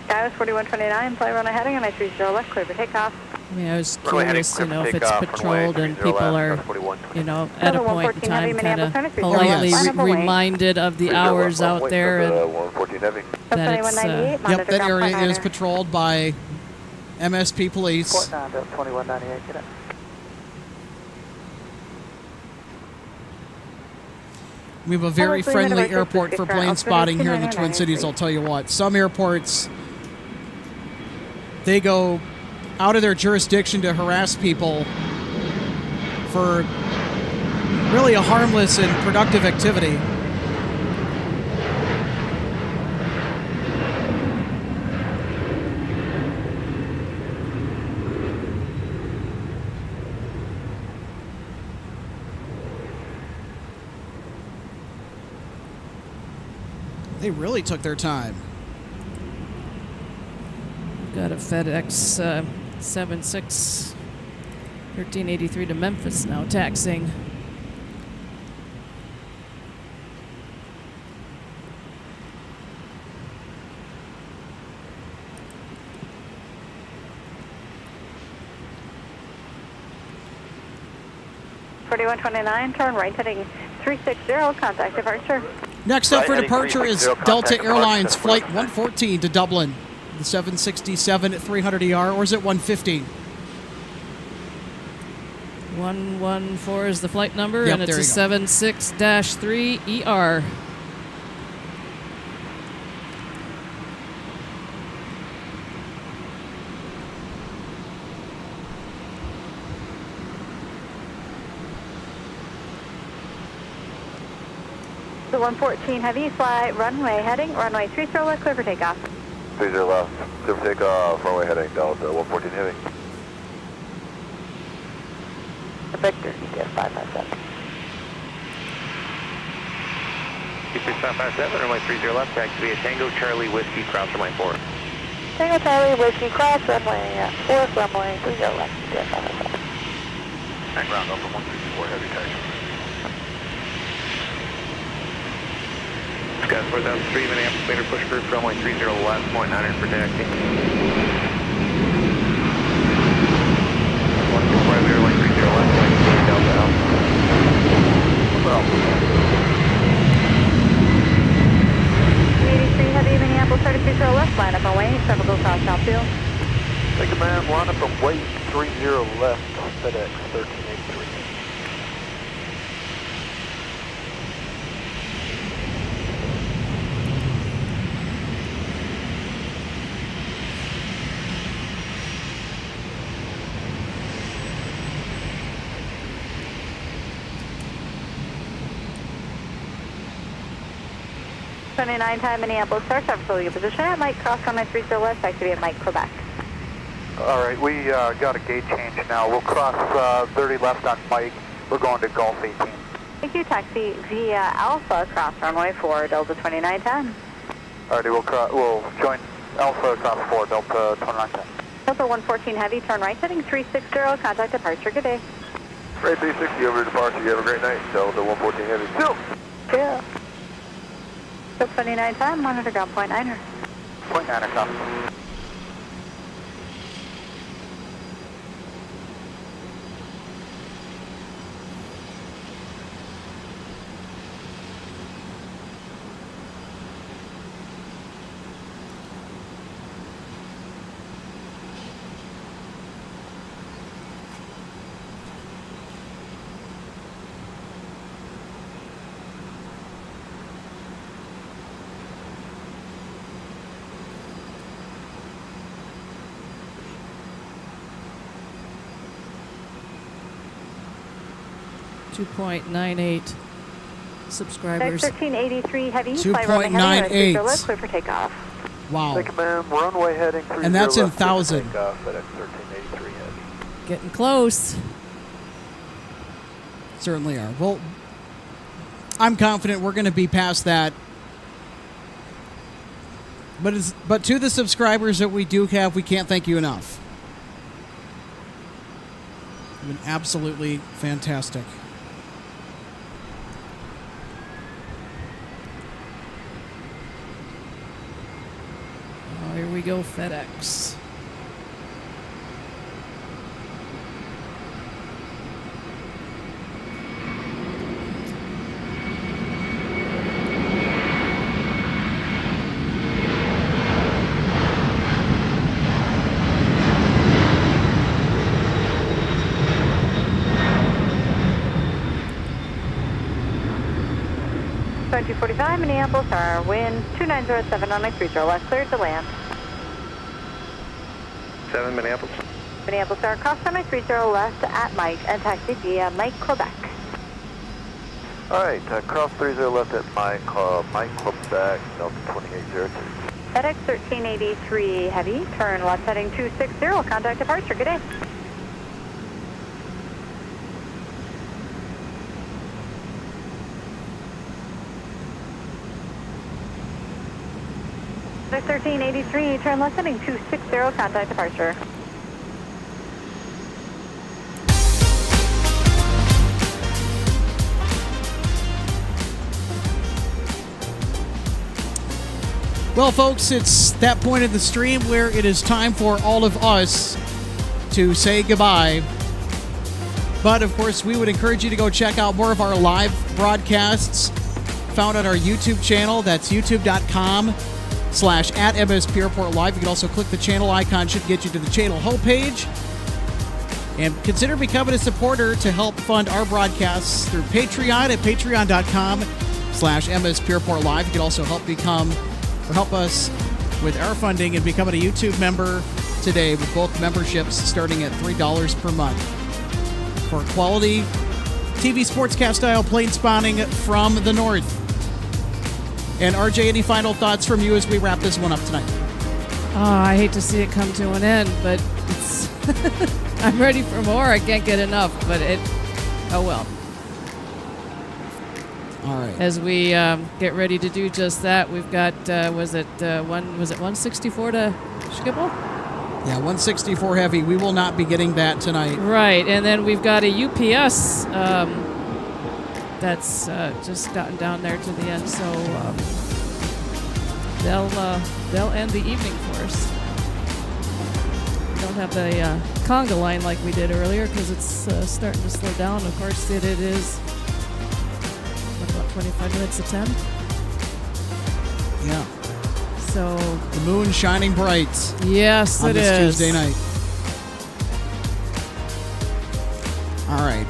SkyWest 4129, fly runway heading on 30 left, clear for takeoff. I mean, I was curious to know if it's patrolled and people are, you know, at a point in time kind of politely reminded of the hours out there and that it's... Yep, that area is patrolled by MSP police. We have a very friendly airport for plane spotting here in the Twin Cities, I'll tell you what. Some airports, they go out of their jurisdiction to harass people for really a harmless and productive activity. They really took their time. Got a FedEx 76 1383 to Memphis now, taxiing. .4129, turn right heading 360, contact departure. Next up for departure is Delta Airlines Flight 114 to Dublin. The 767 at 300 ER, or is it 115? 114 is the flight number, yep, and it's a 76-3 ER. The 114 Heavy, fly runway heading, runway 30 left, clear for takeoff. 30 left, clear for takeoff, runway heading, Delta 114 Heavy. Victor, ETS 557. Victor 557, runway 30 left, taxi via Tango Charlie Whiskey, cross runway 4. Tango Charlie, Whiskey, cross runway 4, runway 30 left, ETS 557. And ground over 164 Heavy taxi. Scott 4003, Minneapolis, meter push group, runway 30 left, 0.9 for taxi. 165, runway 30 left, taxi, Delta Alpha. Alpha. 83 Heavy, Minneapolis, 30 left, line up and wait, several go cross outfield. Take a man, line up and wait, 30 left, FedEx 1383. Time Minneapolis, start service holding your position at Mike, cross runway 30 left, taxi via Mike, Quebec. All right, we got a gate change now. We'll cross 30 left on Mike. We're going to Gulf 18. Thank you, taxi via Alpha, cross runway 4, Delta 2910. All righty, we'll join Alpha across 4, Delta 2910. Delta 114 Heavy, turn right, heading 360, contact departure, good day. Right 360 over to departure, you have a great night, Delta 114 Heavy. Still. Yeah. Delta 2910, monitor ground point 9er. Point 9er, copy. .98 subscribers. 1383 Heavy, 2.98. clear for takeoff. Wow. Take a man, runway heading 30 And that's in left, clear for 1,000. takeoff, FedEx 1383 Heavy. Getting close. Certainly are. Well, I'm confident we're going to be past that. But to the subscribers that we do have, we can't thank you enough. You've been absolutely fantastic. Oh, here we go, FedEx. Minneapolis, our wind 2907 on my 30 left, cleared to land. 7 Minneapolis. Minneapolis, our cross on my 30 left at Mike and taxi via Mike, Quebec. All right, cross 30 left at Mike, Quebec, Delta 2802. FedEx 1383 Heavy, turn left heading 260, contact departure, good day. FedEx 1383, turn left heading 260, contact departure. Well, folks, it's that point of the stream where it is time for all of us to say goodbye. But, of course, we would encourage you to go check out more of our live broadcasts found on our YouTube channel. That's youtube.com/@MSP Airport Live. You can also click the channel icon, should get you to the channel homepage. And consider becoming a supporter to help fund our broadcasts through Patreon at patreon.com/MSP Airport Live. You can also help us with our funding and becoming a YouTube member today with both memberships starting at $3 per month. For quality TV sportscast style plane spotting from the north. And RJ, any final thoughts from you as we wrap this one up tonight? I hate to see it come to an end, but it's I'm ready for more. I can't get enough, but oh well. All right. As we get ready to do just that, we've got was it 164 to Schiphol? Yeah, 164 heavy. We will not be getting that tonight. Right, and then we've got a UPS that's just gotten down there to the end, so they'll end the evening for us. We don't have the conga line like we did earlier because it's starting to slow down. Of course, it is. What, about 25 minutes to 10? Yeah. So the moon shining bright. Yes, on it is. Tuesday night. All right.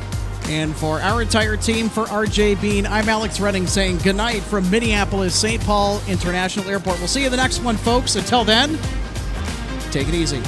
And for our entire team, for RJ Bean, I'm Alex Redding saying goodnight from Minneapolis St. Paul International Airport. We'll see you in the next one, folks. Until then, take it easy.